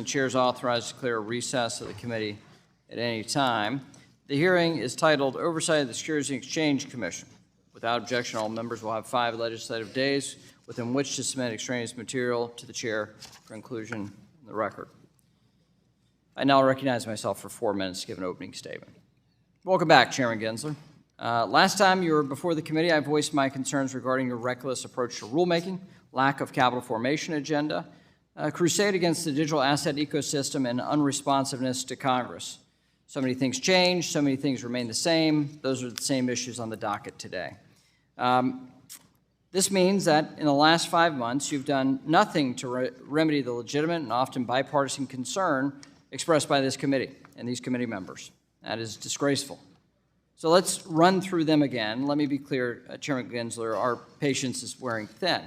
The chair is authorized to declare a recess of the committee at any time. The hearing is titled Oversight of the Securities and Exchange Commission. Without objection, all members will have 5 legislative days within which to submit extraneous material to the chair for inclusion in the record. I now recognize myself for 4 minutes to give an opening statement. Welcome back, Chairman Gensler. Last time you were before the committee, I voiced my concerns regarding your reckless approach to rulemaking, lack of capital formation agenda, crusade against the digital asset ecosystem, and unresponsiveness to Congress. So many things change, so many things remain the same. Those are the same issues on the docket today. This means that in the last 5 months, you've done nothing to remedy the legitimate and often bipartisan concern expressed by this committee and these committee members. That is disgraceful. So let's run through them again. Let me be clear, Chairman Gensler, our patience is wearing thin.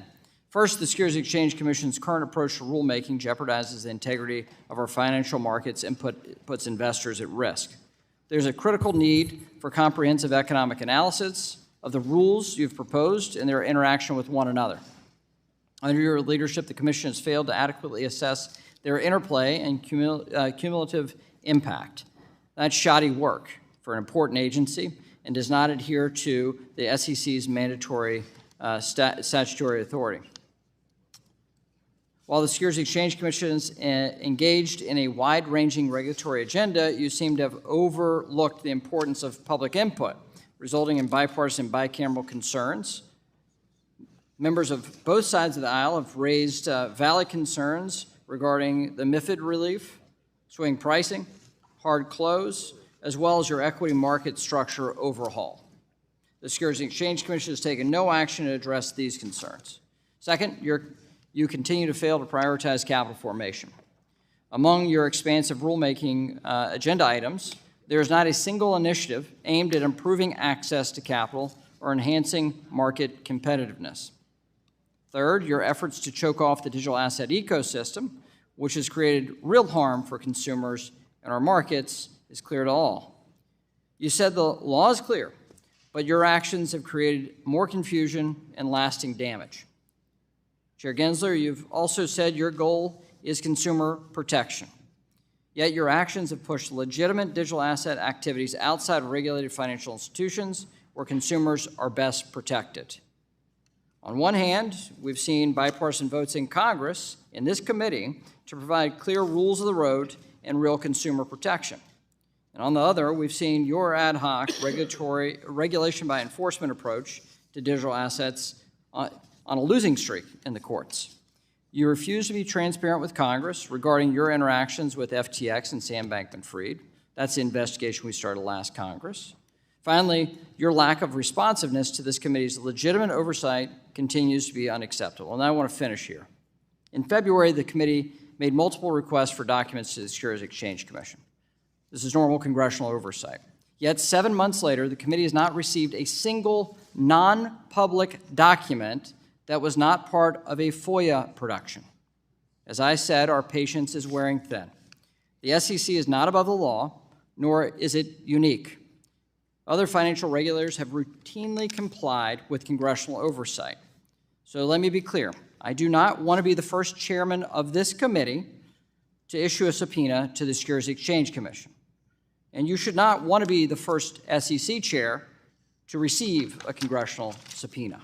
First, the Securities and Exchange Commission's current approach to rulemaking jeopardizes the integrity of our financial markets and puts investors at risk. There's a critical need for comprehensive economic analysis of the rules you've proposed and their interaction with one another. Under your leadership, the Commission has failed to adequately assess their interplay and cumulative impact. That's shoddy work for an important agency and does not adhere to the SEC's mandatory statutory authority. While the Securities and Exchange Commission is engaged in a wide-ranging regulatory agenda, you seem to have overlooked the importance of public input, resulting in bipartisan bicameral concerns. Members of both sides of the aisle have raised valid concerns regarding the MiFID relief, swing pricing, hard close, as well as your equity market structure overhaul. The Securities and Exchange Commission has taken no action to address these concerns. Second, you continue to fail to prioritize capital formation. Among your expansive rulemaking agenda items, there is not a single initiative aimed at improving access to capital or enhancing market competitiveness. Third, your efforts to choke off the digital asset ecosystem, which has created real harm for consumers and our markets, is clear to all. You said the law is clear, but your actions have created more confusion and lasting damage. Chair Gensler, you've also said your goal is consumer protection. Yet your actions have pushed legitimate digital asset activities outside of regulated financial institutions where consumers are best protected. On one hand, we've seen bipartisan votes in Congress, in this committee, to provide clear rules of the road and real consumer protection. And on the other, we've seen your ad hoc regulation by enforcement approach to digital assets on a losing streak in the courts. You refuse to be transparent with Congress regarding your interactions with FTX and Sam Bankman-Fried. That's the investigation we started last Congress. Finally, your lack of responsiveness to this committee's legitimate oversight continues to be unacceptable. And I want to finish here. In February, the committee made multiple requests for documents to the Securities and Exchange Commission. This is normal congressional oversight. Yet 7 months later, the committee has not received a single non-public document that was not part of a FOIA production. As I said, our patience is wearing thin. The SEC is not above the law, nor is it unique. Other financial regulators have routinely complied with congressional oversight. So let me be clear. I do not want to be the first chairman of this committee to issue a subpoena to the Securities and Exchange Commission. And you should not want to be the first SEC chair to receive a congressional subpoena.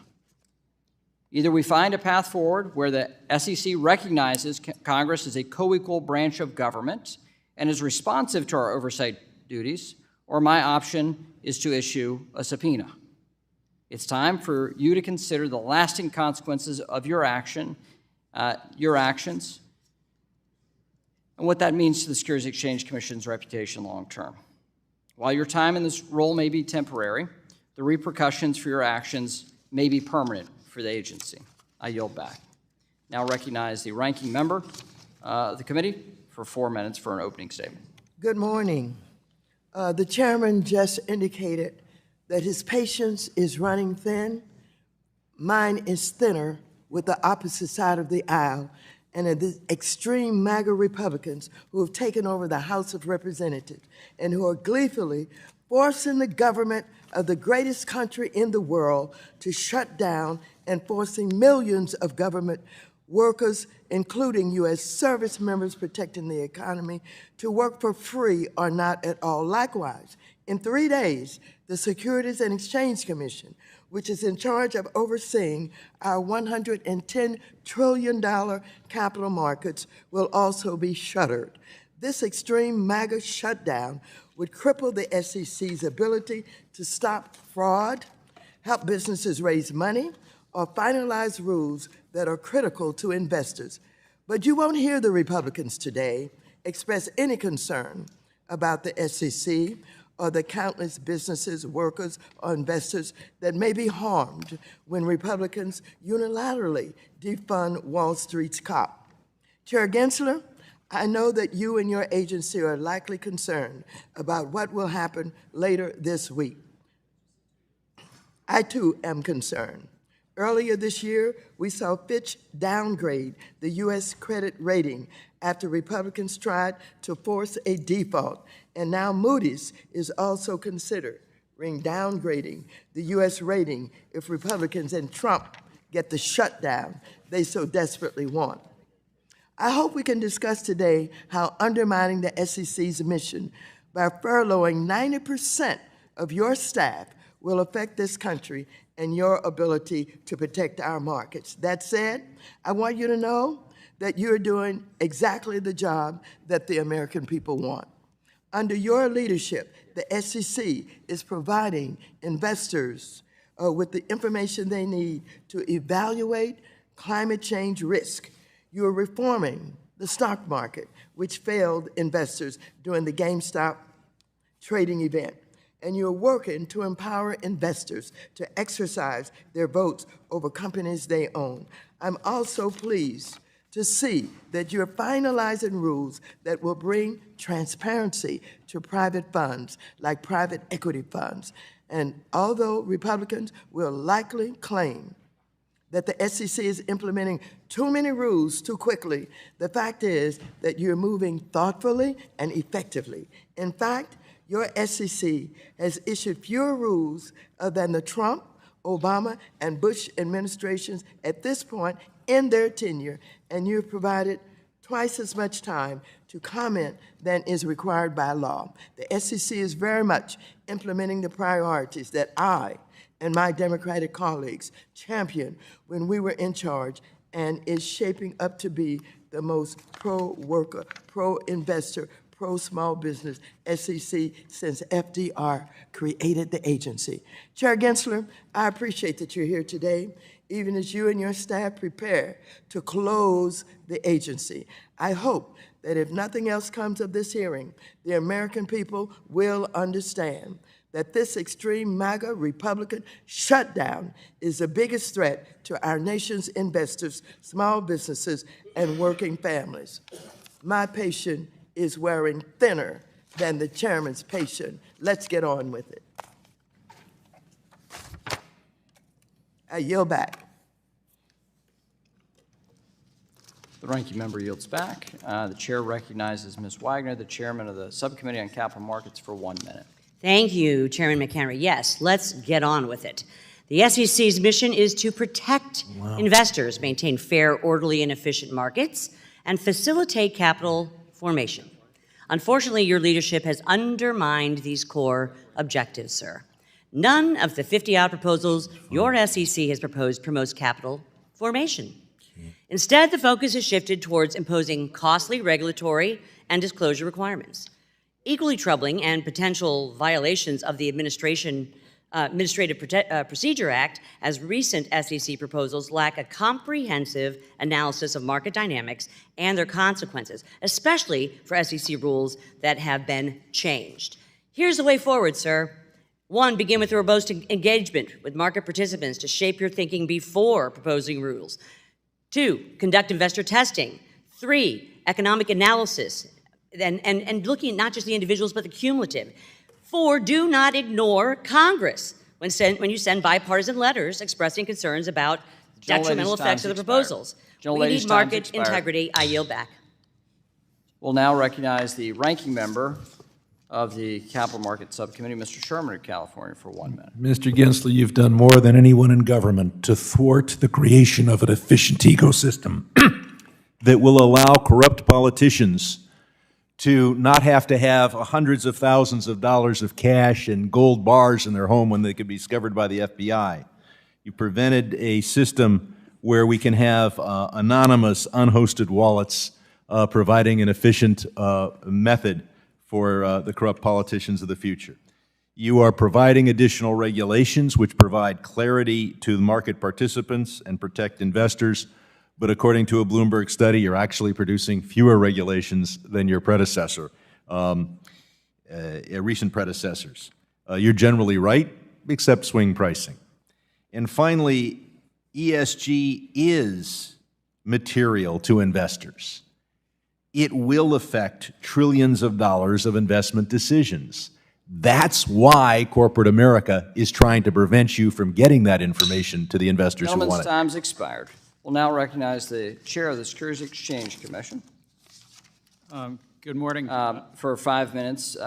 Either we find a path forward where the SEC recognizes Congress as a co-equal branch of government and is responsive to our oversight duties, or my option is to issue a subpoena. It's time for you to consider the lasting consequences of your actions, and what that means to the Securities and Exchange Commission's reputation long term. While your time in this role may be temporary, the repercussions for your actions may be permanent for the agency. I yield back. Now recognize the ranking member of the committee for 4 minutes for an opening statement. Good morning. The chairman just indicated that his patience is running thin. Mine is thinner with the opposite side of the aisle and the extreme MAGA Republicans who have taken over the House of Representatives and who are gleefully forcing the government of the greatest country in the world to shut down and forcing millions of government workers, including U.S. service members protecting the economy, to work for free or not at all. Likewise, in 3 days, the Securities and Exchange Commission, which is in charge of overseeing our $110 trillion capital markets, will also be shuttered. This extreme MAGA shutdown would cripple the SEC's ability to stop fraud, help businesses raise money, or finalize rules that are critical to investors. But you won't hear the Republicans today express any concern about the SEC or the countless businesses, workers, or investors that may be harmed when Republicans unilaterally defund Wall Street's cop. Chair Gensler, I know that you and your agency are likely concerned about what will happen later this week. I too am concerned. Earlier this year, we saw Fitch downgrade the U.S. credit rating after Republicans tried to force a default, and now Moody's is also considering downgrading the U.S. rating if Republicans and Trump get the shutdown they so desperately want. I hope we can discuss today how undermining the SEC's mission by furloughing 90% of your staff will affect this country and your ability to protect our markets. That said, I want you to know that you're doing exactly the job that the American people want. Under your leadership, the SEC is providing investors with the information they need to evaluate climate change risk. You are reforming the stock market, which failed investors during the GameStop trading event. And you're working to empower investors to exercise their votes over companies they own. I'm also pleased to see that you're finalizing rules that will bring transparency to private funds, like private equity funds. And although Republicans will likely claim that the SEC is implementing too many rules too quickly, the fact is that you're moving thoughtfully and effectively. In fact, your SEC has issued fewer rules than the Trump, Obama, and Bush administrations at this point in their tenure, and you've provided twice as much time to comment than is required by law. The SEC is very much implementing the priorities that I and my Democratic colleagues championed when we were in charge, and is shaping up to be the most pro-worker, pro-investor, pro-small business SEC since FDR created the agency. Chair Gensler, I appreciate that you're here today, even as you and your staff prepare to close the agency. I hope that if nothing else comes of this hearing, the American people will understand that this extreme MAGA Republican shutdown is the biggest threat to our nation's investors, small businesses, and working families. My patient is wearing thinner than the chairman's patient. Let's get on with it. I yield back. The ranking member yields back. The chair recognizes Ms. Wagner, the chairman of the Subcommittee on Capital Markets, for 1 minute. Thank you, Chairman McHenry. Yes, let's get on with it. The SEC's mission is to protect investors, maintain fair, orderly, and efficient markets, and facilitate capital formation. Unfortunately, your leadership has undermined these core objectives, sir. None of the 50-odd proposals your SEC has proposed promotes capital formation. Instead, the focus has shifted towards imposing costly regulatory and disclosure requirements. Equally troubling and potential violations of the Administrative Procedure Act, as recent SEC proposals lack a comprehensive analysis of market dynamics and their consequences, especially for SEC rules that have been changed. Here's the way forward, sir. 1, begin with a robust engagement with market participants to shape your thinking before proposing rules. 2, conduct investor testing. 3, economic analysis, and looking at not just the individuals, but the cumulative. 4, do not ignore Congress when you send bipartisan letters expressing concerns about detrimental effects of the proposals. We need market integrity. I yield back. We'll now recognize the ranking member of the Capital Market Subcommittee, Mr. Sherman of California, for 1 minute. Mr. Gensler, you've done more than anyone in government to thwart the creation of an efficient ecosystem that will allow corrupt politicians to not have to have hundreds of thousands of dollars of cash and gold bars in their home when they could be discovered by the FBI. You prevented a system where we can have anonymous, unhosted wallets providing an efficient method for the corrupt politicians of the future. You are providing additional regulations which provide clarity to the market participants and protect investors, but according to a Bloomberg study, you're actually producing fewer regulations than your predecessor, recent predecessors. You're generally right, except swing pricing. And finally, ESG is material to investors. It will affect trillions of dollars of investment decisions. That's why corporate America is trying to prevent you from getting that information to the investors who want it. Gentleman's time's expired. We'll now recognize the Chair of the Securities Exchange Commission. Good morning. For 5 minutes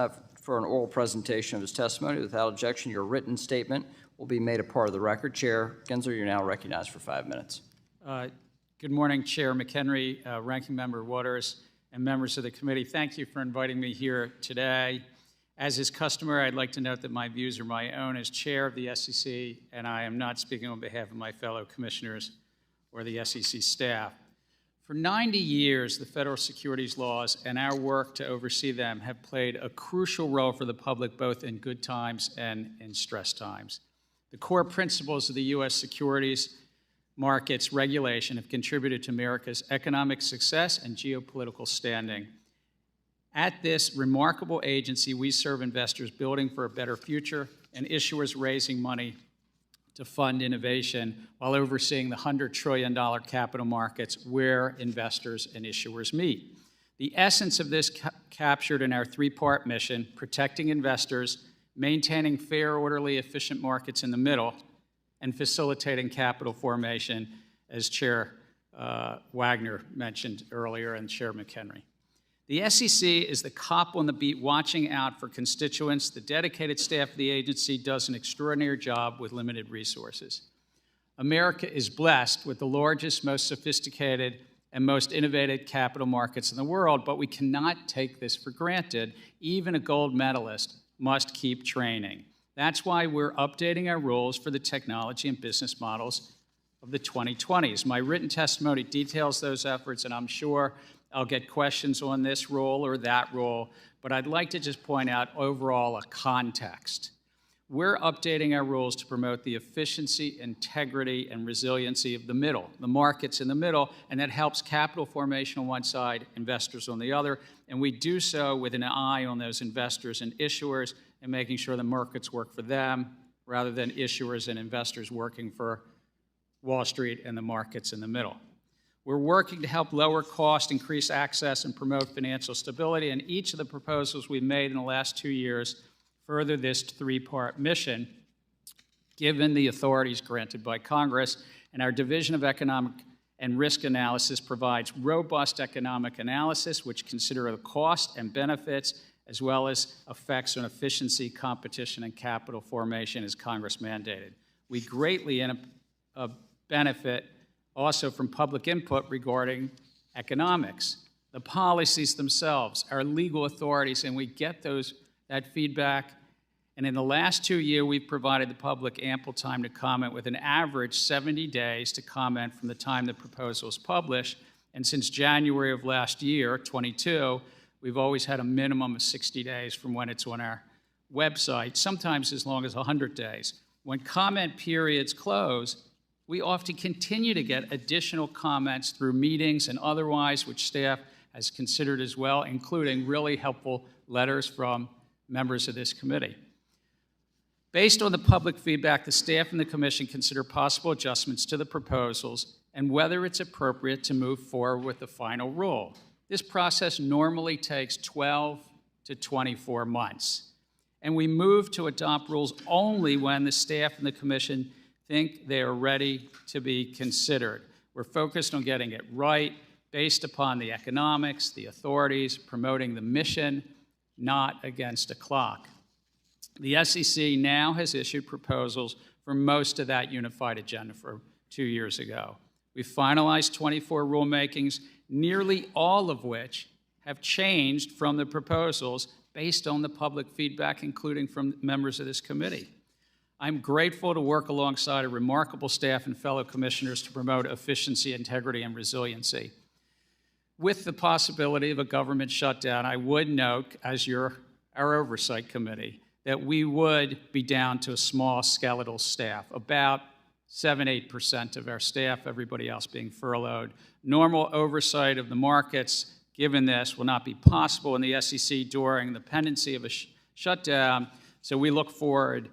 for an oral presentation of his testimony. Without objection, your written statement will be made a part of the record. Chair Gensler, you're now recognized for 5 minutes. Good morning, Chair McHenry, Ranking Member Waters, and members of the committee. Thank you for inviting me here today. As is customary, I'd like to note that my views are my own as Chair of the SEC, and I am not speaking on behalf of my fellow commissioners or the SEC staff. For 90 years, the federal securities laws and our work to oversee them have played a crucial role for the public, both in good times and in stress times. The core principles of the U.S. securities markets regulation have contributed to America's economic success and geopolitical standing. At this remarkable agency, we serve investors building for a better future and issuers raising money to fund innovation while overseeing the $100 trillion capital markets where investors and issuers meet. The essence of this captured in our three-part mission: protecting investors, maintaining fair, orderly, efficient markets in the middle, and facilitating capital formation, as Chair Wagner mentioned earlier and Chair McHenry. The SEC is the cop on the beat watching out for constituents. The dedicated staff of the agency does an extraordinary job with limited resources. America is blessed with the largest, most sophisticated, and most innovative capital markets in the world, but we cannot take this for granted. Even a gold medalist must keep training. That's why we're updating our rules for the technology and business models of the 2020s. My written testimony details those efforts, and I'm sure I'll get questions on this rule or that rule, but I'd like to just point out overall a context. We're updating our rules to promote the efficiency, integrity, and resiliency of the middle, the markets in the middle, and that helps capital formation on one side, investors on the other, and we do so with an eye on those investors and issuers and making sure the markets work for them rather than issuers and investors working for Wall Street and the markets in the middle. We're working to help lower cost, increase access, and promote financial stability, and each of the proposals we've made in the last 2 years further this three-part mission, given the authorities granted by Congress. And our Division of Economic and Risk Analysis provides robust economic analysis, which consider the cost and benefits, as well as effects on efficiency, competition, and capital formation as Congress mandated. We greatly benefit also from public input regarding economics, the policies themselves, our legal authorities, and we get that feedback. And in the last 2 years, we've provided the public ample time to comment, with an average 70 days to comment from the time the proposal is published. And since January of last year, 22, we've always had a minimum of 60 days from when it's on our website, sometimes as long as 100 days. When comment periods close, we often continue to get additional comments through meetings and otherwise, which staff has considered as well, including really helpful letters from members of this committee. Based on the public feedback, the staff and the commission consider possible adjustments to the proposals and whether it's appropriate to move forward with the final rule. This process normally takes 12 to 24 months. And we move to adopt rules only when the staff and the commission think they are ready to be considered. We're focused on getting it right based upon the economics, the authorities, promoting the mission, not against a clock. The SEC now has issued proposals for most of that unified agenda for 2 years ago. We finalized 24 rulemakings, nearly all of which have changed from the proposals based on the public feedback, including from members of this committee. I'm grateful to work alongside a remarkable staff and fellow commissioners to promote efficiency, integrity, and resiliency. With the possibility of a government shutdown, I would note, as our oversight committee, that we would be down to a small skeletal staff, about 7–8% of our staff, everybody else being furloughed. Normal oversight of the markets, given this, will not be possible in the SEC during the pendency of a shutdown, so we look forward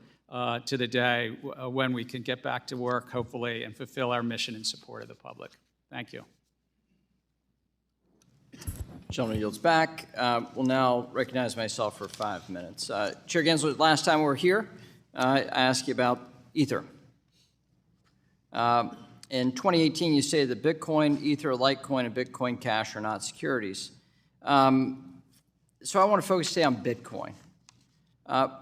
to the day when we can get back to work, hopefully, and fulfill our mission in support of the public. Thank you. Gentleman yields back. Will now recognize myself for 5 minutes. Chair Gensler, last time we were here, I asked you about Ether. In 2018, you stated that Bitcoin, Ether, Litecoin, and Bitcoin Cash are not securities. So I want to focus today on Bitcoin.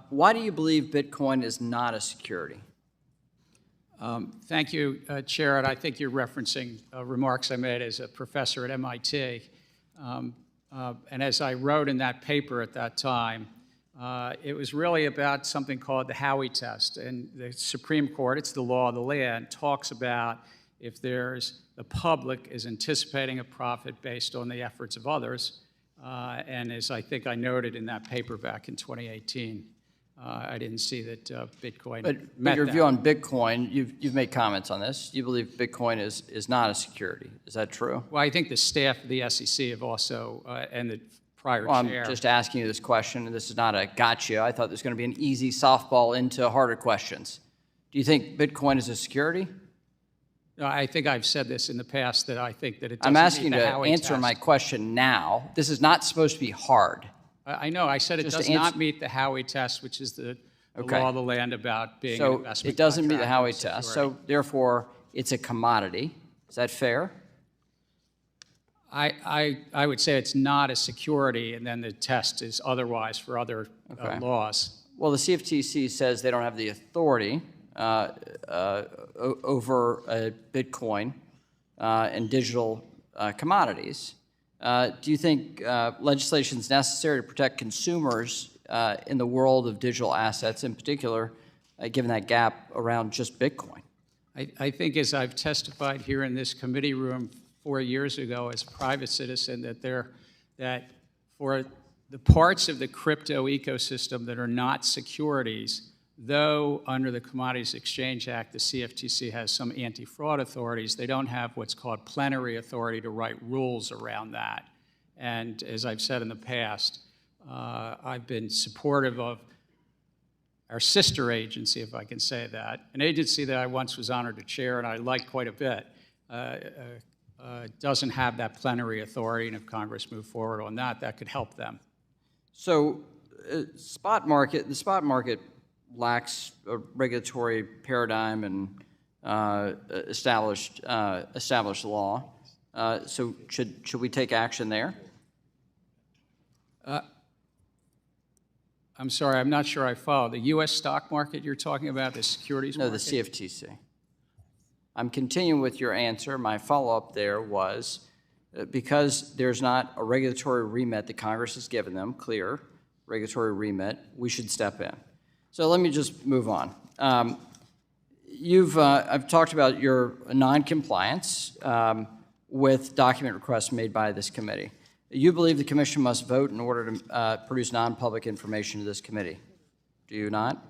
Why do you believe Bitcoin is not a security? Thank you, Chair. And I think you're referencing remarks I made as a professor at MIT. And as I wrote in that paper at that time, it was really about something called the Howey test. And the Supreme Court, it's the law of the land, talks about if the public is anticipating a profit based on the efforts of others. And as I think I noted in that paper back in 2018, I didn't see that Bitcoin met your that. view on Bitcoin, you've made comments on this. You believe Bitcoin is not a security. Is that true? Well, I think the staff of the SEC have also, and the prior chair. I'm just asking you this question, and this is not a gotcha. I thought there was going to be an easy softball into harder questions. Do you think Bitcoin is a security? No, I think I've said this in the past that I think that it doesn't I'm asking meet you the to Howey answer test. my question now. This is not supposed to be hard. I know. I said it Just does not meet the Howey test, which is the law of the land about being an So investment it doesn't meet the contract or Howey test, security. so therefore it's a commodity. Is that fair? I would say it's not a security, and then the test is otherwise for other laws. Well, the CFTC says they don't have the authority over Bitcoin and digital commodities. Do you think legislation is necessary to protect consumers in the world of digital assets, in particular, given that gap around just Bitcoin? I think, as I've testified here in this committee room 4 years ago as a private citizen, that for the parts of the crypto ecosystem that are not securities, though under the Commodities Exchange Act, the CFTC has some anti-fraud authorities, they don't have what's called plenary authority to write rules around that. And as I've said in the past, I've been supportive of our sister agency, if I can say that, an agency that I once was honored to chair and I like quite a bit, doesn't have that plenary authority, and if Congress moved forward on that, that could help them. So the spot market lacks a regulatory paradigm and established law. So should we take action there? I'm sorry, I'm not sure I follow. The U.S. stock market you're talking about, the securities market? No, the CFTC. I'm continuing with your answer. My follow-up there was, because there's not a regulatory remit that Congress has given them, clear regulatory remit, we should step in. So let me just move on. I've talked about your non-compliance with document requests made by this committee. You believe the commission must vote in order to produce non-public information to this committee. Do you not?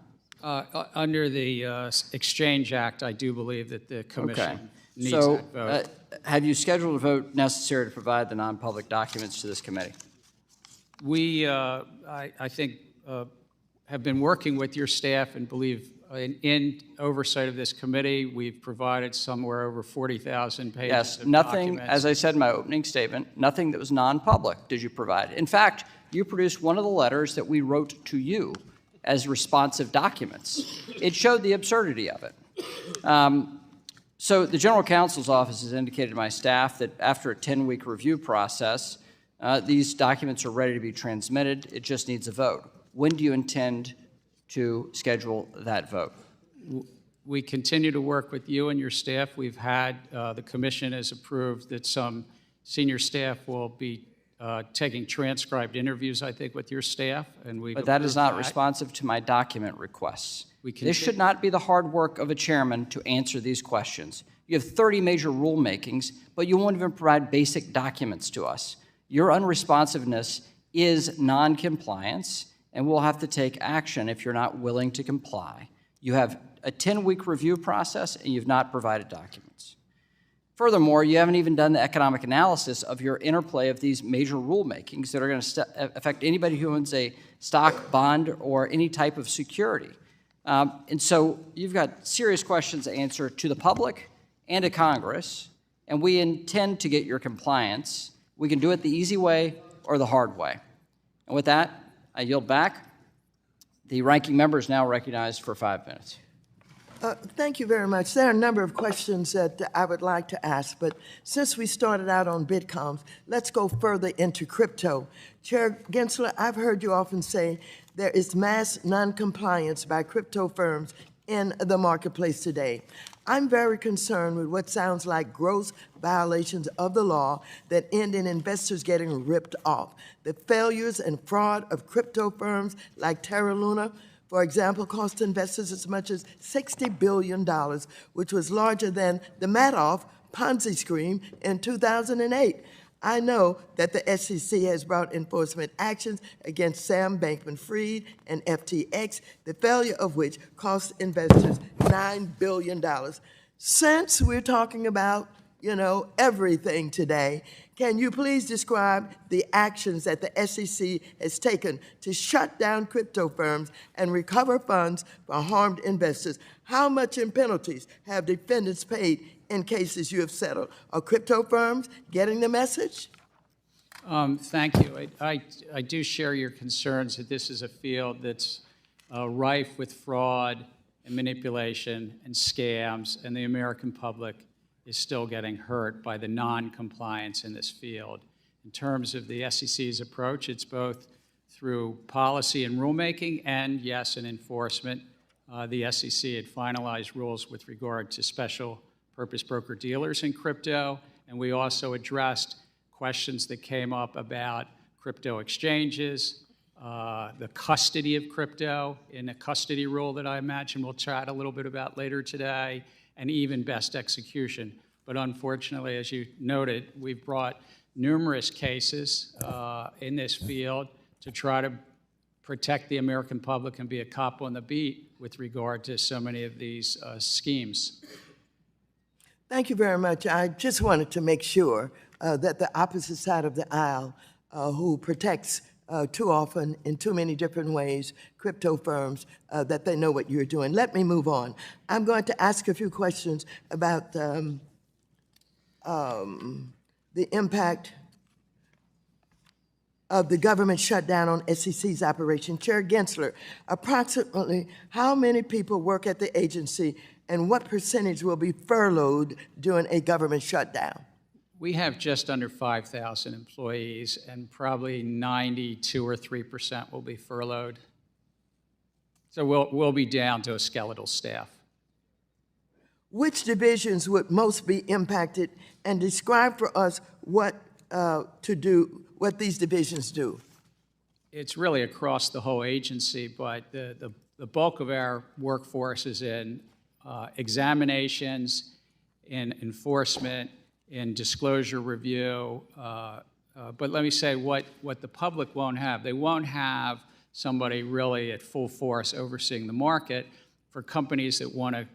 Under the Exchange Act, I do believe that the commission needs so, that vote. Have you scheduled a vote necessary to provide the non-public documents to this committee? We, I think, have been working with your staff and believe in oversight of this committee, we've provided somewhere over 40,000 pages Yes, of nothing, documents. as I said in my opening statement, nothing that was non-public did you provide. In fact, you produced one of the letters that we wrote to you as responsive documents. It showed the absurdity of it. So the General Counsel's Office has indicated to my staff that after a 10-week review process, These documents are ready to be transmitted. It just needs a vote. When do you intend to schedule that vote? We continue to work with you and your staff. We've had, the commission has approved that some senior staff will be taking transcribed interviews, I think, with your staff, and we've But that is not approved responsive to my document requests. We This should not be the hard work of a chairman to answer these questions. You have 30 major rulemakings, but you won't even provide basic documents to us. Your unresponsiveness is non-compliance, and we'll have to take action if you're not willing to comply. You have a 10-week review process, and you've not provided documents. Furthermore, you haven't even done the economic analysis of your interplay of these major rulemakings that are going to affect anybody who owns a stock, bond, or any type of security. And so you've got serious questions to answer to the public and to Congress, and we intend to get your compliance. We can do it the easy way or the hard way. And with that, I yield back. The ranking member is now recognized for 5 minutes. Thank you very much. There are a number of questions that I would like to ask, but since we started out on Bitcoins, let's go further into crypto. Chair Gensler, I've heard you often say there is mass noncompliance by crypto firms in the marketplace today. I'm very concerned with what sounds like gross violations of the law that end in investors getting ripped off. The failures and fraud of crypto firms like Terra Luna, for example, cost investors as much as $60 billion, which was larger than the Madoff Ponzi scheme in 2008. I know that the SEC has brought enforcement actions against Sam Bankman-Fried and FTX, the failure of which cost investors $9 billion. Since we're talking about, everything today, can you please describe the actions that the SEC has taken to shut down crypto firms and recover funds for harmed investors? How much in penalties have defendants paid in cases you have settled? Are crypto firms getting the message? Thank you. I do share your concerns that this is a field that's rife with fraud and manipulation and scams, and the American public is still getting hurt by the non-compliance in this field. In terms of the SEC's approach, it's both through policy and rulemaking and, yes, in enforcement. The SEC had finalized rules with regard to special purpose broker-dealers in crypto, and we also addressed questions that came up about crypto exchanges, the custody of crypto in a custody rule that I imagine we'll chat a little bit about later today, and even best execution. But unfortunately, as you noted, we've brought numerous cases in this field to try to protect the American public and be a cop on the beat with regard to so many of these schemes. Thank you very much. I just wanted to make sure that the opposite side of the aisle, who protects too often in too many different ways crypto firms, that they know what you're doing. Let me move on. I'm going to ask a few questions about the impact of the government shutdown on SEC's operation. Chair Gensler, approximately how many people work at the agency and what percentage will be furloughed during a government shutdown? We have just under 5,000 employees, and probably 92 or 3% will be furloughed. So we'll be down to a skeletal staff. Which divisions would most be impacted, and describe for us what these divisions do? It's really across the whole agency, but the bulk of our workforce is in examinations, in enforcement, in disclosure review. But let me say what the public won't have. They won't have somebody really at full force overseeing the market. For companies that want to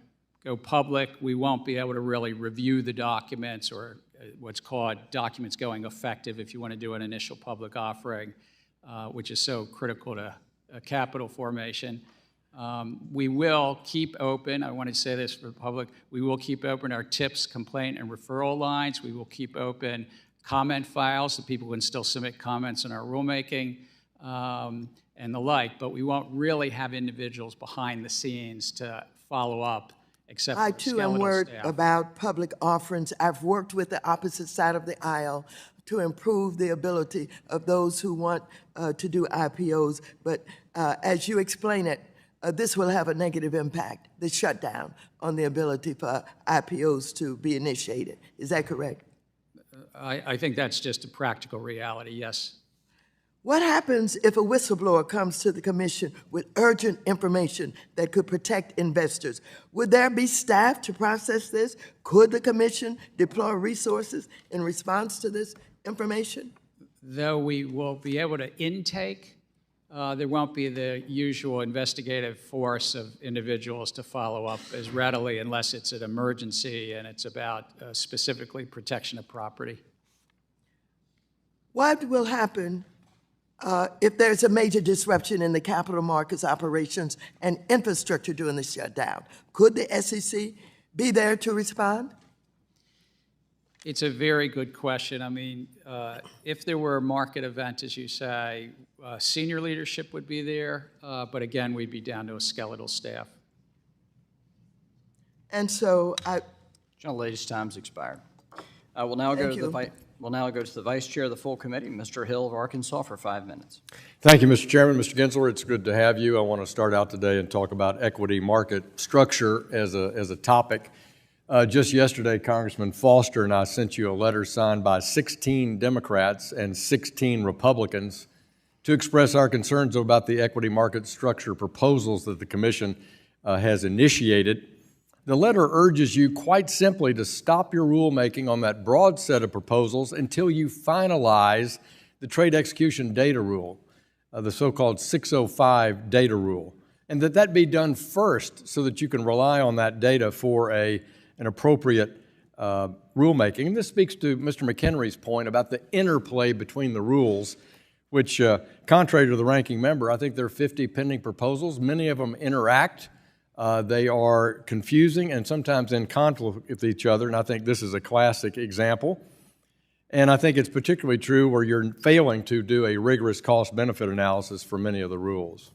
go public, we won't be able to really review the documents, or what's called documents going effective if you want to do an initial public offering, which is so critical to capital formation. We will keep open, I want to say this for the public, we will keep open our tips, complaint, and referral lines. We will keep open comment files so people can still submit comments on our rulemaking and the like, but we won't really have individuals behind the scenes to follow up except for I, too, am worried about public offerings. I've worked with the opposite side of the aisle to improve the ability of those who want to do IPOs. But as you explain it, this will have a negative impact, the shutdown on the ability for IPOs to be initiated. Is that correct? I think that's just a practical reality, yes. What happens if a whistleblower comes to the commission with urgent information that could protect investors? Would there be staff to process this? Could the commission deploy resources in response to this information? Though we will be able to intake, there won't be the usual investigative force of individuals to follow up as readily unless it's an emergency and it's about specifically protection of property. What will happen if there's a major disruption in the capital markets operations and infrastructure during the shutdown? Could the SEC be there to respond? It's a very good question. I mean, if there were a market event, as you say, senior leadership would be there, but again, we'd be down to a skeletal staff. And so Gentlelady's time's expired. We'll now go to the Vice Chair of the full committee, Mr. Hill of Arkansas, for 5 minutes. Thank you, Mr. Chairman. Mr. Gensler, it's good to have you. I want to start out today and talk about equity market structure as a topic. Just yesterday, Congressman Foster and I sent you a letter signed by 16 Democrats and 16 Republicans to express our concerns about the equity market structure proposals that the Commission has initiated. The letter urges you quite simply to stop your rulemaking on that broad set of proposals until you finalize the trade execution data rule, the so-called 605 data rule, and that be done first so that you can rely on that data for an appropriate rulemaking. And this speaks to Mr. McHenry's point about the interplay between the rules, which, contrary to the ranking member, I think there are 50 pending proposals. Many of them interact. They are confusing and sometimes in conflict with each other, and I think this is a classic example. And I think it's particularly true where you're failing to do a rigorous cost-benefit analysis for many of the rules.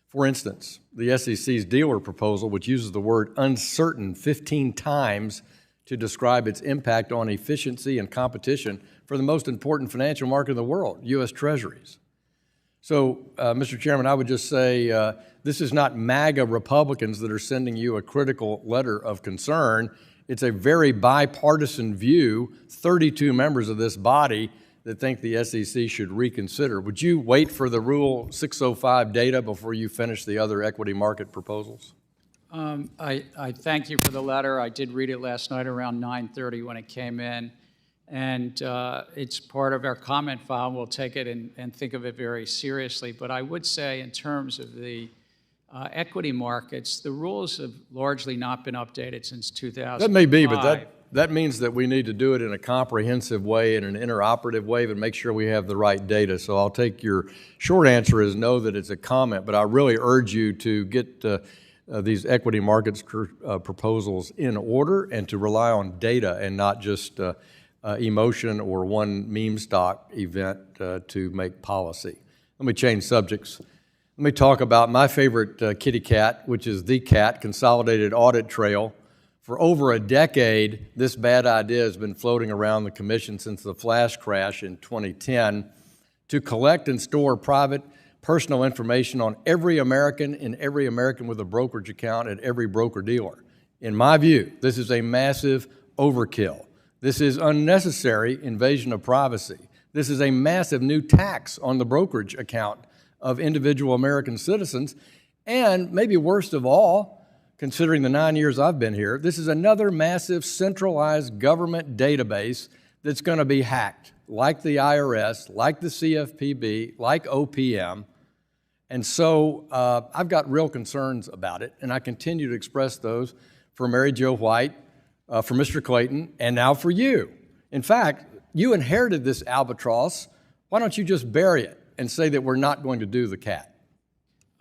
For instance, the SEC's dealer proposal, which uses the word uncertain 15 times to describe its impact on efficiency and competition for the most important financial market in the world, U.S. Treasuries. So, Mr. Chairman, I would just say this is not MAGA Republicans that are sending you a critical letter of concern. It's a very bipartisan view, 32 members of this body that think the SEC should reconsider. Would you wait for the Rule 605 data before you finish the other equity market proposals? I thank you for the letter. I did read it last night around 9:30 when it came in. And it's part of our comment file. We'll take it and think of it very seriously. But I would say in terms of the equity markets, the rules have largely not been updated since 2005. That may be, but that means that we need to do it in a comprehensive way, in an interoperative way, and make sure we have the right data. So I'll take your short answer as no that it's a comment, but I really urge you to get these equity markets proposals in order and to rely on data and not just emotion or one meme stock event to make policy. Let me change subjects. Let me talk about my favorite kitty cat, which is the CAT, Consolidated Audit Trail. For over a decade, this bad idea has been floating around the Commission since the flash crash in 2010 to collect and store private personal information on every American and every American with a brokerage account at every broker-dealer. In my view, this is a massive overkill. This is unnecessary invasion of privacy. This is a massive new tax on the brokerage account of individual American citizens. And maybe worst of all, considering the 9 years I've been here, this is another massive centralized government database that's going to be hacked, like the IRS, like the CFPB, like OPM. And so I've got real concerns about it, and I continue to express those for Mary Jo White, for Mr. Clayton, and now for you. In fact, you inherited this albatross. Why don't you just bury it and say that we're not going to do the CAT?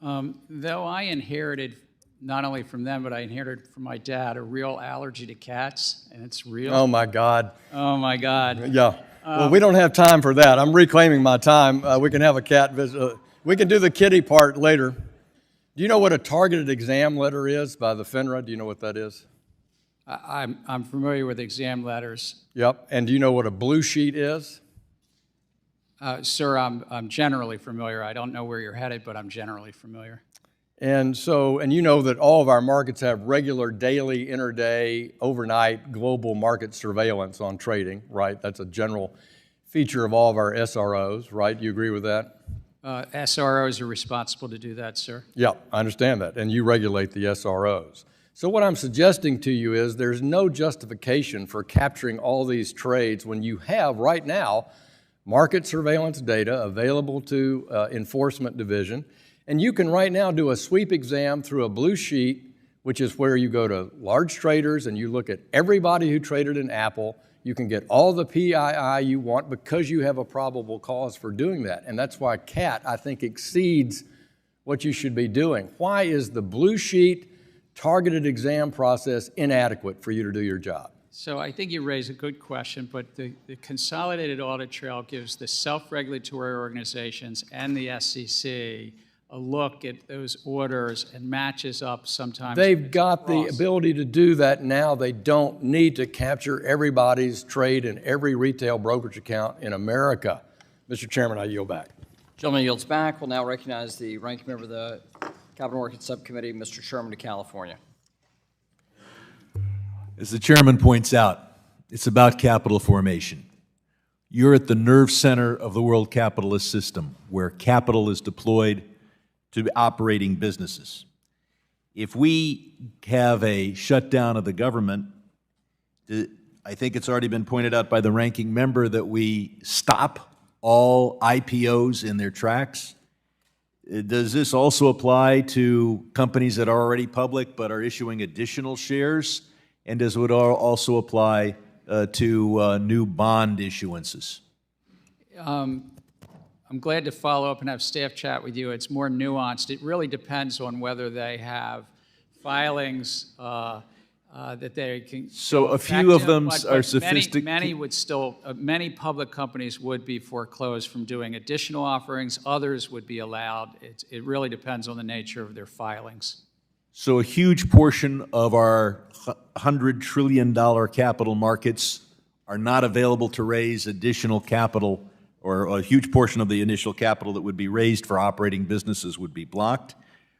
Though I inherited, not only from them, but I inherited from my dad, a real allergy to cats, and it's real. Oh, my God. Oh, my God. Yeah. Well, we don't have time for that. I'm reclaiming my time. We can have a cat visit. We can do the kitty part later. Do you know what a targeted exam letter is by the FINRA? Do you know what that is? I'm familiar with exam letters. Yep. And do you know what a blue sheet is? Sir, I'm generally familiar. I don't know where you're headed, but I'm generally familiar. And you know that all of our markets have regular daily, intraday, overnight global market surveillance on trading, right? That's a general feature of all of our SROs, right? You agree with that? SROs are responsible to do that, sir. Yeah, I understand that. And you regulate the SROs. So what I'm suggesting to you is there's no justification for capturing all these trades when you have right now market surveillance data available to Enforcement Division. And you can right now do a sweep exam through a blue sheet, which is where you go to large traders and you look at everybody who traded in Apple. You can get all the PII you want because you have a probable cause for doing that. And that's why CAT, I think, exceeds what you should be doing. Why is the blue sheet targeted exam process inadequate for you to do your job? So I think you raise a good question, but the consolidated audit trail gives the self-regulatory organizations and the SEC a look at those orders and matches up sometimes. They've got the ability to do that now. They don't need to capture everybody's trade in every retail brokerage account in America. Mr. Chairman, I yield back. Gentleman yields back. We'll now recognize the ranking member of the Capital Markets Subcommittee, Mr. Sherman of California. As the chairman points out, it's about capital formation. You're at the nerve center of the world capitalist system, where capital is deployed to operating businesses. If we have a shutdown of the government, I think it's already been pointed out by the ranking member that we stop all IPOs in their tracks. Does this also apply to companies that are already public but are issuing additional shares? And does it also apply to new bond issuances? I'm glad to follow up and have staff chat with you. It's more nuanced. It really depends on whether they have filings that they can. So a few of them are sophisticated. Many would still, many public companies would be foreclosed from doing additional offerings. Others would be allowed. It really depends on the nature of their filings. So a huge portion of our $100 trillion capital markets are not available to raise additional capital, or a huge portion of the initial capital that would be raised for operating businesses would be blocked.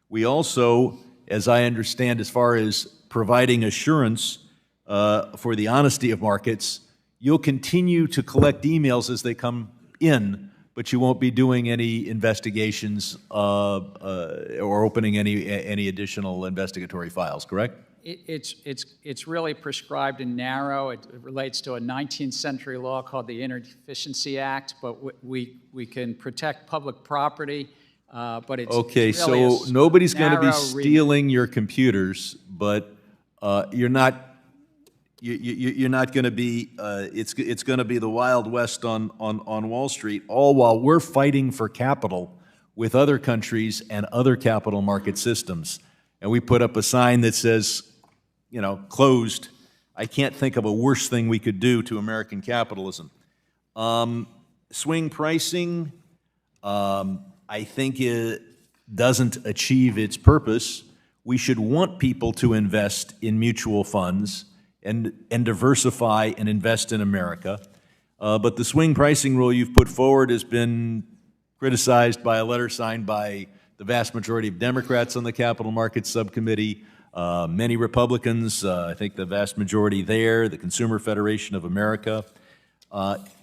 We also, as I understand, as far as providing assurance for the honesty of markets, you'll continue to collect emails as they come in, but you won't be doing any investigations or opening any additional investigatory files, correct? It's really prescribed and narrow. It relates to a 19th century law called the Inefficiency Act, but we can protect public property, but it's okay. It's really so nobody's going to be stealing your computers, but you're not going to be. It's going to be the Wild West on Wall Street, all while we're fighting for capital with other countries and other capital market systems. And we put up a sign that says, you know, closed. I can't think of a worse thing we could do to American capitalism. Swing pricing, I think it doesn't achieve its purpose. We should want people to invest in mutual funds and diversify and invest in America. But the swing pricing rule you've put forward has been criticized by a letter signed by the vast majority of Democrats on the Capital Markets Subcommittee, many Republicans, I think the vast majority there, the Consumer Federation of America.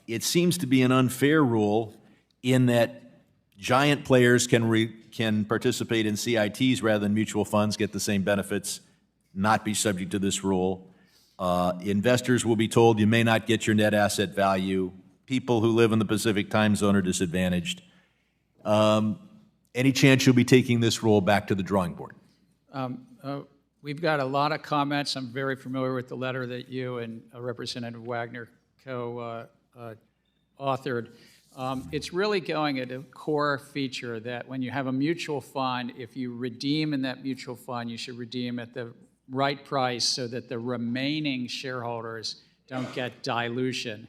It seems to be an unfair rule in that giant players can participate in CITs rather than mutual funds, get the same benefits, not be subject to this rule. Investors will be told you may not get your net asset value. People who live in the Pacific time zone are disadvantaged. Any chance you'll be taking this rule back to the drawing board? We've got a lot of comments. I'm very familiar with the letter that you and Representative Wagner co-authored. It's really going at a core feature that when you have a mutual fund, if you redeem in that mutual fund, you should redeem at the right price so that the remaining shareholders don't get dilution.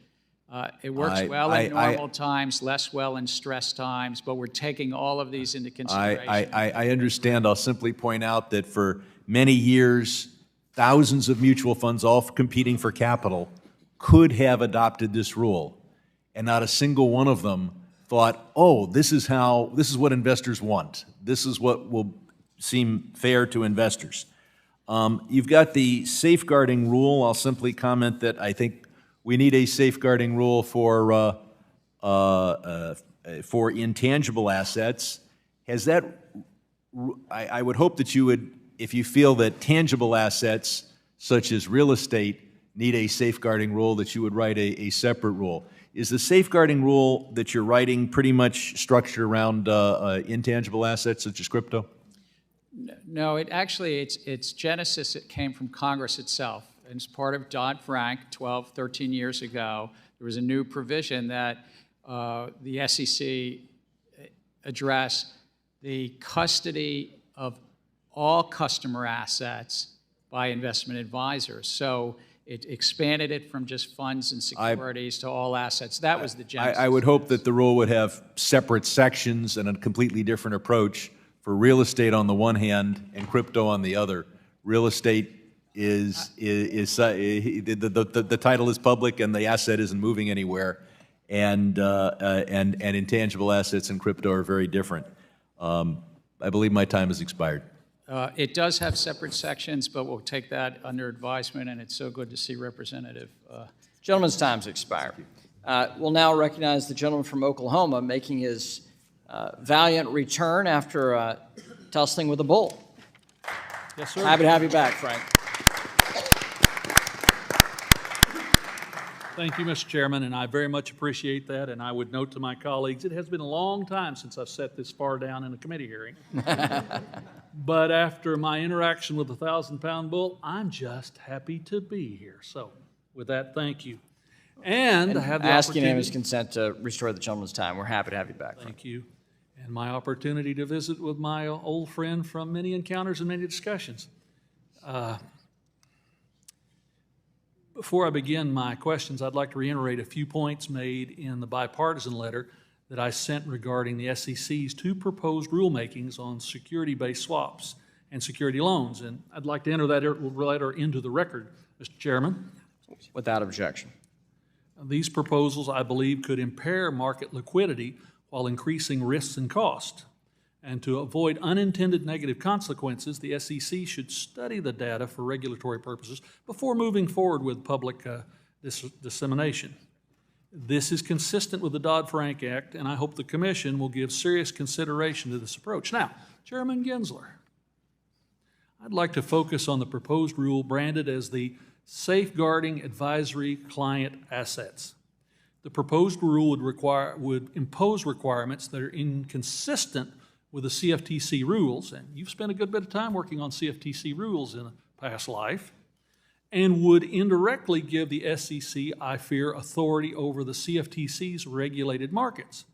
It works well in normal times, less well in stress times, but we're taking all of these into consideration. I understand. I'll simply point out that for many years, thousands of mutual funds all competing for capital could have adopted this rule, and not a single one of them thought, oh, this is what investors want. This is what will seem fair to investors. You've got the safeguarding rule. I'll simply comment that I think we need a safeguarding rule for intangible assets. Has that, I would hope that you would, if you feel that tangible assets, such as real estate, need a safeguarding rule, that you would write a separate rule. Is the safeguarding rule that you're writing pretty much structured around intangible assets such as crypto? No, its genesis, it came from Congress itself. And as part of Dodd-Frank 12, 13 years ago, there was a new provision that the SEC addressed the custody of all customer assets by investment advisors. So it expanded it from just funds and securities to all assets. That was the genesis. I would hope that the rule would have separate sections and a completely different approach for real estate on the one hand and crypto on the other. Real estate the title is public and the asset isn't moving anywhere, and intangible assets and crypto are very different. I believe my time has expired. It does have separate sections, but we'll take that under advisement, and it's so good to see Representative. Gentleman's time's expired. We'll now recognize the gentleman from Oklahoma making his valiant return after tussling with a bull. Yes, sir. Happy to have you back, Frank. Thank you, Mr. Chairman, and I very much appreciate that. And I would note to my colleagues, it has been a long time since I've sat this far down in a committee hearing. But after my interaction with the 1,000-pound bull, I'm just happy to be here. So with that, thank you. And I have the ask opportunity. unanimous consent to restore the gentleman's time. We're happy to have you back, Frank. Thank you. And my opportunity to visit with my old friend from many encounters and many discussions. Before I begin my questions, I'd like to reiterate a few points made in the bipartisan letter that I sent regarding the SEC's two proposed rulemakings on security-based swaps and security loans. And I'd like to enter that letter into the record, Mr. Chairman. Without objection. These proposals, I believe, could impair market liquidity while increasing risks and cost. And to avoid unintended negative consequences, the SEC should study the data for regulatory purposes before moving forward with public dissemination. This is consistent with the Dodd-Frank Act, and I hope the Commission will give serious consideration to this approach. Now, Chairman Gensler, I'd like to focus on the proposed rule branded as the Safeguarding Advisory Client Assets. The proposed rule would impose requirements that are inconsistent with the CFTC rules, and you've spent a good bit of time working on CFTC rules in a past life, and would indirectly give the SEC, I fear, authority over the CFTC's regulated markets.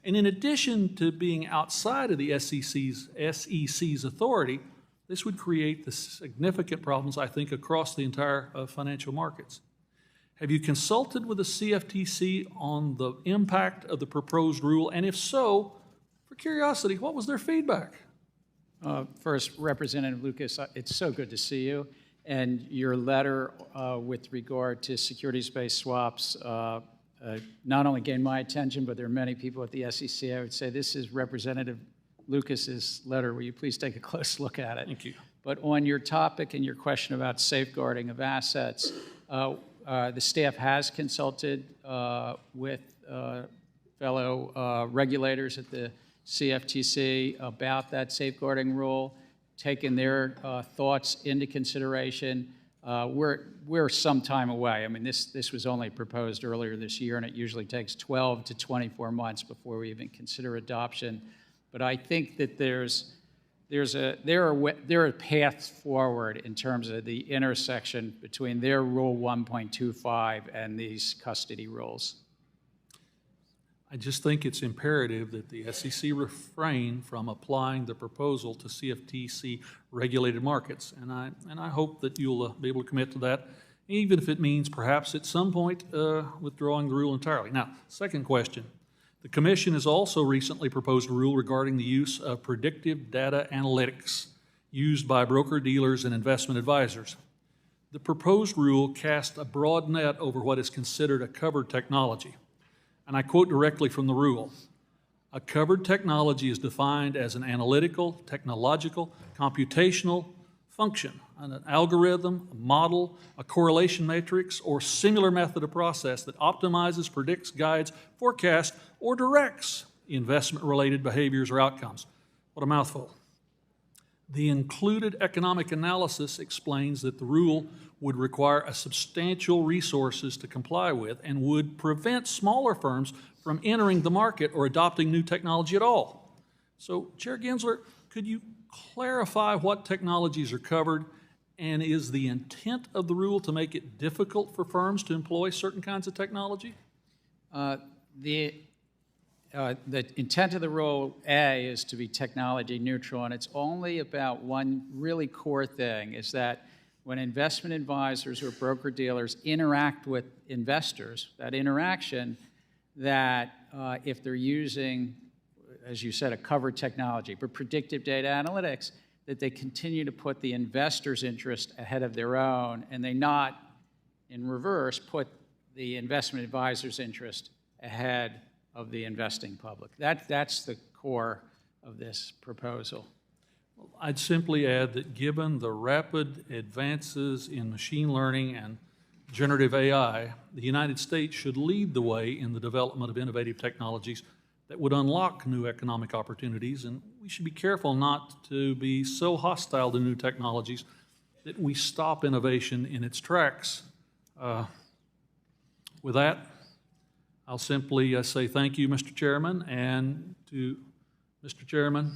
And in addition to being outside of the SEC's authority, this would create the significant problems, I think, across the entire financial markets. Have you consulted with the CFTC on the impact of the proposed rule? And if so, for curiosity, what was their feedback? First, Representative Lucas, it's so good to see you. And your letter with regard to securities-based swaps not only gained my attention, but there are many people at the SEC. I would say this is Representative Lucas's letter. Will you please take a close look at it? Thank you. But on your topic and your question about safeguarding of assets, the staff has consulted with fellow regulators at the CFTC about that safeguarding rule, taken their thoughts into consideration. We're some time away. I mean, this was only proposed earlier this year, and it usually takes 12 to 24 months before we even consider adoption. But I think that there are paths forward in terms of the intersection between their Rule 1.25 and these custody rules. I just think it's imperative that the SEC refrain from applying the proposal to CFTC regulated markets. And I hope that you'll be able to commit to that, even if it means perhaps at some point withdrawing the rule entirely. Now, second question. The Commission has also recently proposed a rule regarding the use of predictive data analytics used by broker-dealers and investment advisors. The proposed rule casts a broad net over what is considered a covered technology. And I quote directly from the rule. A covered technology is defined as an analytical, technological, computational function, an algorithm, a model, a correlation matrix, or similar method of process that optimizes, predicts, guides, forecasts, or directs investment-related behaviors or outcomes. What a mouthful. The included economic analysis explains that the rule would require a substantial resources to comply with and would prevent smaller firms from entering the market or adopting new technology at all. So, Chair Gensler, could you clarify what technologies are covered, and is the intent of the rule to make it difficult for firms to employ certain kinds of technology? The intent of the rule, A, is to be technology neutral, and it's only about one really core thing, is that when investment advisors or broker-dealers interact with investors, that interaction, that if they're using, as you said, a covered technology, but predictive data analytics, that they continue to put the investor's interest ahead of their own, and they not, in reverse, put the investment advisor's interest ahead of the investing public. That's the core of this proposal. I'd simply add that given the rapid advances in machine learning and generative AI, the United States should lead the way in the development of innovative technologies that would unlock new economic opportunities, and we should be careful not to be so hostile to new technologies that we stop innovation in its tracks. With that, I'll simply say thank you, Mr. Chairman, and to Mr. Chairman,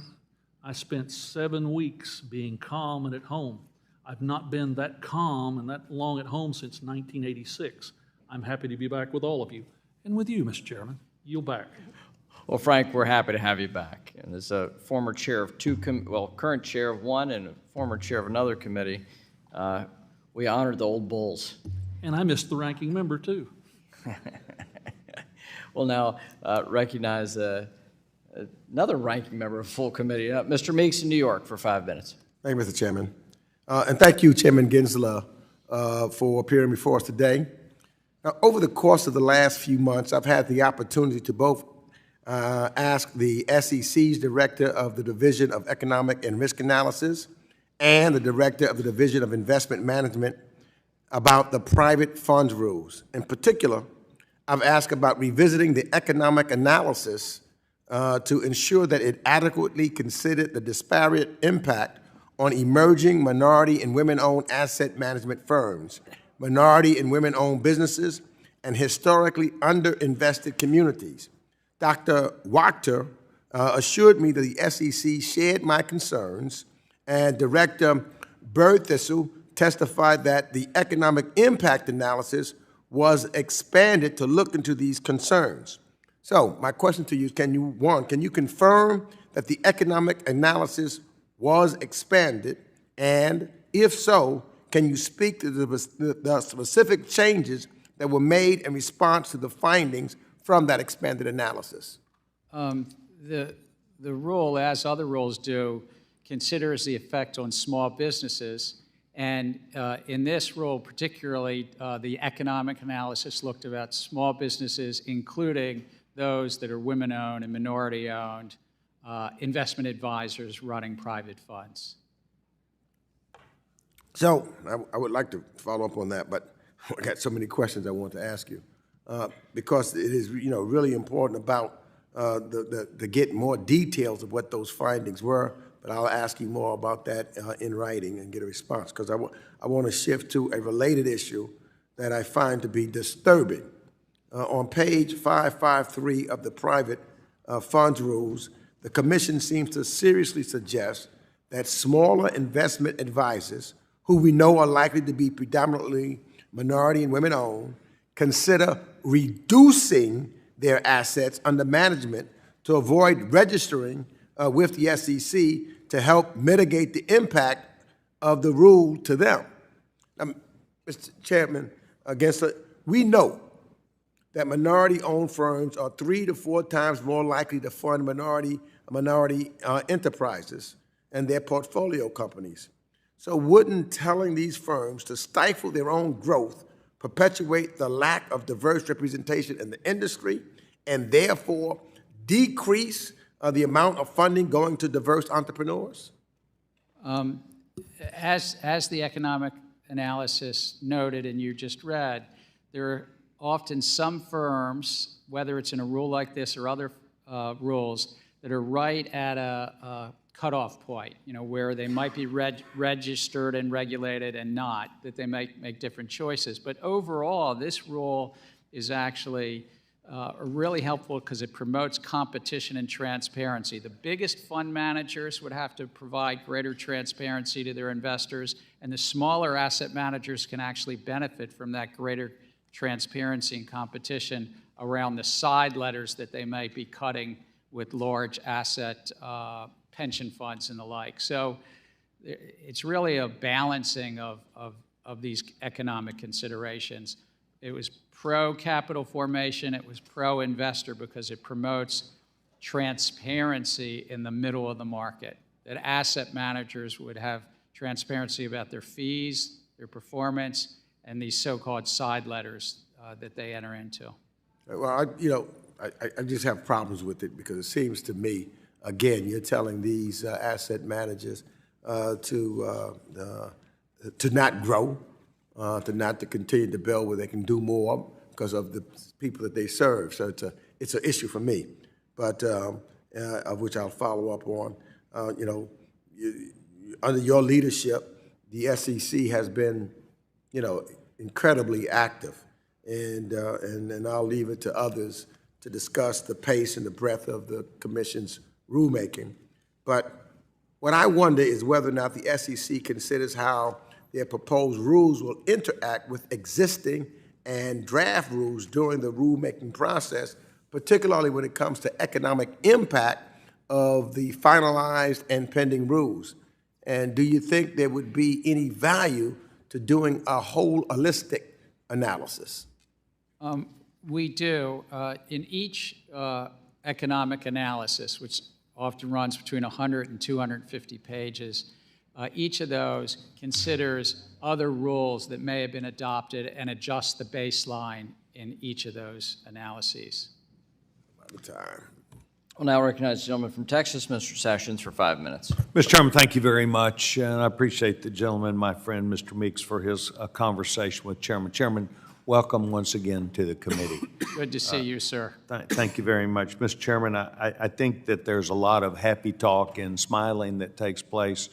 I spent 7 weeks being calm and at home. I've not been that calm and that long at home since 1986. I'm happy to be back with all of you. And with you, Mr. Chairman, yield back. Well, Frank, we're happy to have you back. And as a former chair of current chair of one and a former chair of another committee, we honored the old bulls. And I missed the ranking member, too. We'll now recognize another ranking member of full committee, Mr. Meeks in New York, for 5 minutes. Thank you, Mr. Chairman. And thank you, Chairman Gensler, for appearing before us today. Now, over the course of the last few months, I've had the opportunity to both ask the SEC's Director of the Division of Economic and Risk Analysis and the Director of the Division of Investment Management about the private funds rules. In particular, I've asked about revisiting the economic analysis to ensure that it adequately considered the disparate impact on emerging minority and women-owned asset management firms, minority and women-owned businesses, and historically underinvested communities. Dr. Wachter assured me that the SEC shared my concerns, and Director Berthistle testified that the economic impact analysis was expanded to look into these concerns. So my question to you is, can you confirm that the economic analysis was expanded? And if so, can you speak to the specific changes that were made in response to the findings from that expanded analysis? The rule, as other rules do, considers the effect on small businesses. And in this rule, particularly, the economic analysis looked about small businesses, including those that are women-owned and minority-owned, investment advisors running private funds. So I would like to follow up on that, but I got so many questions I want to ask you because it is really important about to get more details of what those findings were. But I'll ask you more about that in writing and get a response, because I want to shift to a related issue that I find to be disturbing. On page 553 of the private funds rules, the Commission seems to seriously suggest that smaller investment advisors, who we know are likely to be predominantly minority and women-owned, consider reducing their assets under management to avoid registering with the SEC to help mitigate the impact of the rule to them. Mr. Chairman, we know that minority-owned firms are 3 to 4 times more likely to fund minority enterprises and their portfolio companies. So wouldn't telling these firms to stifle their own growth perpetuate the lack of diverse representation in the industry and therefore decrease the amount of funding going to diverse entrepreneurs? As the economic analysis noted and you just read, there are often some firms, whether it's in a rule like this or other rules, that are right at a cutoff point, where they might be registered and regulated and not, that they might make different choices. But overall, this rule is actually really helpful because it promotes competition and transparency. The biggest fund managers would have to provide greater transparency to their investors, and the smaller asset managers can actually benefit from that greater transparency and competition around the side letters that they might be cutting with large asset pension funds and the like. So it's really a balancing of these economic considerations. It was pro-capital formation, it was pro-investor because it promotes transparency in the middle of the market, that asset managers would have transparency about their fees, their performance, and these so-called side letters that they enter into. Well, I just have problems with it because it seems to me, again, you're telling these asset managers to not grow, to continue to build where they can do more because of the people that they serve. So it's an issue for me, but of which I'll follow up on. Under your leadership, the SEC has been, incredibly active, and I'll leave it to others to discuss the pace and the breadth of the Commission's rulemaking. But what I wonder is whether or not the SEC considers how their proposed rules will interact with existing and draft rules during the rulemaking process, particularly when it comes to economic impact of the finalized and pending rules. And do you think there would be any value to doing a whole holistic analysis? We do. In each economic analysis, which often runs between 100 and 250 pages, each of those considers other rules that may have been adopted and adjust the baseline in each of those analyses. We'll now recognize the gentleman from Texas, Mr. Sessions, for 5 minutes. Mr. Chairman, thank you very much, and I appreciate the gentleman, my friend, Mr. Meeks, for his conversation with Chairman. Chairman, welcome once again to the committee. Good to see you, sir. Thank you very much. Mr. Chairman, I think that there's a lot of happy talk and smiling that takes place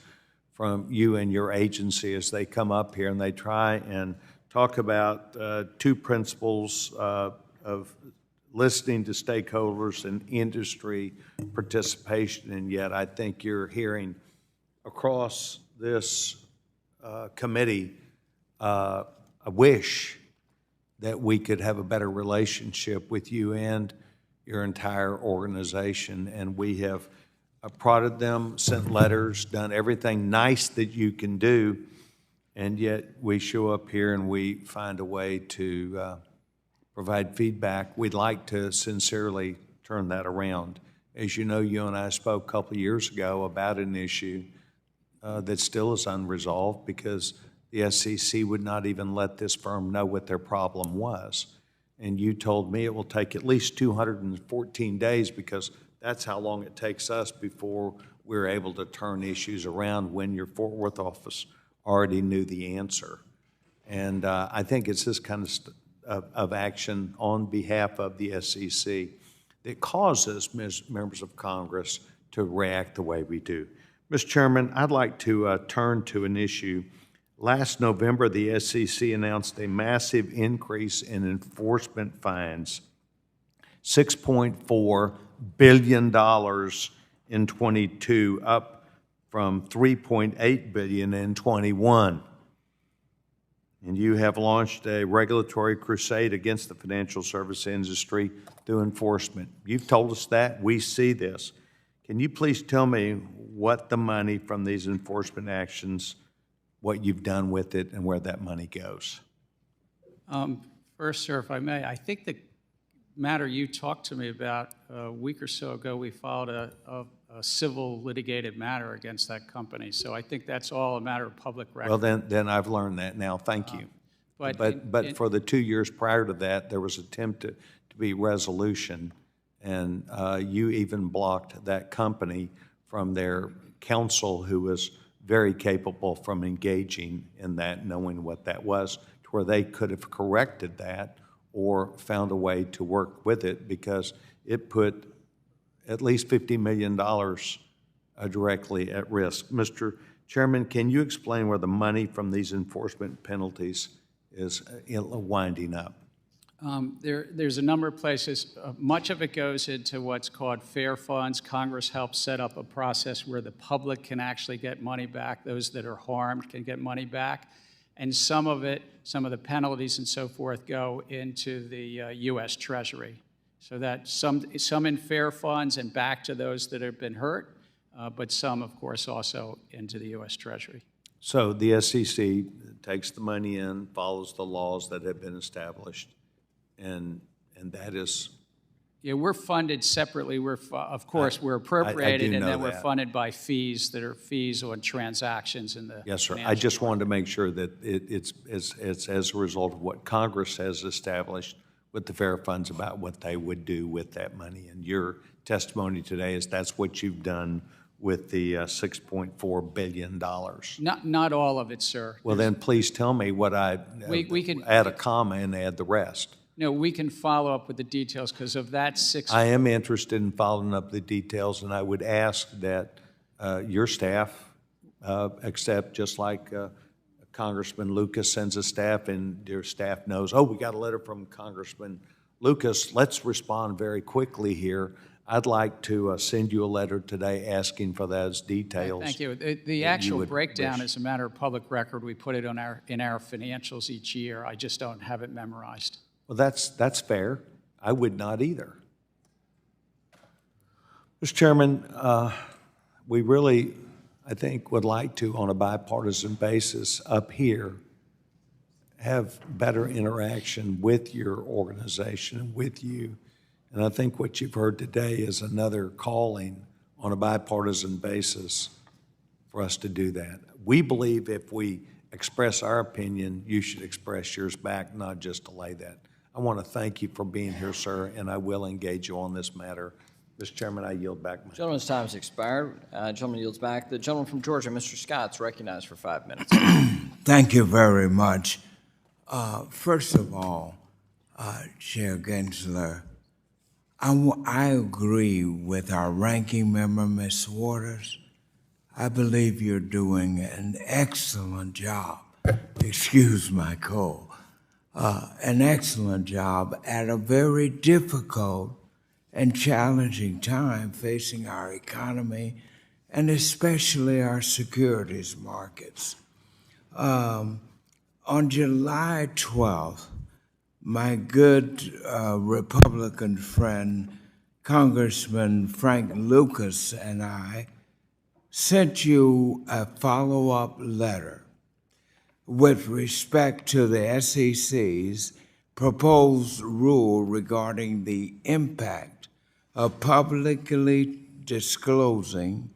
from you and your agency as they come up here and they try and talk about two principles of listening to stakeholders and industry participation, and yet I think you're hearing across this committee a wish that we could have a better relationship with you and your entire organization, and we have prodded them, sent letters, done everything nice that you can do, and yet we show up here and we find a way to provide feedback. We'd like to sincerely turn that around. As you know, you and I spoke a couple of years ago about an issue that still is unresolved because the SEC would not even let this firm know what their problem was. And you told me it will take at least 214 days because that's how long it takes us before we're able to turn issues around when your Fort Worth office already knew the answer. And I think it's this kind of action on behalf of the SEC that causes members of Congress to react the way we do. Mr. Chairman, I'd like to turn to an issue. Last November, the SEC announced a massive increase in enforcement fines, $6.4 billion in 22, up from $3.8 billion in 21. And you have launched a regulatory crusade against the financial service industry through enforcement. You've told us that. We see this. Can you please tell me what the money from these enforcement actions, what you've done with it, and where that money goes? First, sir, if I may, I think the matter you talked to me about a week or so ago, we filed a a civil litigated matter against that company. So I think that's all a matter of public record. Well, then I've learned that now. Thank you. But for the 2 years prior to that, there was attempt to be resolution, and you even blocked that company from their counsel, who was very capable, from engaging in that, knowing what that was, to where they could have corrected that or found a way to work with it, because it put at least $50 million directly at risk. Mr. Chairman, can you explain where the money from these enforcement penalties is winding up? There's a number of places. Much of it goes into what's called fair funds. Congress helps set up a process where the public can actually get money back. Those that are harmed can get money back. And some of it, some of the penalties and so forth, go into the U.S. Treasury. So that some in fair funds and back to those that have been hurt, but some, of course, also into the U.S. Treasury. So the SEC takes the money in, follows the laws that have been established, and that is... Yeah, we're funded separately. Of course, we're appropriated, and then we're funded by fees that are fees on transactions in the... Yes, sir. I just wanted to make sure that it's as a result of what Congress has established with the fair funds about what they would do with that money. And your testimony today is that's what you've done with the $6.4 billion. Not all of it, sir. Well, then please tell me what we can add a comma and add the rest. No, we can follow up with the details, because of that I am interested in following up the details, and I would ask that your staff accept, just like Congressman Lucas sends a staff, and your staff knows, oh, we got a letter from Congressman Lucas, let's respond very quickly here. I'd like to send you a letter today asking for those details. Thank you. The actual breakdown is a matter of public record. We put it on in our financials each year. I just don't have it memorized. Well, that's fair. I would not either. Mr. Chairman, we really, I think, would like to, on a bipartisan basis up here, have better interaction with your organization and with you. And I think what you've heard today is another calling on a bipartisan basis for us to do that. We believe if we express our opinion, you should express yours back, not just delay that. I want to thank you for being here, sir, and I will engage you on this matter. Mr. Chairman, I yield back. Gentleman's time has expired. Gentleman yields back. The gentleman from Georgia, Mr. Scott's recognized for 5 minutes. Thank you very much. First of all, Chair Gensler, I agree with our ranking member, Ms. Waters. I believe you're doing an excellent job. Excuse my cold. An excellent job at a very difficult and challenging time facing our economy and especially our securities markets. On July 12th, my good Republican friend, Congressman Frank Lucas, and I sent you a follow-up letter with respect to the SEC's proposed rule regarding the impact of publicly disclosing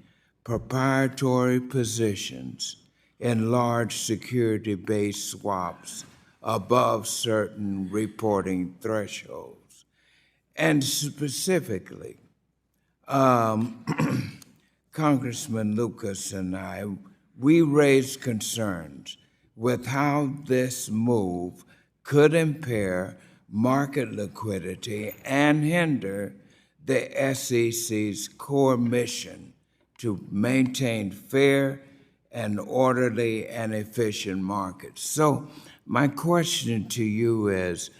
proprietary positions in large security-based swaps above certain reporting thresholds. And specifically, Congressman Lucas and I, we raised concerns with how this move could impair market liquidity and hinder the SEC's core mission to maintain fair and orderly and efficient markets. So my question to you is,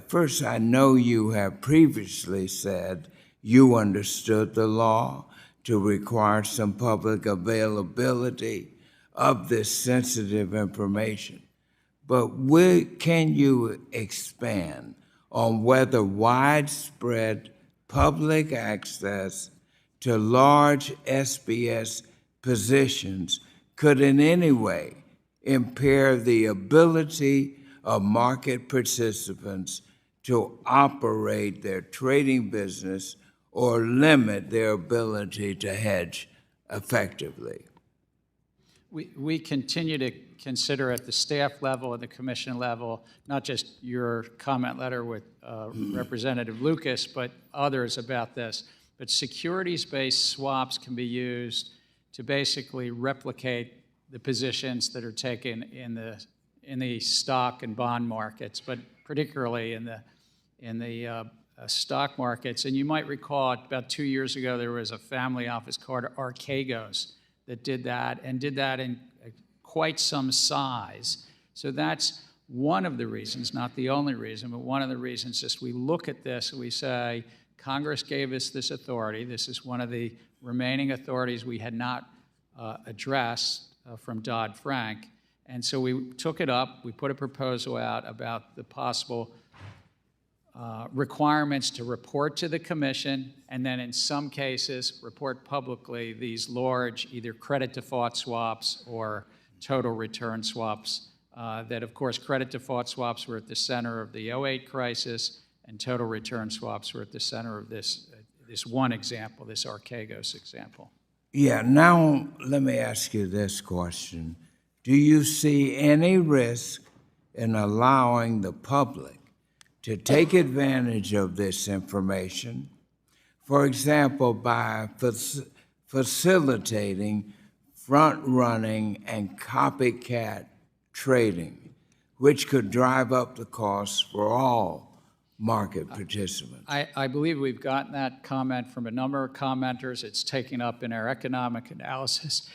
first, I know you have previously said you understood the law to require some public availability of this sensitive information. But can you expand on whether widespread public access to large SBS positions could in any way impair the ability of market participants to operate their trading business or limit their ability to hedge effectively? We continue to consider at the staff level and the commission level, not just your comment letter with Representative Lucas, but others about this. But securities-based swaps can be used to basically replicate the positions that are taken in the stock and bond markets, but particularly in the stock markets. And you might recall about 2 years ago there was a family office called Archegos that did that in quite some size. So that's one of the reasons, not the only reason, but one of the reasons. Just we look at this and we say, Congress gave us this authority. This is one of the remaining authorities we had not addressed from Dodd-Frank. And so we took it up. We put a proposal out about the possible requirements to report to the commission, and then in some cases report publicly these large either credit default swaps or total return swaps that, of course, credit default swaps were at the center of the 2008 crisis, and total return swaps were at the center of this one example, this Archegos example. Yeah, now let me ask you this question. Do you see any risk in allowing the public to take advantage of this information, for example, by facilitating front-running and copycat trading, which could drive up the costs for all market participants? I believe we've gotten that comment from a number of commenters. It's taken up in our economic analysis.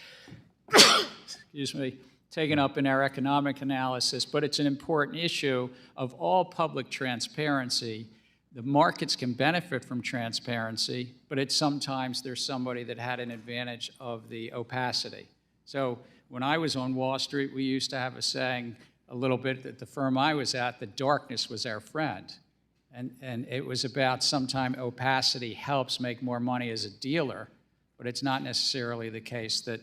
Excuse me. Taken up in our economic analysis, but it's an important issue of all public transparency. The markets can benefit from transparency, but it's sometimes there's somebody that had an advantage of the opacity. So when I was on Wall Street, we used to have a saying a little bit at the firm I was at, that darkness was our friend. And it was about sometimes opacity helps make more money as a dealer, but it's not necessarily the case that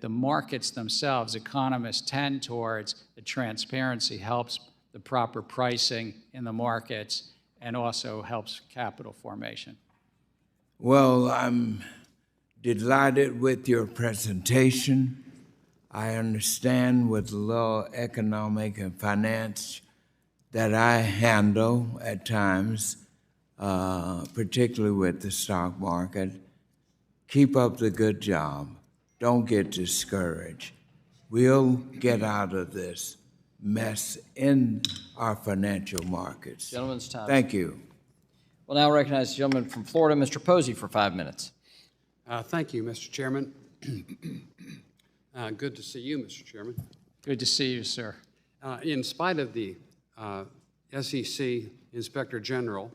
the markets themselves, economists tend towards the transparency helps the proper pricing in the markets and also helps capital formation. Well, I'm delighted with your presentation. I understand with the little economic and finance that I handle at times, particularly with the stock market. Keep up the good job. Don't get discouraged. We'll get out of this mess in our financial markets. Gentleman's time. Thank you. We'll now recognize the gentleman from Florida, Mr. Posey, for 5 minutes. Thank you, Mr. Chairman. Good to see you, Mr. Chairman. Good to see you, sir. In spite of the SEC Inspector General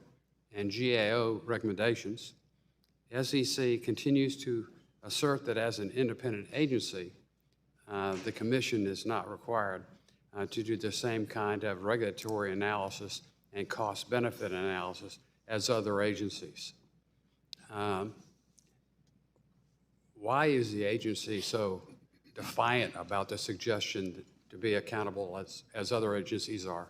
and GAO recommendations, SEC continues to assert that as an independent agency, the Commission is not required to do the same kind of regulatory analysis and cost-benefit analysis as other agencies. Why is the agency so defiant about the suggestion to be accountable as other agencies are?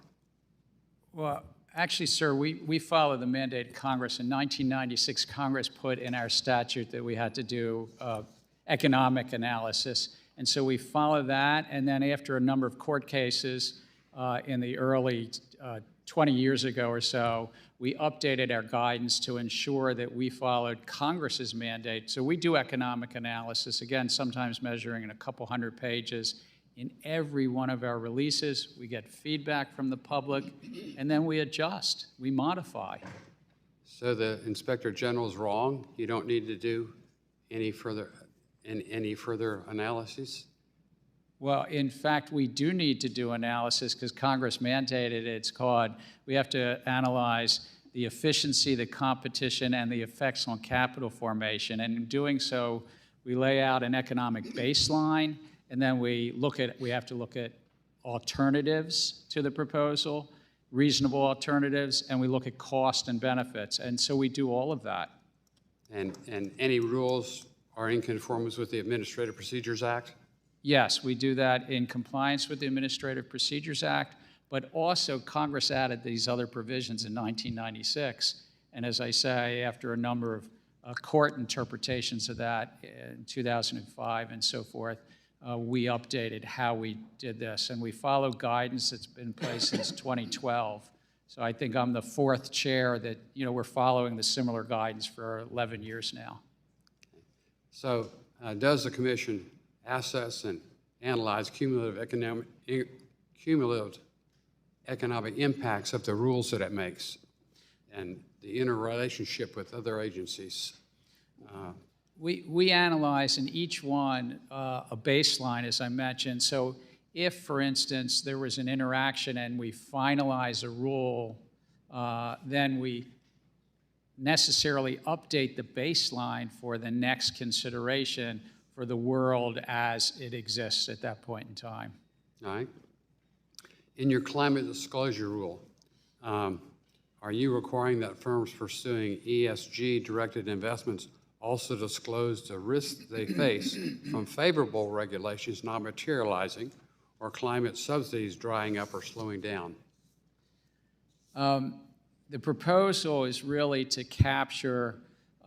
Well, actually, sir, we follow the mandate of Congress. In 1996, Congress put in our statute that we had to do economic analysis. And so we follow that. And then after a number of court cases in the early 20 years ago or so, we updated our guidance to ensure that we followed Congress's mandate. So we do economic analysis, again, sometimes measuring in a couple hundred pages. In every one of our releases, we get feedback from the public, and then we adjust, we modify. So the Inspector General is wrong? You don't need to do any further analysis? Well, in fact, we do need to do analysis because Congress mandated it. It's called, we have to analyze the efficiency, the competition, and the effects on capital formation. And in doing so, we lay out an economic baseline, and then we have to look at alternatives to the proposal, reasonable alternatives, and we look at cost and benefits. And so we do all of that. And any rules are in conformance with the Administrative Procedures Act? Yes, we do that in compliance with the Administrative Procedures Act, but also Congress added these other provisions in 1996 And as I say, after a number of court interpretations of that in 2005 and so forth, we updated how we did this. And we follow guidance that's been in place since 2012. So I think I'm the fourth chair that, we're following the similar guidance for 11 years now. So does the commission assess and analyze cumulative economic impacts of the rules that it makes and the interrelationship with other agencies? We analyze in each one a baseline, as I mentioned. So if, for instance, there was an interaction and we finalize a rule, then we necessarily update the baseline for the next consideration for the world as it exists at that point in time. All right. In your climate disclosure rule, are you requiring that firms pursuing ESG-directed investments also disclose the risks they face from favorable regulations not materializing or climate subsidies drying up or slowing down? The proposal is really to capture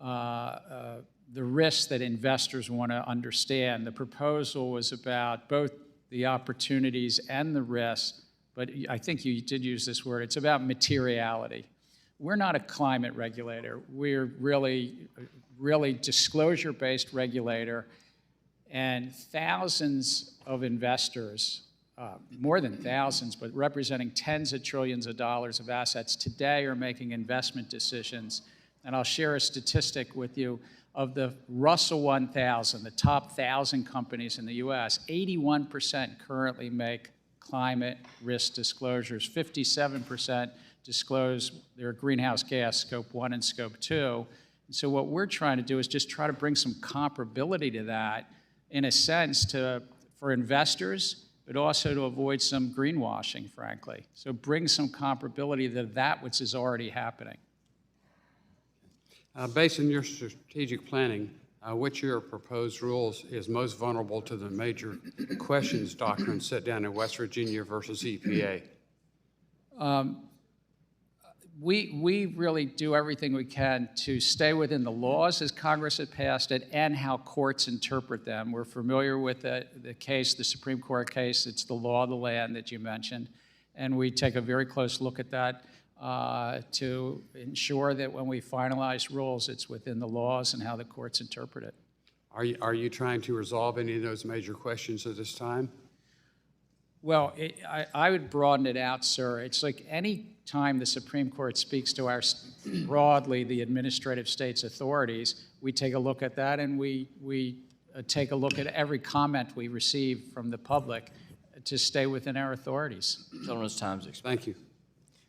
the risks that investors want to understand. The proposal was about both the opportunities and the risks, but I think you did use this word. It's about materiality. We're not a climate regulator. We're really disclosure-based regulator, and thousands of investors, more than thousands, but representing tens of trillions of dollars of assets today are making investment decisions. And I'll share a statistic with you. Of the Russell 1000, the top 1,000 companies in the US, 81% currently make climate risk disclosures. 57% disclose their greenhouse gas, Scope 1 and Scope 2. And so what we're trying to do is just try to bring some comparability to that, in a sense, for investors, but also to avoid some greenwashing, frankly. So bring some comparability to that which is already happening. Based on your strategic planning, which of your proposed rules is most vulnerable to the major questions doctrine set down in West Virginia versus EPA? We really do everything we can to stay within the laws as Congress had passed it and how courts interpret them. We're familiar with the case, the Supreme Court case. It's the law of the land that you mentioned. And we take a very close look at that to ensure that when we finalize rules, it's within the laws and how the courts interpret it. Are you trying to resolve any of those major questions at this time? Well, I would broaden it out, sir. It's like any time the Supreme Court speaks to our, broadly, the administrative state's authorities, we take a look at that and we take a look at every comment we receive from the public to stay within our authorities. Gentleman's time's expired. Thank you.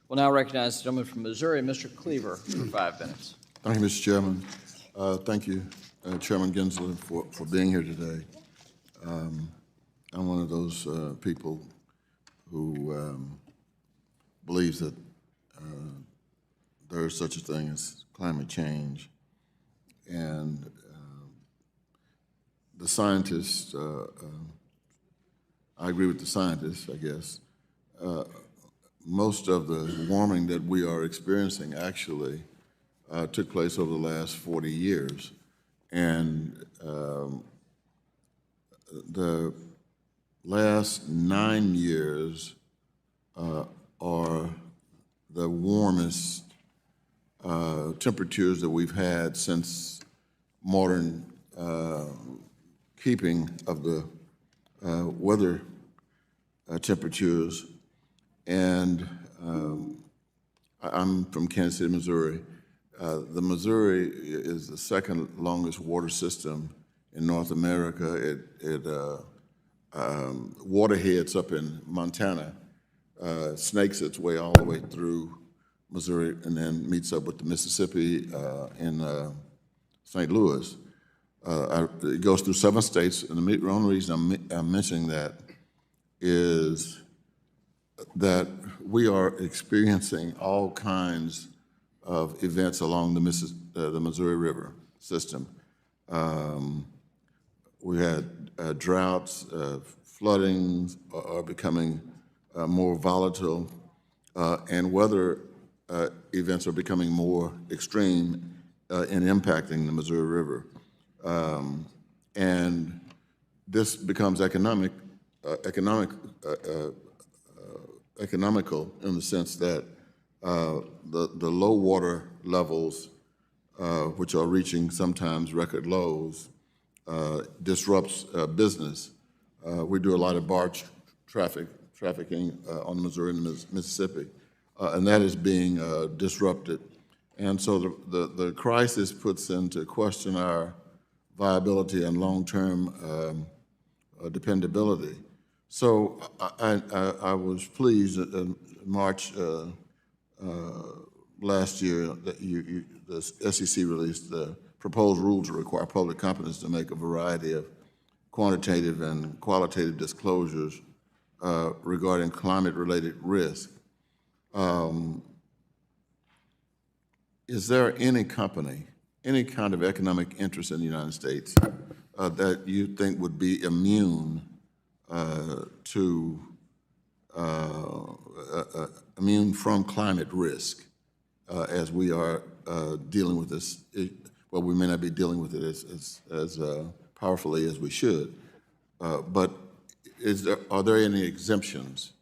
We'll now recognize the gentleman from Missouri, Mr. Cleaver, for 5 minutes. Thank you, Mr. Chairman. Thank you, Chairman Gensler, for being here today. I'm one of those people who believes that there is such a thing as climate change. And the scientists, I agree with the scientists, I guess. Most of the warming that we are experiencing actually took place over the last 40 years. And the last 9 years are the warmest temperatures that we've had since modern keeping of the weather temperatures. And I'm from Kansas City, Missouri. The Missouri is the second longest water system in North America. It waterheads up in Montana, snakes its way all the way through Missouri, and then meets up with the Mississippi in St. Louis. It goes through 7 states, and the only reason I'm mentioning that is that we are experiencing all kinds of events along the Missouri River system. We had droughts, floodings are becoming more volatile, and weather events are becoming more extreme in impacting the Missouri River. And this becomes economical in the sense that the low water levels, which are reaching sometimes record lows, disrupts business. We do a lot of barge trafficking on the Missouri and the Mississippi, and that is being disrupted. And so the crisis puts into question our viability and long-term dependability. So I was pleased that in March last year that the SEC released the proposed rule to require public companies to make a variety of quantitative and qualitative disclosures regarding climate-related risk. Is there any company, any kind of economic interest in the United States that you think would be immune immune from climate risk as we are dealing with this? Well, we may not be dealing with it as powerfully as we should, but are there any exemptions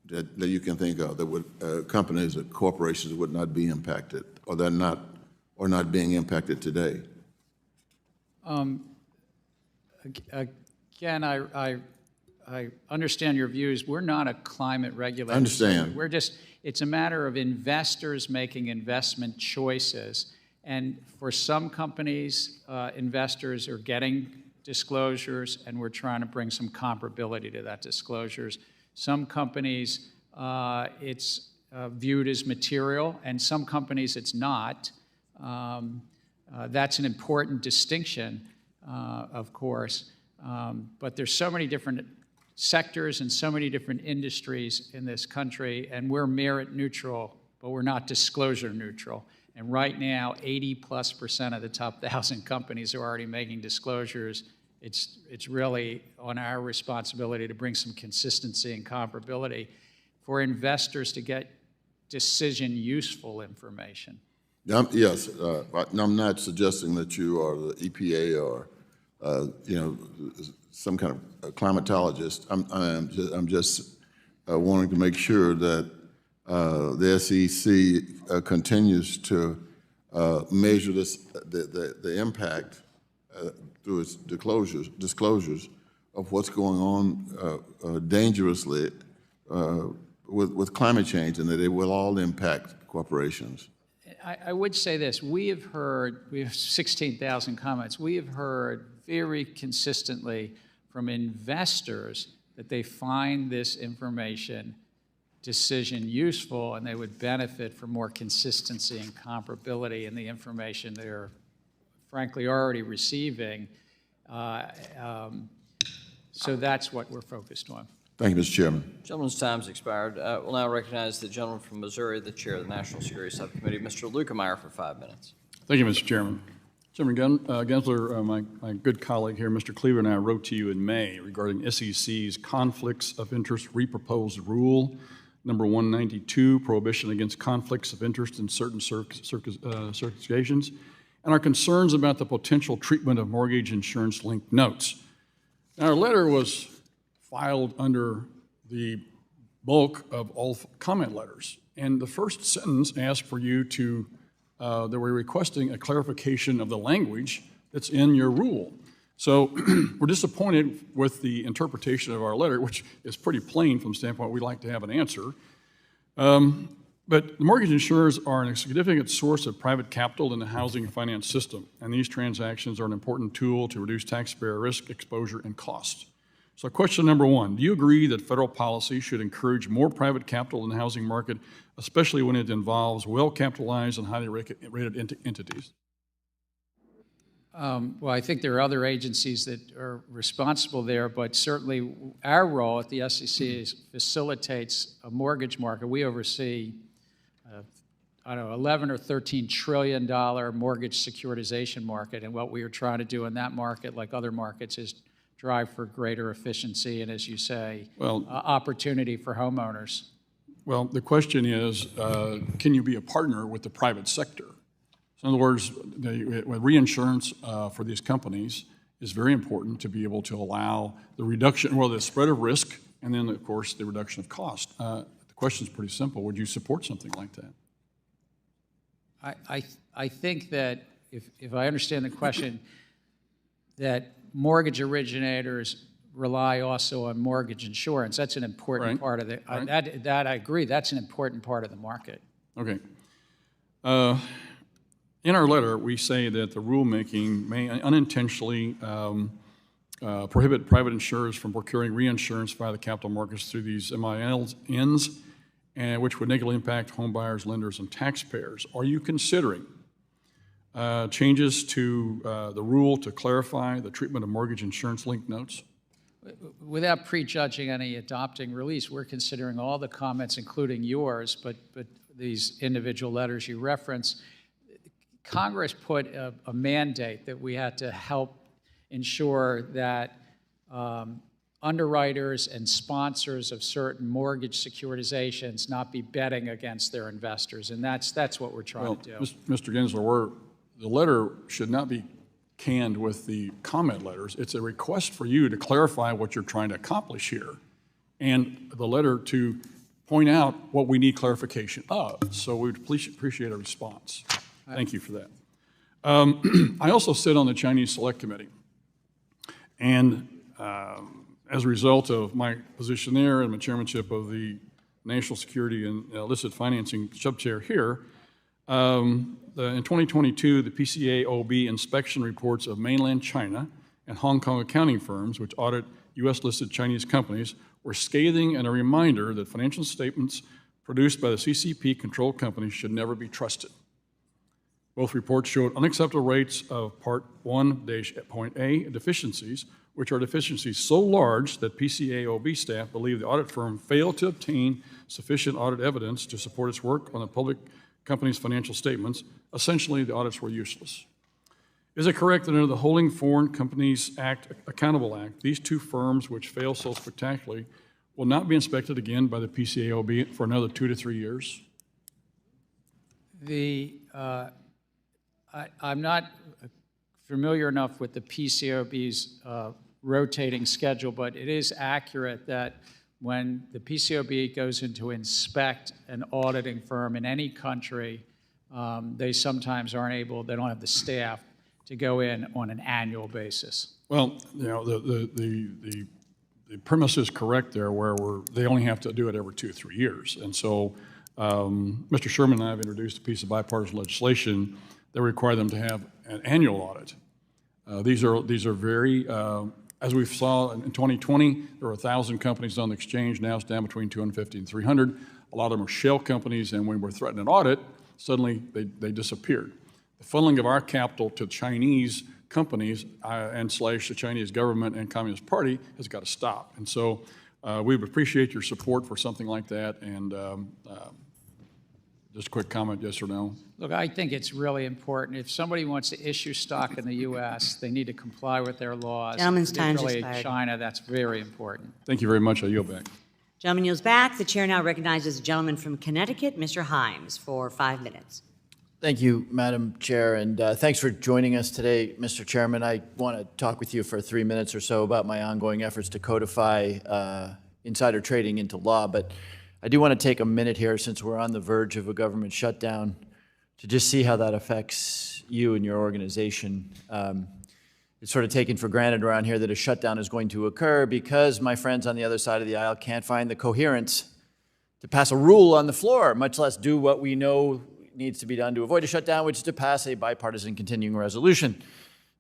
that you can think of that would companies or corporations would not be impacted, or that not being impacted today? Again, I understand your views. We're not a climate regulator. I understand. It's a matter of investors making investment choices. And for some companies, investors are getting disclosures, and we're trying to bring some comparability to that disclosures. Some companies, it's viewed as material, and some companies it's not. That's an important distinction, of course. But there's so many different sectors and so many different industries in this country, and we're merit neutral, but we're not disclosure neutral. And right now, 80+% of the top 1,000 companies are already making disclosures. It's really on our responsibility to bring some consistency and comparability for investors to get decision-useful information. Yes, I'm not suggesting that you are the EPA or some kind of climatologist. I'm just wanting to make sure that the SEC continues to measure the impact through its disclosures of what's going on dangerously with climate change, and that it will all impact corporations. I would say this. We have 16,000 comments. We have heard very consistently from investors that they find this information decision useful, and they would benefit from more consistency and comparability in the information they're frankly already receiving. So that's what we're focused on. Thank you, Mr. Chairman. Gentleman's time's expired. We'll now recognize the gentleman from Missouri, the chair of the National Security Subcommittee, Mr. Lukemeyer, for 5 minutes. Thank you, Mr. Chairman. Chairman Gensler, my good colleague here, Mr. Cleaver, and I wrote to you in May regarding SEC's conflicts of interest reproposed rule, number 192, prohibition against conflicts of interest in certain certifications, and our concerns about the potential treatment of mortgage insurance-linked notes. Now, our letter was filed under the bulk of all comment letters, and the first sentence asked for you to that we're requesting a clarification of the language that's in your rule. So we're disappointed with the interpretation of our letter, which is pretty plain from the standpoint we'd like to have an answer. But the mortgage insurers are a significant source of private capital in the housing and finance system, and these transactions are an important tool to reduce taxpayer risk, exposure, and cost. So question number one, do you agree that federal policy should encourage more private capital in the housing market, especially when it involves well-capitalized and highly rated entities? Well, I think there are other agencies that are responsible there, but certainly our role at the SEC is facilitates a mortgage market. We oversee, I don't know, 11 or 13 trillion dollar mortgage securitization market, and what we are trying to do in that market, like other markets, is drive for greater efficiency and, as you say, opportunity for homeowners. Well, the question is, can you be a partner with the private sector? So in other words, with reinsurance for these companies is very important to be able to allow the reduction, well, the spread of risk, and then, of course, the reduction of cost. The question is pretty simple. Would you support something like that? I think that if I understand the question, that mortgage originators rely also on mortgage insurance. That's an important part of the, that I agree, that's an important part of the market. Okay. In our letter, we say that the rulemaking may unintentionally prohibit private insurers from procuring reinsurance via the capital markets through these MILs, which would negatively impact home buyers, lenders, and taxpayers. Are you considering changes to the rule to clarify the treatment of mortgage insurance-linked notes? Without prejudging any adopting release, we're considering all the comments, including yours, but these individual letters you reference. Congress put a mandate that we had to help ensure that underwriters and sponsors of certain mortgage securitizations not be betting against their investors, and that's what we're trying to do. Mr. Gensler, the letter should not be canned with the comment letters. It's a request for you to clarify what you're trying to accomplish here, and the letter to point out what we need clarification of. So we'd appreciate a response. Thank you for that. I also sit on the Chinese Select Committee, and as a result of my position there and my chairmanship of the National Security and Illicit Financing sub-chair here, in 2022, the PCAOB inspection reports of mainland China and Hong Kong accounting firms, which audit U.S.-listed Chinese companies, were scathing and a reminder that financial statements produced by the CCP-controlled companies should never be trusted. Both reports showed unacceptable rates of Part 1-.A deficiencies, which are deficiencies so large that PCAOB staff believe the audit firm failed to obtain sufficient audit evidence to support its work on the public company's financial statements. Essentially, the audits were useless. Is it correct that under the Holding Foreign Companies Act, Accountable Act, these two firms, which fail so spectacularly, will not be inspected again by the PCAOB for another 2 to 3 years? I'm not familiar enough with the PCAOB's rotating schedule, but it is accurate that when the PCAOB goes in to inspect an auditing firm in any country, they sometimes aren't able, they don't have the staff to go in on an annual basis. Well, you know, the premise is correct there, where they only have to do it every 2 or 3 years. And so Mr. Sherman and I have introduced a piece of bipartisan legislation that require them to have an annual audit. These are very, as we saw in 2020, there were 1,000 companies on the exchange. Now it's down between 250 and 300. A lot of them are shell companies, and when we're threatening an audit, suddenly they disappeared. The funneling of our capital to Chinese companies and / the Chinese government and Communist Party has got to stop. And so we would appreciate your support for something like that. And just a quick comment, yes or no? Look, I think it's really important. If somebody wants to issue stock in the U.S., they need to comply with their laws. Gentleman's time's particularly expired. China, that's very important. Thank you very much. I yield back. Gentleman yields back. The chair now recognizes the gentleman from Connecticut, Mr. Himes, for 5 minutes. Thank you, Madam Chair, and thanks for joining us today, Mr. Chairman. I want to talk with you for 3 minutes or so about my ongoing efforts to codify insider trading into law, but I do want to take a minute here, since we're on the verge of a government shutdown, to just see how that affects you and your organization. It's sort of taken for granted around here that a shutdown is going to occur because my friends on the other side of the aisle can't find the coherence to pass a rule on the floor, much less do what we know needs to be done to avoid a shutdown, which is to pass a bipartisan continuing resolution.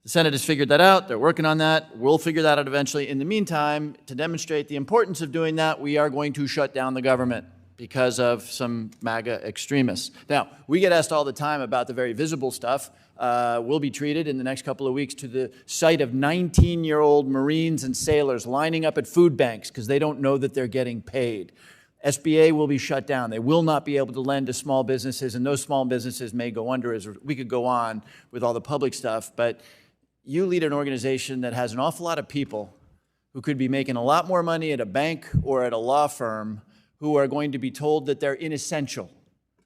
The Senate has figured that out. They're working on that. We'll figure that out eventually. In the meantime, to demonstrate the importance of doing that, we are going to shut down the government because of some MAGA extremists. Now, we get asked all the time about the very visible stuff. We'll be treated in the next couple of weeks to the sight of 19-year-old Marines and sailors lining up at food banks because they don't know that they're getting paid. SBA will be shut down. They will not be able to lend to small businesses, and those small businesses may go under. As we could go on with all the public stuff, but you lead an organization that has an awful lot of people who could be making a lot more money at a bank or at a law firm who are going to be told that they're inessential,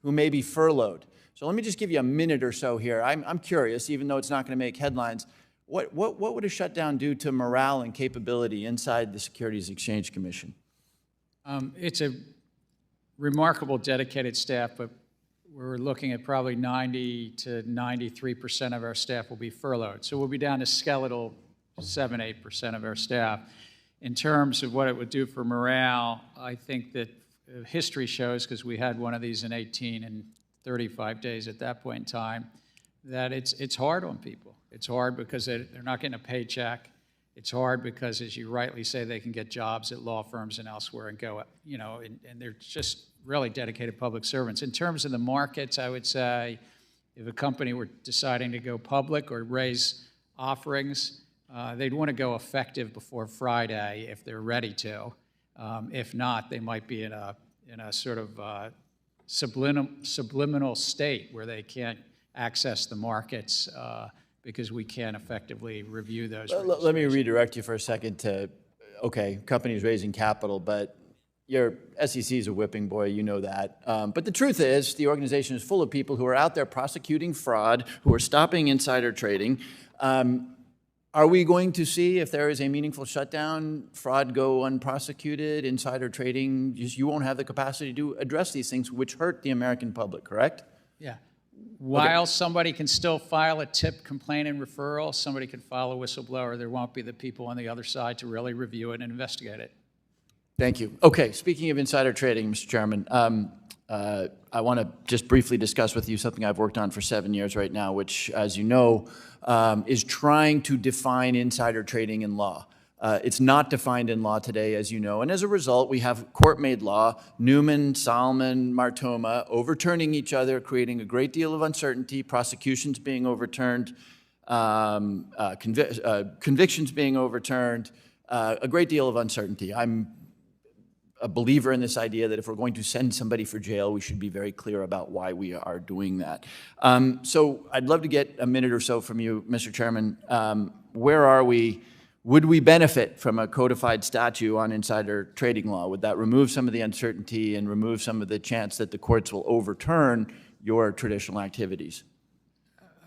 who may be furloughed. So let me just give you a minute or so here. I'm curious, even though it's not going to make headlines, what would a shutdown do to morale and capability inside the Securities Exchange Commission? It's a remarkable dedicated staff, but we're looking at probably 90 to 93% of our staff will be furloughed. So we'll be down to skeletal 7-8% of our staff. In terms of what it would do for morale, I think that history shows, because we had one of these in 18 and 35 days at that point in time, that it's hard on people. It's hard because they're not getting a paycheck. It's hard because, as you rightly say, they can get jobs at law firms and elsewhere and go, and they're just really dedicated public servants. In terms of the markets, I would say if a company were deciding to go public or raise offerings, they'd want to go effective before Friday if they're ready to. If not, they might be in a sort of subliminal state where they can't access the markets because we can't effectively review those. Let me redirect you for a second to, okay, companies raising capital, but your SEC is a whipping boy, you know that. But the truth is, the organization is full of people who are out there prosecuting fraud, who are stopping insider trading. Are we going to see, if there is a meaningful shutdown, fraud go unprosecuted, insider trading? You won't have the capacity to address these things, which hurt the American public, correct? Yeah. While somebody can still file a tip, complaint, and referral, somebody can file a whistleblower, there won't be the people on the other side to really review it and investigate it. Thank you. Okay, speaking of insider trading, Mr. Chairman, I want to just briefly discuss with you something I've worked on for 7 years right now, which, as you know, is trying to define insider trading in law. It's not defined in law today, as you know, and as a result, we have court-made law, Newman, Solomon, Martoma, overturning each other, creating a great deal of uncertainty, prosecutions being overturned, convictions being overturned, a great deal of uncertainty. I'm a believer in this idea that if we're going to send somebody for jail, we should be very clear about why we are doing that. So I'd love to get a minute or so from you, Mr. Chairman. Where are we? Would we benefit from a codified statute on insider trading law? Would that remove some of the uncertainty and remove some of the chance that the courts will overturn your traditional activities?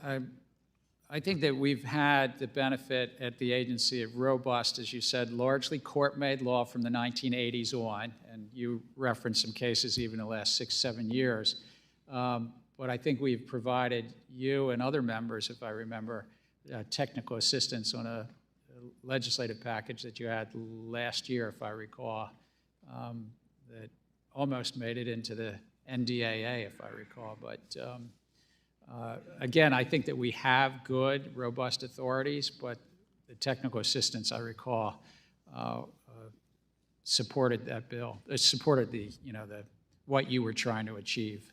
I think that we've had the benefit at the agency of robust, as you said, largely court-made law from the 1980s on, and you referenced some cases even in the last 6-7 years. But I think we've provided you and other members, if I remember, technical assistance on a legislative package that you had last year, if I recall, that almost made it into the NDAA, if I recall. But again, I think that we have good, robust authorities, but the technical assistance, I recall, supported that bill. It supported the what you were trying to achieve.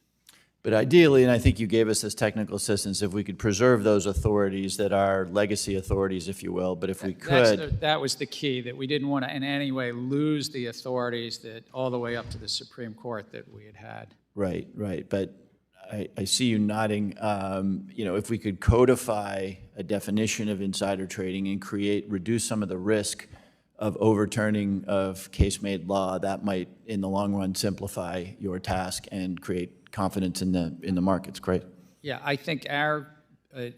But ideally, and I think you gave us this technical assistance, if we could preserve those authorities that are legacy authorities, if you will, but if we could... That was the key, that we didn't want to in any way lose the authorities that all the way up to the Supreme Court that we had had. Right, right. But I see you nodding. If we could codify a definition of insider trading and reduce some of the risk of overturning of case-made law, that might, in the long run, simplify your task and create confidence in the markets. Great. Yeah, I think and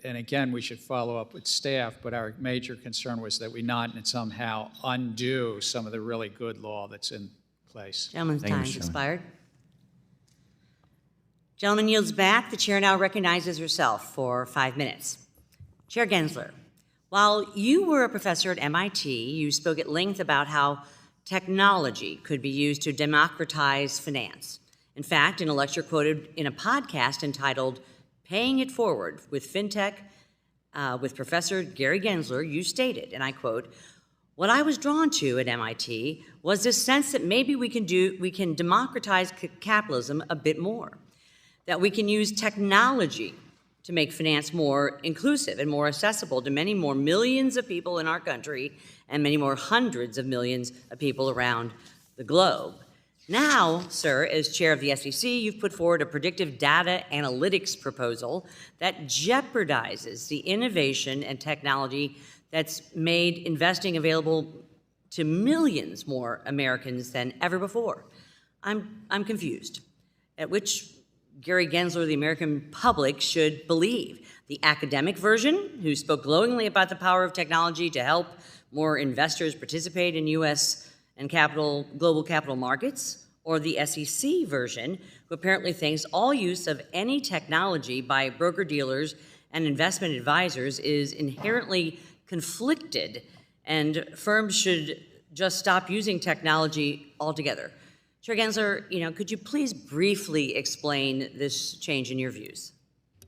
again, we should follow up with staff, but our major concern was that we not somehow undo some of the really good law that's in place. Gentleman's time's expired. Gentleman yields back. The chair now recognizes herself for 5 minutes. Chair Gensler, while you were a professor at MIT, you spoke at length about how technology could be used to democratize finance. In fact, in a lecture quoted in a podcast entitled Paying It Forward with FinTech with Professor Gary Gensler, you stated, and I quote, "What I was drawn to at MIT was this sense that maybe we can democratize capitalism a bit more, that we can use technology to make finance more inclusive and more accessible to many more millions of people in our country and many more hundreds of millions of people around the globe. Now, sir, as chair of the SEC, you've put forward a predictive data analytics proposal that jeopardizes the innovation and technology that's made investing available to millions more Americans than ever before. I'm confused. At which Gary Gensler, the American public, should believe? The academic version, who spoke glowingly about the power of technology to help more investors participate in U.S. and global capital markets, or the SEC version, who apparently thinks all use of any technology by broker-dealers and investment advisors is inherently conflicted, and firms should just stop using technology altogether. Chair Gensler, could you please briefly explain this change in your views?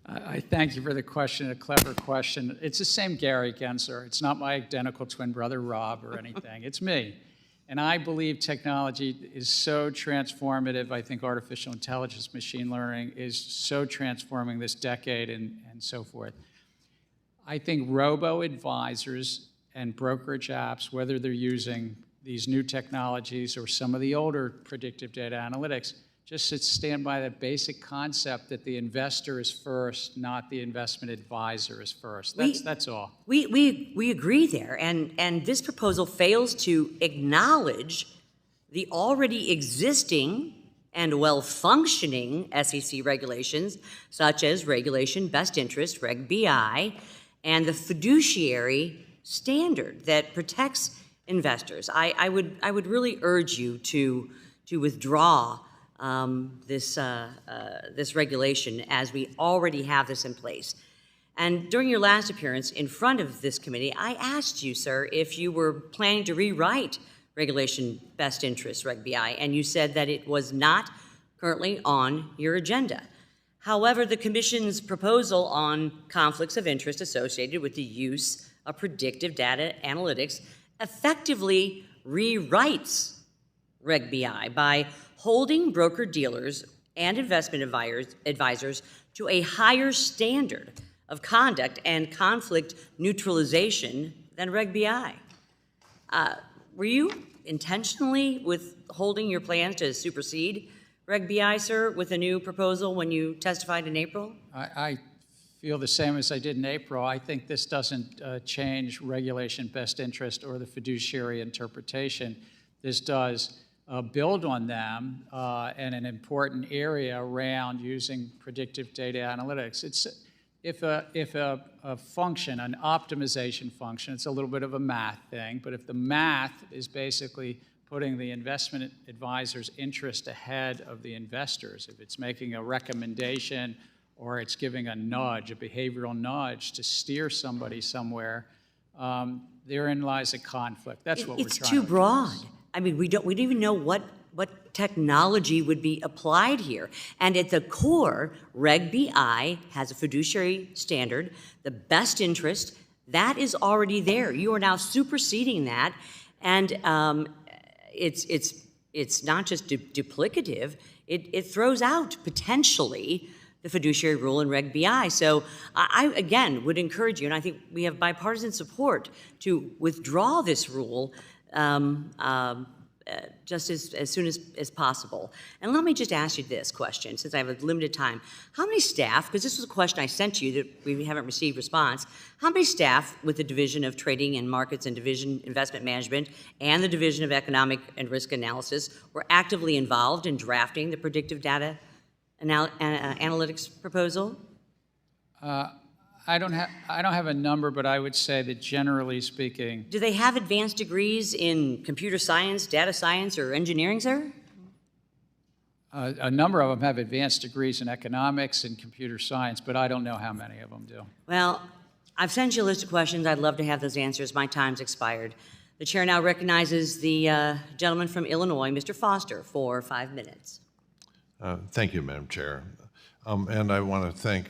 I thank you for the question, a clever question. It's the same Gary Gensler. It's not my identical twin brother, Rob, or anything. It's me. And I believe technology is so transformative. I think artificial intelligence, machine learning is so transforming this decade and so forth. I think robo-advisors and brokerage apps, whether they're using these new technologies or some of the older predictive data analytics, just stand by the basic concept that the investor is first, not the investment advisor is first. That's all. We agree there, and this proposal fails to acknowledge the already existing and well-functioning SEC regulations, such as Regulation Best Interest, Reg BI, and the fiduciary standard that protects investors. I would really urge you to withdraw this regulation, as we already have this in place. And during your last appearance in front of this committee, I asked you, sir, if you were planning to rewrite Regulation Best Interest, Reg BI, and you said that it was not currently on your agenda. However, the Commission's proposal on conflicts of interest associated with the use of predictive data analytics effectively rewrites Reg BI by holding broker-dealers and investment advisors to a higher standard of conduct and conflict neutralization than Reg BI. Were you intentionally withholding your plans to supersede Reg BI, sir, with a new proposal when you testified in April? I feel the same as I did in April. I think this doesn't change Regulation Best Interest or the fiduciary interpretation. This does build on them in an important area around using predictive data analytics. If a function, an optimization function, it's a little bit of a math thing, but if the math is basically putting the investment advisor's interest ahead of the investors, if it's making a recommendation or it's giving a nudge, a behavioral nudge to steer somebody somewhere, therein lies a conflict. That's what we're trying to do. It's too broad. I mean, we don't even know what technology would be applied here. And at the core, Reg BI has a fiduciary standard, the best interest, that is already there. You are now superseding that, and it's not just duplicative, it throws out potentially the fiduciary rule in Reg BI. So I again would encourage you, and I think we have bipartisan support to withdraw this rule just as soon as possible. And let me just ask you this question, since I have a limited time. How many staff, because this was a question I sent to you that we haven't received response, how many staff with the Division of Trading and Markets and Division Investment Management and the Division of Economic and Risk Analysis were actively involved in drafting the predictive data analytics proposal? I don't have a number, but I would say that generally speaking. Do they have advanced degrees in computer science, data science, or engineering, sir? A number of them have advanced degrees in economics and computer science, but I don't know how many of them do. Well, I've sent you a list of questions. I'd love to have those answers. My time's expired. The chair now recognizes the gentleman from Illinois, Mr. Foster, for 5 minutes. Thank you, Madam Chair. And I want to thank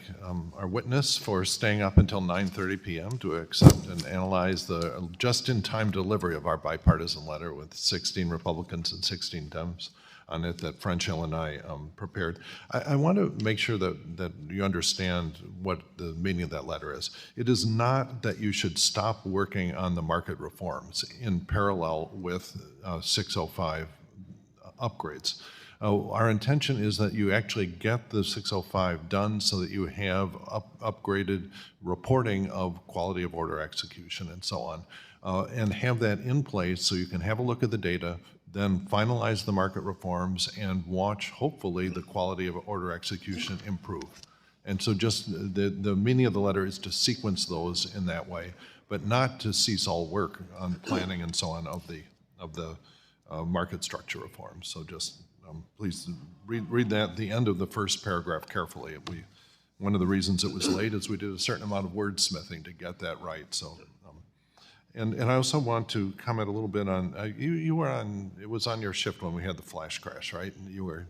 our witness for staying up until 9:30 p.m. to accept and analyze the just-in-time delivery of our bipartisan letter with 16 Republicans and 16 Dems on it that French Hill and I prepared. I want to make sure that you understand what the meaning of that letter is. It is not that you should stop working on the market reforms in parallel with 605 upgrades. Our intention is that you actually get the 605 done so that you have upgraded reporting of quality of order execution and so on, and have that in place so you can have a look at the data, then finalize the market reforms and watch, hopefully, the quality of order execution improve. And so just the meaning of the letter is to sequence those in that way, but not to cease all work on planning and so on of the market structure reforms. So just please read that, the end of the first paragraph carefully. One of the reasons it was late is we did a certain amount of wordsmithing to get that right. So, and I also want to comment a little bit on, you were on, it was on your shift when we had the flash crash, right? And you were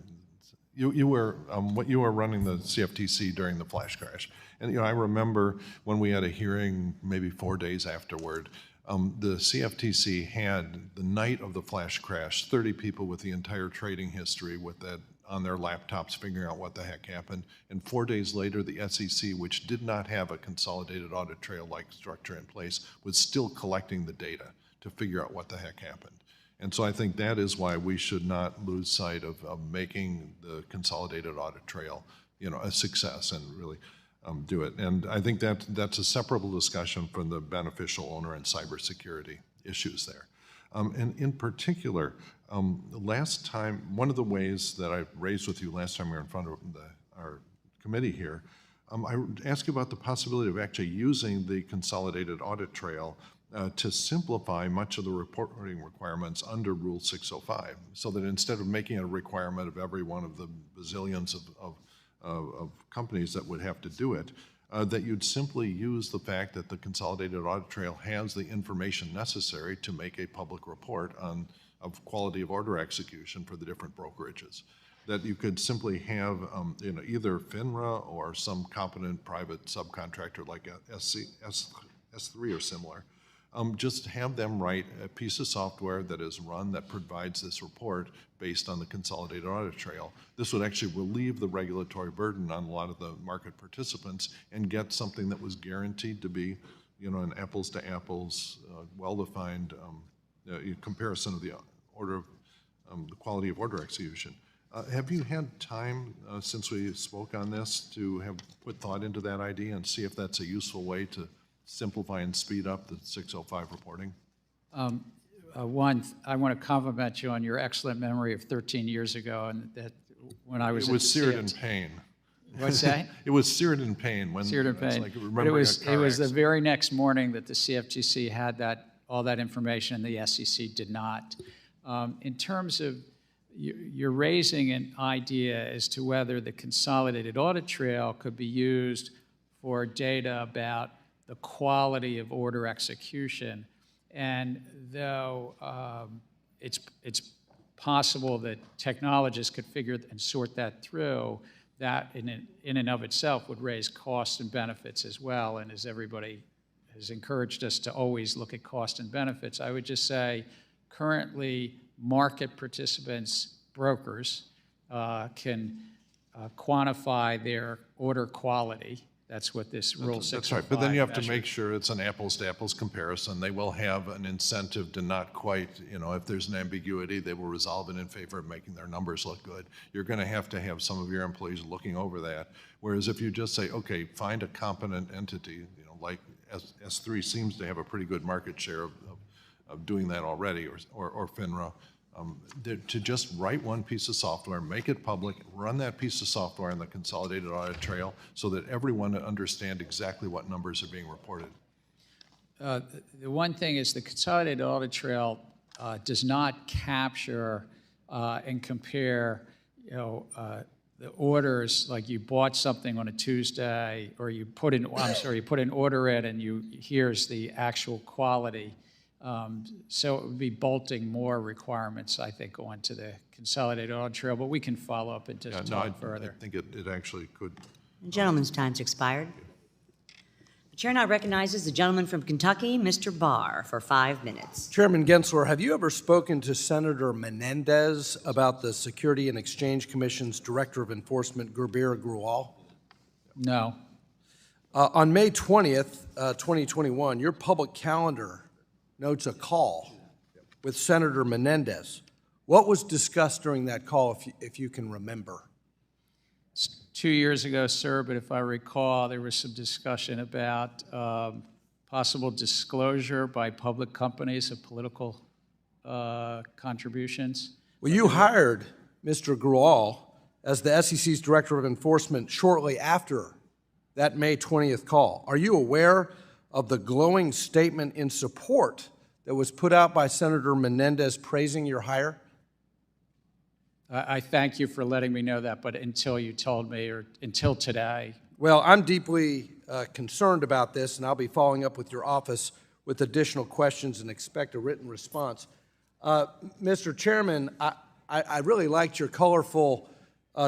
running the CFTC during the flash crash. And I remember when we had a hearing maybe 4 days afterward, the CFTC had, the night of the flash crash, 30 people with the entire trading history with that on their laptops figuring out what the heck happened. And 4 days later, the SEC, which did not have a consolidated audit trail-like structure in place, was still collecting the data to figure out what the heck happened. And so I think that is why we should not lose sight of making the consolidated audit trail, a success and really do it. And I think that's a separable discussion from the beneficial owner and cybersecurity issues there. And in particular, last time, one of the ways that I raised with you last time we were in front of our committee here, I asked you about the possibility of actually using the consolidated audit trail to simplify much of the reporting requirements under Rule 605, so that instead of making it a requirement of every one of the bazillions of companies that would have to do it, that you'd simply use the fact that the consolidated audit trail has the information necessary to make a public report of quality of order execution for the different brokerages. That you could simply have either FINRA or some competent private subcontractor like S3 or similar, just have them write a piece of software that is run that provides this report based on the consolidated audit trail. This would actually relieve the regulatory burden on a lot of the market participants and get something that was guaranteed to be, an apples to apples, well-defined comparison of the order of the quality of order execution. Have you had time since we spoke on this to have put thought into that idea and see if that's a useful way to simplify and speed up the 605 reporting? One, I want to compliment you on your excellent memory of 13 years ago, and that when I was it was seared in pain. What's that? It was seared in pain. Seared in pain. Like it was the very next morning that the CFTC had all that information, and the SEC did not. In terms of you're raising an idea as to whether the consolidated audit trail could be used for data about the quality of order execution. And though it's possible that technologists could figure and sort that through, that in and of itself would raise costs and benefits as well. And as everybody has encouraged us to always look at cost and benefits, I would just say currently market participants, brokers, can quantify their order quality. That's what this Rule 605 That's right, but then you have to measures. make sure it's an apples-to-apples comparison. They will have an incentive to not quite, if there's an ambiguity, they will resolve it in favor of making their numbers look good. You're going to have some of your employees looking over that. Whereas if you just say, okay, find a competent entity, like S3 seems to have a pretty good market share of doing that already, or FINRA, to just write one piece of software, make it public, run that piece of software on the consolidated audit trail so that everyone understands exactly what numbers are being reported. The one thing is the consolidated audit trail does not capture and compare, the orders, like you bought something on a Tuesday, or you put an order in and here's the actual quality. So it would be bolting more requirements, I think, onto the consolidated audit trail, but we can follow up and just talk further. I think it actually could. The gentleman's time's expired. The chair now recognizes the gentleman from Kentucky, Mr. Barr, for 5 minutes. Chairman Gensler, have you ever spoken to Senator Menendez about the Security and Exchange Commission's Director of Enforcement, Gurbir Grewal? No. On May 20th, 2021, your public calendar notes a call with Senator Menendez. What was discussed during that call, if you can remember? 2 years ago, sir, but if I recall, there was some discussion about possible disclosure by public companies of political contributions. Well, you hired Mr. Grual as the SEC's Director of Enforcement shortly after that May 20th call. Are you aware of the glowing statement in support that was put out by Senator Menendez praising your hire? I thank you for letting me know that, but until you told me, or until today. Well, I'm deeply concerned about this, and I'll be following up with your office with additional questions and expect a written response. Mr. Chairman, I really liked your colorful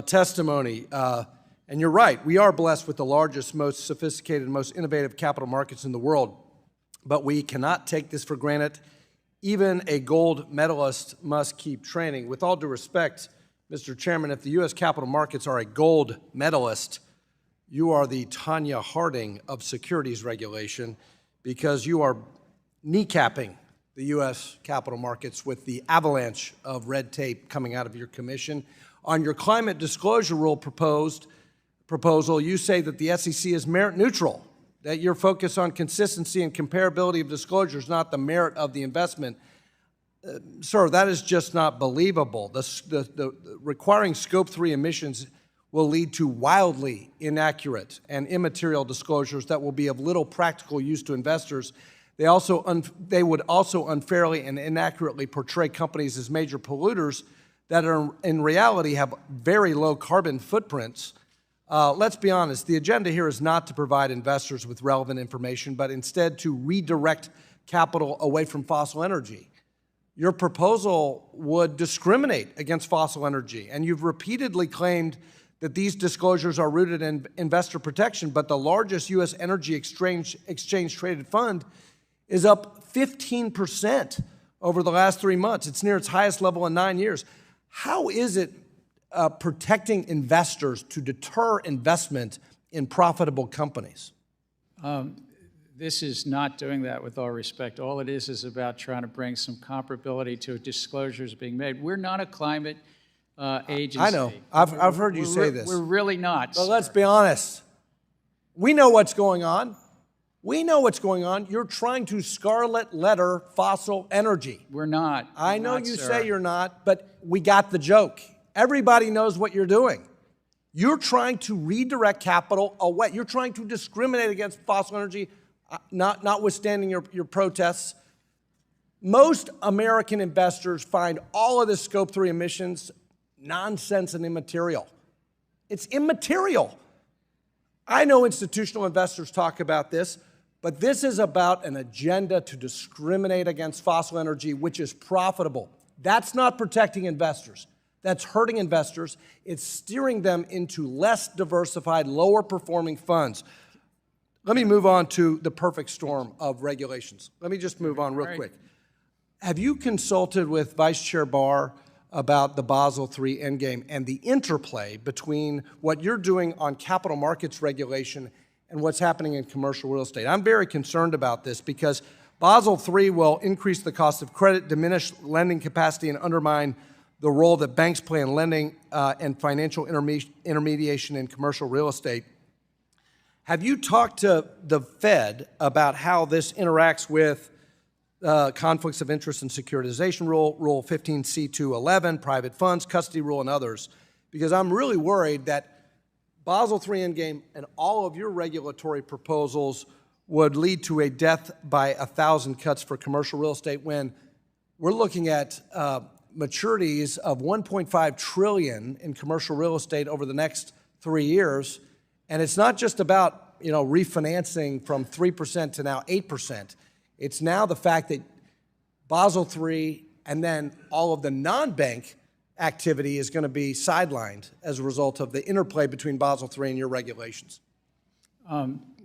testimony, and you're right, we are blessed with the largest, most sophisticated, most innovative capital markets in the world, but we cannot take this for granted. Even a gold medalist must keep training. With all due respect, Mr. Chairman, if the U.S. capital markets are a gold medalist, you are the Tanya Harding of securities regulation, because you are kneecapping the U.S. capital markets with the avalanche of red tape coming out of your commission. On your climate disclosure rule proposal, you say that the SEC is merit neutral, that your focus on consistency and comparability of disclosure is not the merit of the investment. Sir, that is just not believable. The requiring Scope 3 emissions will lead to wildly inaccurate and immaterial disclosures that will be of little practical use to investors. They would also unfairly and inaccurately portray companies as major polluters that are, in reality, have very low carbon footprints. Let's be honest, the agenda here is not to provide investors with relevant information, but instead to redirect capital away from fossil energy. Your proposal would discriminate against fossil energy, and you've repeatedly claimed that these disclosures are rooted in investor protection, but the largest U.S. energy exchange-traded fund is up 15% over the last 3 months. It's near its highest level in 9 years. How is it protecting investors to deter investment in profitable companies? This is not doing that, with all respect. All it is about trying to bring some comparability to disclosures being made. We're not a climate agency. I know. I've heard you say this. We're really not. But let's be honest. We know what's going on. We know what's going on. You're trying to scarlet letter fossil energy. We're not. I know you say you're not, but we got the joke. Everybody knows what you're doing. You're trying to redirect capital away. You're trying to discriminate against fossil energy, notwithstanding your protests. Most American investors find all of this Scope 3 emissions nonsense and immaterial. It's immaterial. I know institutional investors talk about this, but this is about an agenda to discriminate against fossil energy, which is profitable. That's not protecting investors. That's hurting investors. It's steering them into less diversified, lower performing funds. Let me move on to the perfect storm of regulations. Let me just move on real quick. Have you consulted with Vice Chair Barr about the Basel III endgame and the interplay between what you're doing on capital markets regulation and what's happening in commercial real estate? I'm very concerned about this because Basel III will increase the cost of credit, diminish lending capacity, and undermine the role that banks play in lending and financial intermediation in commercial real estate. Have you talked to the Fed about how this interacts with conflicts of interest and securitization rule, Rule 15C211, private funds, custody rule, and others? Because I'm really worried that Basel III endgame and all of your regulatory proposals would lead to a death by 1,000 cuts for commercial real estate when we're looking at maturities of $1.5 trillion in commercial real estate over the next 3 years. And it's not just about, refinancing from 3% to now 8%. It's now the fact that Basel III and then all of the non-bank activity is going to be sidelined as a result of the interplay between Basel III and your regulations.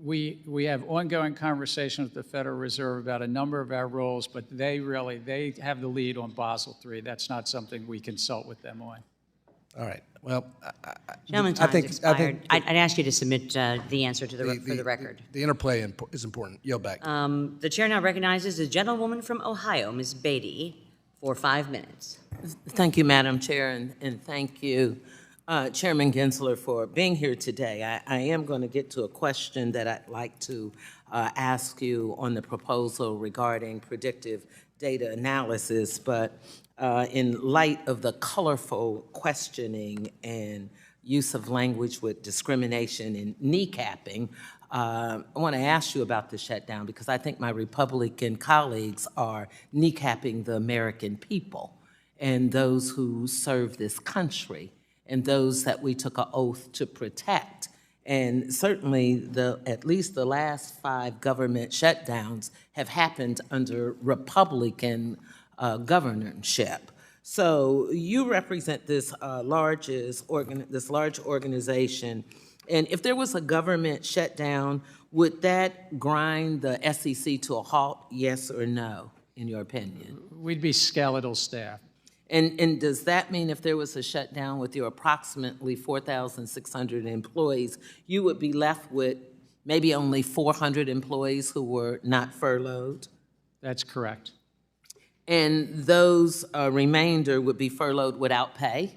We have ongoing conversations with the Federal Reserve about a number of our rules, but they have the lead on Basel III. That's not something we consult with them on. All right. Well, Gentleman, time's expired. I'd ask you to submit the answer to for the record. The interplay is important. Yield back. The chair now recognizes the gentlewoman from Ohio, Ms. Beatty, for 5 minutes. Thank you, Madam Chair, and thank you, Chairman Gensler, for being here today. I am going to get to a question that I'd like to ask you on the proposal regarding predictive data analysis, but in light of the colorful questioning and use of language with discrimination and kneecapping, I want to ask you about the shutdown because I think my Republican colleagues are kneecapping the American people and those who serve this country and those that we took an oath to protect. And certainly, at least the last 5 government shutdowns have happened under Republican governorship. So you represent this large organization, and if there was a government shutdown, would that grind the SEC to a halt, yes or no, in your opinion? We'd be skeletal staff. And does that mean if there was a shutdown with your approximately 4,600 employees, you would be left with maybe only 400 employees who were not furloughed? That's correct. And those remainder would be furloughed without pay?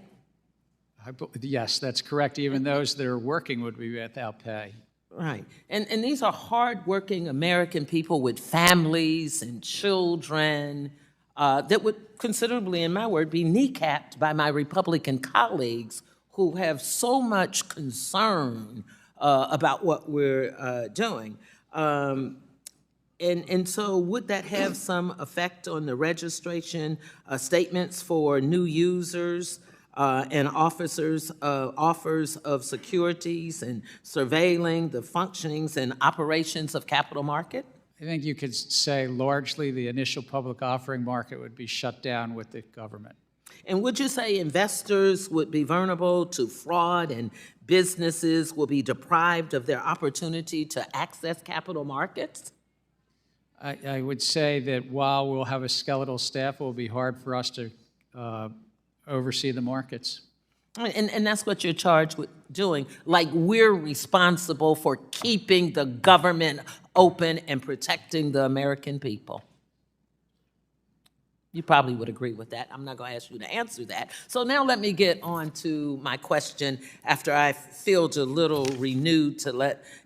Yes, that's correct. Even those that are working would be without pay. Right. And these are hardworking American people with families and children that would considerably, in my word, be kneecapped by my Republican colleagues who have so much concern about what we're doing. And so would that have some effect on the registration statements for new users and offers of securities and surveilling the functionings and operations of capital market? I think you could say largely the initial public offering market would be shut down with the government. And would you say investors would be vulnerable to fraud and businesses will be deprived of their opportunity to access capital markets? I would say that while we'll have a skeletal staff, it will be hard for us to oversee the markets. And that's what you're charged with doing. Like we're responsible for keeping the government open and protecting the American people. You probably would agree with that. I'm not going to ask you to answer that. So now let me get on to my question after I feel a little renewed to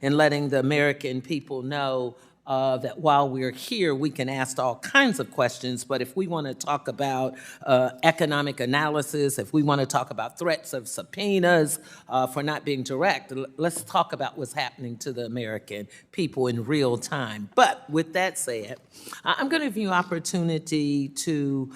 letting the American people know that while we're here, we can ask all kinds of questions, but if we want to talk about economic analysis, if we want to talk about threats of subpoenas for not being direct, let's talk about what's happening to the American people in real time. But with that said, I'm going to give you an opportunity to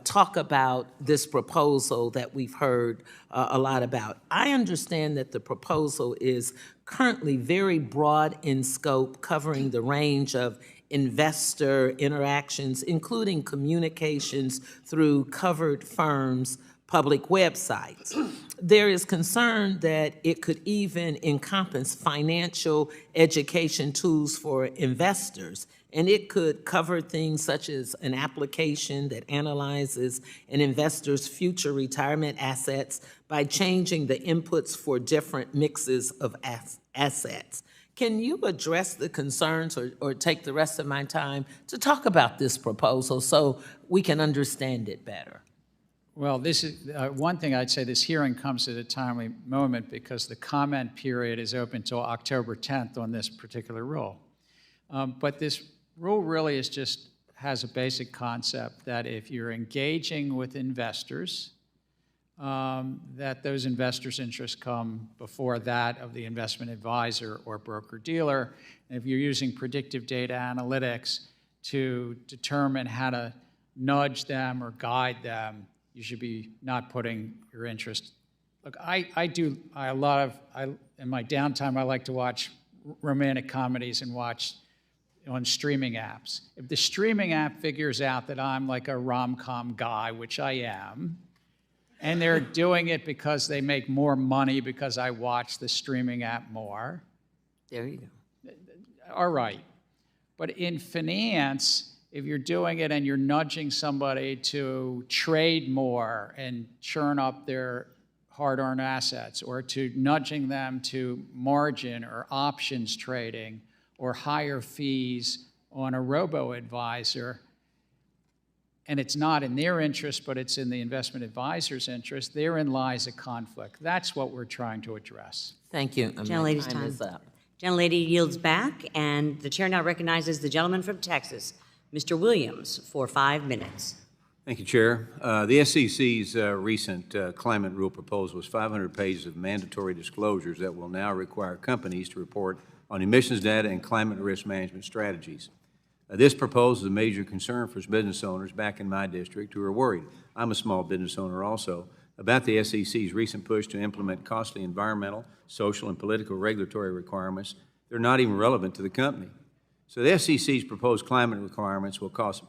talk about this proposal that we've heard a lot about. I understand that the proposal is currently very broad in scope, covering the range of investor interactions, including communications through covered firms' public websites. There is concern that it could even encompass financial education tools for investors, and it could cover things such as an application that analyzes an investor's future retirement assets by changing the inputs for different mixes of assets. Can you address the concerns or take the rest of my time to talk about this proposal so we can understand it better? Well, this is one thing I'd say. This hearing comes at a timely moment because the comment period is open until October 10th on this particular rule. But this rule really has a basic concept that if you're engaging with investors, that those investors' interests come before that of the investment advisor or broker-dealer. And if you're using predictive data analytics to determine how to nudge them or guide them, you should be not putting your interest. Look, in my downtime, I like to watch romantic comedies and watch on streaming apps. If the streaming app figures out that I'm like a rom-com guy, which I am, and they're doing it because they make more money because I watch the streaming app more. There you go. All right. But in finance, if you're doing it and you're nudging somebody to trade more and churn up their hard-earned assets, or to nudging them to margin or options trading or higher fees on a robo-advisor, and it's not in their interest, but it's in the investment advisor's interest, therein lies a conflict. That's what we're trying to address. Thank you. Gentlelady's time is up. Gentlelady yields back, and the chair now recognizes the gentleman from Texas, Mr. Williams for 5 minutes. Thank you, Chair. The SEC's recent climate rule proposal was 500 pages of mandatory disclosures that will now require companies to report on emissions data and climate risk management strategies. This proposal is a major concern for business owners back in my district who are worried. I'm a small business owner also, about the SEC's recent push to implement costly environmental, social, and political regulatory requirements. They're not even relevant to the company. So the SEC's proposed climate requirements will cost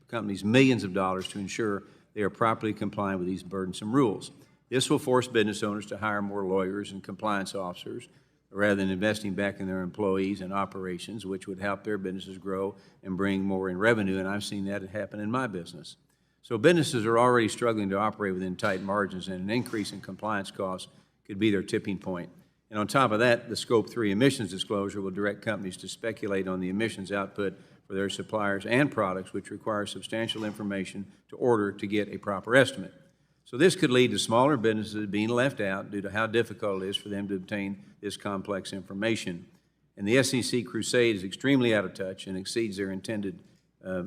companies millions of dollars to ensure they are properly complying with these burdensome rules. This will force business owners to hire more lawyers and compliance officers rather than investing back in their employees and operations, which would help their businesses grow and bring more in revenue, and I've seen that happen in my business. So businesses are already struggling to operate within tight margins, and an increase in compliance costs could be their tipping point. And on top of that, the Scope 3 emissions disclosure will direct companies to speculate on the emissions output for their suppliers and products, which require substantial information to order to get a proper estimate. So this could lead to smaller businesses being left out due to how difficult it is for them to obtain this complex information. And the SEC crusade is extremely out of touch and exceeds their intended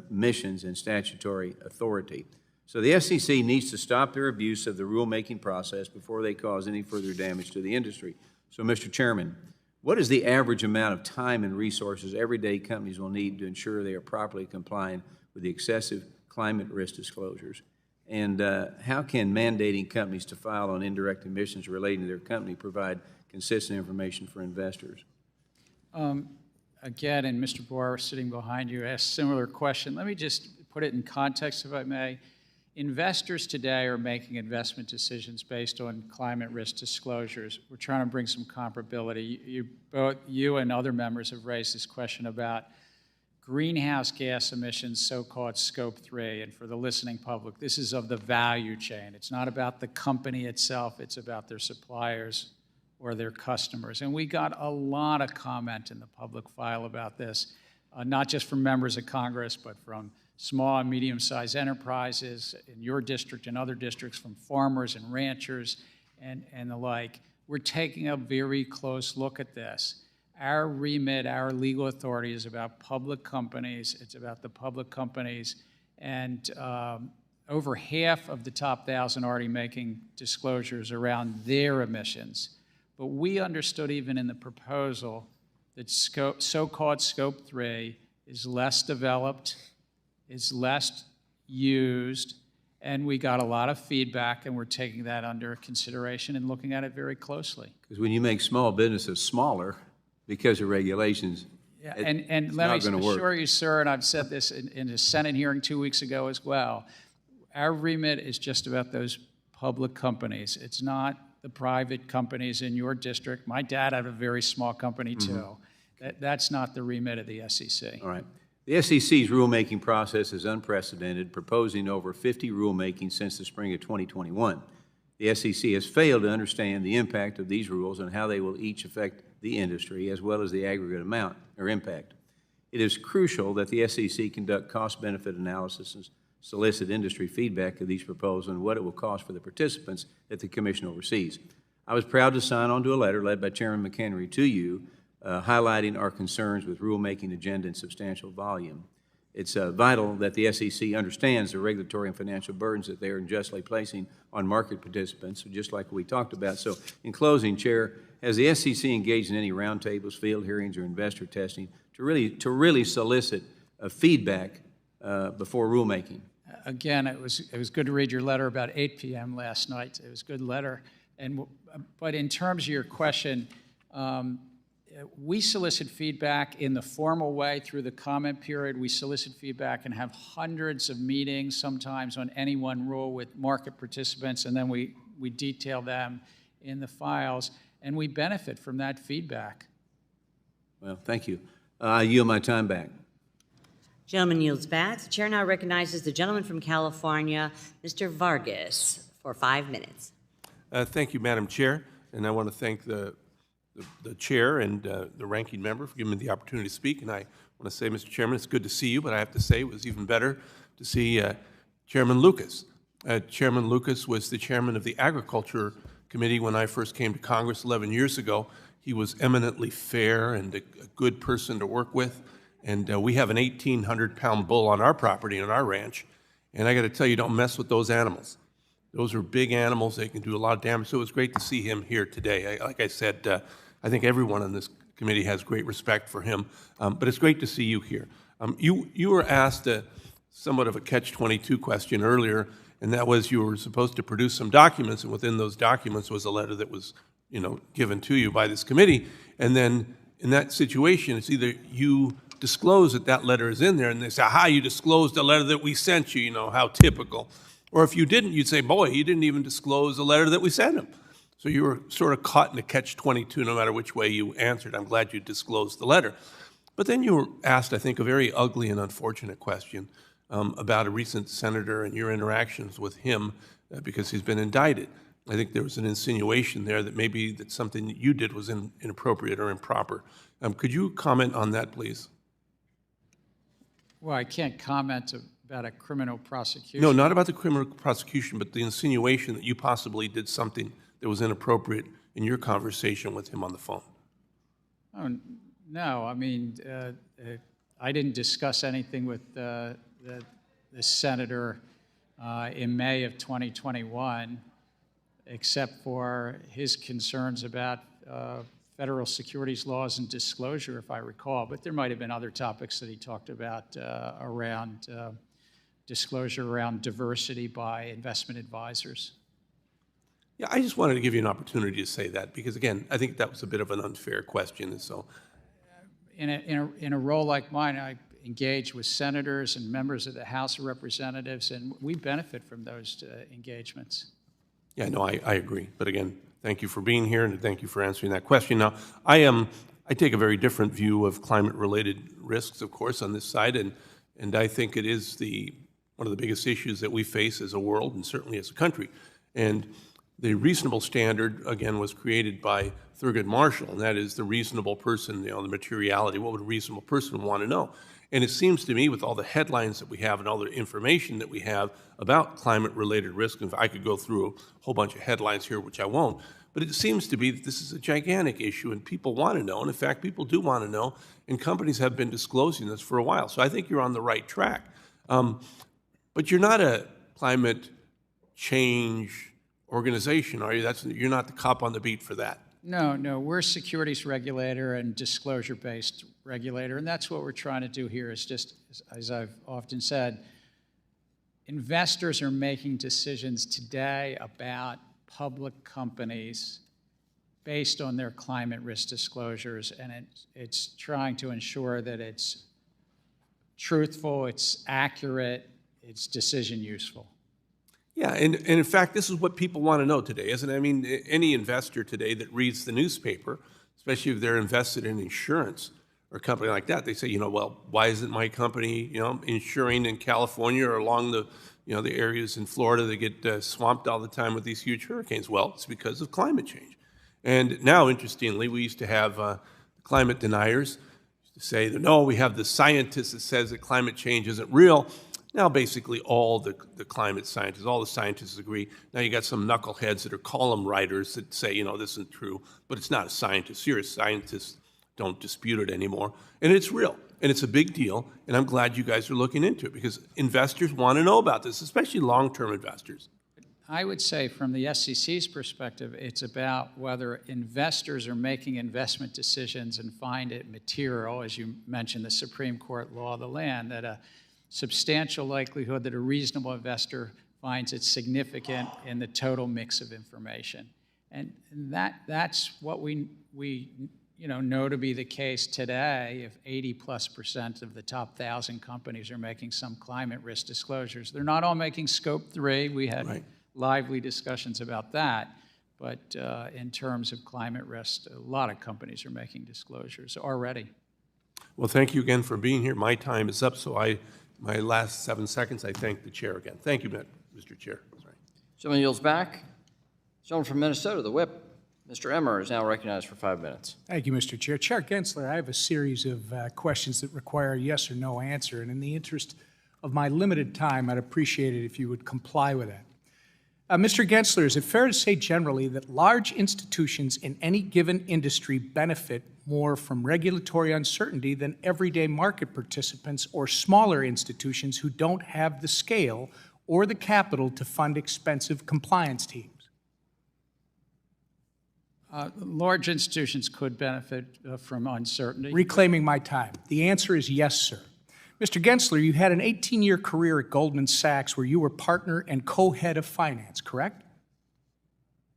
missions and statutory authority. So the SEC needs to stop their abuse of the rulemaking process before they cause any further damage to the industry. So, Mr. Chairman, what is the average amount of time and resources everyday companies will need to ensure they are properly complying with the excessive climate risk disclosures? And how can mandating companies to file on indirect emissions relating to their company provide consistent information for investors? Again, and Mr. Boer, sitting behind you, asked a similar question. Let me just put it in context, if I may. Investors today are making investment decisions based on climate risk disclosures. We're trying to bring some comparability. Both you and other members have raised this question about greenhouse gas emissions, so-called Scope 3, and for the listening public, this is of the value chain. It's not about the company itself, it's about their suppliers or their customers. And we got a lot of comment in the public file about this, not just from members of Congress, but from small and medium-sized enterprises in your district and other districts, from farmers and ranchers and the like. We're taking a very close look at this. Our remit, our legal authority is about public companies. It's about the public companies. And over half of the top 1,000 already making disclosures around their emissions. But we understood even in the proposal that so-called Scope 3 is less developed, is less used, and we got a lot of feedback, and we're taking that under consideration and looking at it very closely. Because when you make small businesses smaller because of regulations, yeah, and let me assure you, sir, and I've said this in a Senate hearing 2 weeks ago as well, our remit is just about those public companies. It's not the private companies in your district. My dad had a very small company too. That's not the remit of the SEC. All right. The SEC's rulemaking process is unprecedented, proposing over 50 rulemakings since the spring of 2021. The SEC has failed to understand the impact of these rules and how they will each affect the industry, as well as the aggregate amount or impact. It is crucial that the SEC conduct cost-benefit analysis and solicit industry feedback of these proposals and what it will cost for the participants that the Commission oversees. I was proud to sign on to a letter led by Chairman McHenry to you, highlighting our concerns with rulemaking agenda and substantial volume. It's vital that the SEC understands the regulatory and financial burdens that they are unjustly placing on market participants, just like we talked about. So in closing, Chair, has the SEC engaged in any roundtables, field hearings, or investor testing to really solicit feedback before rulemaking? Again, it was good to read your letter about 8 p.m. last night. It was a good letter. But in terms of your question, we solicit feedback in the formal way through the comment period. We solicit feedback and have hundreds of meetings, sometimes on any one rule with market participants, and then we detail them in the files, and we benefit from that feedback. Well, thank you. I yield my time back. Gentleman yields back. The chair now recognizes the gentleman from California, Mr. Vargas, for 5 minutes. Thank you, Madam Chair, and I want to thank the chair and the ranking member for giving me the opportunity to speak. And I want to say, Mr. Chairman, it's good to see you, but I have to say it was even better to see Chairman Lucas. Chairman Lucas was the chairman of the Agriculture Committee when I first came to Congress 11 years ago. He was eminently fair and a good person to work with, And we have an 1,800-pound bull on our property, on our ranch. And I got to tell you, don't mess with those animals. Those are big animals. They can do a lot of damage. So it was great to see him here today. Like I said, I think everyone on this committee has great respect for him. But it's great to see you here. You were asked somewhat of a catch-22 question earlier, and that was you were supposed to produce some documents, and within those documents was a letter that was, given to you by this committee. And then in that situation, it's either you disclose that that letter is in there, and they say, aha, you disclosed the letter that we sent you, how typical. Or if you didn't, you'd say, boy, you didn't even disclose the letter that we sent him. So you were sort of caught in a catch-22 no matter which way you answered. I'm glad you disclosed the letter. But then you were asked, I think, a very ugly and unfortunate question about a recent senator and your interactions with him because he's been indicted. I think there was an insinuation there that maybe that something that you did was inappropriate or improper. Could you comment on that, please? Well, I can't comment about a criminal prosecution. No, not about the criminal prosecution, but the insinuation that you possibly did something that was inappropriate in your conversation with him on the phone. Oh, no, I mean, I didn't discuss anything with the senator in May of 2021, except for his concerns about federal securities laws and disclosure, if I recall. But there might have been other topics that he talked about around disclosure around diversity by investment advisors. Yeah, I just wanted to give you an opportunity to say that because, again, I think that was a bit of an unfair question. And so, in a role like mine, I engage with senators and members of the House of Representatives, and we benefit from those engagements. Yeah, no, I agree. But again, thank you for being here, and thank you for answering that question. Now, I take a very different view of climate-related risks, of course, on this side, and I think it is one of the biggest issues that we face as a world and certainly as a country. And the reasonable standard, again, was created by Thurgood Marshall, and that is the reasonable person, the materiality. What would a reasonable person want to know? And it seems to me, with all the headlines that we have and all the information that we have about climate-related risk, and I could go through a whole bunch of headlines here, which I won't, but it seems to be that this is a gigantic issue, and people want to know, and in fact, people do want to know, and companies have been disclosing this for a while. So I think you're on the right track. But you're not a climate change organization, are you? You're not the cop on the beat for that. No, we're a securities regulator and disclosure-based regulator, and that's what we're trying to do here is just, as I've often said, investors are making decisions today about public companies based on their climate risk disclosures, and it's trying to ensure that it's truthful, it's accurate, it's decision useful. Yeah, and in fact, this is what people want to know today, isn't it? I mean, any investor today that reads the newspaper, especially if they're invested in insurance or a company like that, they say, well, why isn't my company, insuring in California or along the, the areas in Florida that get swamped all the time with these huge hurricanes? Well, it's because of climate change. And now, interestingly, we used to have climate deniers to say that, no, we have the scientist that says that climate change isn't real. Now, basically, all the climate scientists, all the scientists agree. Now, you got some knuckleheads that are column writers that say, this isn't true, but it's not a scientist. Serious scientists don't dispute it anymore. And it's real, and it's a big deal, and I'm glad you guys are looking into it because investors want to know about this, especially long-term investors. I would say from the SEC's perspective, it's about whether investors are making investment decisions and find it material, as you mentioned, the Supreme Court law of the land, that a substantial likelihood that a reasonable investor finds it significant in the total mix of information. And that's what we know to be the case today. If 80+% of the top 1,000 companies are making some climate risk disclosures, they're not all making scope 3. We had lively discussions about that. But in terms of climate risk, a lot of companies are making disclosures already. Well, thank you again for being here. My time is up, so my last 7 seconds, I thank the chair again. Thank you, Mr. Chair. Sorry. Gentleman yields back. Gentleman from Minnesota, the whip, Mr. Emmer, is now recognized for 5 minutes. Thank you, Mr. Chair. Chair Gensler, I have a series of questions that require a yes or no answer, and in the interest of my limited time, I'd appreciate it if you would comply with that. Mr. Gensler, is it fair to say generally that large institutions in any given industry benefit more from regulatory uncertainty than everyday market participants or smaller institutions who don't have the scale or the capital to fund expensive compliance teams? Large institutions could benefit from uncertainty. Reclaiming my time. The answer is yes, sir. Mr. Gensler, you had an 18-year career at Goldman Sachs where you were partner and co-head of finance, correct?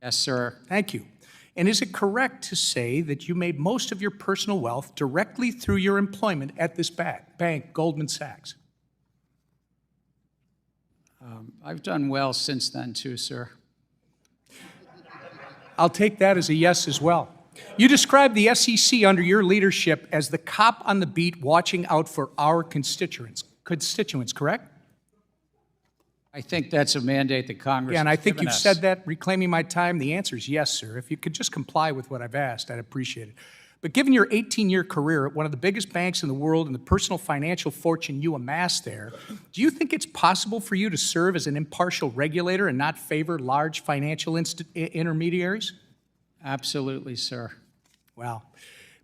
Yes, sir. Thank you. And is it correct to say that you made most of your personal wealth directly through your employment at this bank, Goldman Sachs? I've done well since then, too, sir. I'll take that as a yes as well. You described the SEC under your leadership as the cop on the beat watching out for our constituents, correct? I think that's a mandate that Congress Yeah, and I has think given you've us. said that, reclaiming my time. The answer is yes, sir. If you could just comply with what I've asked, I'd appreciate it. But given your 18-year career at one of the biggest banks in the world and the personal financial fortune you amassed there, do you think it's possible for you to serve as an impartial regulator and not favor large financial intermediaries? Absolutely, sir. Well,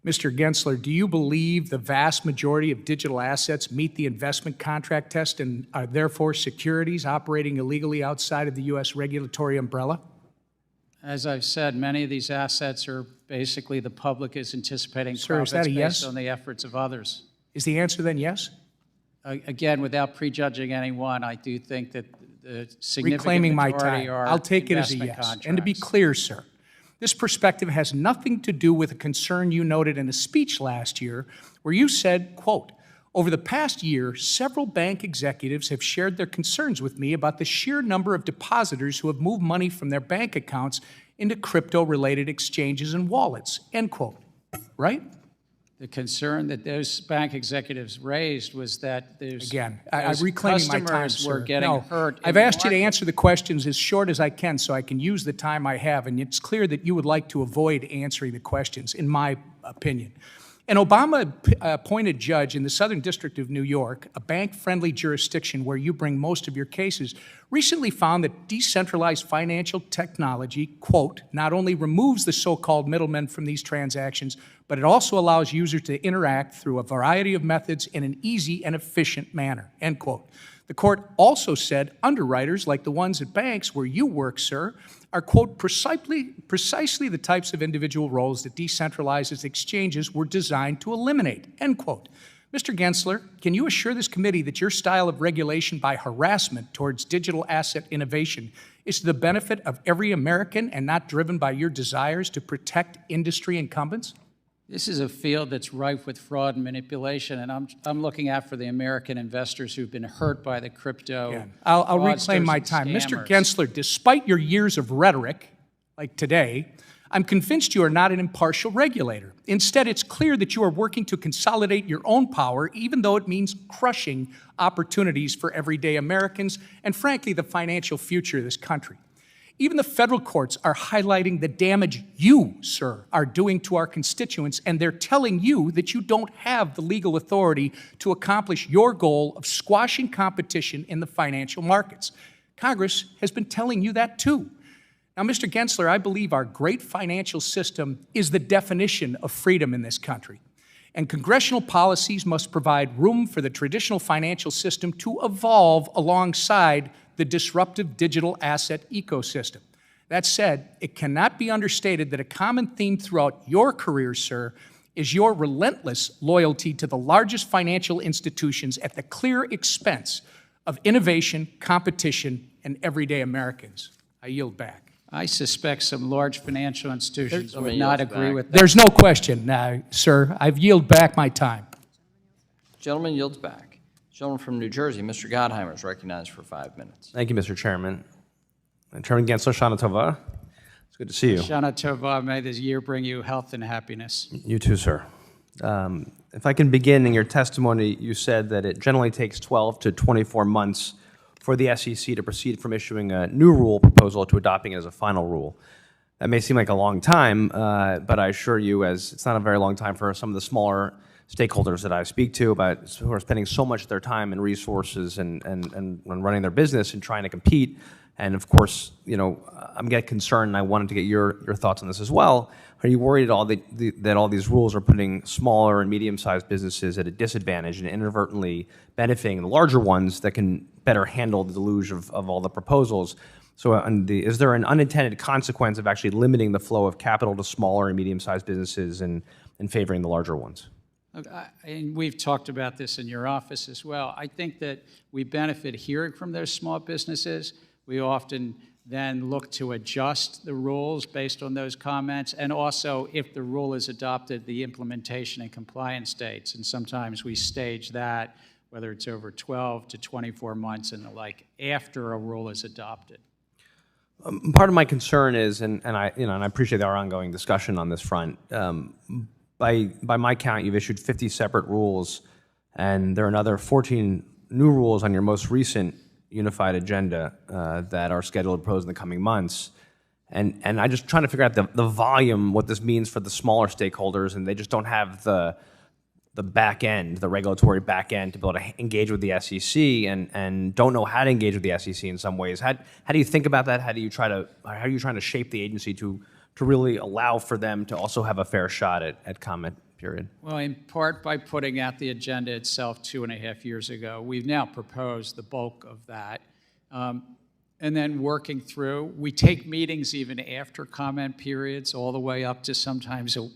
Mr. Gensler, do you believe the vast majority of digital assets meet the investment contract test and are therefore securities operating illegally outside of the U.S. regulatory umbrella? As I've said, many of these assets are basically the public is anticipating Sir, is profits that a yes? based on the efforts of others. Is the answer then yes? Again, without prejudging anyone, I do think that the significant Reclaiming my majority time. are I'll take it as a investment yes. contracts. And to be clear, sir, this perspective has nothing to do with a concern you noted in a speech last year where you said, quote, "Over the past year, several bank executives have shared their concerns with me about the sheer number of depositors who have moved money from their bank accounts into crypto-related exchanges and wallets," end quote. Right? The concern that those bank executives raised was that there's Again, I'm reclaiming my time, customers sir. were getting No, hurt. in I've the asked you to market. answer the questions as short as I can so I can use the time I have, and it's clear that you would like to avoid answering the questions, in my opinion. An Obama-appointed judge in the Southern District of New York, a bank-friendly jurisdiction where you bring most of your cases, recently found that decentralized financial technology, quote, not only removes the so-called middlemen from these transactions, but it also allows users to interact through a variety of methods in an easy and efficient manner, end quote. The court also said underwriters, like the ones at banks where you work, sir, are, quote, precisely the types of individual roles that decentralized exchanges were designed to eliminate, end quote. Mr. Gensler, can you assure this committee that your style of regulation by harassment towards digital asset innovation is to the benefit of every American and not driven by your desires to protect industry incumbents? This is a field that's rife with fraud and manipulation, and I'm looking out for the American investors who've been hurt by the crypto. Yeah. I'll reclaim fraudsters my and time. Mr. scammers. Gensler, despite your years of rhetoric, like today, I'm convinced you are not an impartial regulator. Instead, it's clear that you are working to consolidate your own power, even though it means crushing opportunities for everyday Americans and, frankly, the financial future of this country. Even the federal courts are highlighting the damage you, sir, are doing to our constituents, and they're telling you that you don't have the legal authority to accomplish your goal of squashing competition in the financial markets. Congress has been telling you that too. Now, Mr. Gensler, I believe our great financial system is the definition of freedom in this country. And congressional policies must provide room for the traditional financial system to evolve alongside the disruptive digital asset ecosystem. That said, it cannot be understated that a common theme throughout your career, sir, is your relentless loyalty to the largest financial institutions at the clear expense of innovation, competition, and everyday Americans. I yield back. I suspect some large financial institutions would not agree with that. There's no question, sir. I've yielded back my time. Gentleman yields back. Gentleman from New Jersey, Mr. Gottheimer, is recognized for 5 minutes. Thank you, Mr. Chairman. Chairman Gensler, Shana Tova. It's good to see you. Shana Tova, may this year bring you health and happiness. You too, sir. If I can begin, in your testimony, you said that it generally takes 12 to 24 months for the SEC to proceed from issuing a new rule proposal to adopting it as a final rule. That may seem like a long time, but I assure you, as it's not a very long time for some of the smaller stakeholders that I speak to about who are spending so much of their time and resources and running their business and trying to compete And of course, you know, I'm getting concerned, and I wanted to get your thoughts on this as well. Are you worried at all that all these rules are putting smaller and medium-sized businesses at a disadvantage and inadvertently benefiting the larger ones that can better handle the deluge of all the proposals? So is there an unintended consequence of actually limiting the flow of capital to smaller and medium-sized businesses and favoring the larger ones? And we've talked about this in your office as well. I think that we benefit hearing from those small businesses. We often then look to adjust the rules based on those comments, and also, if the rule is adopted, the implementation and compliance dates. And sometimes we stage that, whether it's over 12 to 24 months and the like, after a rule is adopted. Part of my concern is, and I appreciate our ongoing discussion on this front. By my count, you've issued 50 separate rules, and there are another 14 new rules on your most recent unified agenda that are scheduled to propose in the coming months. And I'm just trying to figure out the volume, what this means for the smaller stakeholders, and they just don't have the back end, the regulatory back end, to be able to engage with the SEC, and don't know how to engage with the SEC in some ways. How do you think about that? How are you trying to shape the agency to really allow for them to also have a fair shot at comment period? Well, in part by putting out the agenda itself 2.5 years ago. We've now proposed the bulk of that. And then working through, we take meetings even after comment periods, all the way up to sometimes a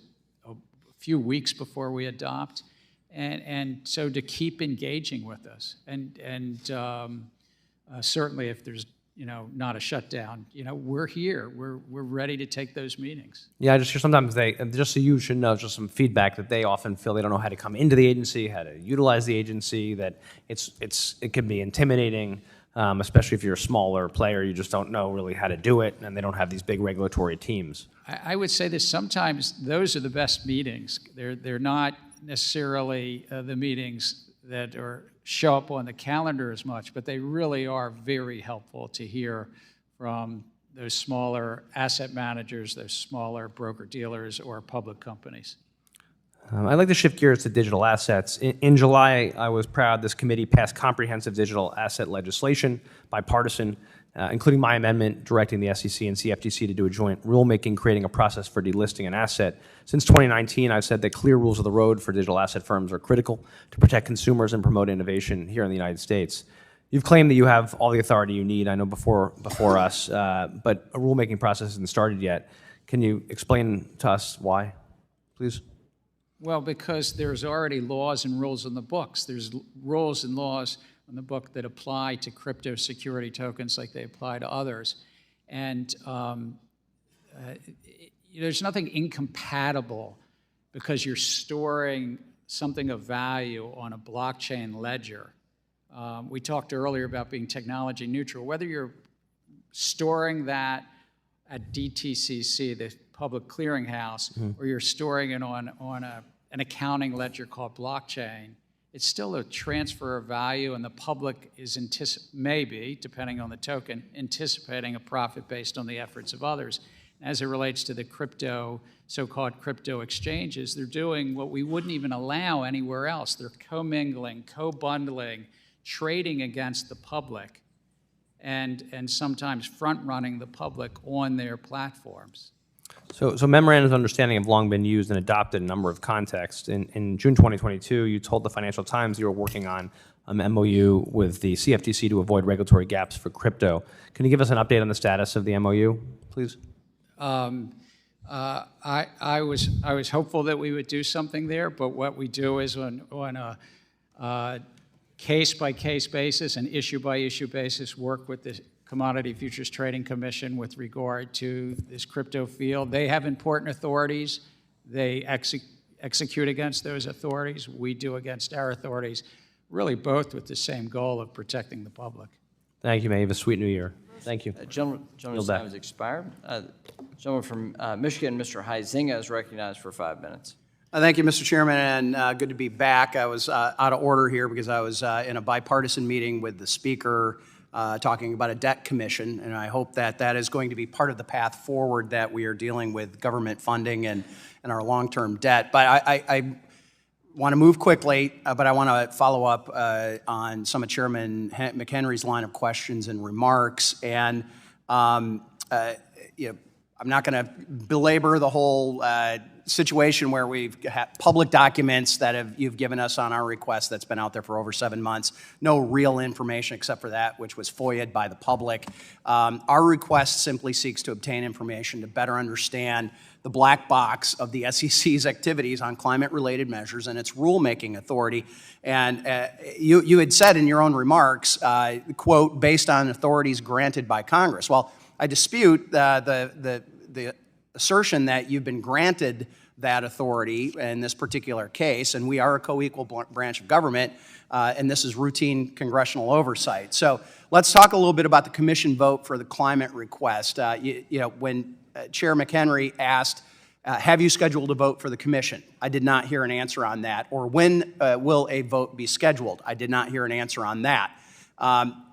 few weeks before we adopt. And so to keep engaging with us. And certainly if there's not a shutdown, we're here. We're ready to take those meetings. Yeah, I just hear sometimes just so you should know, just some feedback that they often feel they don't know how to come into the agency, how to utilize the agency, that it can be intimidating, especially if you're a smaller player, you just don't know really how to do it, and they don't have these big regulatory teams. I would say that sometimes those are the best meetings. They're not necessarily the meetings that show up on the calendar as much, but they really are very helpful to hear from those smaller asset managers, those smaller broker-dealers, or public companies. I'd like to shift gears to digital assets. In July, I was proud this committee passed comprehensive digital asset legislation, bipartisan, including my amendment directing the SEC and CFTC to do a joint rulemaking, creating a process for delisting an asset. Since 2019, I've said that clear rules of the road for digital asset firms are critical to protect consumers and promote innovation here in the United States. You've claimed that you have all the authority you need, I know before us, but a rulemaking process hasn't started yet. Can you explain to us why, please? Well, because there's already laws and rules in the books. There's rules and laws in the book that apply to crypto security tokens like they apply to others. And there's nothing incompatible because you're storing something of value on a blockchain ledger. We talked earlier about being technology neutral. Whether you're storing that at DTCC, the public clearinghouse, or you're storing it on an accounting ledger called blockchain, it's still a transfer of value, and the public is maybe, depending on the token, anticipating a profit based on the efforts of others. As it relates to the so-called crypto exchanges, they're doing what we wouldn't even allow anywhere else. They're commingling, co-bundling, trading against the public, and sometimes front-running the public on their platforms. So memorandums of understanding have long been used and adopted in a number of contexts. In June 2022, you told the Financial Times you were working on an MOU with the CFTC to avoid regulatory gaps for crypto. Can you give us an update on the status of the MOU, please? I was hopeful that we would do something there, but what we do is on a case-by-case basis and issue-by-issue basis work with the Commodity Futures Trading Commission with regard to this crypto field. They have important authorities. They execute against those authorities. We do against our authorities, really both with the same goal of protecting the public. Thank you, May. Have a sweet new year. Thank you. Gentleman's time has expired. Gentleman from Michigan, Mr. Huizinga, is recognized for 5 minutes. Thank you, Mr. Chairman, and good to be back. I was out of order here because I was in a bipartisan meeting with the Speaker talking about a debt commission, and I hope that that is going to be part of the path forward that we are dealing with government funding and our long-term debt. But I want to move quickly, but I want to follow up on some of Chairman McHenry's line of questions and remarks. And you know, I'm not going to belabor the whole situation where we've had public documents that you've given us on our request that's been out there for over 7 months. No real information except for that which was FOIA'd by the public. Our request simply seeks to obtain information to better understand the black box of the SEC's activities on climate-related measures and its rulemaking authority. And you had said in your own remarks, quote, based on authorities granted by Congress. Well, I dispute the assertion that you've been granted that authority in this particular case, and we are a co-equal branch of government, and this is routine congressional oversight. So let's talk a little bit about the commission vote for the climate request. You know, when Chair McHenry asked, have you scheduled a vote for the commission? I did not hear an answer on that. Or when will a vote be scheduled? I did not hear an answer on that.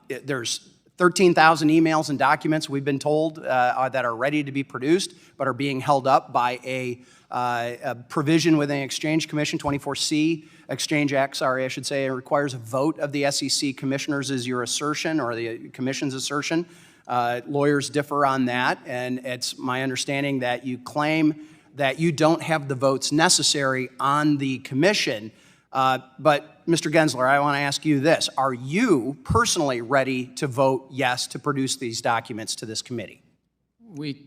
There's 13,000 emails and documents we've been told that are ready to be produced, but are being held up by a provision within the Exchange Commission, 24C, Exchange Act, sorry, I should say. It requires a vote of the SEC commissioners, is your assertion, or the commission's assertion. Lawyers differ on that, and it's my understanding that you claim that you don't have the votes necessary on the commission. But Mr. Gensler, I want to ask you this. Are you personally ready to vote yes to produce these documents to this committee? We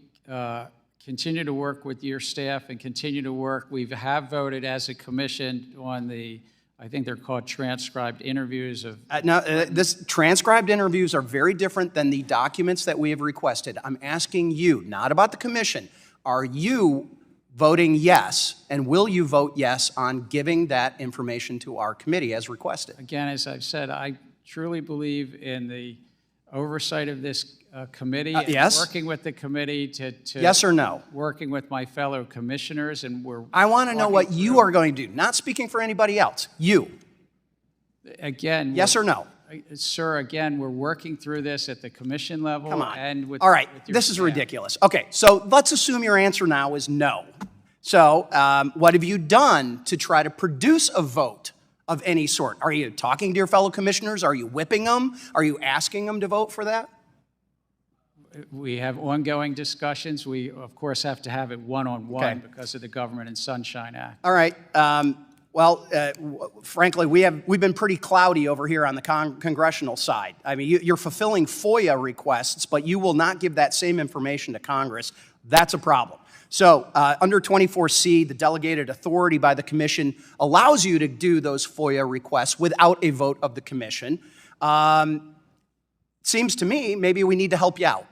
continue to work with your staff and continue to work. We have voted as a commission on the, I think they're called transcribed interviews of... This transcribed interviews are very different than the documents that we have requested. I'm asking you, not about the commission. Are you voting yes, and will you vote yes on giving that information to our committee as requested? Again, as I've said, I truly believe in the oversight of this committee. Yes. And working with the committee to yes or no? Working with my fellow commissioners, and we're... I want to know what you are going to do, not speaking for anybody else. You. Again... Yes or no? Sir, again, we're working through this at the commission level. Come on. And with... All right, with your this is staff. ridiculous. Okay, so let's assume your answer now is no. So what have you done to try to produce a vote of any sort? Are you talking to your fellow commissioners? Are you whipping them? Are you asking them to vote for that? We have ongoing discussions. We, of course, have to have it one-on-one Okay. because of the Government and Sunshine Act. All right. Well, frankly, we've been pretty cloudy over here on the congressional side. I mean, you're fulfilling FOIA requests, but you will not give that same information to Congress. That's a problem. So under 24C, the delegated authority by the commission allows you to do those FOIA requests without a vote of the commission. Seems to me maybe we need to help you out.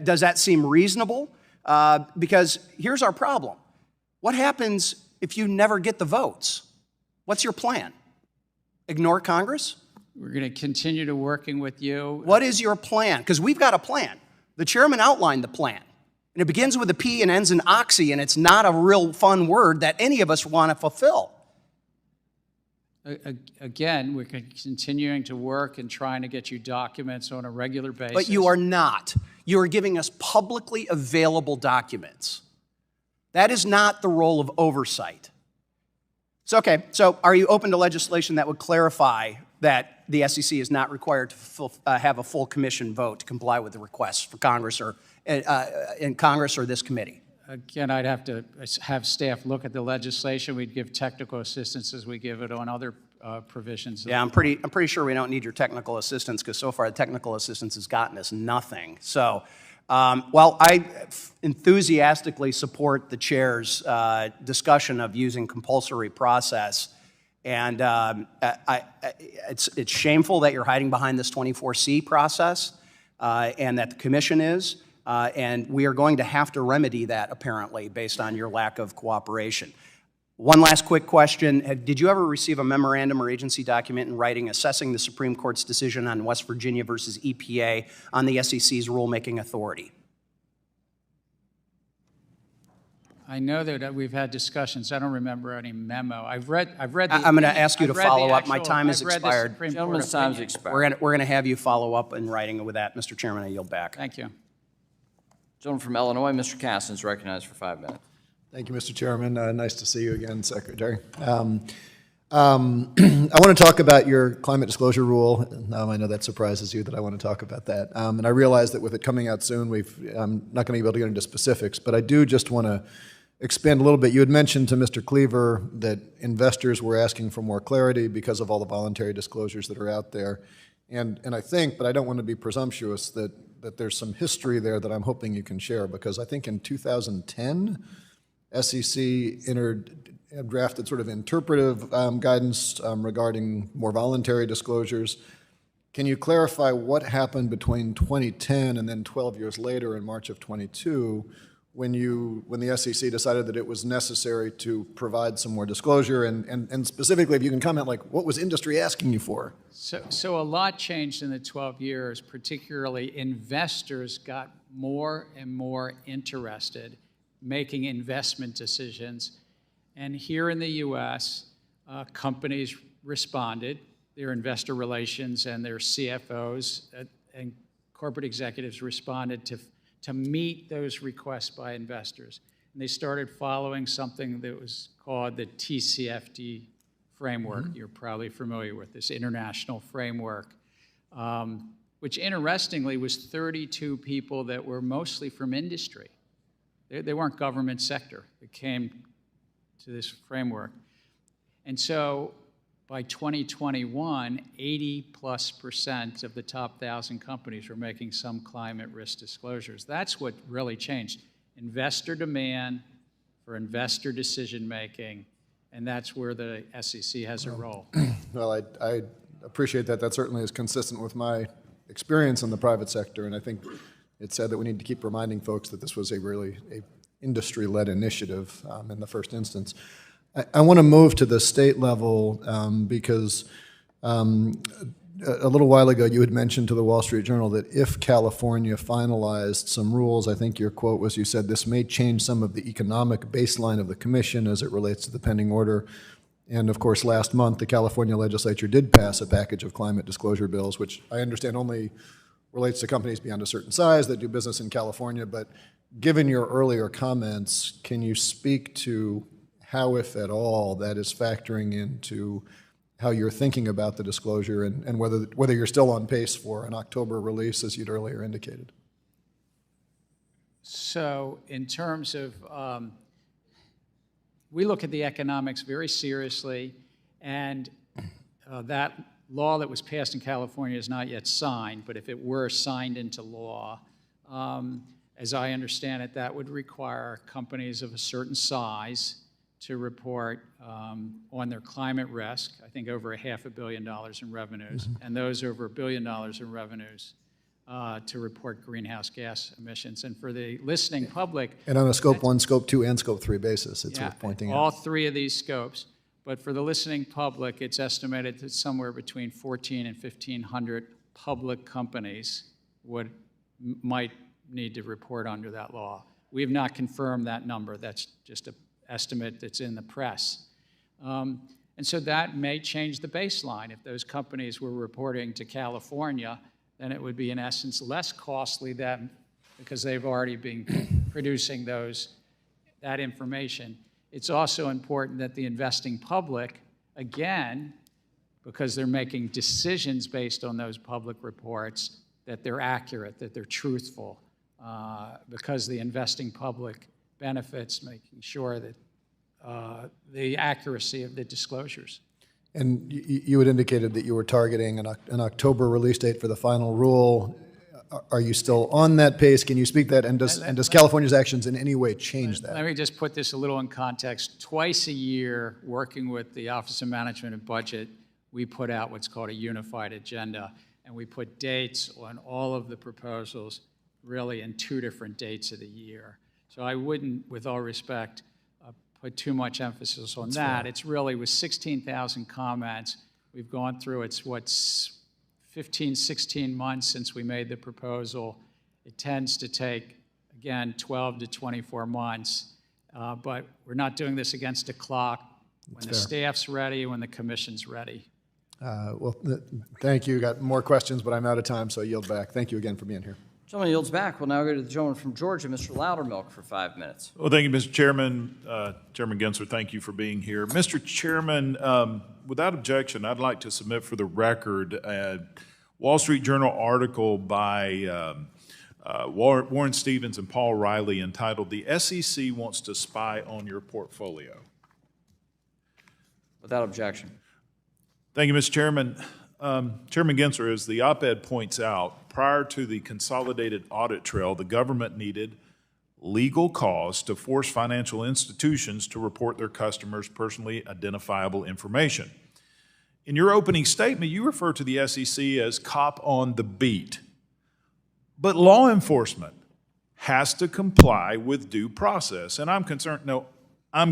Does that seem reasonable? Because here's our problem. What happens if you never get the votes? What's your plan? Ignore Congress? We're going to continue to working with you. What is your plan? Because we've got a plan. The chairman outlined the plan. And it begins with a P and ends in oxy, and it's not a real fun word that any of us want to fulfill. Again, we're continuing to work and trying to get you documents on a regular basis. But you are not. You are giving us publicly available documents. That is not the role of oversight. So, okay, so are you open to legislation that would clarify that the SEC is not required to have a full commission vote to comply with the requests for Congress or in Congress or this committee? Again, I'd have to have staff look at the legislation. We'd give technical assistance as we give it on other provisions. Yeah, I'm pretty sure we don't need your technical assistance because so far the technical assistance has gotten us nothing. So, well, I enthusiastically support the chair's discussion of using compulsory process. And it's shameful that you're hiding behind this 24C process and that the commission is. And we are going to have to remedy that, apparently, based on your lack of cooperation. One last quick question. Did you ever receive a memorandum or agency document in writing assessing the Supreme Court's decision on West Virginia versus EPA on the SEC's rulemaking authority? I know that we've had discussions. I don't remember any memo. I've read. I'm going to ask you to follow up. My time has expired. Gentleman's time has expired. We're going to have you follow up in writing with that, Mr. Chairman. I yield back. Thank you. Gentleman from Illinois, Mr. Caston, is recognized for 5 minutes. Thank you, Mr. Chairman. Nice to see you again, Secretary. I want to talk about your climate disclosure rule. I know that surprises you that I want to talk about that. And I realize that with it coming out soon, I'm not going to be able to get into specifics, but I do just want to expand a little bit. You had mentioned to Mr. Cleaver that investors were asking for more clarity because of all the voluntary disclosures that are out there. And I think, but I don't want to be presumptuous, that there's some history there that I'm hoping you can share, because I think in 2010, SEC drafted sort of interpretive guidance regarding more voluntary disclosures. Can you clarify what happened between 2010 and then 12 years later in March of 22 when the SEC decided that it was necessary to provide some more disclosure, and specifically if you can comment, like, what was industry asking you for? So a lot changed in the 12 years, particularly investors got more and more interested making investment decisions. And here in the U.S., companies responded, their investor relations and their CFOs and corporate executives responded to meet those requests by investors. And they started following something that was called the TCFD framework. Mm-hmm. You're probably familiar with this international framework, which interestingly was 32 people that were mostly from industry. They weren't government sector that came to this framework. And so by 2021, 80+% of the top 1,000 companies were making some climate risk disclosures. That's what really changed. Investor demand for investor decision-making, and that's where the SEC has a role. Well, I appreciate that. That certainly is consistent with my experience in the private sector, and I think it's said that we need to keep reminding folks that this was a really industry-led initiative in the first instance. I want to move to the state level because a little while ago you had mentioned to the Wall Street Journal that if California finalized some rules, I think your quote was, you said, this may change some of the economic baseline of the commission as it relates to the pending order. And of course, last month, the California legislature did pass a package of climate disclosure bills, which I understand only relates to companies beyond a certain size that do business in California. But given your earlier comments, can you speak to how, if at all, that is factoring into how you're thinking about the disclosure and whether you're still on pace for an October release, as you'd earlier indicated? So in terms of, we look at the economics very seriously, and that law that was passed in California is not yet signed, but if it were signed into law, as I understand it, that would require companies of a certain size to report on their climate risk, I think over $500 million in revenues, and those over $1 billion in revenues to report greenhouse gas emissions. And for the listening public— And on a Scope 1, Scope 2, and Scope 3 basis, it's worth pointing out. All three of these scopes. But for the listening public, it's estimated that somewhere between 1,400 and 1,500 public companies might need to report under that law. We have not confirmed that number. That's just an estimate that's in the press. And so that may change the baseline. If those companies were reporting to California, then it would be, in essence, less costly than, because they've already been producing that information. It's also important that the investing public, again, because they're making decisions based on those public reports, that they're accurate, that they're truthful, because the investing public benefits making sure that the accuracy of the disclosures. And you had indicated that you were targeting an October release date for the final rule. Are you still on that pace? Can you speak that? And does California's actions in any way change that? Let me just put this a little in context. Twice a year, working with the Office of Management and Budget, we put out what's called a unified agenda, and we put dates on all of the proposals really in 2 different dates of the year. So I wouldn't, with all respect, put too much emphasis on that. Fair. It's really, with 16,000 comments, we've gone through, it's 15, 16 months since we made the proposal. It tends to take, again, 12 to 24 months, but we're not doing this against a clock. When the staff's ready, when the commission's ready. Well, thank you. Got more questions, but I'm out of time, so I yield back. Thank you again for being here. Gentleman yields back. We'll now go to the gentleman from Georgia, Mr. Loudermilk, for 5 minutes. Well, thank you, Mr. Chairman. Chairman Gensler, thank you for being here. Mr. Chairman, without objection, I'd like to submit for the record a Wall Street Journal article by Warren Stevens and Paul Riley entitled, "The SEC Wants to Spy on Your Portfolio." Without objection. Thank you, Mr. Chairman. Chairman Gensler, as the op-ed points out, prior to the consolidated audit trail, the government needed legal cause to force financial institutions to report their customers' personally identifiable information. In your opening statement, you refer to the SEC as cop on the beat. But law enforcement has to comply with due process. And I'm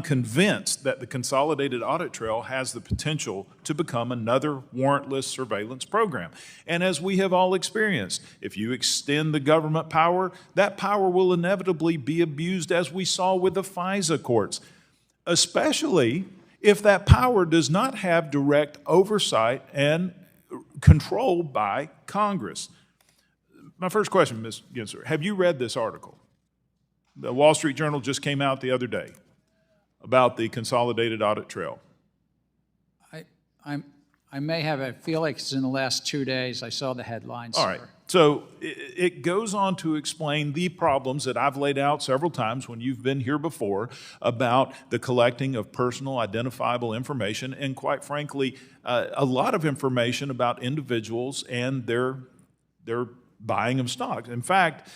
convinced that the consolidated audit trail has the potential to become another warrantless surveillance program. And as we have all experienced, if you extend the government power, that power will inevitably be abused, as we saw with the FISA courts, especially if that power does not have direct oversight and control by Congress. My first question, Ms. Gensler, have you read this article? The Wall Street Journal just came out the other day about the consolidated audit trail. I may have, I feel like it's in the last 2 days. I saw the headlines. All right. So it goes on to explain the problems that I've laid out several times when you've been here before about the collecting of personal identifiable information and, quite frankly, a lot of information about individuals and their buying of stocks. In fact,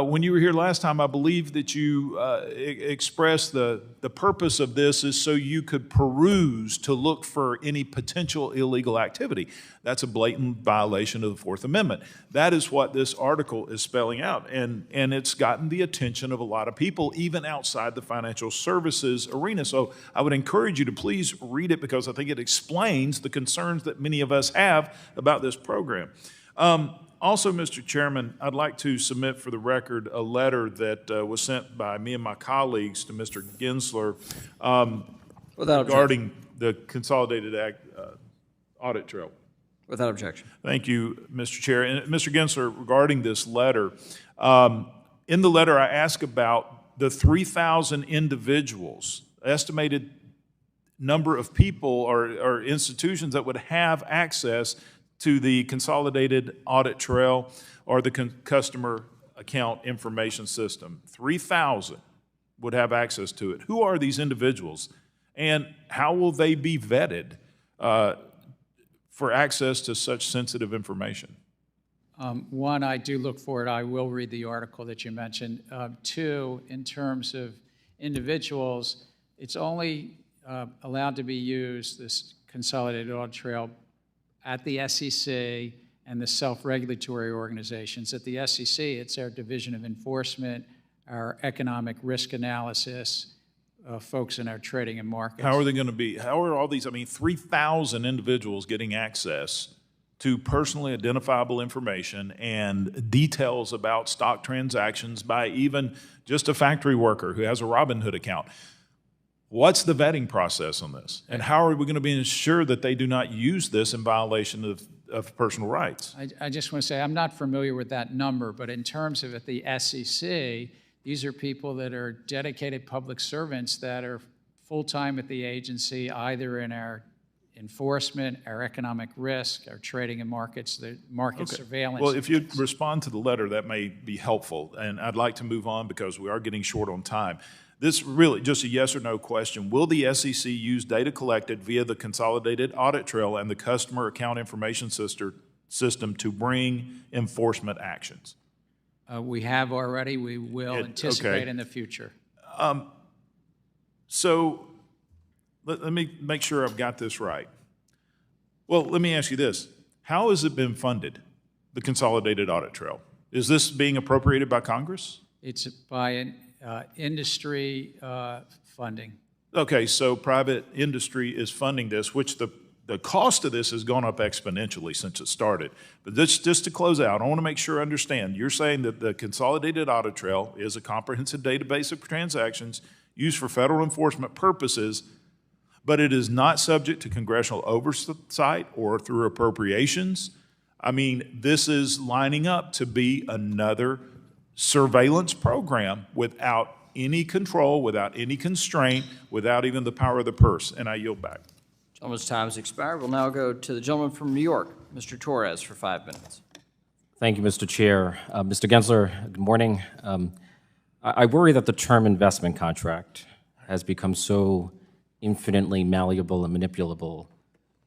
when you were here last time, I believe that you expressed the purpose of this is so you could peruse to look for any potential illegal activity. That's a blatant violation of the Fourth Amendment. That is what this article is spelling out, and it's gotten the attention of a lot of people, even outside the financial services arena. So I would encourage you to please read it, because I think it explains the concerns that many of us have about this program. Also, Mr. Chairman, I'd like to submit for the record a letter that was sent by me and my colleagues to Mr. Gensler regarding the consolidated audit trail. Without objection. Thank you, Mr. Chair. And Mr. Gensler, regarding this letter, in the letter I ask about the 3,000 individuals, estimated number of people or institutions that would have access to the consolidated audit trail or the customer account information system. 3,000 would have access to it. Who are these individuals, and how will they be vetted for access to such sensitive information? One, I do look forward. I will read the article that you mentioned. Two, in terms of individuals, it's only allowed to be used, this consolidated audit trail, at the SEC and the self-regulatory organizations. At the SEC, it's our Division of Enforcement, our economic risk analysis, folks in our trading and markets. How are they going to be, how are all these, 3,000 individuals getting access to personally identifiable information and details about stock transactions by even just a factory worker who has a Robinhood account? What's the vetting process on this? And how are we going to be ensured that they do not use this in violation of personal rights? I just want to say I'm not familiar with that number, but in terms of at the SEC, these are people that are dedicated public servants that are full-time at the agency, either in our enforcement, our economic risk, our trading and markets, the market surveillance. Well, if you respond to the letter, that may be helpful. And I'd like to move on because we are getting short on time. This really just a yes or no question. Will the SEC use data collected via the consolidated audit trail and the customer account information system to bring enforcement actions? We have already. We will anticipate in the future. So let me make sure I've got this right. Well, let me ask you this. How has it been funded, the consolidated audit trail? Is this being appropriated by Congress? It's by an industry funding. Okay, so private industry is funding this, which the cost of this has gone up exponentially since it started. But just to close out, I want to make sure I understand. You're saying that the consolidated audit trail is a comprehensive database of transactions used for federal enforcement purposes, but it is not subject to congressional oversight or through appropriations. I mean, this is lining up to be another surveillance program without any control, without any constraint, without even the power of the purse. And I yield back. Gentleman's time has expired. We'll now go to the gentleman from New York, Mr. Torres, for 5 minutes. Thank you, Mr. Chair. Mr. Gensler, good morning. I worry that the term investment contract has become so infinitely malleable and manipulable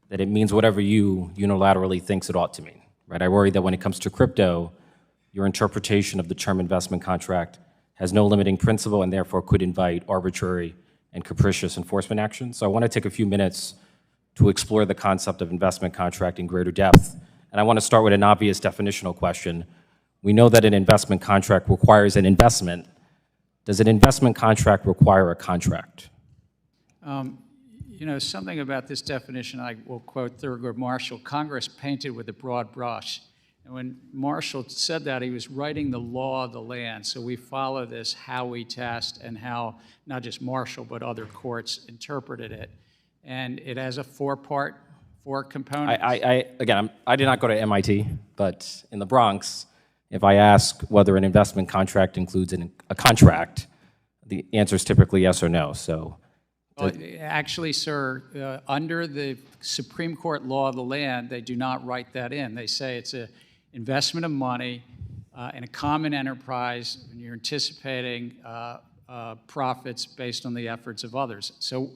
that it means whatever you unilaterally thinks it ought to mean, right? I worry that when it comes to crypto, your interpretation of the term investment contract has no limiting principle and therefore could invite arbitrary and capricious enforcement action. So I want to take a few minutes to explore the concept of investment contract in greater depth. And I want to start with an obvious definitional question. We know that an investment contract requires an investment. Does an investment contract require a contract? You know, something about this definition, I will quote Thurgood Marshall, Congress painted with a broad brush. And when Marshall said that, he was writing the law of the land. So we follow this Howey test and how not just Marshall, but other courts interpreted it. And it has a four components. Again, I did not go to MIT, but in the Bronx, if I ask whether an investment contract includes a contract, the answer is typically yes or no. So, well, actually, sir, under the Supreme Court law of the land, they do not write that in. They say it's an investment of money in a common enterprise, and you're anticipating profits based on the efforts of others. So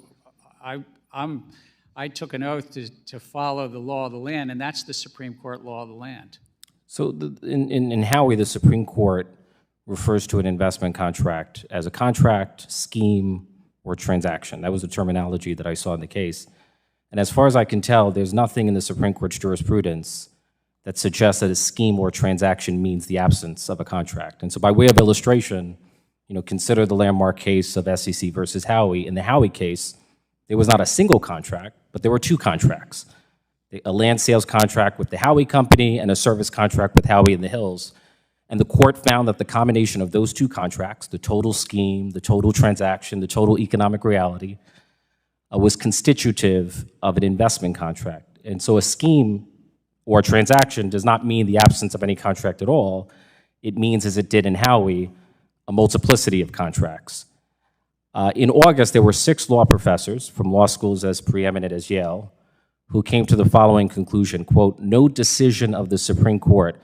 I took an oath to follow the law of the land, and that's the Supreme Court law of the land. So in Howey, the Supreme Court refers to an investment contract as a contract, scheme, or transaction. That was the terminology that I saw in the case. And as far as I can tell, there's nothing in the Supreme Court's jurisprudence that suggests that a scheme or transaction means the absence of a contract. And so by way of illustration, you know, consider the landmark case of SEC versus Howey. In the Howey case, there was not a single contract, but there were two contracts. A land sales contract with the Howey Company and a service contract with Howey in the Hills. And the court found that the combination of those two contracts, the total scheme, the total transaction, the total economic reality, was constitutive of an investment contract. And so a scheme or a transaction does not mean the absence of any contract at all. It means, as it did in Howey, a multiplicity of contracts. In August, there were 6 law professors from law schools as preeminent as Yale who came to the following conclusion, quote, no decision of the Supreme Court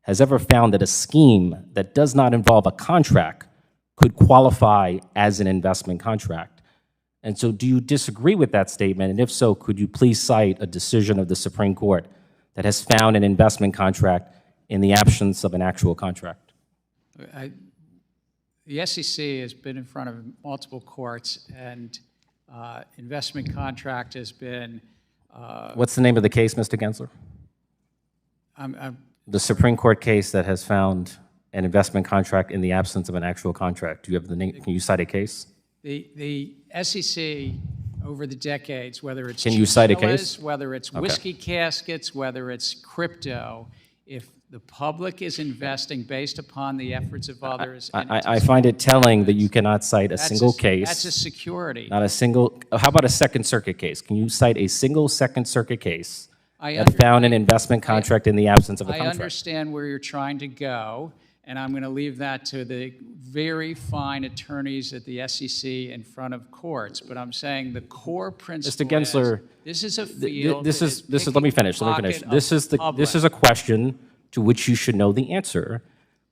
has ever found that a scheme that does not involve a contract could qualify as an investment contract. And so do you disagree with that statement? And if so, could you please cite a decision of the Supreme Court that has found an investment contract in the absence of an actual contract? The SEC has been in front of multiple courts, and investment contract has been... What's the name of the case, Mr. Gensler? The Supreme Court case that has found an investment contract in the absence of an actual contract. Do you have the name? Can you cite a case? The SEC over the decades, whether it's Can you cite a case? Whether it's whiskey caskets, whether it's crypto, if the public is investing based upon the efforts of others. I find it telling that you cannot cite a single case. That's a security. Not a single. How about a Second Circuit case? Can you cite a single Second Circuit case that found an investment contract in the absence of a contract? I understand where you're trying to go, and I'm going to leave that to the very fine attorneys at the SEC in front of courts. But I'm saying the core principle Mr. Gensler, this is a field. This is. Let me finish. This is a question to which you should know the answer,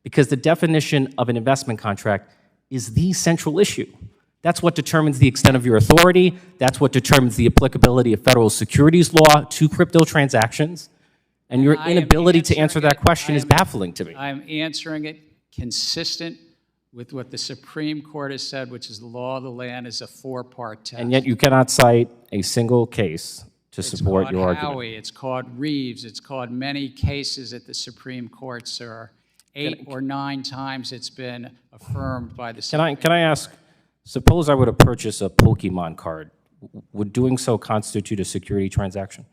because the definition of an investment contract is the central issue. That's what determines the extent of your authority. That's what determines the applicability of federal securities law to crypto transactions. And your inability to answer that question is baffling to me. I'm answering it consistent with what the Supreme Court has said, which is the law of the land is a 4-part test. And yet you cannot cite a single case to support your argument. Howey, it's called Reeves, it's called many cases at the Supreme Court, sir. 8 or 9 times it's been affirmed by the Supreme Court. Can I ask, suppose I were to purchase a Pokemon card. Would doing so constitute a security transaction?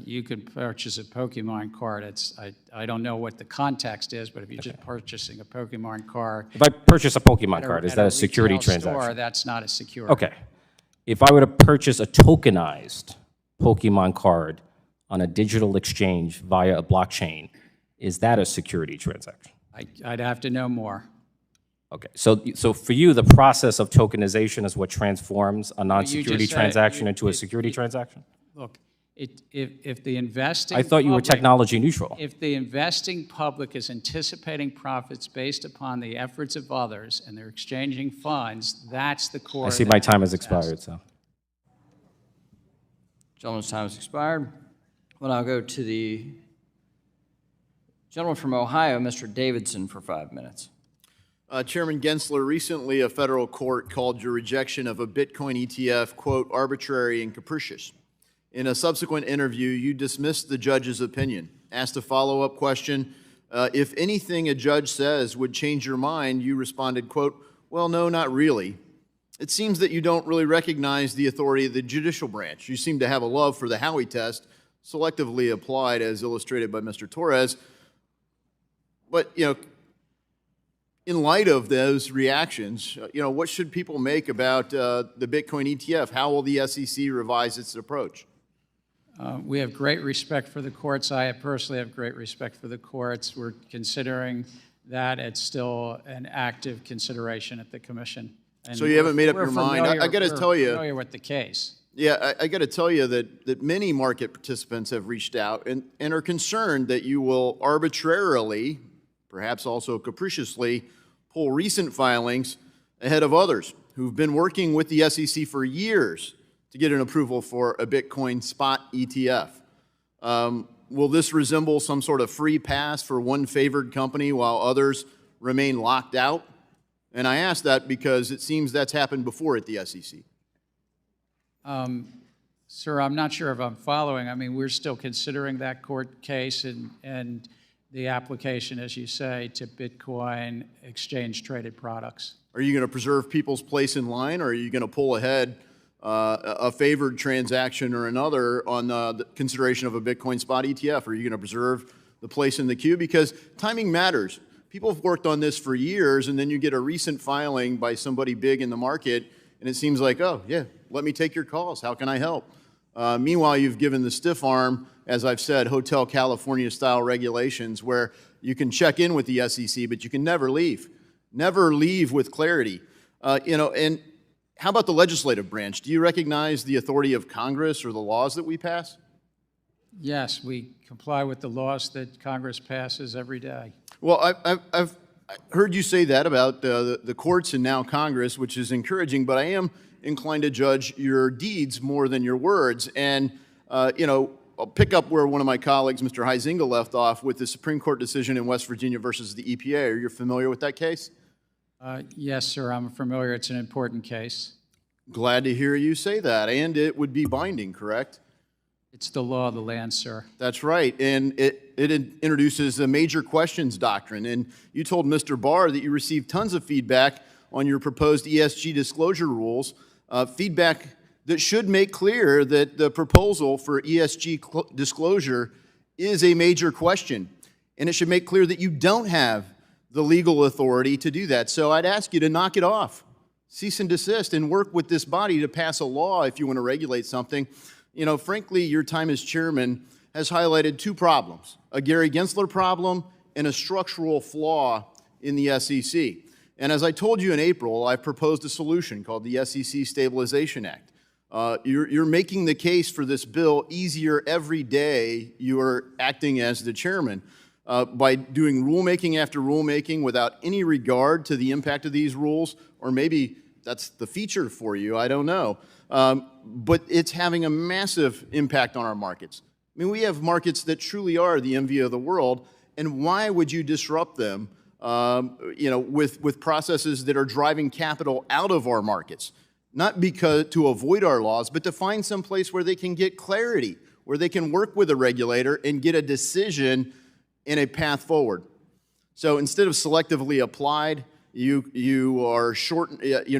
You could purchase a Pokemon card. I don't know what the context is, but if you're just purchasing a Pokemon card... If I purchase a Pokemon card, is that a security transaction? Store, that's not a security. Okay. If I were to purchase a tokenized Pokemon card on a digital exchange via a blockchain, is that a security transaction? I'd have to know more. Okay, so for you, the process of tokenization is what transforms a non-security just said transaction into a security transaction? Look, if the investing I thought you were public- technology neutral. If the investing public is anticipating profits based upon the efforts of others and they're exchanging funds, that's the core. I see of my that time has transaction. expired, so. Gentleman's time has expired. Well, I'll go to the gentleman from Ohio, Mr. Davidson, for 5 minutes. Chairman Gensler, recently a federal court called your rejection of a Bitcoin ETF, quote, arbitrary and capricious. In a subsequent interview, you dismissed the judge's opinion. Asked a follow-up question, if anything a judge says would change your mind, you responded, quote, well, no, not really. It seems that you don't really recognize the authority of the judicial branch. You seem to have a love for the Howey test, selectively applied as illustrated by Mr. Torres. But, you know, in light of those reactions, you know, what should people make about the Bitcoin ETF? How will the SEC revise its approach? We have great respect for the courts. I personally have great respect for the courts. We're considering that. It's still an active consideration at the commission. And So you haven't made up we're your mind? familiar- I got to we're tell you. familiar with the case. Yeah, I got to tell you that many market participants have reached out and are concerned that you will arbitrarily, perhaps also capriciously, pull recent filings ahead of others who've been working with the SEC for years to get an approval for a Bitcoin spot ETF. Will this resemble some sort of free pass for one favored company while others remain locked out? And I ask that because it seems that's happened before at the SEC. Sir, I'm not sure if I'm following. I mean, we're still considering that court case and the application, as you say, to Bitcoin exchange-traded products. Are you going to preserve people's place in line, or are you going to pull ahead a favored transaction or another on the consideration of a Bitcoin spot ETF? Are you going to preserve the place in the queue? Because timing matters. People have worked on this for years, and then you get a recent filing by somebody big in the market, and it seems like, oh, yeah, let me take your calls. How can I help? Meanwhile, you've given the stiff arm, as I've said, Hotel California-style regulations where you can check in with the SEC, but you can never leave. Never leave with clarity. You know, and how about the legislative branch? Do you recognize the authority of Congress or the laws that we pass? Yes, we comply with the laws that Congress passes every day. Well, I've heard you say that about the courts and now Congress, which is encouraging, but I am inclined to judge your deeds more than your words. And, you know, I'll pick up where one of my colleagues, Mr. Huizinga, left off with the Supreme Court decision in West Virginia versus the EPA. Are you familiar with that case? Yes, sir, I'm familiar. It's an important case. Glad to hear you say that. And it would be binding, correct? It's the law of the land, sir. That's right. And it introduces a major questions doctrine. And you told Mr. Barr that you received tons of feedback on your proposed ESG disclosure rules, feedback that should make clear that the proposal for ESG disclosure is a major question. And it should make clear that you don't have the legal authority to do that. So I'd ask you to knock it off. Cease and desist and work with this body to pass a law if you want to regulate something. You know, frankly, your time as chairman has highlighted two problems, a Gary Gensler problem and a structural flaw in the SEC. And as I told you in April, I've proposed a solution called the SEC Stabilization Act. You're making the case for this bill easier every day you are acting as the chairman by doing rulemaking after rulemaking without any regard to the impact of these rules, or maybe that's the feature for you, I don't know. But it's having a massive impact on our markets. I mean, we have markets that truly are the envy of the world, and why would you disrupt them you know, with processes that are driving capital out of our markets? Not because to avoid our laws, but to find some place where they can get clarity, where they can work with a regulator and get a decision and a path forward. So instead of selectively applied, you're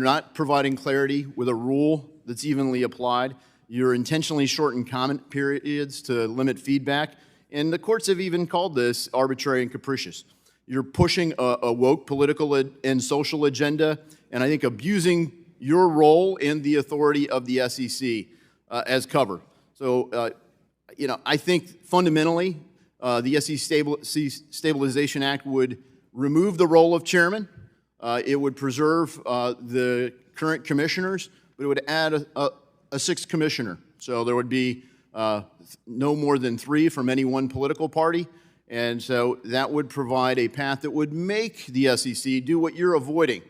not providing clarity with a rule that's evenly applied. You're intentionally shortening comment periods to limit feedback. And the courts have even called this arbitrary and capricious. You're pushing a woke political and social agenda, and I think abusing your role and the authority of the SEC as cover. So I think fundamentally, the SEC Stabilization Act would remove the role of chairman. It would preserve the current commissioners, but it would add a sixth commissioner. So there would be no more than 3 from any one political party. And so that would provide a path that would make the SEC do what you're avoiding.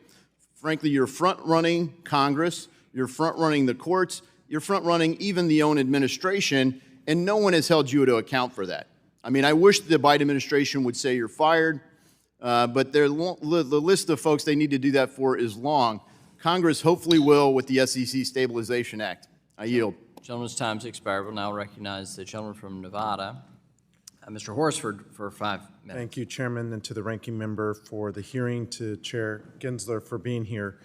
Frankly, you're front-running Congress, you're front-running the courts, you're front-running even the own administration, and no one has held you to account for that. I mean, I wish the Biden administration would say you're fired, but the list of folks they need to do that for is long. Congress hopefully will with the SEC Stabilization Act. I yield. Gentleman's time's expired. We'll now recognize the gentleman from Nevada, Mr. Horsford, for 5 minutes. Thank you, Chairman, and to the ranking member for the hearing, to Chair Gensler for being here.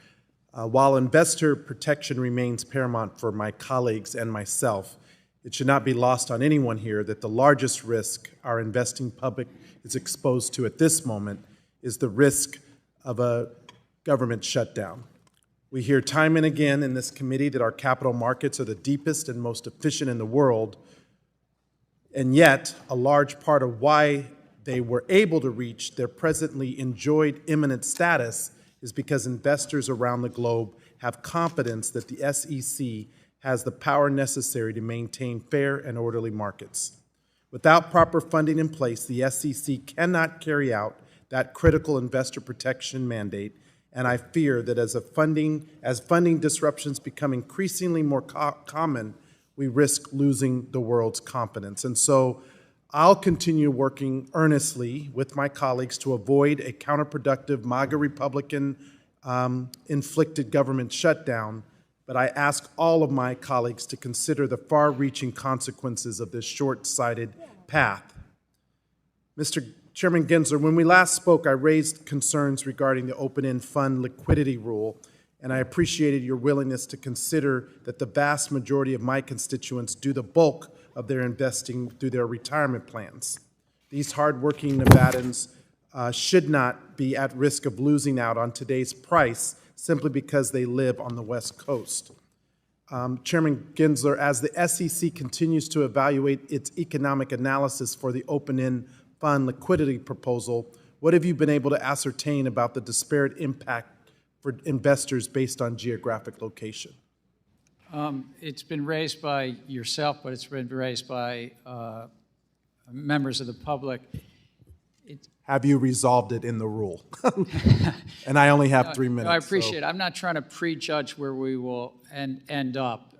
While investor protection remains paramount for my colleagues and myself, it should not be lost on anyone here that the largest risk our investing public is exposed to at this moment is the risk of a government shutdown. We hear time and again in this committee that our capital markets are the deepest and most efficient in the world, and yet a large part of why they were able to reach their presently enjoyed imminent status is because investors around the globe have confidence that the SEC has the power necessary to maintain fair and orderly markets. Without proper funding in place, the SEC cannot carry out that critical investor protection mandate, and I fear that as funding disruptions become increasingly more common, we risk losing the world's confidence. And so I'll continue working earnestly with my colleagues to avoid a counterproductive MAGA Republican inflicted government shutdown, but I ask all of my colleagues to consider the far-reaching consequences of this short-sighted path. Mr. Chairman Gensler, when we last spoke, I raised concerns regarding the open-end fund liquidity rule, and I appreciated your willingness to consider that the vast majority of my constituents do the bulk of their investing through their retirement plans. These hardworking Nevadans should not be at risk of losing out on today's price simply because they live on the West Coast. Chairman Gensler, as the SEC continues to evaluate its economic analysis for the open-end fund liquidity proposal, what have you been able to ascertain about the disparate impact for investors based on geographic location? It's been raised by yourself, but it's been raised by members of the public. Have you resolved it in the rule? And I only have 3 minutes. No, I appreciate it. I'm not trying to prejudge where we will end up.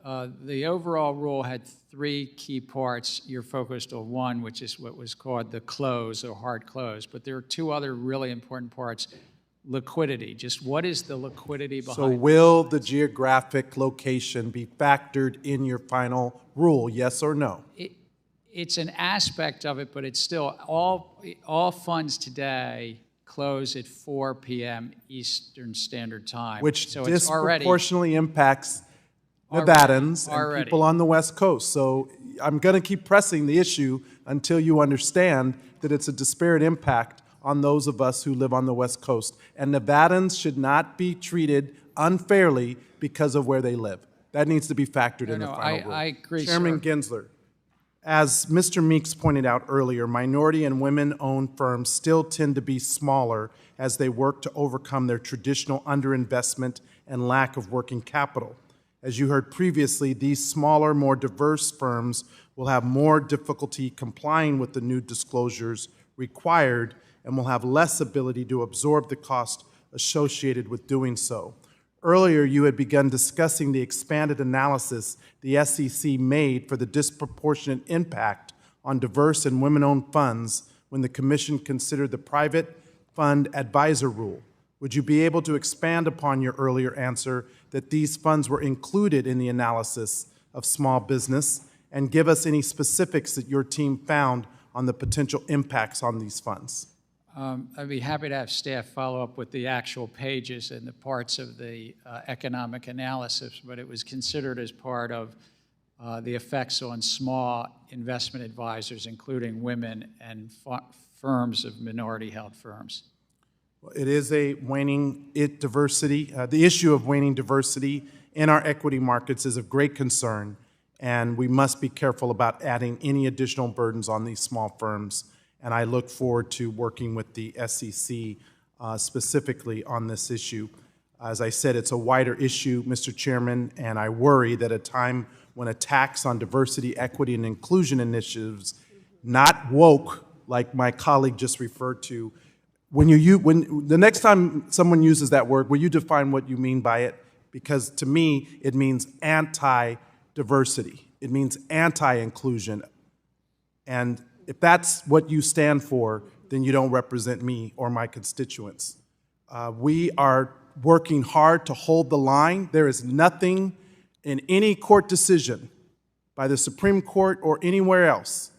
The overall rule had 3 key parts. You're focused on one, which is what was called the close or hard close. But there are 2 other really important parts. Liquidity, just what is the liquidity behind So will the geographic location be factored in your final rule, yes or no? It's an aspect of it, but it's still, all funds today close at 4 p.m. Eastern Standard Time. Which so disproportionately impacts Nevadans and people on the West Coast. So I'm going to keep pressing the issue until you understand that it's a disparate impact on those of us who live on the West Coast. And Nevadans should not be treated unfairly because of where they live. That needs to be factored in the final rule. I agree, Chairman Gensler, as Mr. Meeks pointed out earlier, minority and women-owned firms still tend to be smaller as they work to overcome their traditional underinvestment and lack of working capital. As you heard previously, these smaller, more diverse firms will have more difficulty complying with the new disclosures required and will have less ability to absorb the cost associated with doing so. Earlier, you had begun discussing the expanded analysis the SEC made for the disproportionate impact on diverse and women-owned funds when the Commission considered the private fund advisor rule. Would you be able to expand upon your earlier answer that these funds were included in the analysis of small business and give us any specifics that your team found on the potential impacts on these funds? I'd be happy to have staff follow up with the actual pages and the parts of the economic analysis, but it was considered as part of the effects on small investment advisors, including women and firms of minority-held firms. Well, it is a waning diversity. The issue of waning diversity in our equity markets is of great concern, and we must be careful about adding any additional burdens on these small firms. And I look forward to working with the SEC specifically on this issue. As I said, it's a wider issue, Mr. Chairman, and I worry that at a time when a tax on diversity, equity, and inclusion initiatives, not woke, like my colleague just referred to, when the next time someone uses that word, will you define what you mean by it? Because to me, it means anti-diversity. It means anti-inclusion. And if that's what you stand for, then you don't represent me or my constituents. We are working hard to hold the line. There is nothing in any court decision by the Supreme Court or anywhere else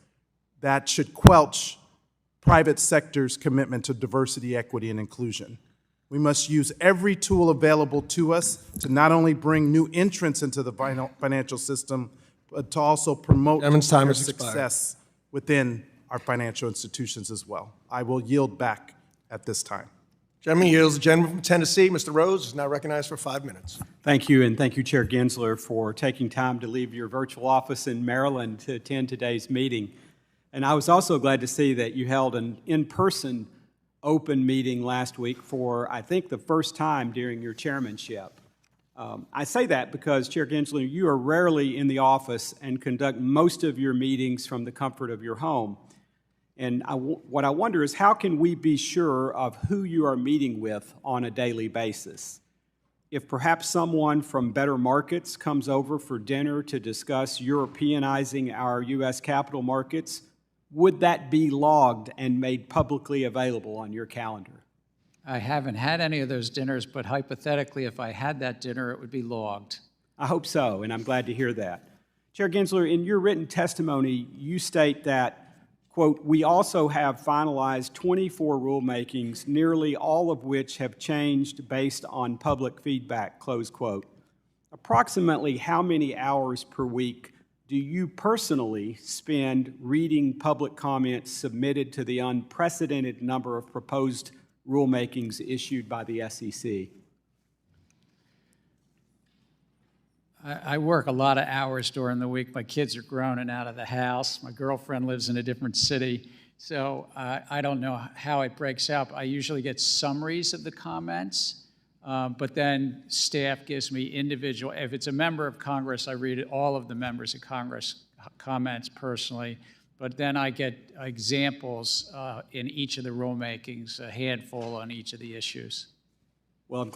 that should quelch private sector's commitment to diversity, equity, and inclusion. We must use every tool available to us to not only bring new entrants into the financial system, but to also promote their success within our financial institutions as well. I will yield back at this time. Gentleman yields. The gentleman from Tennessee, Mr. Rose, is now recognized for 5 minutes. Thank you, and thank you, Chair Gensler, for taking time to leave your virtual office in Maryland to attend today's meeting. And I was also glad to see that you held an in-person open meeting last week for, I think, the first time during your chairmanship. I say that because, Chair Gensler, you are rarely in the office and conduct most of your meetings from the comfort of your home. And what I wonder is, how can we be sure of who you are meeting with on a daily basis? If perhaps someone from Better Markets comes over for dinner to discuss Europeanizing our U.S. capital markets, would that be logged and made publicly available on your calendar? I haven't had any of those dinners, but hypothetically, if I had that dinner, it would be logged. I hope so, and I'm glad to hear that. Chair Gensler, in your written testimony, you state that, quote, "We also have finalized 24 rulemakings, nearly all of which have changed based on public feedback," close quote. Approximately how many hours per week do you personally spend reading public comments submitted to the unprecedented number of proposed rulemakings issued by the SEC? I work a lot of hours during the week. My kids are grown and out of the house. My girlfriend lives in a different city. So I don't know how it breaks out. I usually get summaries of the comments, but then staff gives me individual. If it's a member of Congress, I read all of the members of Congress comments personally. But then I get examples in each of the rulemakings, a handful on each of the issues. Well, I'm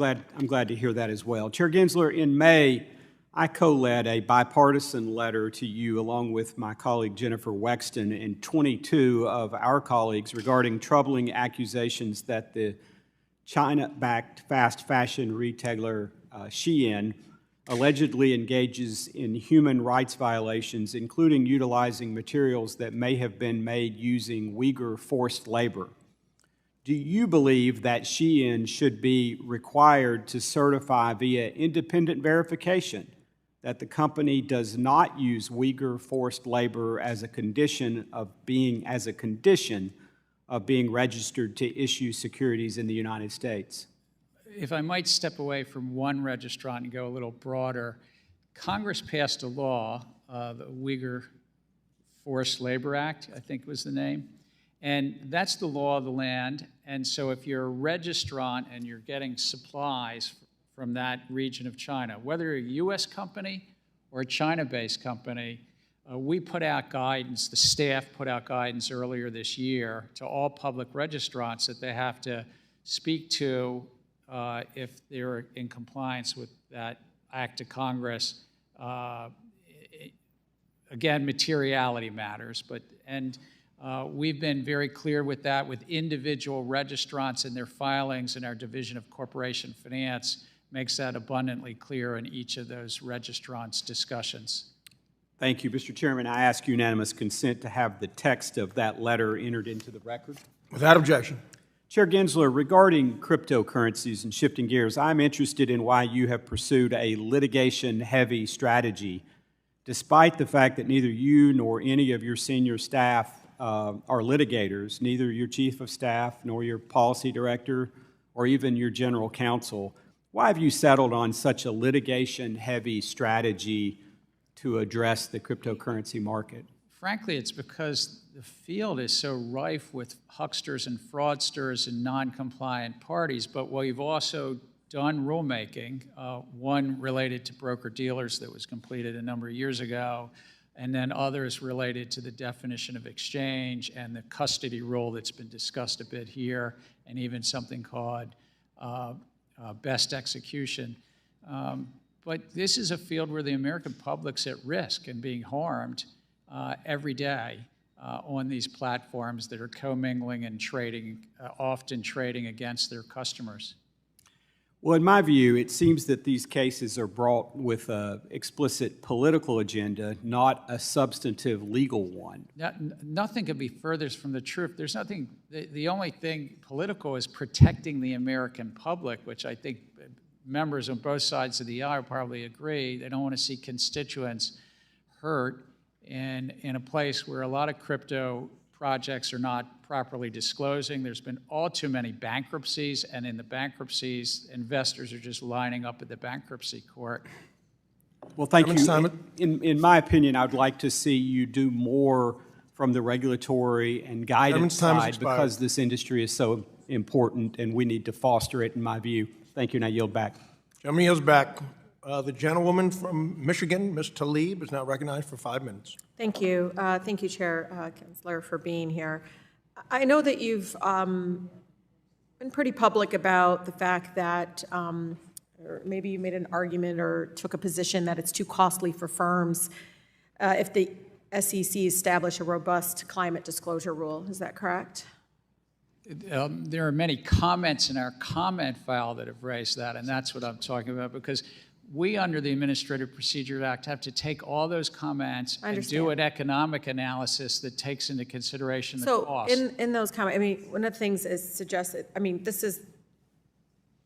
glad to hear that as well. Chair Gensler, in May, I co-led a bipartisan letter to you along with my colleague Jennifer Wexton and 22 of our colleagues regarding troubling accusations that the China-backed fast fashion retailer Shein allegedly engages in human rights violations, including utilizing materials that may have been made using Uyghur forced labor. Do you believe that Shein should be required to certify via independent verification that the company does not use Uyghur forced labor as a condition of being registered to issue securities in the United States? If I might step away from one registrant and go a little broader, Congress passed a law, the Uyghur Forced Labor Act, I think was the name, and that's the law of the land. And so if you're a registrant and you're getting supplies from that region of China, whether you're a U.S. company or a China-based company, we put out guidance, the staff put out guidance earlier this year to all public registrants that they have to speak to if they're in compliance with that act of Congress. Again, materiality matters, and we've been very clear with that with individual registrants in their filings, and our Division of Corporation Finance makes that abundantly clear in each of those registrants' discussions. Thank you, Mr. Chairman. I ask unanimous consent to have the text of that letter entered into the record. Without objection. Chair Gensler, regarding cryptocurrencies and shifting gears, I'm interested in why you have pursued a litigation-heavy strategy, despite the fact that neither you nor any of your senior staff are litigators, neither your chief of staff nor your policy director or even your general counsel. Why have you settled on such a litigation-heavy strategy to address the cryptocurrency market? Frankly, it's because the field is so rife with hucksters and fraudsters and non-compliant parties, but we've also done rulemaking, one related to broker-dealers that was completed a number of years ago, and then others related to the definition of exchange and the custody rule that's been discussed a bit here, and even something called best execution. But this is a field where the American public's at risk and being harmed every day on these platforms that are commingling and trading, often trading against their customers. Well, in my view, it seems that these cases are brought with an explicit political agenda, not a substantive legal one. Nothing could be furthest from the truth. There's nothing, the only thing political is protecting the American public, which I think members on both sides of the aisle probably agree. They don't want to see constituents hurt in a place where a lot of crypto projects are not properly disclosing. There's been all too many bankruptcies, and in the bankruptcies, investors are just lining up at the bankruptcy court. Well, thank you. In my opinion, I would like to see you do more from the regulatory and guidance side because this industry is so important and we need to foster it, in my view. Thank you, and I yield back. Gentleman yields back. The gentlewoman from Michigan, Ms. Tlaib, is now recognized for 5 minutes. Thank you. Thank you, Chair Gensler, for being here. I know that you've been pretty public about the fact that, or maybe you made an argument or took a position that it's too costly for firms if the SEC establish a robust climate disclosure rule. Is that correct? There are many comments in our comment file that have raised that, and that's what I'm talking about, because we, under the Administrative Procedure Act, have to take all those comments and do an economic analysis that takes into consideration the cost. So in those comments, I mean, one of the things is suggested, I mean, this is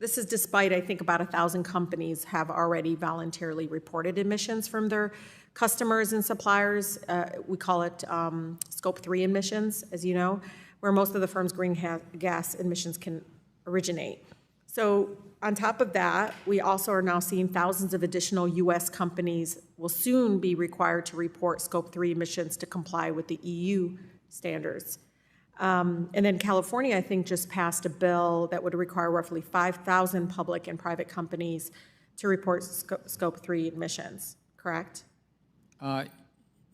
despite, I think, about 1,000 companies have already voluntarily reported emissions from their customers and suppliers. We call it Scope 3 emissions, as you know, where most of the firm's greenhouse emissions can originate. So on top of that, we also are now seeing thousands of additional U.S. companies will soon be required to report Scope 3 emissions to comply with the EU standards. And then California, I think, just passed a bill that would require roughly 5,000 public and private companies to report Scope 3 emissions, correct?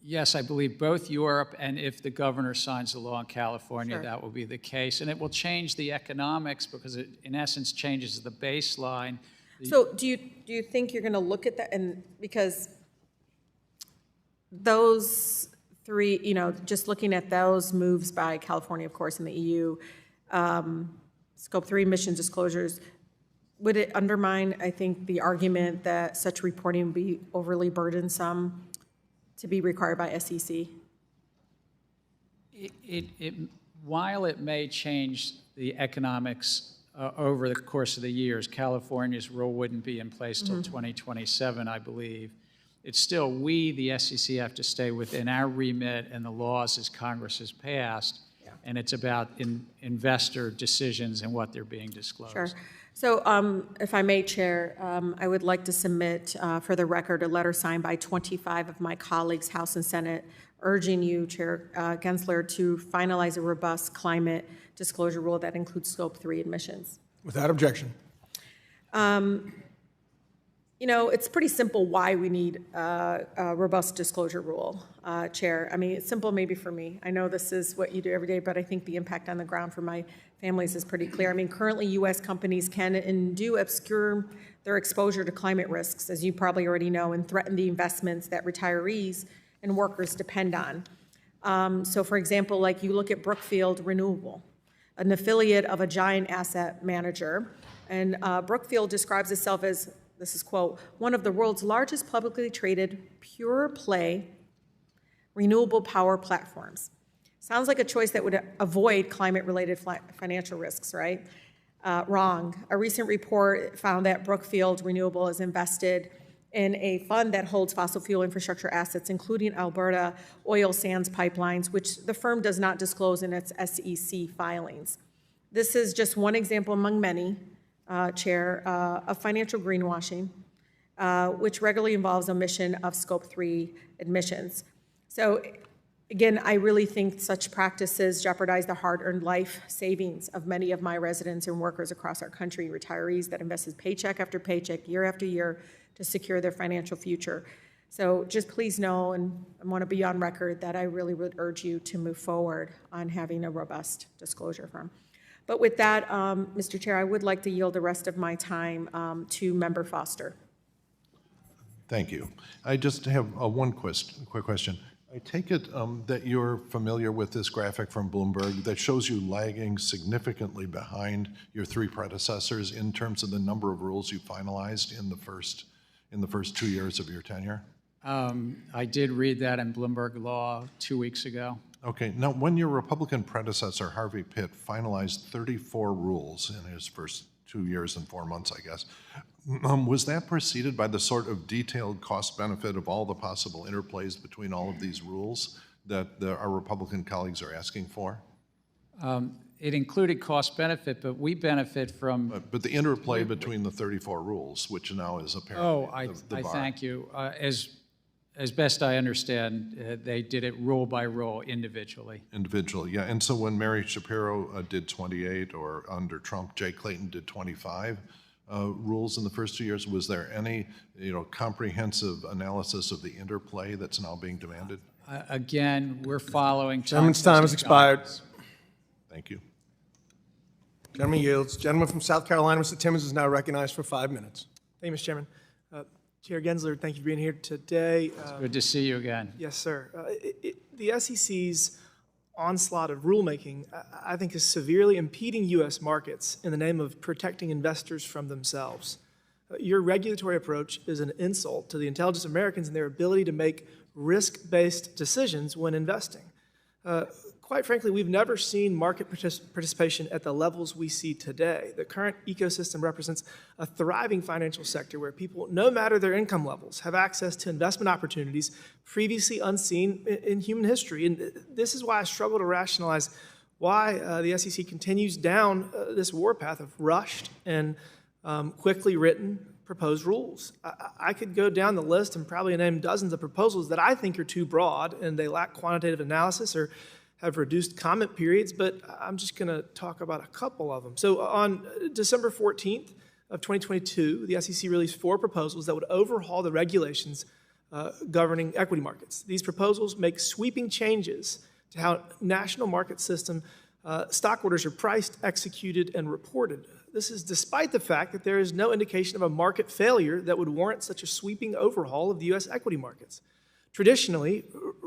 Yes, I believe both Europe and if the governor signs the law in California, that will be the case. And it will change the economics because it, in essence, changes the baseline. So do you think you're going to look at that? And because those three, you know, just looking at those moves by California, of course, and the EU, Scope 3 emissions disclosures, would it undermine, I think, the argument that such reporting would be overly burdensome to be required by SEC? While it may change the economics over the course of the years, California's rule wouldn't be in place till 2027, I believe. It's still, we, the SEC, have to stay within our remit and the laws as Congress has passed, and it's about investor decisions and what they're being disclosed. Sure. So if I may, Chair, I would like to submit for the record a letter signed by 25 of my colleagues, House and Senate, urging you, Chair Gensler, to finalize a robust climate disclosure rule that includes Scope 3 emissions. Without objection. You know, it's pretty simple why we need a robust disclosure rule, Chair. I mean, it's simple maybe for me. I know this is what you do every day, but I think the impact on the ground for my families is pretty clear. I mean, currently U.S. companies can and do obscure their exposure to climate risks, as you probably already know, and threaten the investments that retirees and workers depend on. So for example, like you look at Brookfield Renewable, an affiliate of a giant asset manager, and Brookfield describes itself as, this is quote, one of the world's largest publicly traded pure play renewable power platforms. Sounds like a choice that would avoid climate-related financial risks, right? Wrong. A recent report found that Brookfield Renewable is invested in a fund that holds fossil fuel infrastructure assets, including Alberta oil sands pipelines, which the firm does not disclose in its SEC filings. This is just one example among many, Chair, of financial greenwashing. which regularly involves omission of Scope 3 emissions. So again, I really think such practices jeopardize the hard-earned life savings of many of my residents and workers across our country, retirees that invested paycheck after paycheck, year after year, to secure their financial future. So just please know, and I want to be on record, that I really would urge you to move forward on having a robust disclosure firm. But with that, Mr. Chair, I would like to yield the rest of my time to Member Foster. Thank you. I just have one quick question. I take it that you're familiar with this graphic from Bloomberg that shows you lagging significantly behind your three predecessors in terms of the number of rules you finalized in the first 2 years of your tenure? I did read that in Bloomberg Law 2 weeks ago. Okay. Now, when your Republican predecessor, Harvey Pitt, finalized 34 rules in his first 2 years and 4 months, I guess, was that preceded by the sort of detailed cost benefit of all the possible interplays between all of these rules that our Republican colleagues are asking for? It included cost benefit, but we benefit from... But the interplay between the 34 rules, which now is apparently the bar. Thank you. As best I understand, they did it rule by rule, individually. Individually, yeah. And so when Mary Shapiro did 28, or under Trump, Jay Clayton did 25 rules in the first 2 years, was there any comprehensive analysis of the interplay that's now being demanded? Again, we're following... Gentleman's time has expired. Thank you. Gentleman yields. Gentleman from South Carolina, Mr. Timmons, is now recognized for 5 minutes. Thank you, Mr. Chairman. Chair Gensler, thank you for being here today. It's good to see you again. Yes, sir. The SEC's onslaught of rulemaking, I think, is severely impeding U.S. markets in the name of protecting investors from themselves. Your regulatory approach is an insult to the intelligent Americans and their ability to make risk-based decisions when investing. Quite frankly, we've never seen market participation at the levels we see today. The current ecosystem represents a thriving financial sector where people, no matter their income levels, have access to investment opportunities previously unseen in human history. And this is why I struggle to rationalize why the SEC continues down this warpath of rushed and quickly written proposed rules. I could go down the list and probably name dozens of proposals that I think are too broad and they lack quantitative analysis or have reduced comment periods, but I'm just going to talk about a couple of them. So on December 14th of 2022, the SEC released 4 proposals that would overhaul the regulations governing equity markets. These proposals make sweeping changes to how national market system stock orders are priced, executed, and reported. This is despite the fact that there is no indication of a market failure that would warrant such a sweeping overhaul of the U.S. equity markets. Traditionally,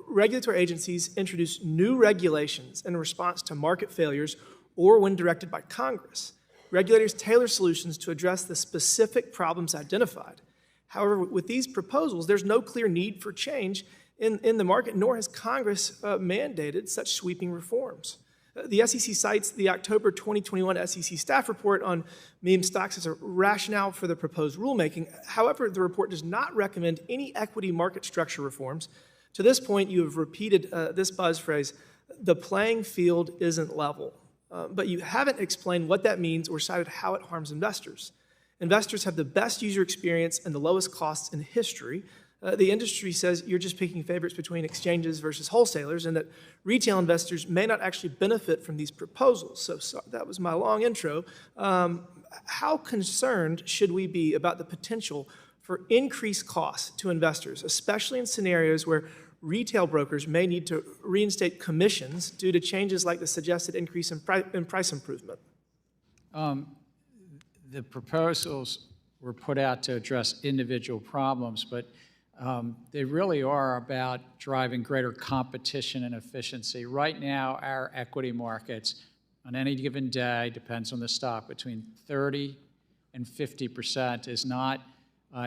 regulatory agencies introduce new regulations in response to market failures or when directed by Congress. Regulators tailor solutions to address the specific problems identified. However, with these proposals, there's no clear need for change in the market, nor has Congress mandated such sweeping reforms. The SEC cites the October 2021 SEC staff report on meme stocks as a rationale for the proposed rulemaking. However, the report does not recommend any equity market structure reforms. To this point, you have repeated this buzz phrase, the playing field isn't level. But you haven't explained what that means or cited how it harms investors. Investors have the best user experience and the lowest costs in history. The industry says you're just picking favorites between exchanges versus wholesalers and that retail investors may not actually benefit from these proposals. So that was my long intro. How concerned should we be about the potential for increased costs to investors, especially in scenarios where retail brokers may need to reinstate commissions due to changes like the suggested increase in price improvement? The proposals were put out to address individual problems, but they really are about driving greater competition and efficiency. Right now, our equity markets, on any given day, depends on the stock, between 30 and 50% is not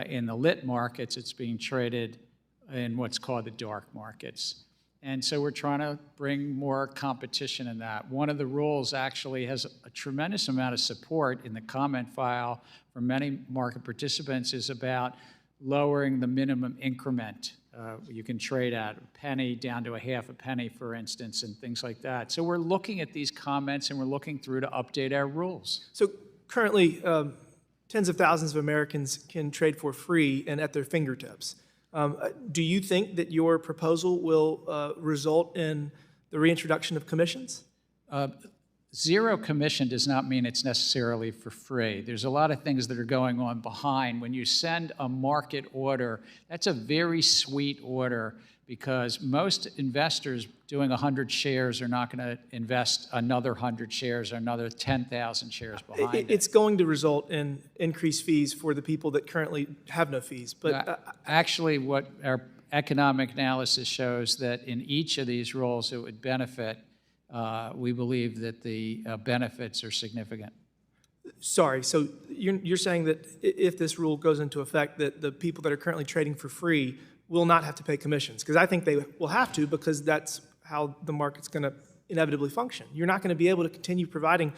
in the lit markets, it's being traded in what's called the dark markets. And so we're trying to bring more competition in that. One of the rules actually has a tremendous amount of support in the comment file from many market participants is about lowering the minimum increment. You can trade at a penny down to a half a penny, for instance, and things like that. So we're looking at these comments and we're looking through to update our rules. So currently, tens of thousands of Americans can trade for free and at their fingertips. Do you think that your proposal will result in the reintroduction of commissions? Zero commission does not mean it's necessarily for free. There's a lot of things that are going on behind. When you send a market order, that's a very sweet order because most investors doing 100 shares are not going to invest another 100 shares or another 10,000 shares behind it. It's going to result in increased fees for the people that currently have no fees. But actually, what our economic analysis shows that in each of these roles it would benefit. We believe that the benefits are significant. Sorry, so you're saying that if this rule goes into effect, that the people that are currently trading for free will not have to pay commissions? Because I think they will have to, because that's how the market's going to inevitably function. You're not going to be able to continue providing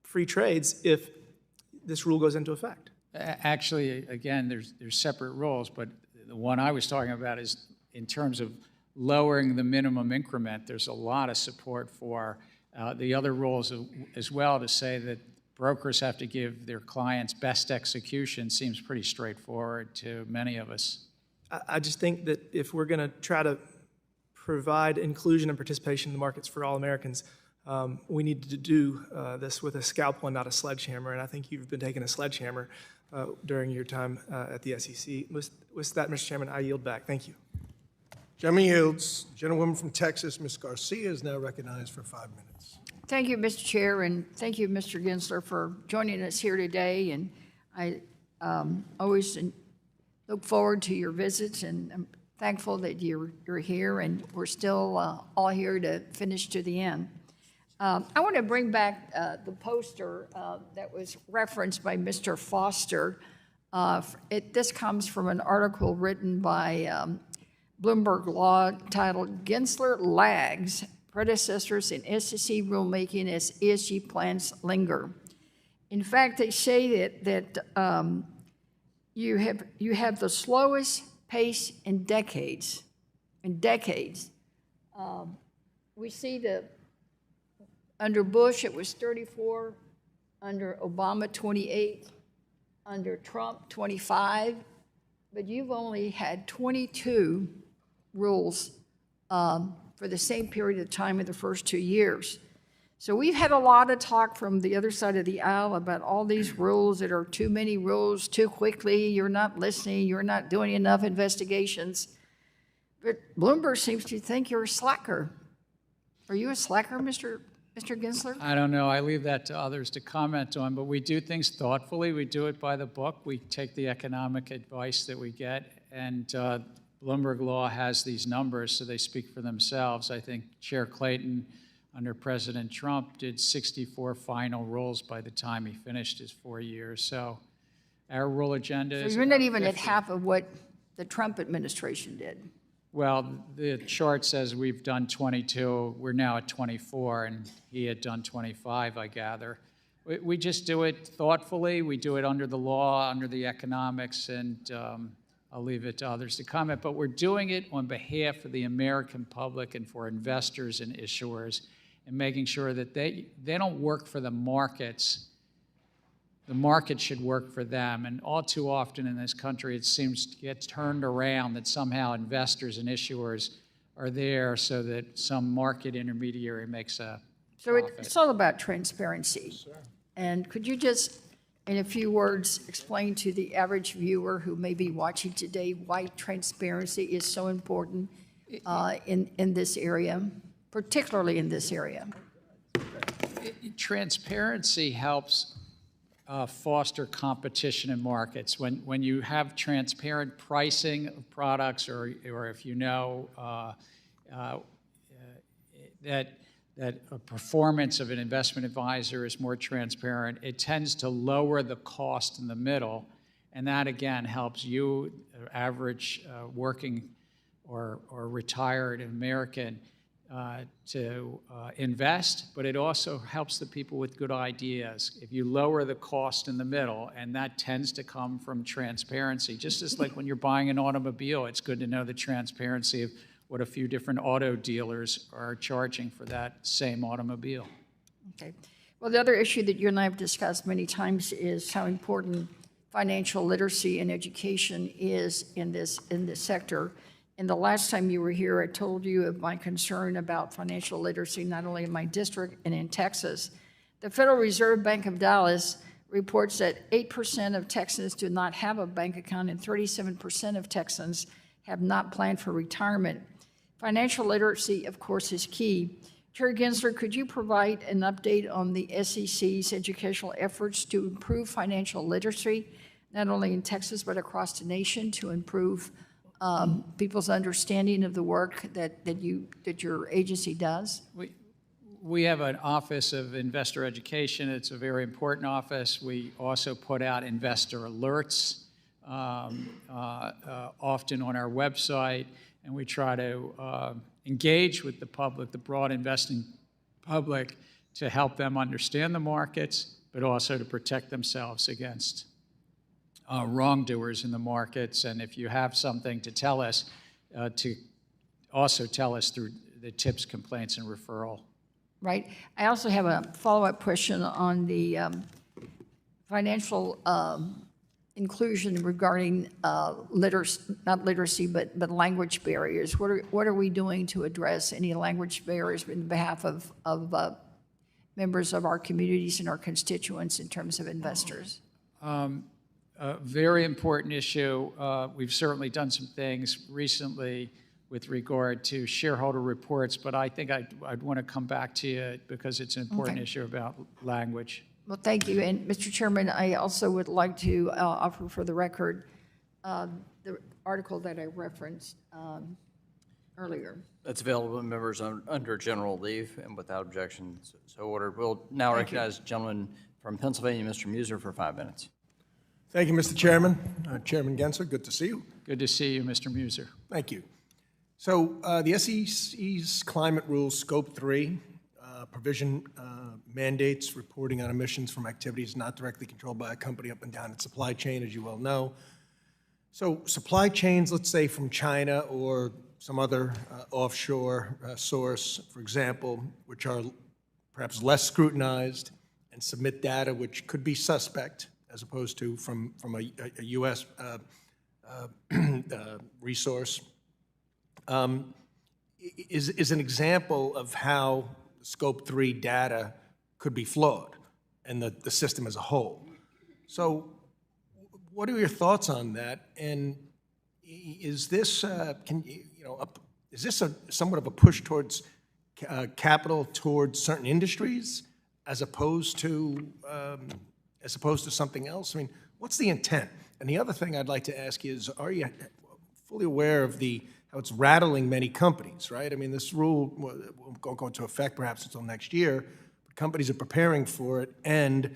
free trades if this rule goes into effect. Actually, again, there's separate rules, but the one I was talking about is in terms of lowering the minimum increment. There's a lot of support for the other rules as well to say that brokers have to give their clients best execution seems pretty straightforward to many of us. I just think that if we're going to try to provide inclusion and participation in the markets for all Americans, we need to do this with a scalpel and not a sledgehammer, and I think you've been taking a sledgehammer during your time at the SEC. With that, Mr. Chairman, I yield back. Thank you. Gentleman yields. Gentlewoman from Texas, Ms. Garcia, is now recognized for 5 minutes. Thank you, Mr. Chair, and thank you, Mr. Gensler, for joining us here today. And I always look forward to your visits, and I'm thankful that you're here, and we're still all here to finish to the end. I want to bring back the poster that was referenced by Mr. Foster. This comes from an article written by Bloomberg Law titled "Gensler Lags Predecessors in SEC Rulemaking as ESG Plans Linger." In fact, they say that you have the slowest pace in decades. We see under Bush it was 34, under Obama 28, under Trump 25, but you've only had 22 rules for the same period of time in the first 2 years. So we've had a lot of talk from the other side of the aisle about all these rules that are too many rules, too quickly, you're not listening, you're not doing enough investigations. But Bloomberg seems to think you're a slacker. Are you a slacker, Mr. Gensler? I don't know. I leave that to others to comment on, but we do things thoughtfully. We do it by the book. We take the economic advice that we get, and Bloomberg Law has these numbers, so they speak for themselves. I think Chair Clayton, under President Trump, did 64 final rules by the time he finished his 4 years. So our rule agenda is... So you're not even at half of what the Trump administration did. Well, the chart says we've done 22. We're now at 24, and he had done 25, I gather. We just do it thoughtfully. We do it under the law, under the economics, and I'll leave it to others to comment. But we're doing it on behalf of the American public and for investors and issuers, and making sure that they don't work for the markets. The market should work for them. And all too often in this country, it seems to get turned around that somehow investors and issuers are there so that some market intermediary makes a profit. It's all about transparency. Sure. And could you just, in a few words, explain to the average viewer who may be watching today why transparency is so important in this area, particularly in this area? Transparency helps foster competition in markets. When you have transparent pricing of products, or if you know that a performance of an investment advisor is more transparent, it tends to lower the cost in the middle, and that again helps you, average working or retired American, to invest, but it also helps the people with good ideas. If you lower the cost in the middle, and that tends to come from transparency, just as like when you're buying an automobile, it's good to know the transparency of what a few different auto dealers are charging for that same automobile. Okay. Well, the other issue that you and I have discussed many times is how important financial literacy and education is in this sector. And the last time you were here, I told you of my concern about financial literacy, not only in my district and in Texas. The Federal Reserve Bank of Dallas reports that 8% of Texans do not have a bank account and 37% of Texans have not planned for retirement. Financial literacy, of course, is key. Chair Gensler, could you provide an update on the SEC's educational efforts to improve financial literacy, not only in Texas but across the nation, to improve people's understanding of the work that your agency does? We have an Office of Investor Education. It's a very important office. We also put out investor alerts often on our website, and we try to engage with the public, the broad investing public, to help them understand the markets, but also to protect themselves against wrongdoers in the markets. And if you have something to tell us, to also tell us through the tips, complaints, and referral. Right. I also have a follow-up question on the financial inclusion regarding not literacy, but language barriers. What are we doing to address any language barriers in behalf of members of our communities and our constituents in terms of investors? A very important issue. We've certainly done some things recently with regard to shareholder reports, but I think I'd want to come back to you because it's an important issue about language. Well, thank you. And Mr. Chairman, I also would like to offer for the record the article that I referenced earlier. That's available to members under general leave and without objection, so ordered. We'll now recognize the gentleman from Pennsylvania, Mr. Muser, for 5 minutes. Thank you, Mr. Chairman. Chairman Gensler, good to see you. Good to see you, Mr. Muser. Thank you. So the SEC's climate rules, Scope 3, provision mandates reporting on emissions from activities not directly controlled by a company up and down its supply chain, as you well know. So supply chains, let's say from China or some other offshore source, for example, which are perhaps less scrutinized and submit data which could be suspect, as opposed to from a U.S. Resource, is an example of how Scope 3 data could be flawed and the system as a whole. So what are your thoughts on that? And is this, is this somewhat of a push towards capital towards certain industries as opposed to something else? I mean, what's the intent? And the other thing I'd like to ask you is, are you fully aware of how it's rattling many companies, right? I mean, this rule won't go into effect perhaps until next year, but companies are preparing for it, and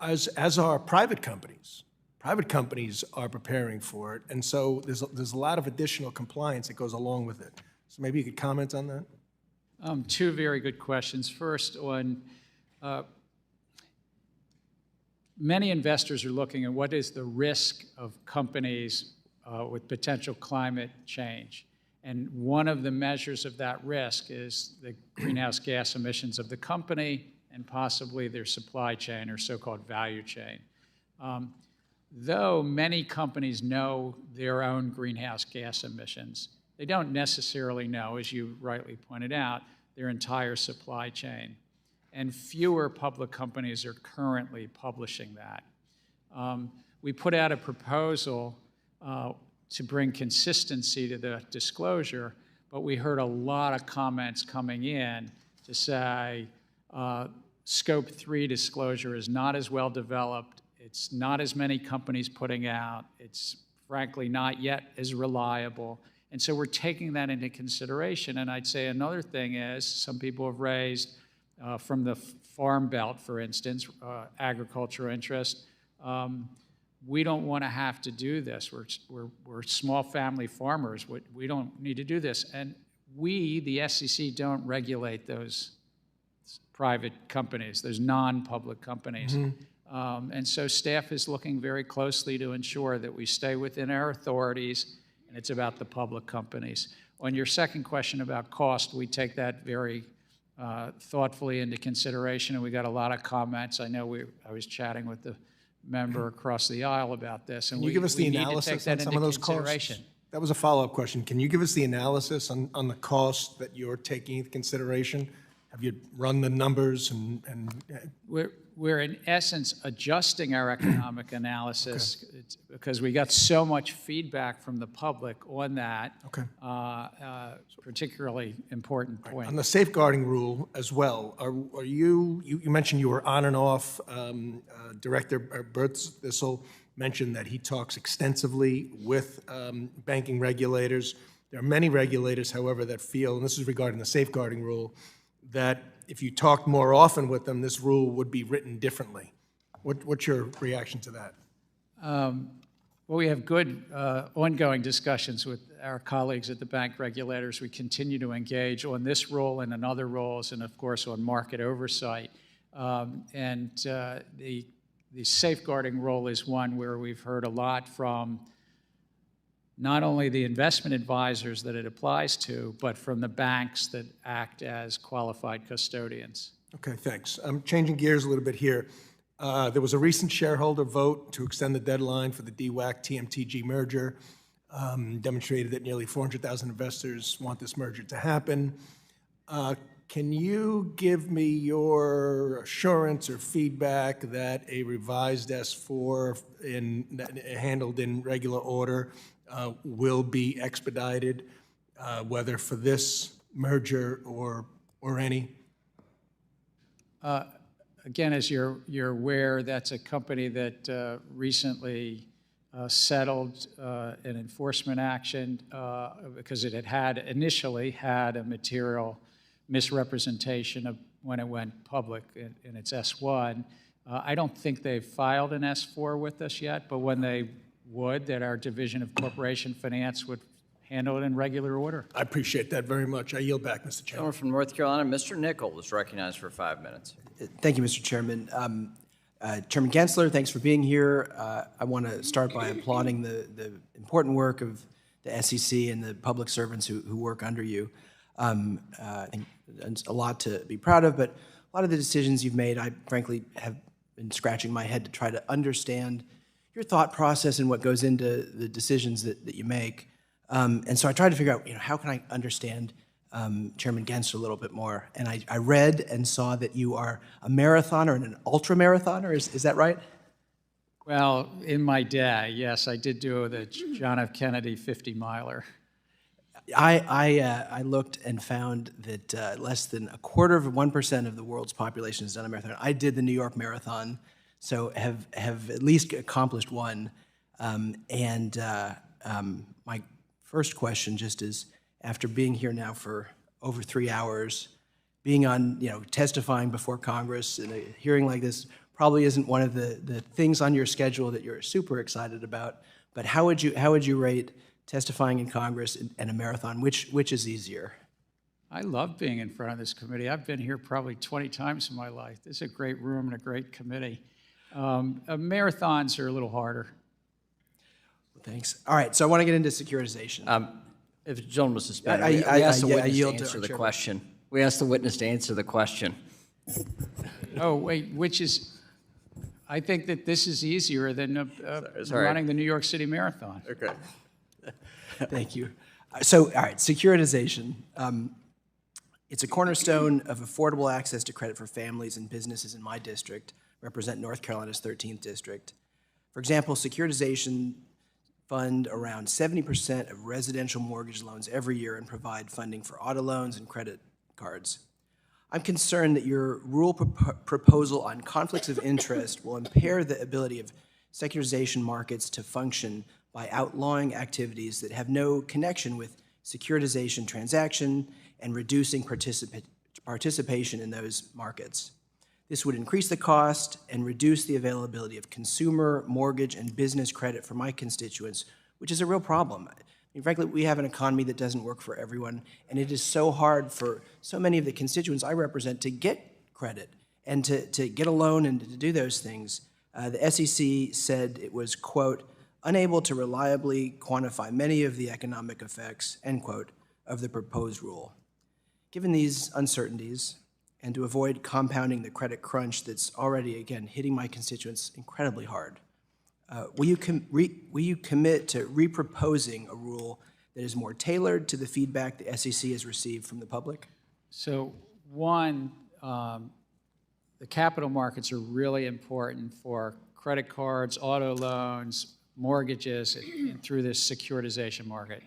as are private companies. Private companies are preparing for it, and so there's a lot of additional compliance that goes along with it. So maybe you could comment on that? Two very good questions. First, on many investors are looking at what is the risk of companies with potential climate change. And one of the measures of that risk is the greenhouse gas emissions of the company and possibly their supply chain or so-called value chain. Though many companies know their own greenhouse gas emissions, they don't necessarily know, as you rightly pointed out, their entire supply chain. And fewer public companies are currently publishing that. We put out a proposal to bring consistency to the disclosure, but we heard a lot of comments coming in to say Scope 3 disclosure is not as well developed, it's not as many companies putting out, it's frankly not yet as reliable, and so we're taking that into consideration. And I'd say another thing is, some people have raised from the Farm Belt, for instance, agricultural interest, we don't want to have to do this. We're small family farmers. We don't need to do this. And we, the SEC, don't regulate those private companies, those non-public companies. Mm-hmm. And so staff is looking very closely to ensure that we stay within our authorities, and it's about the public companies. On your second question about cost, we take that very thoughtfully into consideration, and we got a lot of comments. I know I was chatting with the member across the aisle about this, and Can you give us the we need to take analysis that on some into of those consideration. costs? That was a follow-up question. Can you give us the analysis on the costs that you're taking into consideration? Have you run the numbers and We're in essence adjusting our economic analysis because we got so much feedback from the public on that. Particularly important point. on the safeguarding rule as well? Are you mentioned you were on and off. Director Bertzissel mentioned that he talks extensively with banking regulators. There are many regulators, however, that feel, and this is regarding the safeguarding rule, that if you talked more often with them, this rule would be written differently. What's your reaction to that? Well, we have good ongoing discussions with our colleagues at the bank regulators. We continue to engage on this role and on other roles, and of course on market oversight. The safeguarding role is one where we've heard a lot from not only the investment advisors that it applies to, but from the banks that act as qualified custodians. Okay, thanks. I'm changing gears a little bit here. There was a recent shareholder vote to extend the deadline for the DWAC-TMTG merger. Demonstrated that nearly 400,000 investors want this merger to happen. Can you give me your assurance or feedback that a revised S-4 handled in regular order will be expedited, whether for this merger or any? Again, as you're aware, that's a company that recently settled an enforcement action because it had initially had a material misrepresentation of when it went public in its S1. I don't think they've filed an S4 with us yet, but when they would, that our Division of Corporation Finance would handle it in regular order. I appreciate that very much. I yield back, Mr. Chairman. Gentleman from North Carolina, Mr. Nichol is recognized for 5 minutes. Thank you, Mr. Chairman. Chairman Gensler, thanks for being here. I want to start by applauding the important work of the SEC and the public servants who work under you. I think it's a lot to be proud of, but a lot of the decisions you've made, I frankly have been scratching my head to try to understand your thought process and what goes into the decisions that you make. And so I tried to figure out, how can I understand Chairman Gensler a little bit more? And I read and saw that you are a marathoner and an ultra-marathoner. Is that right? Well, in my day, yes, I did do the John F. Kennedy 50-miler. I looked and found that less than 1/4% of the world's population has done a marathon. I did the New York Marathon, so have at least accomplished one. My first question just is, after being here now for over 3 hours, being on, testifying before Congress in a hearing like this probably isn't one of the things on your schedule that you're super excited about. But how would you rate testifying in Congress and a marathon? Which is easier? I love being in front of this committee. I've been here probably 20 times in my life. This is a great room and a great committee. Marathons are a little harder. Thanks. All right, so I want to get into securitization. If the gentleman was suspended, we asked the witness to answer the question. We asked the witness to answer the question. Oh, wait, I think that this is easier than running the New York City Marathon. Okay. Thank you. So, all right, securitization. It's a cornerstone of affordable access to credit for families and businesses in my district, represent North Carolina's 13th district. For example, securitization fund around 70% of residential mortgage loans every year and provide funding for auto loans and credit cards. I'm concerned that your rule proposal on conflicts of interest will impair the ability of securitization markets to function by outlawing activities that have no connection with securitization transaction and reducing participation in those markets. This would increase the cost and reduce the availability of consumer, mortgage, and business credit for my constituents, which is a real problem. I mean, frankly, we have an economy that doesn't work for everyone, and it is so hard for so many of the constituents I represent to get credit and to get a loan and to do those things. The SEC said it was, quote, unable to reliably quantify many of the economic effects, end quote, of the proposed rule. Given these uncertainties, and to avoid compounding the credit crunch that's already, again, hitting my constituents incredibly hard, will you commit to reproposing a rule that is more tailored to the feedback the SEC has received from the public? So one, the capital markets are really important for credit cards, auto loans, mortgages, and through this securitization market.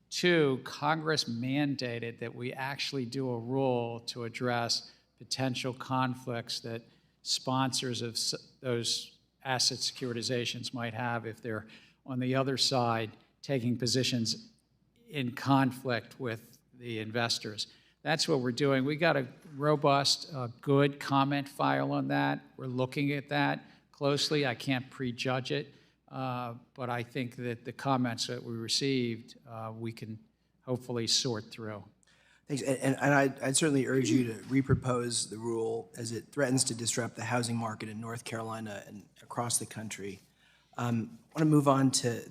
Two, Congress mandated that we actually do a rule to address potential conflicts that sponsors of those asset securitizations might have if they're on the other side taking positions in conflict with the investors. That's what we're doing. We got a robust, good comment file on that. We're looking at that closely. I can't prejudge it, but I think that the comments that we received, we can hopefully sort through. Thanks. And I'd certainly urge you to repropose the rule as it threatens to disrupt the housing market in North Carolina and across the country. I want to move on to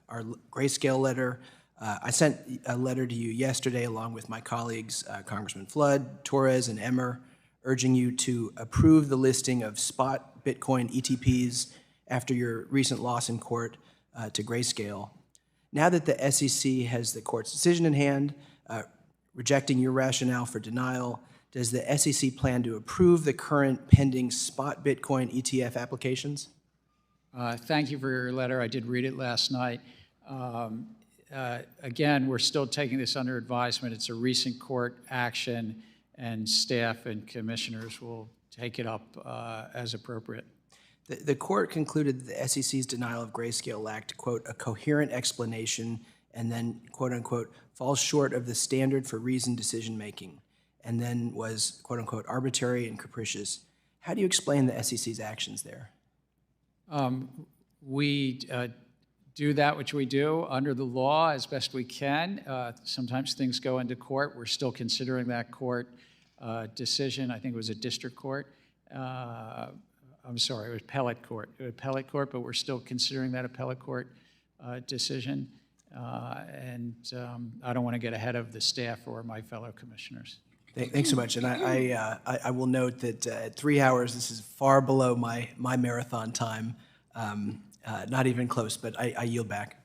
our grayscale letter. I sent a letter to you yesterday along with my colleagues, Congressman Flood, Torres, and Emmer, urging you to approve the listing of spot Bitcoin ETPs after your recent loss in court to grayscale. Now that the SEC has the court's decision in hand, rejecting your rationale for denial, does the SEC plan to approve the current pending spot Bitcoin ETF applications? Thank you for your letter. I did read it last night. Again, we're still taking this under advisement. It's a recent court action, and staff and commissioners will take it up as appropriate. The court concluded that the SEC's denial of grayscale lacked, quote, a coherent explanation, and then, quote unquote, falls short of the standard for reasoned decision-making, and then was, quote unquote, arbitrary and capricious. How do you explain the SEC's actions there? We do that which we do under the law as best we can. Sometimes things go into court. We're still considering that court decision. I think it was a district court. I'm sorry, it was appellate court. It was appellate court, but we're still considering that appellate court decision. And I don't want to get ahead of the staff or my fellow commissioners. Thanks so much. And I will note that at 3 hours, this is far below my marathon time. Not even close, but I yield back.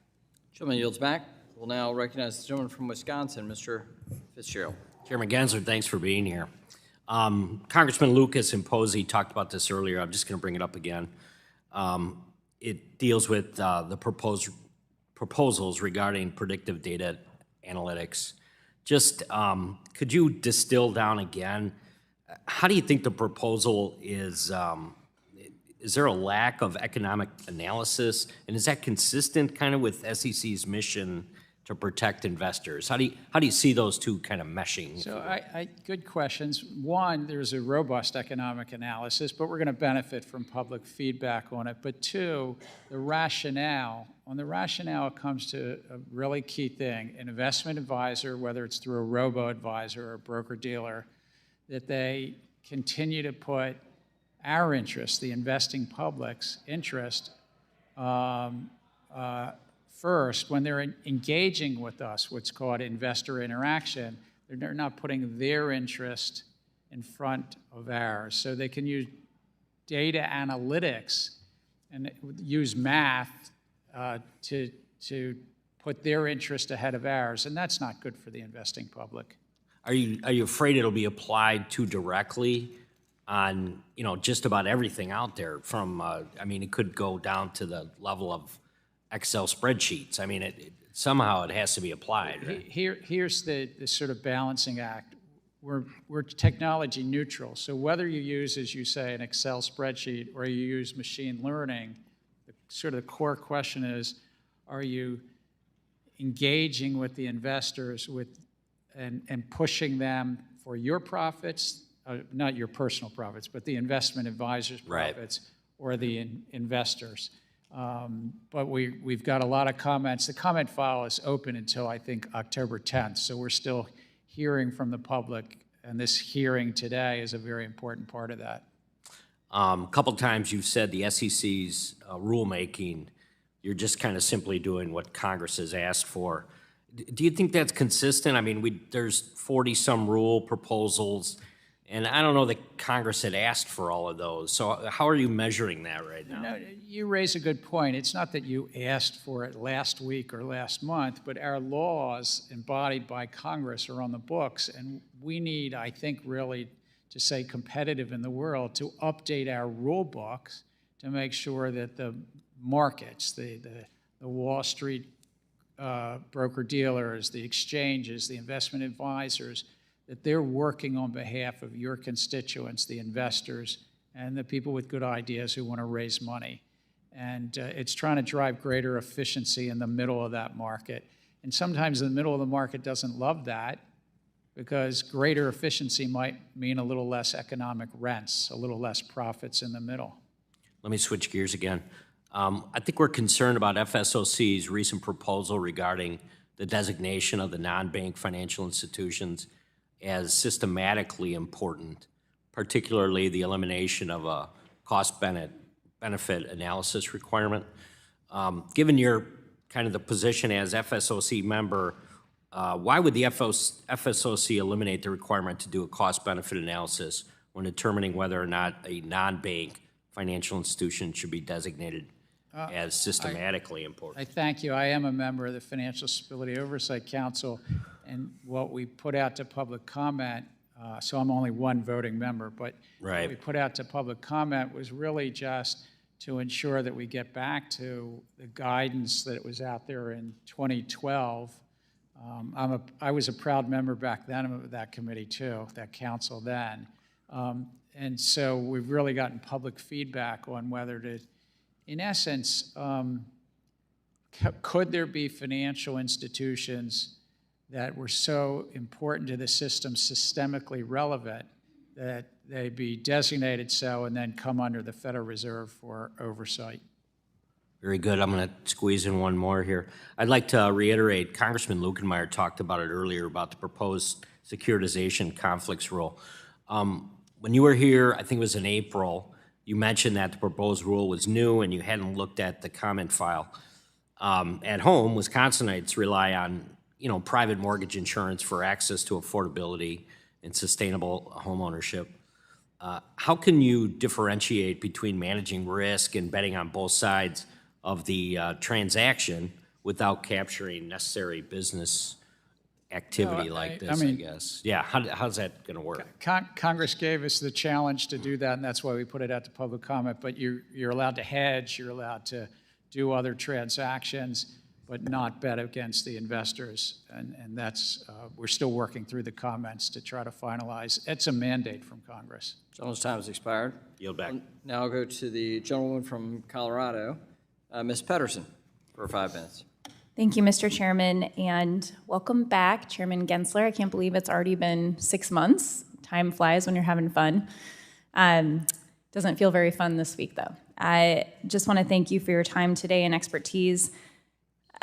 Gentleman yields back. We'll now recognize the gentleman from Wisconsin, Mr. Fitzgerald. Chairman Gensler, thanks for being here. Congressman Lucas and Posey talked about this earlier. I'm just going to bring it up again. It deals with the proposals regarding predictive data analytics. Just could you distill down again, how do you think the proposal is there a lack of economic analysis? And is that consistent kind of with SEC's mission to protect investors? How do you see those two kind of meshing? So good questions. One, there's a robust economic analysis, but we're going to benefit from public feedback on it. But two, the rationale. On the rationale, it comes to a really key thing. An investment advisor, whether it's through a robo-advisor or a broker-dealer, that they continue to put our interest, the investing public's interest, first. When they're engaging with us, what's called investor interaction, they're not putting their interest in front of ours. So they can use data analytics and use math to put their interest ahead of ours, and that's not good for the investing public. Are you afraid it'll be applied too directly on just about everything out there? From I mean, it could go down to the level of Excel spreadsheets. I mean, somehow it has to be applied. Right? Here's the sort of balancing act. We're technology neutral. So whether you use, as you say, an Excel spreadsheet or you use machine learning, the core question is, are you engaging with the investors and pushing them for your profits, not your personal profits, but the investment advisor's profits, right, or the investors? But we've got a lot of comments. The comment file is open until, I think, October 10th, so we're still hearing from the public, and this hearing today is a very important part of that. A couple times you've said the SEC's rulemaking, you're just kind of simply doing what Congress has asked for. Do you think that's consistent? I mean, there's 40-some rule proposals. And I don't know that Congress had asked for all of those. So how are you measuring that right now? No, you raise a good point. It's not that you asked for it last week or last month, but our laws embodied by Congress are on the books, and we need, I think, really to say competitive in the world, to update our rule books to make sure that the markets, the Wall Street broker-dealers, the exchanges, the investment advisors, that they're working on behalf of your constituents, the investors, and the people with good ideas who want to raise money. And it's trying to drive greater efficiency in the middle of that market. And sometimes the middle of the market doesn't love that, because greater efficiency might mean a little less economic rents, a little less profits in the middle. Let me switch gears again. I think we're concerned about FSOC's recent proposal regarding the designation of the non-bank financial institutions as systematically important, particularly the elimination of a cost-benefit analysis requirement. Given your kind of the position as FSOC member, why would the FSOC eliminate the requirement to do a cost-benefit analysis when determining whether or not a non-bank financial institution should be designated as systematically important? I thank you. I am a member of the Financial Stability Oversight Council, and what we put out to public comment, so I'm only one voting member, but what we put out to public comment was really just to ensure that we get back to the guidance that was out there in 2012. I was a proud member back then of that committee too, that council then. And so we've really gotten public feedback on whether to, in essence, could there be financial institutions that were so important to the system, systemically relevant, that they be designated so and then come under the Federal Reserve for oversight? Very good. I'm going to squeeze in one more here. I'd like to reiterate, Congressman Lukenmeyer talked about it earlier, about the proposed securitization conflicts rule. When you were here, I think it was in April, you mentioned that the proposed rule was new and you hadn't looked at the comment file. At home, Wisconsinites rely on private mortgage insurance for access to affordability and sustainable homeownership. How can you differentiate between managing risk and betting on both sides of the transaction without capturing necessary business activity like this, I guess? Yeah, how's that going to work? Congress gave us the challenge to do that, and that's why we put it out to public comment. But you're allowed to hedge, you're allowed to do other transactions, but not bet against the investors. And that's, we're still working through the comments to try to finalize. It's a mandate from Congress. Gentleman's time has expired. Yield back. Now I'll go to the gentlewoman from Colorado, Ms. Pedersen, for 5 minutes. Thank you, Mr. Chairman, and welcome back, Chairman Gensler. I can't believe it's already been 6 months. Time flies when you're having fun. Doesn't feel very fun this week, though. I just want to thank you for your time today and expertise.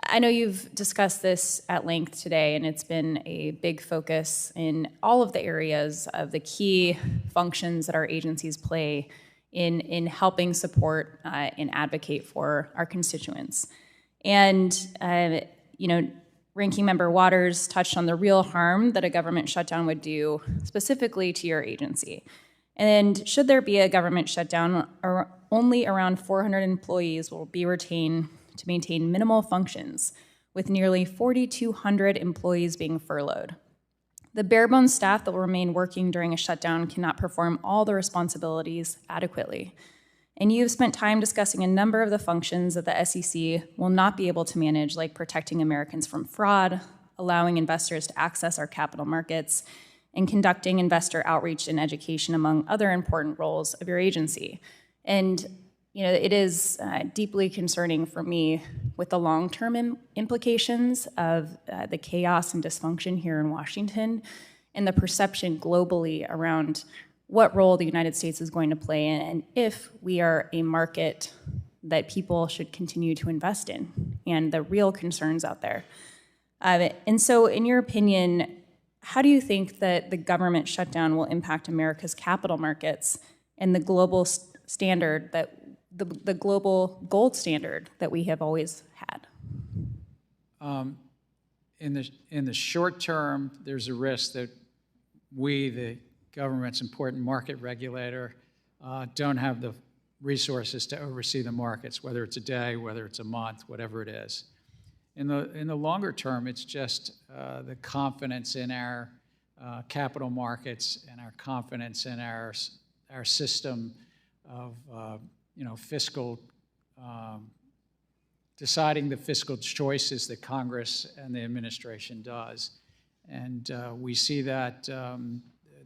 I know you've discussed this at length today, and it's been a big focus in all of the areas of the key functions that our agencies play in helping support and advocate for our constituents. And, Ranking Member Waters touched on the real harm that a government shutdown would do specifically to your agency. And should there be a government shutdown, only around 400 employees will be retained to maintain minimal functions, with nearly 4,200 employees being furloughed. The bare-bones staff that will remain working during a shutdown cannot perform all the responsibilities adequately. And you've spent time discussing a number of the functions that the SEC will not be able to manage, like protecting Americans from fraud, allowing investors to access our capital markets, and conducting investor outreach and education, among other important roles of your agency. And it is deeply concerning for me with the long-term implications of the chaos and dysfunction here in Washington and the perception globally around what role the United States is going to play in, and if we are a market that people should continue to invest in, and the real concerns out there. And so, in your opinion, how do you think that the government shutdown will impact America's capital markets and the global standard that the global gold standard that we have always had? In the short term, there's a risk that we, the government's important market regulator, don't have the resources to oversee the markets, whether it's a day, whether it's a month, whatever it is. In the longer term, it's just the confidence in our capital markets and our confidence in our system of fiscal, deciding the fiscal choices that Congress and the administration does. And we see that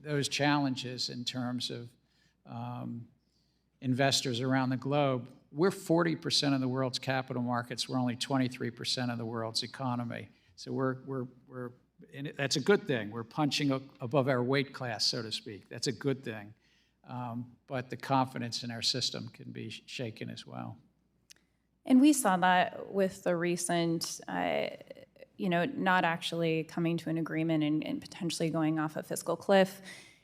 those challenges in terms of investors around the globe. We're 40% of the world's capital markets. We're only 23% of the world's economy. So that's a good thing. We're punching above our weight class, so to speak. That's a good thing. But the confidence in our system can be shaken as well. And we saw that with the recent, not actually coming to an agreement and potentially going off a fiscal cliff.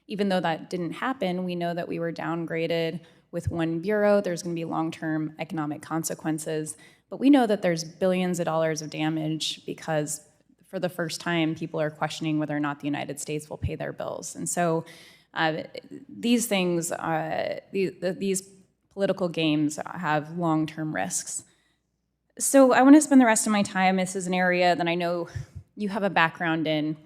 Even though that didn't happen, we know that we were downgraded with one bureau. There's going to be long-term economic consequences. But we know that there's billions of dollars of damage because for the first time, people are questioning whether or not the United States will pay their bills. And so these things, these political games have long-term risks. So I want to spend the rest of my time, this is an area that I know you have a background in,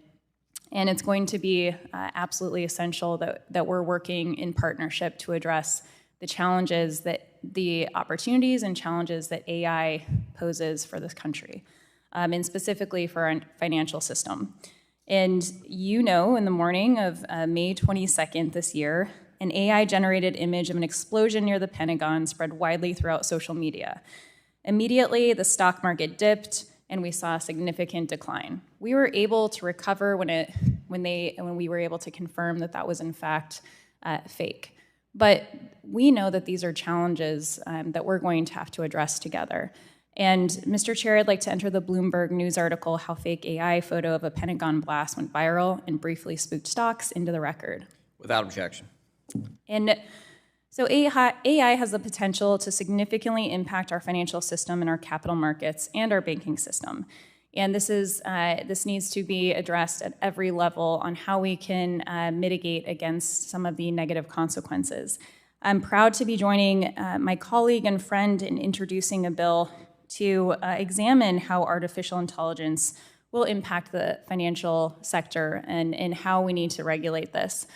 and it's going to be absolutely essential that we're working in partnership to address the challenges the opportunities and challenges that AI poses for this country, and specifically for our financial system. And in the morning of May 22nd this year, an AI-generated image of an explosion near the Pentagon spread widely throughout social media. Immediately, the stock market dipped, and we saw a significant decline. We were able to recover when we were able to confirm that was in fact fake. But we know that these are challenges that we're going to have to address together. And Mr. Chair, I'd like to enter the Bloomberg News article, How Fake AI Photo of a Pentagon Blast Went Viral and Briefly Spooked Stocks, into the record. Without objection. And so AI has the potential to significantly impact our financial system and our capital markets and our banking system. And this needs to be addressed at every level on how we can mitigate against some of the negative consequences. I'm proud to be joining my colleague and friend in introducing a bill to examine how artificial intelligence will impact the financial sector and how we need to regulate this.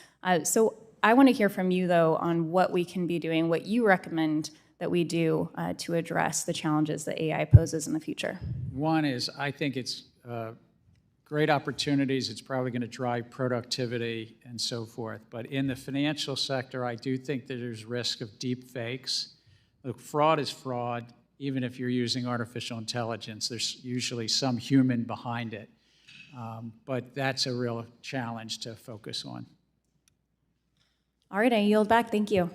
So I want to hear from you, though, on what we can be doing, what you recommend that we do to address the challenges that AI poses in the future. One is, I think it's great opportunities. It's probably going to drive productivity and so forth. But in the financial sector, I do think that there's risk of deep fakes. Look, fraud is fraud. Even if you're using artificial intelligence, there's usually some human behind it. But that's a real challenge to focus on. All right, I yield back. Thank you.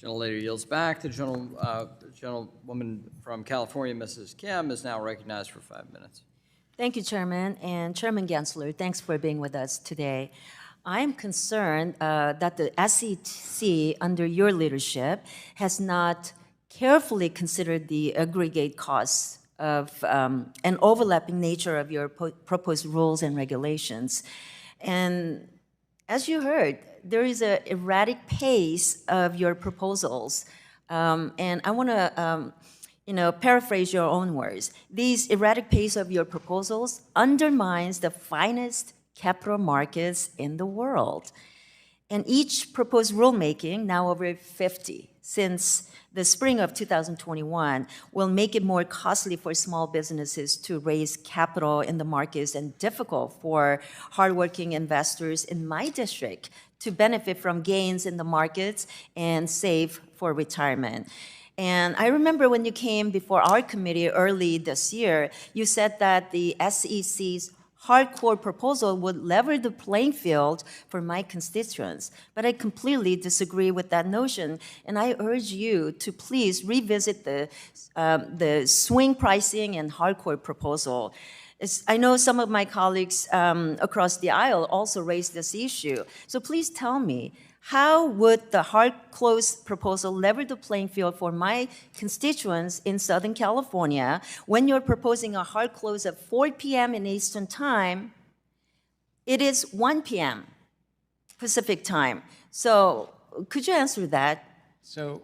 Gentlelady yields back. The gentlewoman from California, Mrs. Kim, is now recognized for 5 minutes. Thank you, Chairman. And Chairman Gensler, thanks for being with us today. I am concerned that the SEC, under your leadership, has not carefully considered the aggregate costs of and overlapping nature of your proposed rules and regulations. And as you heard, there is an erratic pace of your proposals. And I want to paraphrase your own words. These erratic pace of your proposals undermines the finest capital markets in the world. And each proposed rulemaking, now over 50 since the spring of 2021, will make it more costly for small businesses to raise capital in the markets and difficult for hardworking investors in my district to benefit from gains in the markets and save for retirement. And I remember when you came before our committee early this year, you said that the SEC's hardcore proposal would level the playing field for my constituents. But I completely disagree with that notion, and I urge you to please revisit the swing pricing and hardcore proposal. I know some of my colleagues across the aisle also raised this issue. So please tell me, how would the hard close proposal level the playing field for my constituents in Southern California when you're proposing a hard close at 4 p.m. in Eastern Time? It is 1 p.m. Pacific time. So could you answer that? So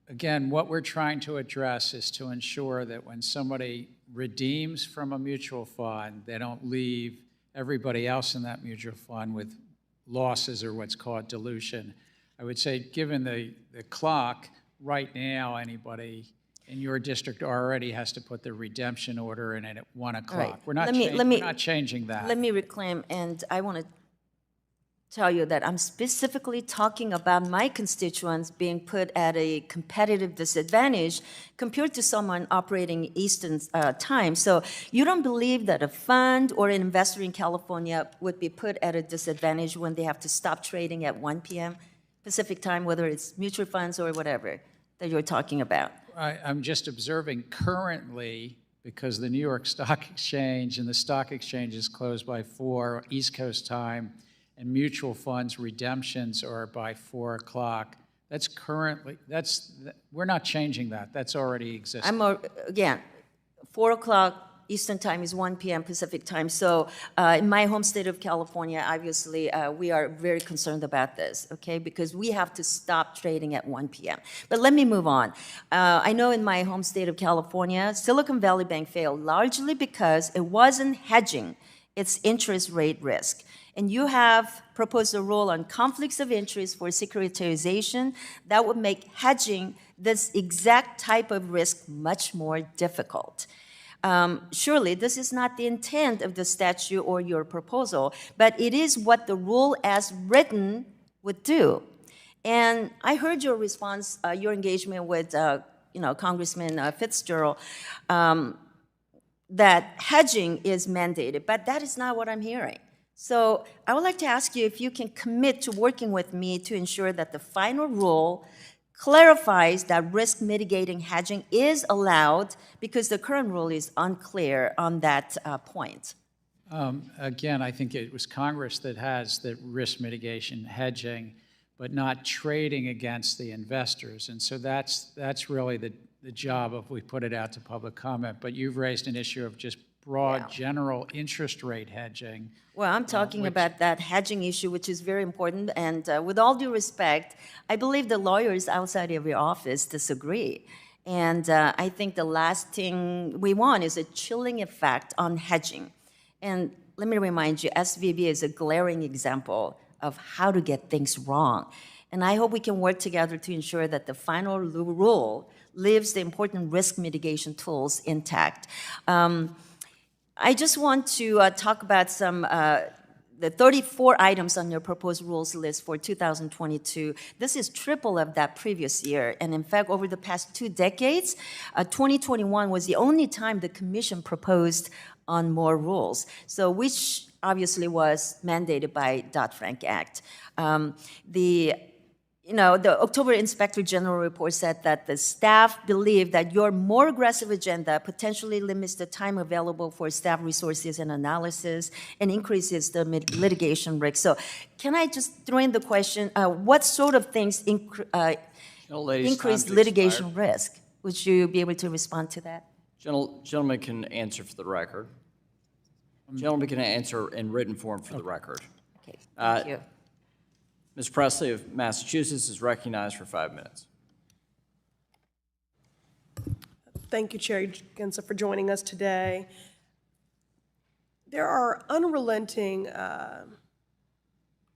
again, what we're trying to address is to ensure that when somebody redeems from a mutual fund, they don't leave everybody else in that mutual fund with losses or what's called dilution. I would say, given the clock, right now, anybody in your district already has to put the redemption order in it at 1 o'clock. Right. We're not changing that. Let me reclaim, and I want to tell you that I'm specifically talking about my constituents being put at a competitive disadvantage compared to someone operating Eastern time. So you don't believe that a fund or an investor in California would be put at a disadvantage when they have to stop trading at 1 p.m. Pacific time, whether it's mutual funds or whatever that you're talking about? I'm just observing currently, because the New York Stock Exchange and the stock exchange is closed by 4 East Coast time, and mutual funds redemptions are by 4 o'clock. That's currently, we're not changing that. That's already existing. Again, 4 o'clock Eastern time is 1 p.m. Pacific time. So in my home state of California, obviously, we are very concerned about this, okay? Because we have to stop trading at 1 p.m. But let me move on. I know in my home state of California, Silicon Valley Bank failed largely because it wasn't hedging its interest rate risk. And you have proposed a rule on conflicts of interest for securitization that would make hedging this exact type of risk much more difficult. Surely this is not the intent of the statute or your proposal, but it is what the rule as written would do. And I heard your response, your engagement with Congressman Fitzgerald, that hedging is mandated, but that is not what I'm hearing. So I would like to ask you if you can commit to working with me to ensure that the final rule clarifies that risk mitigating hedging is allowed, because the current rule is unclear on that point. Again, I think it was Congress that has the risk mitigation hedging, but not trading against the investors. And so that's really the job of we put it out to public comment. But you've raised an issue of just broad general interest rate hedging. Well, I'm talking about that hedging issue, which is very important. And with all due respect, I believe the lawyers outside of your office disagree. And I think the last thing we want is a chilling effect on hedging. And let me remind you, SVB is a glaring example of how to get things wrong. And I hope we can work together to ensure that the final rule leaves the important risk mitigation tools intact. I just want to talk about the 34 items on your proposed rules list for 2022. This is triple of that previous year. And in fact, over the past 2 decades, 2021 was the only time the Commission proposed on more rules, so which obviously was mandated by Dodd-Frank Act. The October Inspector General report said that the staff believe that your more aggressive agenda potentially limits the time available for staff resources and analysis and increases the litigation risk. So can I just throw in the question, what sort of things increase litigation risk? Would you be able to respond to that? Gentleman can answer for the record. Gentleman can answer in written form for the record. Okay, thank you. Ms. Presley of Massachusetts is recognized for 5 minutes. Thank you, Chair Gensler, for joining us today. There are unrelenting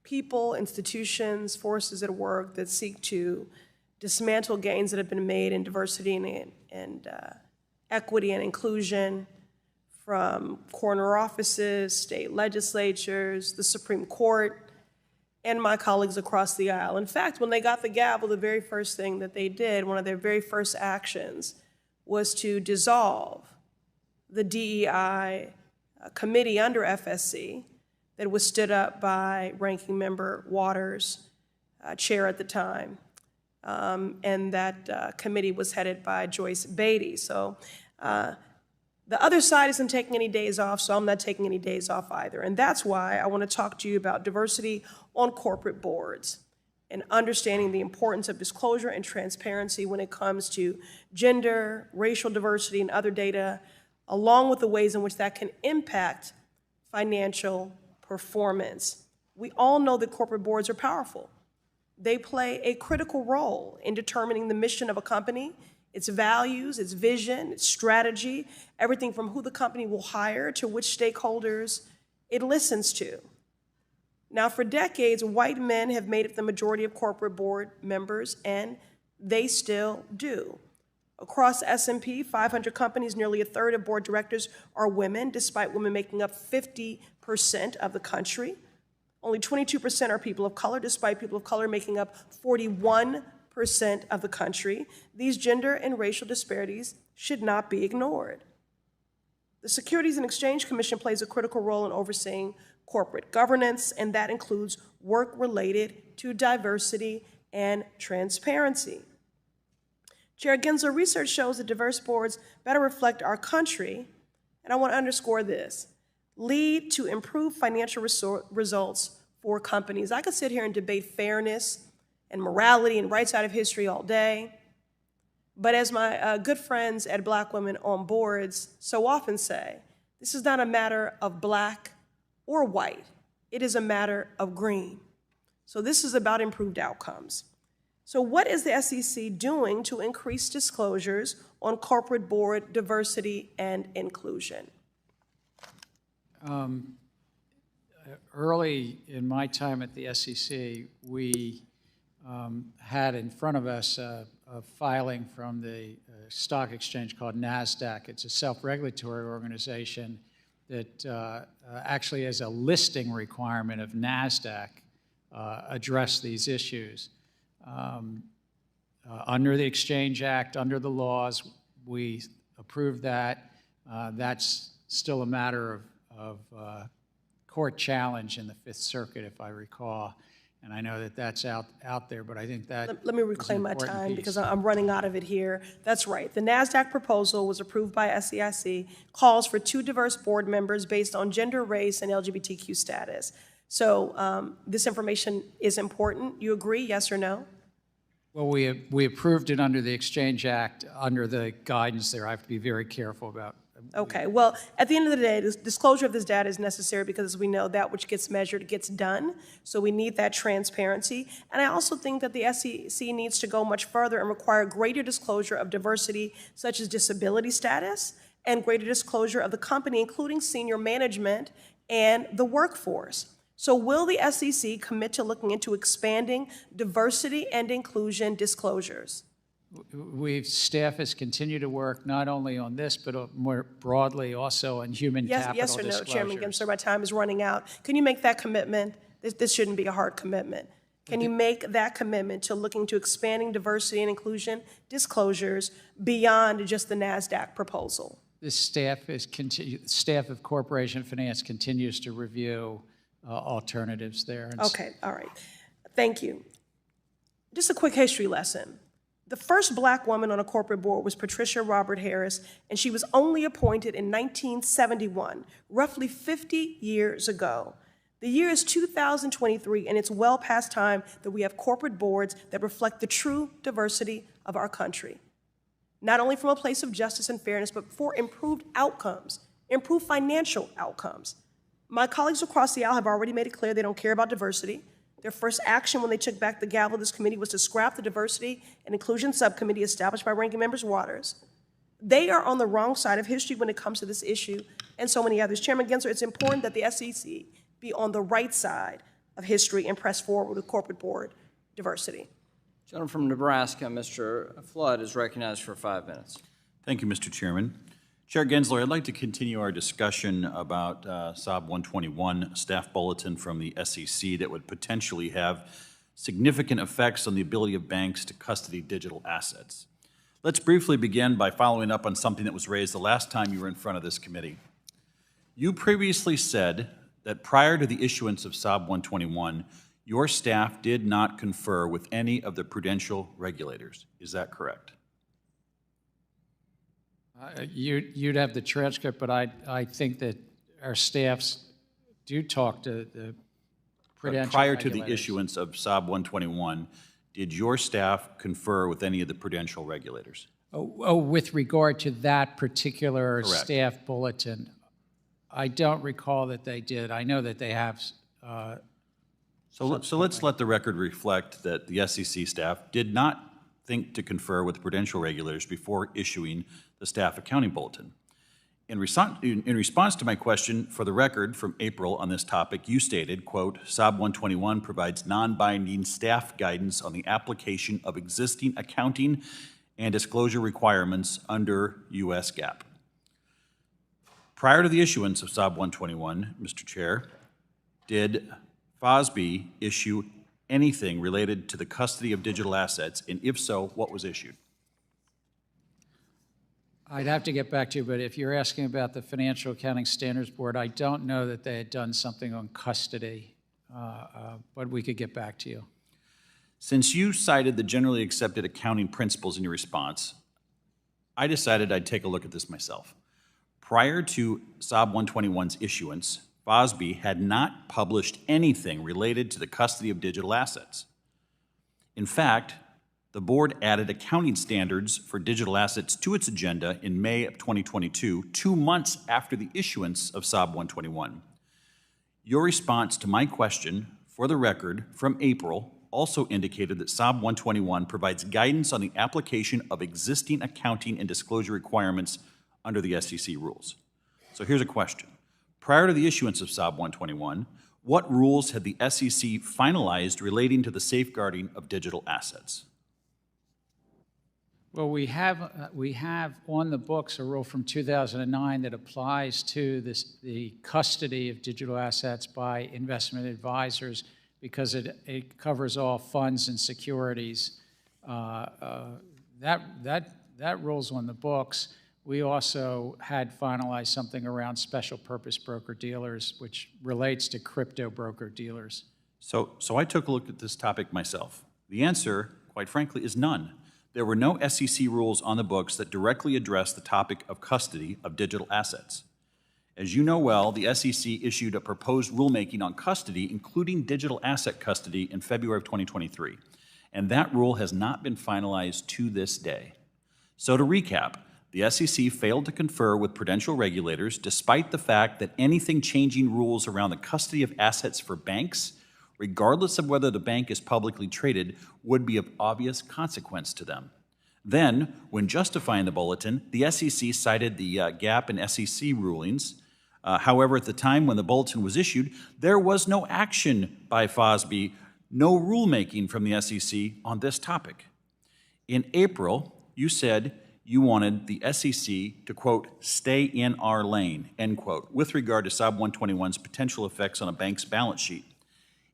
people, institutions, forces at work that seek to dismantle gains that have been made in diversity and equity and inclusion, from corner offices, state legislatures, the Supreme Court, and my colleagues across the aisle. In fact, when they got the gavel, the very first thing that they did, one of their very first actions, was to dissolve the DEI committee under FSC that was stood up by Ranking Member Waters, chair at the time, and that committee was headed by Joyce Beatty. So the other side isn't taking any days off, so I'm not taking any days off either. And that's why I want to talk to you about diversity on corporate boards and understanding the importance of disclosure and transparency when it comes to gender, racial diversity, and other data, along with the ways in which that can impact financial performance. We all know that corporate boards are powerful. They play a critical role in determining the mission of a company, its values, its vision, its strategy, everything from who the company will hire to which stakeholders it listens to. Now, for decades, white men have made up the majority of corporate board members, and they still do. Across S&P 500 companies, nearly a third of board directors are women, despite women making up 50% of the country. Only 22% are people of color, despite people of color making up 41% of the country. These gender and racial disparities should not be ignored. The Securities and Exchange Commission plays a critical role in overseeing corporate governance, and that includes work related to diversity and transparency. Chair Gensler, research shows that diverse boards better reflect our country, and I want to underscore this, lead to improved financial results for companies. I could sit here and debate fairness and morality and right side of history all day, but as my good friends at Black Women on Boards so often say, this is not a matter of black or white. It is a matter of green. So this is about improved outcomes. So what is the SEC doing to increase disclosures on corporate board diversity and inclusion? Early in my time at the SEC, we had in front of us a filing from the stock exchange called NASDAQ. It's a self-regulatory organization that actually has a listing requirement of NASDAQ address these issues. Under the Exchange Act, under the laws, we approved that. That's still a matter of court challenge in the Fifth Circuit, if I recall. And I know that that's out there, but I think that Let me reclaim my time because I'm running out of it here. That's right. The NASDAQ proposal was approved by SEIC, calls for 2 diverse board members based on gender, race, and LGBTQ status. So this information is important. You agree, yes or no? Well, we approved it under the Exchange Act, under the guidance there. I have to be very careful about. Okay, well, at the end of the day, the disclosure of this data is necessary because, as we know, that which gets measured gets done. So we need that transparency. And I also think that the SEC needs to go much further and require greater disclosure of diversity, such as disability status, and greater disclosure of the company, including senior management and the workforce. So will the SEC commit to looking into expanding diversity and inclusion disclosures? Staff has continued to work not only on this, but more broadly also on human capital Yes or no, disclosures. Chairman Gensler, my time is running out. Can you make that commitment? This shouldn't be a hard commitment. Can you make that commitment to looking to expanding diversity and inclusion disclosures beyond just the NASDAQ proposal? The staff of Corporation Finance continues to review alternatives there. Okay, all right. Thank you. Just a quick history lesson. The first Black woman on a corporate board was Patricia Robert Harris, and she was only appointed in 1971, roughly 50 years ago. The year is 2023, and it's well past time that we have corporate boards that reflect the true diversity of our country, not only from a place of justice and fairness, but for improved outcomes, improved financial outcomes. My colleagues across the aisle have already made it clear they don't care about diversity. Their first action when they took back the gavel of this committee was to scrap the Diversity and Inclusion Subcommittee established by Ranking Members Waters. They are on the wrong side of history when it comes to this issue and so many others. Chairman Gensler, it's important that the SEC be on the right side of history and press forward with corporate board diversity. Gentleman from Nebraska, Mr. Flood, is recognized for 5 minutes. Thank you, Mr. Chairman. Chair Gensler, I'd like to continue our discussion about SOB 121, staff bulletin from the SEC that would potentially have significant effects on the ability of banks to custody digital assets. Let's briefly begin by following up on something that was raised the last time you were in front of this committee. You previously said that prior to the issuance of SOB 121, your staff did not confer with any of the prudential regulators. Is that correct? You'd have the transcript, but I think that our staffs do talk to the prudential Prior to regulators. the issuance of SOB 121, did your staff confer with any of the prudential regulators? With regard to that particular Correct. staff bulletin, I don't recall that they did. I know that they have So let's let the record reflect that the SEC staff did not think to confer with prudential regulators before issuing the staff accounting bulletin. In response to my question, for the record, from April on this topic, you stated, quote, SOB 121 provides non-binding staff guidance on the application of existing accounting and disclosure requirements under U.S. GAAP. Prior to the issuance of SOB 121, Mr. Chair, did FOSB issue anything related to the custody of digital assets, and if so, what was issued? I'd have to get back to you, but if you're asking about the Financial Accounting Standards Board, I don't know that they had done something on custody, but we could get back to you. Since you cited the generally accepted accounting principles in your response, I decided I'd take a look at this myself. Prior to SOB 121's issuance, FOSB had not published anything related to the custody of digital assets. In fact, the board added accounting standards for digital assets to its agenda in May of 2022, 2 months after the issuance of SOB 121. Your response to my question, for the record, from April, also indicated that SOB 121 provides guidance on the application of existing accounting and disclosure requirements under the SEC rules. So here's a question. Prior to the issuance of SOB 121, what rules had the SEC finalized relating to the safeguarding of digital assets? Well, we have on the books a rule from 2009 that applies to the custody of digital assets by investment advisors because it covers all funds and securities. That rule's on the books. We also had finalized something around special purpose broker-dealers, which relates to crypto broker-dealers. So I took a look at this topic myself. The answer, quite frankly, is none. There were no SEC rules on the books that directly address the topic of custody of digital assets. As you know well, the SEC issued a proposed rulemaking on custody, including digital asset custody, in February of 2023, and that rule has not been finalized to this day. So to recap, the SEC failed to confer with prudential regulators despite the fact that anything changing rules around the custody of assets for banks, regardless of whether the bank is publicly traded, would be of obvious consequence to them. Then, when justifying the bulletin, the SEC cited the GAAP and SEC rulings. However, at the time when the bulletin was issued, there was no action by FOSB, no rulemaking from the SEC on this topic. In April, you said you wanted the SEC to, quote, stay in our lane, end quote, with regard to SOB 121's potential effects on a bank's balance sheet.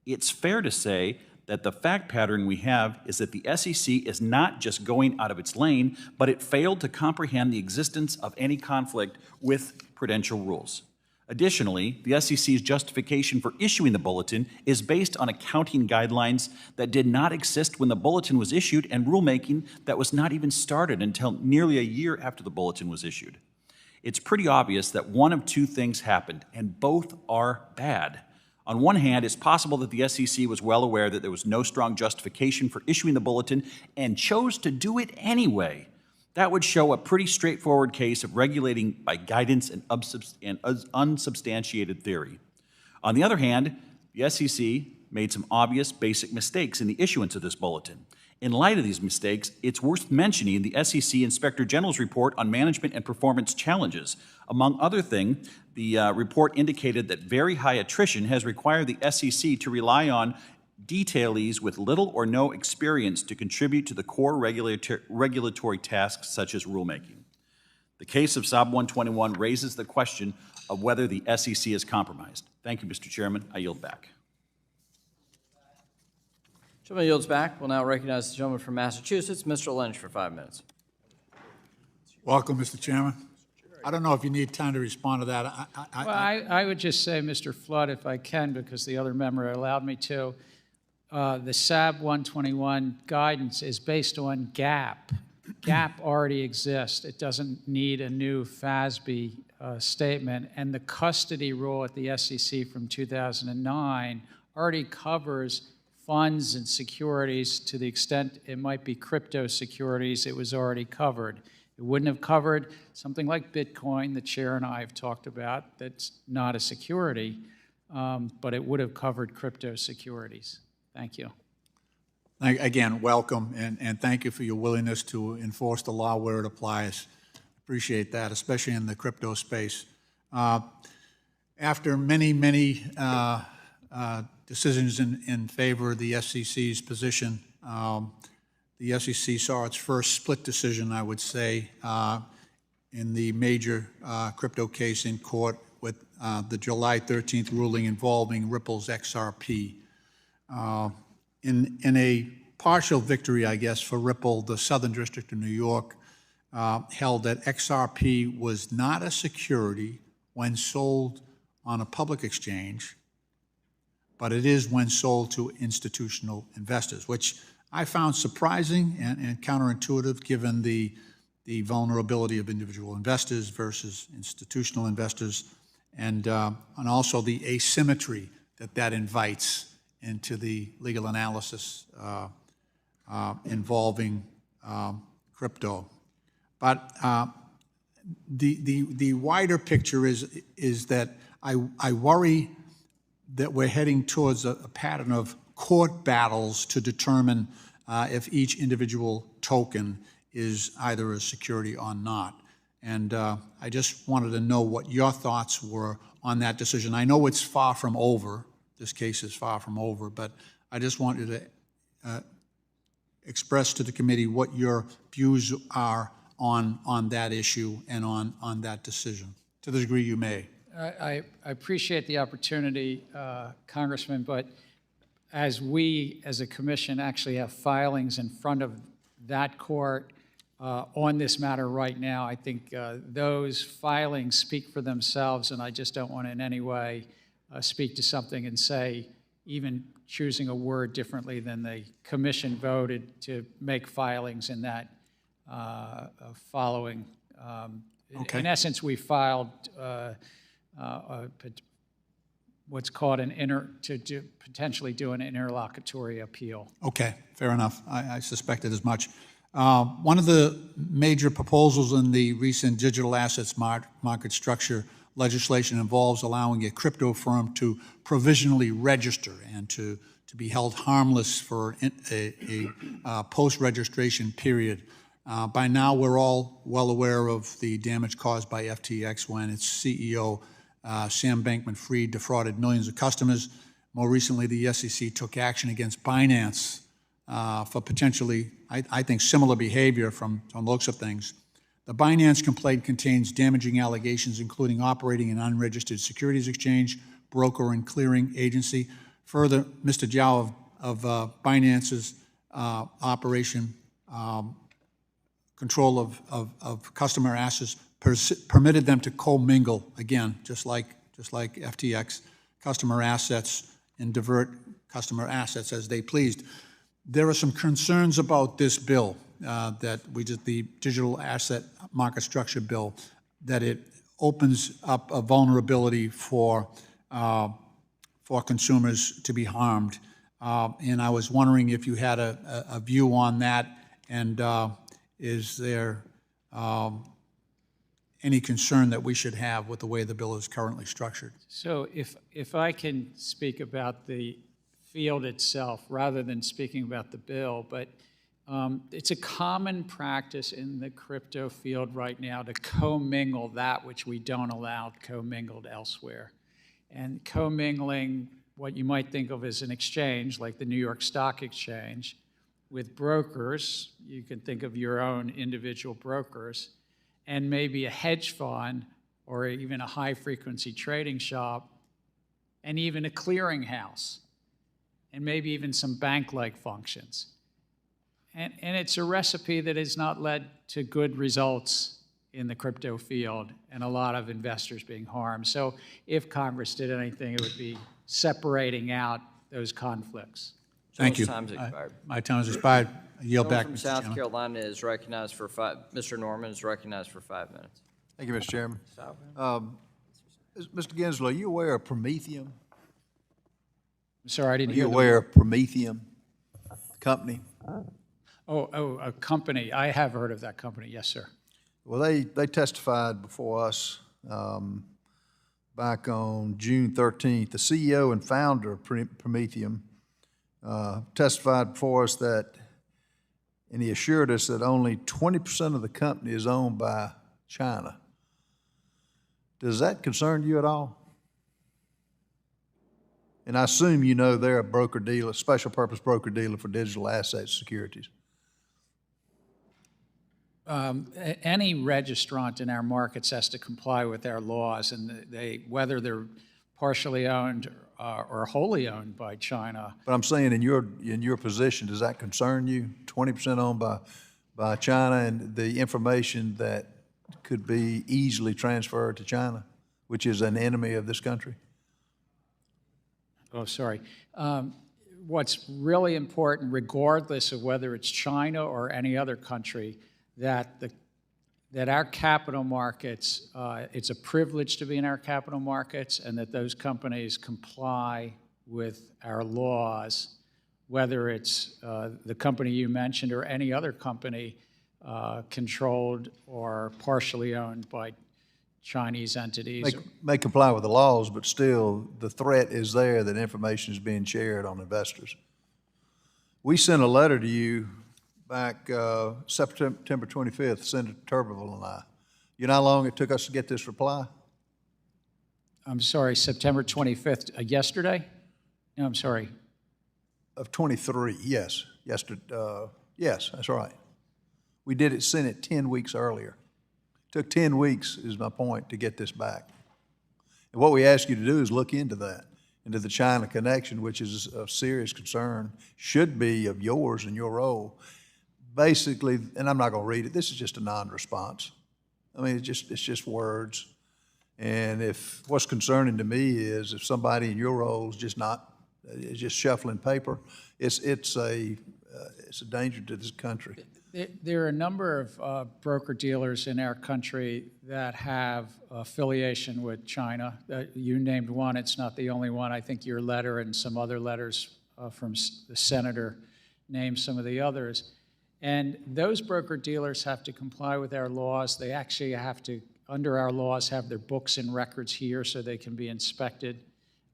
It's fair to say that the fact pattern we have is that the SEC is not just going out of its lane, but it failed to comprehend the existence of any conflict with prudential rules. Additionally, the SEC's justification for issuing the bulletin is based on accounting guidelines that did not exist when the bulletin was issued and rulemaking that was not even started until nearly a year after the bulletin was issued. It's pretty obvious that one of two things happened, and both are bad. On one hand, it's possible that the SEC was well aware that there was no strong justification for issuing the bulletin and chose to do it anyway. That would show a pretty straightforward case of regulating by guidance and unsubstantiated theory. On the other hand, the SEC made some obvious basic mistakes in the issuance of this bulletin. In light of these mistakes, it's worth mentioning the SEC Inspector General's report on management and performance challenges. Among other things, the report indicated that very high attrition has required the SEC to rely on detailees with little or no experience to contribute to the core regulatory tasks such as rulemaking. The case of SOB 121 raises the question of whether the SEC is compromised. Thank you, Mr. Chairman. I yield back. Gentleman yields back. We'll now recognize the gentleman from Massachusetts, Mr. Lynch, for 5 minutes. Welcome, Mr. Chairman. I don't know if you need time to respond to that. I would just say, Mr. Flood, if I can, because the other member allowed me to, the SAB 121 guidance is based on GAAP. GAAP already exists. It doesn't need a new FASB statement. And the custody rule at the SEC from 2009 already covers funds and securities to the extent it might be crypto securities. It was already covered. It wouldn't have covered something like Bitcoin, the chair and I have talked about, that's not a security. but it would have covered crypto securities. Thank you. Again, welcome, and thank you for your willingness to enforce the law where it applies. Appreciate that, especially in the crypto space. After many decisions in favor of the SEC's position, the SEC saw its first split decision, I would say, in the major crypto case in court with the July 13th ruling involving Ripple's XRP. In a partial victory, I guess, for Ripple, the Southern District of New York held that XRP was not a security when sold on a public exchange, but it is when sold to institutional investors, which I found surprising and counterintuitive given the vulnerability of individual investors versus institutional investors, and also the asymmetry that invites into the legal analysis involving crypto. But the wider picture is that I worry that we're heading towards a pattern of court battles to determine if each individual token is either a security or not. And I just wanted to know what your thoughts were on that decision. I know it's far from over. This case is far from over, but I just wanted to express to the committee what your views are on that issue and on that decision, to the degree you may. I appreciate the opportunity, Congressman, but as we, as a commission, actually have filings in front of that court on this matter right now, I think those filings speak for themselves, and I just don't want to in any way speak to something and say, even choosing a word differently than the commission voted to make filings in that following. Okay. In essence, we filed what's called potentially do an interlocutory appeal. Okay, fair enough. I suspected as much. One of the major proposals in the recent digital assets market structure legislation involves allowing a crypto firm to provisionally register and to be held harmless for a post-registration period. By now, we're all well aware of the damage caused by FTX when its CEO, Sam Bankman-Fried, defrauded millions of customers. More recently, the SEC took action against Binance for potentially, I think, similar behavior from the looks of things. The Binance complaint contains damaging allegations, including operating an unregistered securities exchange, broker, and clearing agency. Further, Mr. Zhao of Binance's operation, control of customer assets, permitted them to commingle, again, just like FTX, customer assets and divert customer assets as they pleased. There are some concerns about this bill that we did, the digital asset market structure bill, that it opens up a vulnerability for consumers to be harmed. And I was wondering if you had a view on that, and is there any concern that we should have with the way the bill is currently structured? So if I can speak about the field itself rather than speaking about the bill, but it's a common practice in the crypto field right now to commingle that which we don't allow commingled elsewhere. And commingling what you might think of as an exchange, like the New York Stock Exchange, with brokers, you can think of your own individual brokers, and maybe a hedge fund or even a high-frequency trading shop, and even a clearinghouse, and maybe even some bank-like functions. And it's a recipe that has not led to good results in the crypto field and a lot of investors being harmed. So if Congress did anything, it would be separating out those conflicts. Thank you. Time's expired. My time has expired. I yield back, From Mr. South Chairman. Carolina is recognized for Mr. Norman is recognized for 5 minutes. Thank you, Mr. Chairman. Mr. Gensler, are you aware of Prometheum? I'm sorry, I didn't hear. Are you aware of Prometheum company? Oh, a company. I have heard of that company. Yes, sir. Well, they testified before us back on June 13th, the CEO and founder of Prometheum testified before us and he assured us that only 20% of the company is owned by China. Does that concern you at all? And I assume you know they're a broker-dealer, special purpose broker-dealer for digital asset securities. Any registrant in our markets has to comply with our laws, and whether they're partially owned or wholly owned by China. But I'm saying in your position, does that concern you? 20% owned by China, and the information that could be easily transferred to China, which is an enemy of this country? Oh, sorry. What's really important, regardless of whether it's China or any other country, that our capital markets, it's a privilege to be in our capital markets, and that those companies comply with our laws, whether it's the company you mentioned or any other company controlled or partially owned by Chinese entities. May comply with the laws, but still the threat is there that information is being shared on investors. We sent a letter to you back September 25th, Senator Tuberville and I. You know how long it took us to get this reply? I'm sorry, September 25th, yesterday? No, I'm sorry. Of 23, yes. Yesterday, yes, that's right. We did it, sent it 10 weeks earlier. It took 10 weeks, is my point, to get this back. And what we ask you to do is look into that, into the China connection, which is a serious concern, should be of yours and your role. Basically, and I'm not going to read it, this is just a non-response. I mean, it's just words. And if what's concerning to me is if somebody in your role is just shuffling paper, it's a danger to this country. There are a number of broker-dealers in our country that have affiliation with China. You named one. It's not the only one. I think your letter and some other letters from the senator named some of the others. And those broker-dealers have to comply with our laws. They actually have to, under our laws, have their books and records here so they can be inspected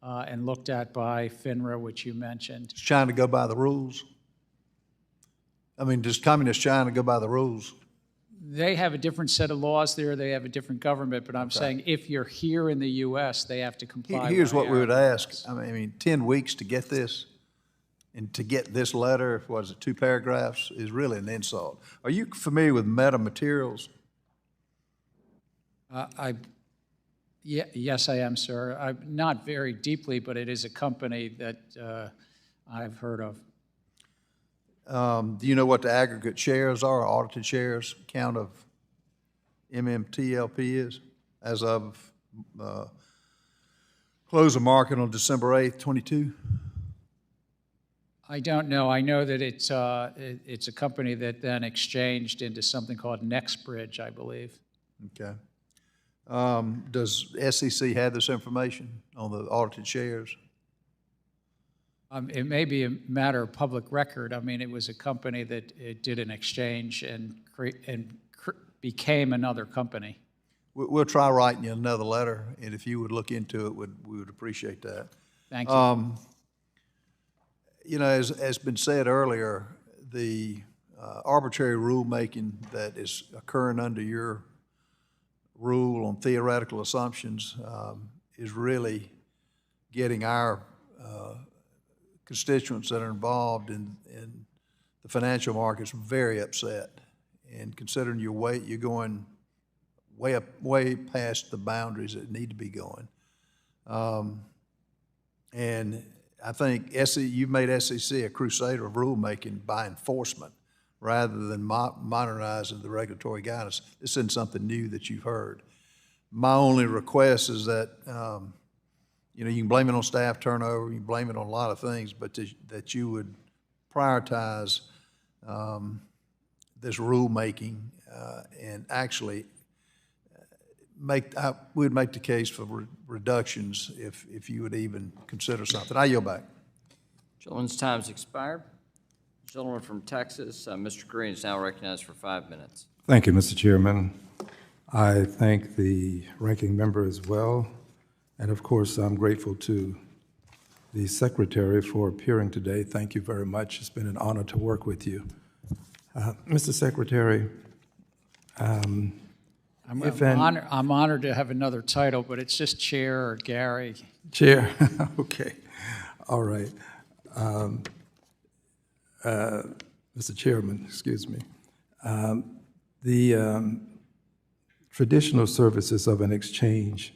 and looked at by FINRA, which you mentioned. Does China go by the rules? I mean, does Communist China go by the rules? They have a different set of laws there. They have a different government. But I'm saying if you're here in the U.S., they have to comply. Here's what we would ask. I mean, 10 weeks to get this, and to get this letter, was it 2 paragraphs, is really an insult. Are you familiar with metamaterials? Yes, I am, sir. I'm not very deeply, but it is a company that I've heard of. Do you know what the aggregate shares are, audited shares, count of MMTLP is, as of close of market on December 8th, 22? I don't know. I know that it's a company that then exchanged into something called NextBridge, I believe. Okay. Does SEC have this information on the audited shares? It may be a matter of public record. I mean, it was a company that it did an exchange and became another company. We'll try writing you another letter, and if you would look into it, we would appreciate that. Thank you. You know, as has been said earlier, the arbitrary rulemaking that is occurring under your rule on theoretical assumptions is really getting our constituents that are involved in the financial markets very upset. And considering you're going way past the boundaries that need to be going. And I think you've made SEC a crusader of rulemaking by enforcement rather than modernizing the regulatory guidance. This isn't something new that you've heard. My only request is that you know, you can blame it on staff turnover, you can blame it on a lot of things, but that you would prioritize this rulemaking and actually we'd make the case for reductions if you would even consider something. I yield back. Gentleman's time's expired. Gentleman from Texas, Mr. Green is now recognized for 5 minutes. Thank you, Mr. Chairman. I thank the ranking member as well And of course, I'm grateful to the Secretary for appearing today. Thank you very much. It's been an honor to work with you. Mr. Secretary, I'm honored to have another title, but it's just Chair or Gary. Chair, okay, all right. Mr. Chairman, excuse me. The traditional services of an exchange,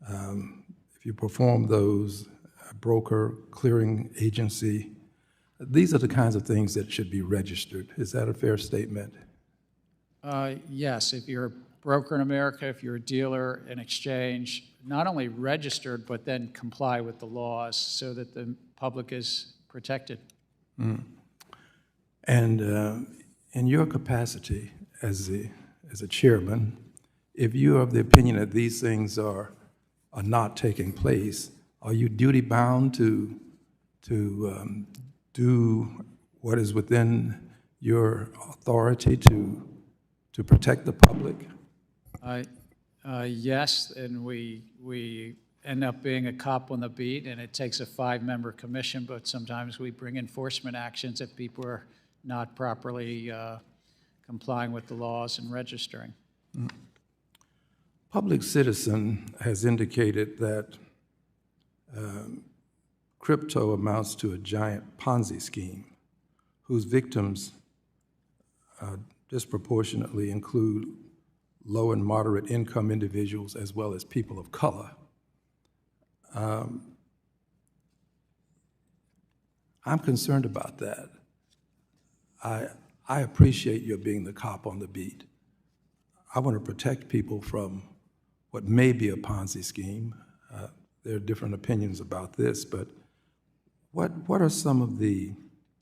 if you perform those, broker, clearing agency, these are the kinds of things that should be registered. Is that a fair statement? Yes, if you're a broker in America, if you're a dealer, an exchange, not only registered, but then comply with the laws so that the public is protected. Mm. And in your capacity as a chairman, if you're of the opinion that these things are not taking place, are you duty-bound to do what is within your authority to protect the public? Yes, and we end up being a cop on the beat, and it takes a 5-member commission, but sometimes we bring enforcement actions if people are not properly complying with the laws and registering. Mm. Public Citizen has indicated that crypto amounts to a giant Ponzi scheme whose victims disproportionately include low and moderate income individuals as well as people of color. I'm concerned about that. I appreciate your being the cop on the beat. I want to protect people from what may be a Ponzi scheme. There are different opinions about this, but what are some of the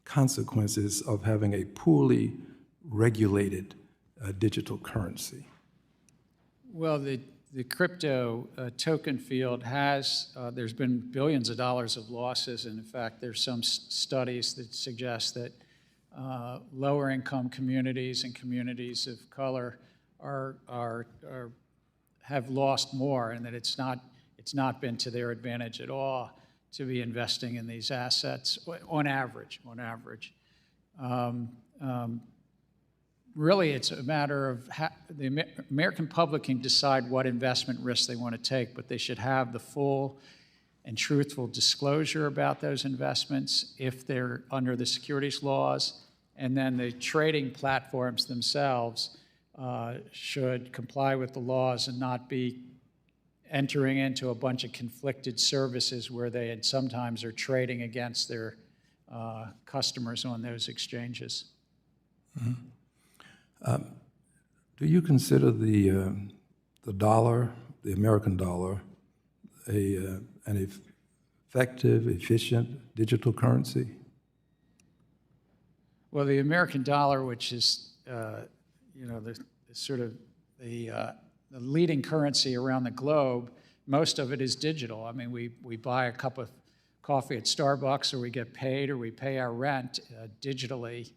consequences of having a poorly regulated digital currency? Well, the crypto token field has, there's been billions of dollars of losses, and in fact, there's some studies that suggest that lower income communities and communities of color have lost more, and that it's not been to their advantage at all to be investing in these assets on average. Really, it's a matter of the American public can decide what investment risks they want to take, but they should have the full and truthful disclosure about those investments if they're under the securities laws, and then the trading platforms themselves should comply with the laws and not be entering into a bunch of conflicted services where they sometimes are trading against their customers on those exchanges. Mm-hmm. Do you consider the dollar, the American dollar, an effective, efficient digital currency? Well, the American dollar, which is the leading currency around the globe, most of it is digital. I mean, we buy a cup of coffee at Starbucks, or we get paid, or we pay our rent digitally.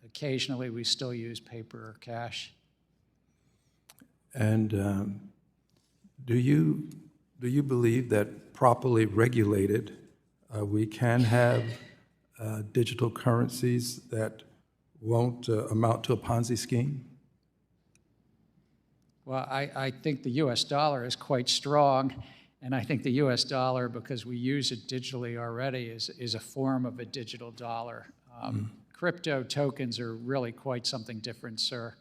Occasionally, we still use paper or cash. And do you believe that properly regulated, we can have digital currencies that won't amount to a Ponzi scheme? Well, I think the U.S. dollar is quite strong, and I think the U.S. dollar, because we use it digitally already, is a form of a digital dollar. Crypto tokens are really quite something different, sir.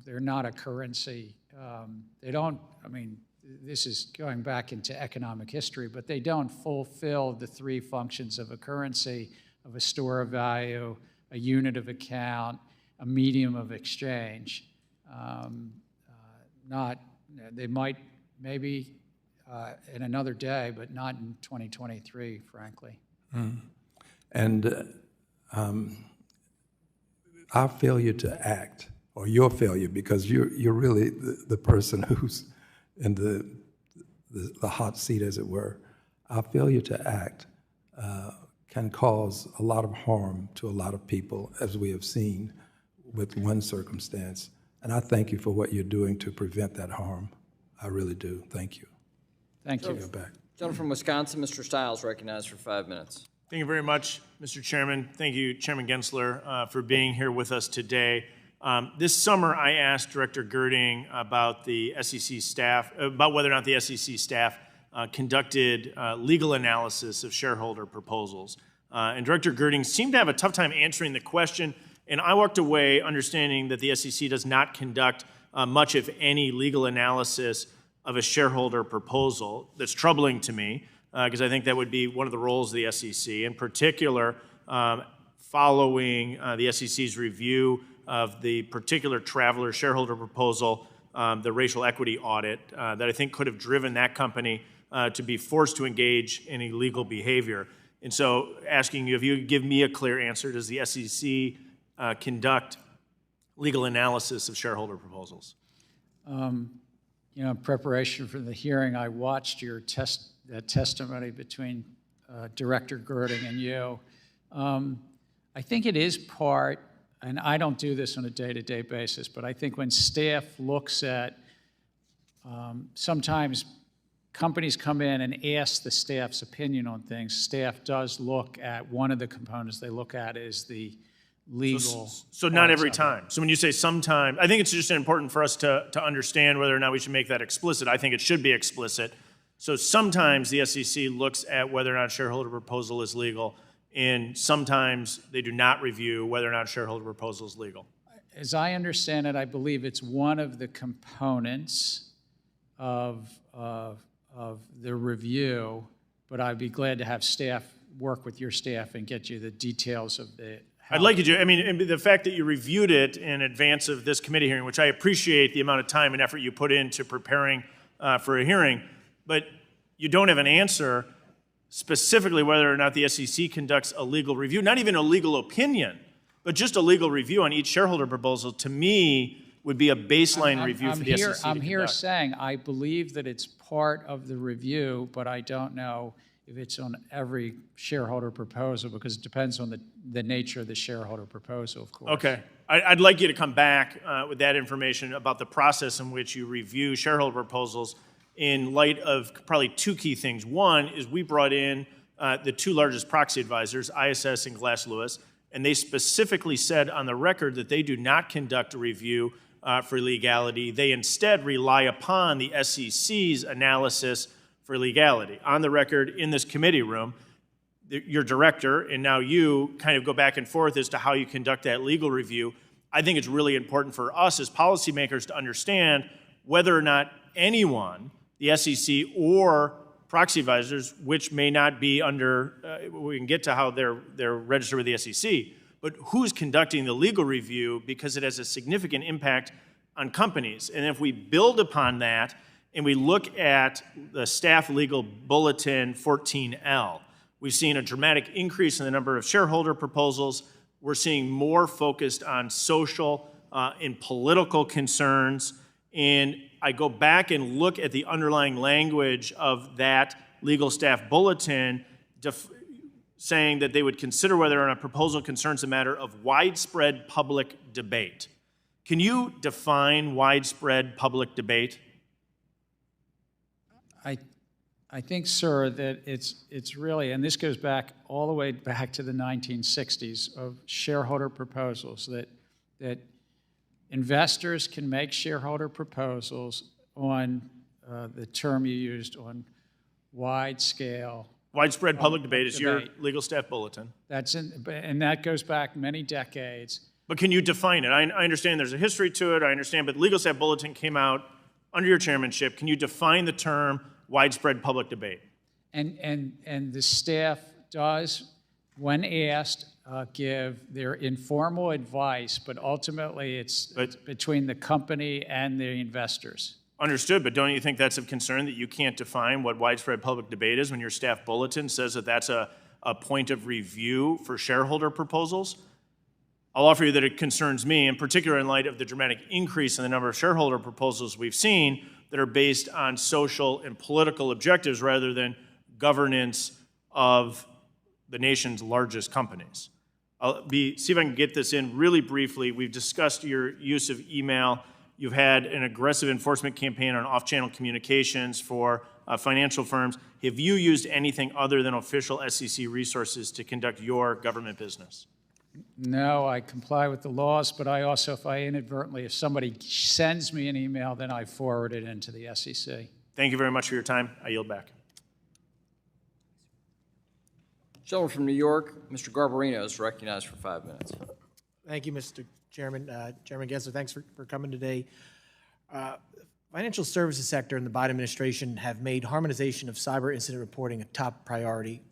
They're not a currency. They don't, I mean, this is going back into economic history, but they don't fulfill the 3 functions of a currency, of a store of value, a unit of account, a medium of exchange. They might, maybe in another day, but not in 2023, frankly. And our failure to act, or your failure, because you're really the person who's in the hot seat, as it were, our failure to act can cause a lot of harm to a lot of people, as we have seen with one circumstance. And I thank you for what you're doing to prevent that harm. I really do. Thank you. Thank you. Gentleman from Wisconsin, Mr. Stiles, recognized for 5 minutes. Thank you very much, Mr. Chairman. Thank you, Chairman Gensler, for being here with us today. This summer, I asked Director Girding about the SEC staff, about whether or not the SEC staff conducted legal analysis of shareholder proposals. And Director Girding seemed to have a tough time answering the question, and I walked away understanding that the SEC does not conduct much, if any, legal analysis of a shareholder proposal. That's troubling to me, because I think that would be one of the roles of the SEC, in particular, following the SEC's review of the particular Traveler shareholder proposal, the racial equity audit, that I think could have driven that company to be forced to engage in illegal behavior. And so asking you if you could give me a clear answer, does the SEC conduct legal analysis of shareholder proposals? You know, in preparation for the hearing, I watched your testimony between Director Girding and you. I think it is part, and I don't do this on a day-to-day basis, but I think when staff looks at, sometimes companies come in and ask the staff's opinion on things, staff does look at, one of the components they look at is the legal. So not every time. So when you say sometime, I think it's just important for us to understand whether or not we should make that explicit. I think it should be explicit. So sometimes the SEC looks at whether or not a shareholder proposal is legal, and sometimes they do not review whether or not a shareholder proposal is legal. As I understand it, I believe it's one of the components of the review, but I'd be glad to have staff work with your staff and get you the details of the. I'd like you to. I mean, the fact that you reviewed it in advance of this committee hearing, which I appreciate the amount of time and effort you put into preparing for a hearing, but you don't have an answer specifically whether or not the SEC conducts a legal review, not even a legal opinion, but just a legal review on each shareholder proposal, to me, would be a baseline review for the SEC. I'm here saying I believe that it's part of the review, but I don't know if it's on every shareholder proposal, because it depends on the nature of the shareholder proposal, of course. Okay. I'd like you to come back with that information about the process in which you review shareholder proposals in light of probably two key things. One is we brought in the two largest proxy advisors, ISS and Glass Lewis, and they specifically said on the record that they do not conduct a review for legality. They instead rely upon the SEC's analysis for legality. On the record in this committee room, your director and now you kind of go back and forth as to how you conduct that legal review. I think it's really important for us as policymakers to understand whether or not anyone, the SEC or proxy advisors, which may not be under, we can get to how they're registered with the SEC, but who's conducting the legal review, because it has a significant impact on companies. And if we build upon that and we look at the Staff Legal Bulletin 14L, we've seen a dramatic increase in the number of shareholder proposals. We're seeing more focused on social and political concerns. And I go back and look at the underlying language of that legal staff bulletin saying that they would consider whether or not a proposal concerns a matter of widespread public debate. Can you define widespread public debate? I think, sir, that it's really, and this goes back all the way back to the 1960s, of shareholder proposals, that investors can make shareholder proposals on the term you used, on wide scale. Widespread public debate is your legal staff bulletin. And that goes back many decades. But can you define it? I understand there's a history to it, I understand, but legal staff bulletin came out under your chairmanship. Can you define the term widespread public debate? And the staff does, when asked, give their informal advice, but ultimately it's between the company and the investors. Understood, but don't you think that's of concern that you can't define what widespread public debate is when your staff bulletin says that that's a point of review for shareholder proposals? I'll offer you that it concerns me, in particular in light of the dramatic increase in the number of shareholder proposals we've seen that are based on social and political objectives rather than governance of the nation's largest companies. See if I can get this in really briefly. We've discussed your use of email You've had an aggressive enforcement campaign on off-channel communications for financial firms. Have you used anything other than official SEC resources to conduct your government business? No, I comply with the laws, but I also, if somebody sends me an email, then I forward it into the SEC. Thank you very much for your time. I yield back. Gentleman from New York, Mr. Garbarino, is recognized for 5 minutes. Thank you, Mr. Chairman. Chairman Gensler, thanks for coming today. Financial services sector and the Biden administration have made harmonization of cyber incident reporting a top priority.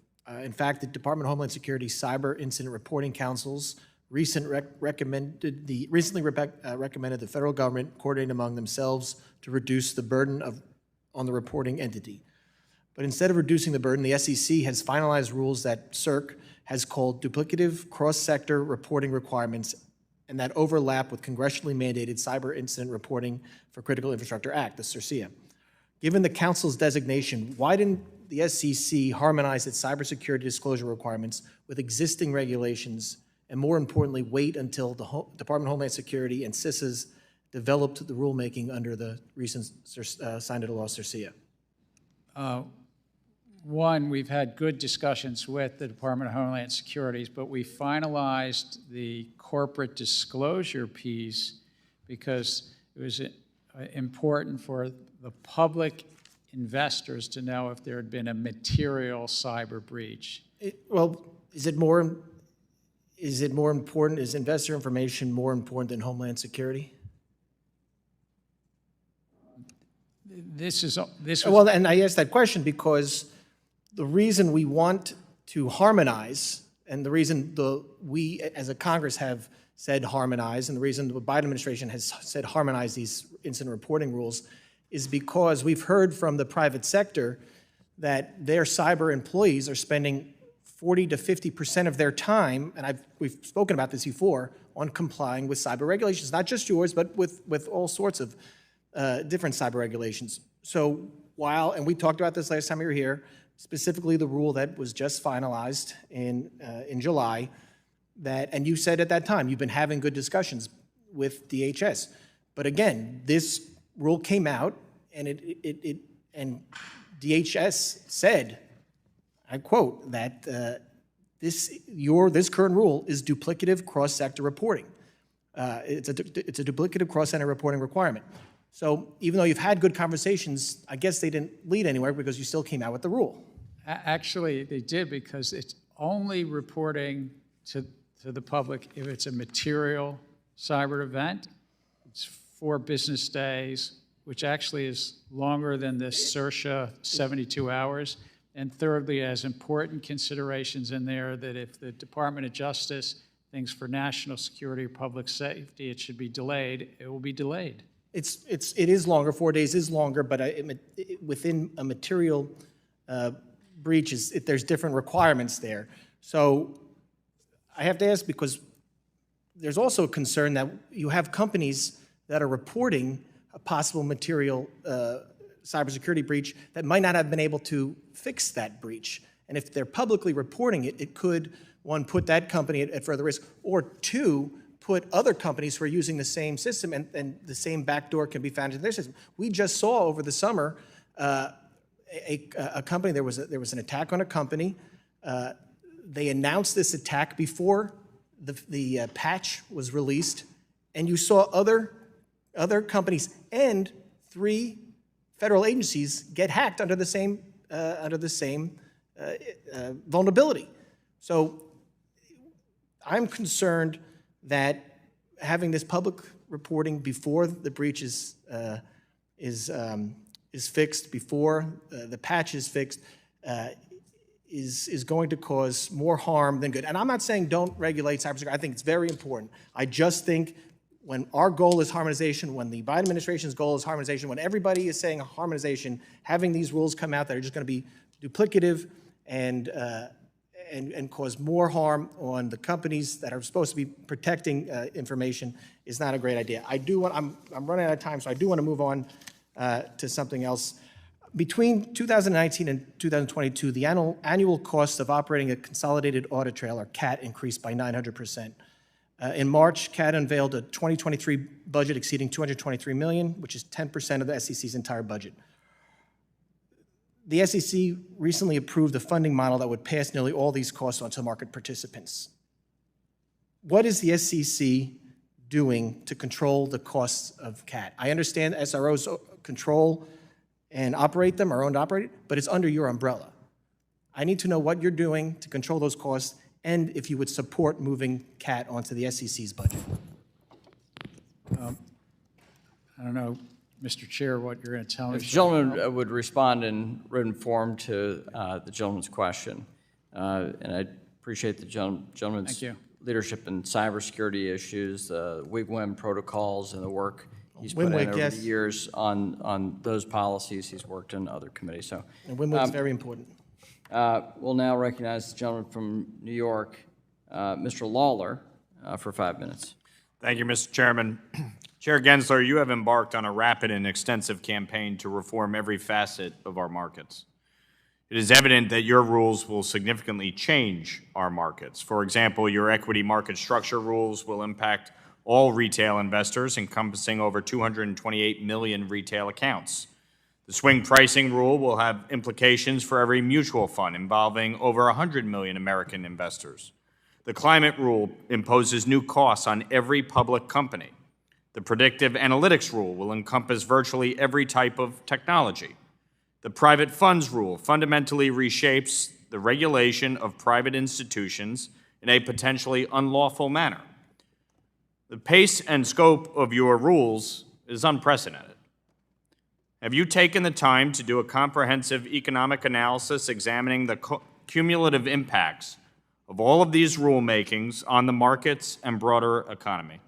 In fact, the Department of Homeland Security Cyber Incident Reporting Councils recently recommended the federal government coordinate among themselves to reduce the burden on the reporting entity. But instead of reducing the burden, the SEC has finalized rules that CERC has called duplicative cross-sector reporting requirements and that overlap with congressionally mandated Cyber Incident Reporting for Critical Infrastructure Act, the CIRCIA. Given the Council's designation, why didn't the SEC harmonize its cybersecurity disclosure requirements with existing regulations, and more importantly, wait until the Department of Homeland Security and CISAs developed the rulemaking under the recent signed into law CIRCIA? One, we've had good discussions with the Department of Homeland Security, but we finalized the corporate disclosure piece because it was important for the public investors to know if there had been a material cyber breach. Is it more important? Is investor information more important than Homeland Security? Well, and I asked that question because the reason we want to harmonize, and the reason we as a Congress have said harmonize, and the reason the Biden administration has said harmonize these incident reporting rules, is because we've heard from the private sector that their cyber employees are spending 40 to 50% of their time, and we've spoken about this before, on complying with cyber regulations, not just yours, but with all sorts of different cyber regulations. So and we talked about this last time we were here, specifically the rule that was just finalized in July, and you said at that time you've been having good discussions with DHS. But again, this rule came out, and and DHS said, I quote, that this current rule is duplicative cross-sector reporting. It's a duplicative cross-sector reporting requirement. So even though you've had good conversations, I guess they didn't lead anywhere because you still came out with the rule. Actually, they did, because it's only reporting to the public if it's a material cyber event. It's 4 business days, which actually is longer than the CIRCIA 72 hours. And thirdly, has important considerations in there that if the Department of Justice thinks for national security or public safety it should be delayed, it will be delayed. It is longer. 4 days is longer, but within a material breach, there's different requirements there. So I have to ask, because there's also a concern that you have companies that are reporting a possible material cybersecurity breach that might not have been able to fix that breach. And if they're publicly reporting it, it could, 1, put that company at further risk, or 2, put other companies who are using the same system and the same backdoor can be found in their system. We just saw over the summer a company, there was an attack on a company. They announced this attack before the patch was released, and you saw other companies and 3 federal agencies get hacked under the same vulnerability. So I'm concerned that having this public reporting before the breach is fixed, before the patch is fixed, is going to cause more harm than good. And I'm not saying don't regulate cybersecurity. I think it's very important. I just think when our goal is harmonization, when the Biden administration's goal is harmonization, when everybody is saying harmonization, having these rules come out that are just going to be duplicative and cause more harm on the companies that are supposed to be protecting information is not a great idea. I'm running out of time, so I do want to move on to something else. Between 2019 and 2022, the annual cost of operating a consolidated audit trail, or CAT, increased by 900%. In March, CAT unveiled a 2023 budget exceeding $223 million, which is 10% of the SEC's entire budget. The SEC recently approved a funding model that would pass nearly all these costs on to market participants. What is the SEC doing to control the costs of CAT? I understand SROs control and operate them, are owned and operated, but it's under your umbrella. I need to know what you're doing to control those costs and if you would support moving CAT onto the SEC's budget. I don't know, Mr. Chair, what you're going to tell me. If the gentleman would respond in written form to the gentleman's question. And I appreciate the gentleman's leadership in cybersecurity issues, the WIGWIM protocols, and the work he's put in over the years on those policies. He's worked in other committees. So, and WIGWIM is very important. We'll now recognize the gentleman from New York, Mr. Lawler, for 5 minutes. Thank you, Mr. Chairman. Chair Gensler, you have embarked on a rapid and extensive campaign to reform every facet of our markets. It is evident that your rules will significantly change our markets. For example, your equity market structure rules will impact all retail investors, encompassing over 228 million retail accounts. The swing pricing rule will have implications for every mutual fund involving over 100 million American investors. The climate rule imposes new costs on every public company. The predictive analytics rule will encompass virtually every type of technology. The private funds rule fundamentally reshapes the regulation of private institutions in a potentially unlawful manner. The pace and scope of your rules is unprecedented. Have you taken the time to do a comprehensive economic analysis examining the cumulative impacts of all of these rulemakings on the markets and broader economy?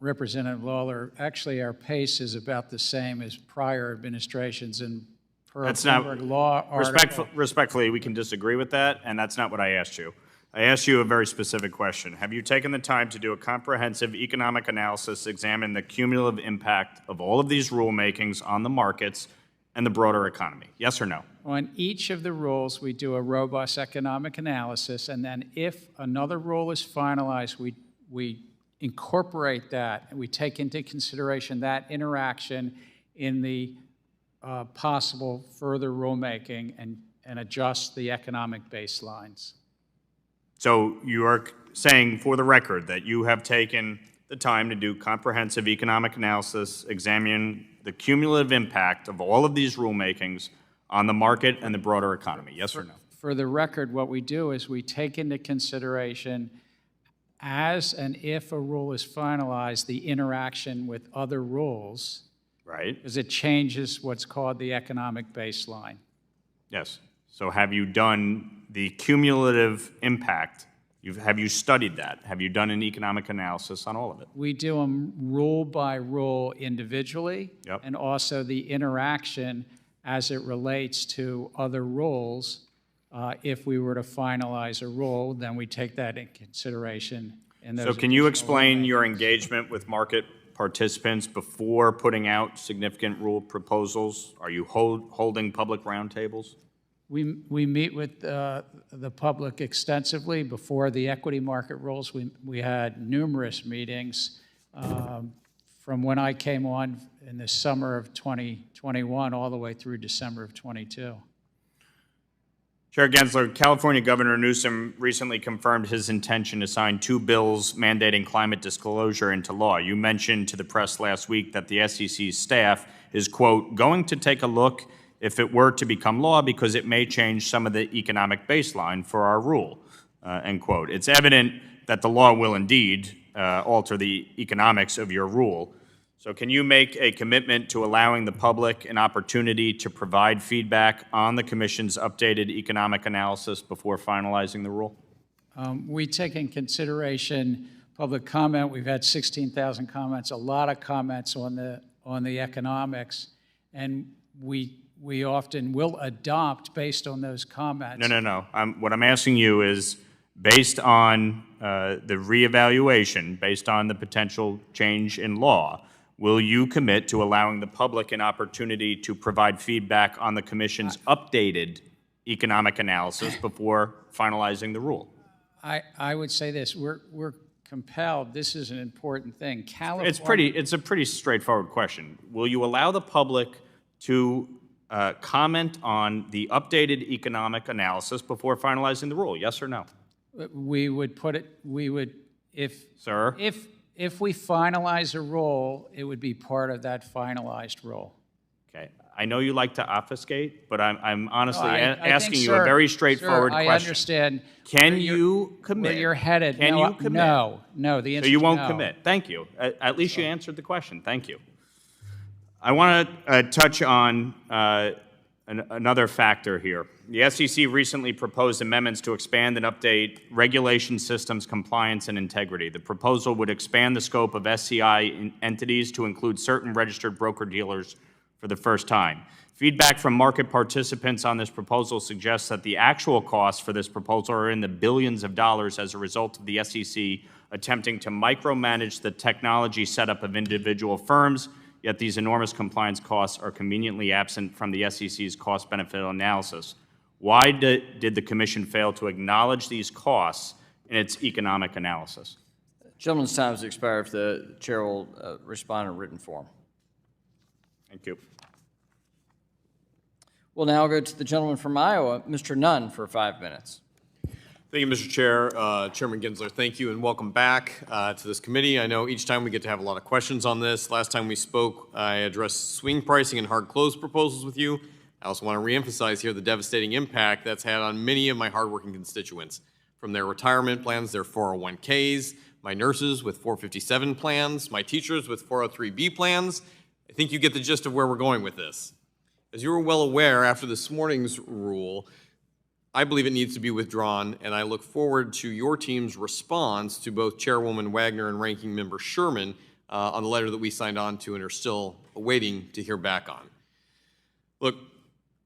Representative Lawler, actually our pace is about the same as prior administrations, and per a Bloomberg law article. Respectfully, we can disagree with that, and that's not what I asked you. I asked you a very specific question. Have you taken the time to do a comprehensive economic analysis examining the cumulative impact of all of these rulemakings on the markets and the broader economy? Yes or no? On each of the rules, we do a robust economic analysis, and then if another rule is finalized, we incorporate that, and we take into consideration that interaction in the possible further rulemaking and adjust the economic baselines. So you are saying, for the record, that you have taken the time to do comprehensive economic analysis, examining the cumulative impact of all of these rulemakings on the market and the broader economy, yes or no? For the record, what we do is we take into consideration, as and if a rule is finalized, the interaction with other rules. Right. Because it changes what's called the economic baseline. Yes. So have you done the cumulative impact? Have you studied that? Have you done an economic analysis on all of it? We do them rule by rule individually, and also the interaction as it relates to other rules. If we were to finalize a rule, then we take that in consideration. So can you explain your engagement with market participants before putting out significant rule proposals? Are you holding public roundtables? We meet with the public extensively. Before the equity market rules, we had numerous meetings from when I came on in the summer of 2021 all the way through December of 22. Chair Gensler, California Governor Newsom recently confirmed his intention to sign 2 bills mandating climate disclosure into law. You mentioned to the press last week that the SEC's staff is, quote, going to take a look if it were to become law because it may change some of the economic baseline for our rule, end quote. It's evident that the law will indeed alter the economics of your rule. So can you make a commitment to allowing the public an opportunity to provide feedback on the Commission's updated economic analysis before finalizing the rule? We take in consideration public comment. We've had 16,000 comments, a lot of comments on the economics, and we often will adopt based on those comments. No. What I'm asking you is, based on the reevaluation, based on the potential change in law, will you commit to allowing the public an opportunity to provide feedback on the Commission's updated economic analysis before finalizing the rule? I would say this, we're compelled, this is an important thing. California. It's a pretty straightforward question. Will you allow the public to comment on the updated economic analysis before finalizing the rule? Yes or no? We would put it, Sir? If we finalize a rule, it would be part of that finalized rule. Okay. I know you like to obfuscate, but I'm honestly asking you sir, a very straightforward sir, question. I understand. Can you commit? Where you're headed. Can you commit? No, the answer So you is won't no. commit. Thank you. At least you answered the question. Thank you. I want to touch on another factor here. The SEC recently proposed amendments to expand and update regulation systems, compliance, and integrity. The proposal would expand the scope of SCI entities to include certain registered broker-dealers for the first time. Feedback from market participants on this proposal suggests that the actual costs for this proposal are in the billions of dollars as a result of the SEC attempting to micromanage the technology setup of individual firms, yet these enormous compliance costs are conveniently absent from the SEC's cost-benefit analysis. Why did the Commission fail to acknowledge these costs in its economic analysis? Gentleman's time has expired. If the chair will respond in written form. Thank you. We'll now go to the gentleman from Iowa, Mr. Nunn, for 5 minutes. Thank you, Mr. Chair. Chairman Gensler, thank you and welcome back to this committee. I know each time we get to have a lot of questions on this. Last time we spoke, I addressed swing pricing and hard close proposals with you. I also want to reemphasize here the devastating impact that's had on many of my hardworking constituents, from their retirement plans, their 401ks, my nurses with 457 plans, my teachers with 403B plans. I think you get the gist of where we're going with this. As you are well aware, after this morning's rule, I believe it needs to be withdrawn, and I look forward to your team's response to both Chairwoman Wagner and Ranking Member Sherman on the letter that we signed on to and are still awaiting to hear back on. Look,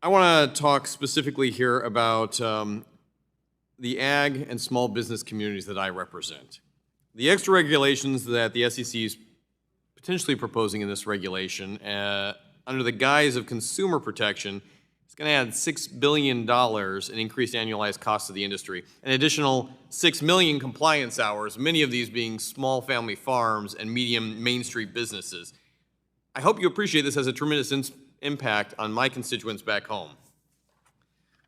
I want to talk specifically here about the ag and small business communities that I represent. The extra regulations that the SEC is potentially proposing in this regulation under the guise of consumer protection is going to add $6 billion in increased annualized costs to the industry, an additional 6 million compliance hours, many of these being small family farms and medium Main Street businesses. I hope you appreciate this has a tremendous impact on my constituents back home.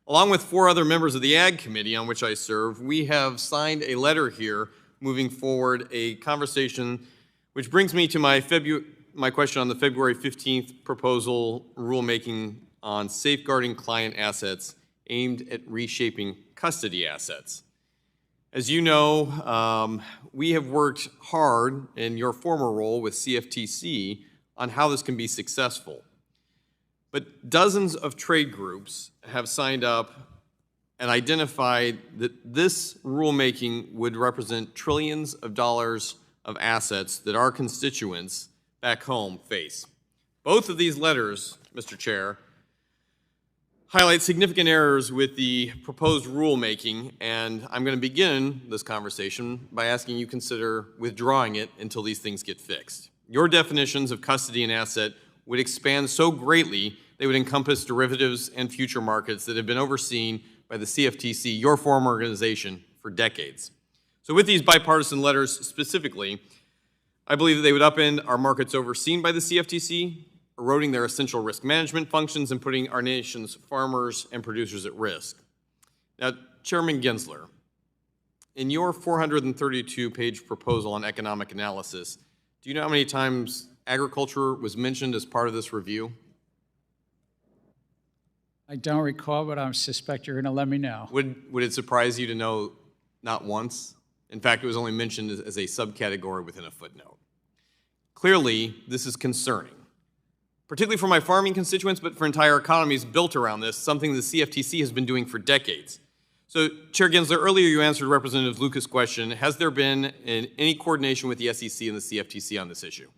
Along with 4 other members of the Ag Committee on which I serve, we have signed a letter here moving forward a conversation, which brings me to my question on the February 15th proposal rulemaking on safeguarding client assets aimed at reshaping custody assets. As you know, we have worked hard in your former role with CFTC on how this can be successful. But dozens of trade groups have signed up and identified that this rulemaking would represent trillions of dollars of assets that our constituents back home face. Both of these letters, Mr. Chair, highlight significant errors with the proposed rulemaking, and I'm going to begin this conversation by asking you to consider withdrawing it until these things get fixed. Your definitions of custody and asset would expand so greatly they would encompass derivatives and future markets that have been overseen by the CFTC, your former organization, for decades. So with these bipartisan letters specifically, I believe that they would upend our markets overseen by the CFTC, eroding their essential risk management functions and putting our nation's farmers and producers at risk. Now, Chairman Gensler, in your 432-page proposal on economic analysis, do you know how many times agriculture was mentioned as part of this review? I don't recall, but I suspect you're going to let me know. Would it surprise you to know not once? In fact, it was only mentioned as a subcategory within a footnote. Clearly, this is concerning, particularly for my farming constituents, but for entire economies built around this, something the CFTC has been doing for decades. So, Chair Gensler, earlier you answered Representative Lucas' question. Has there been any coordination with the SEC and the CFTC on this issue?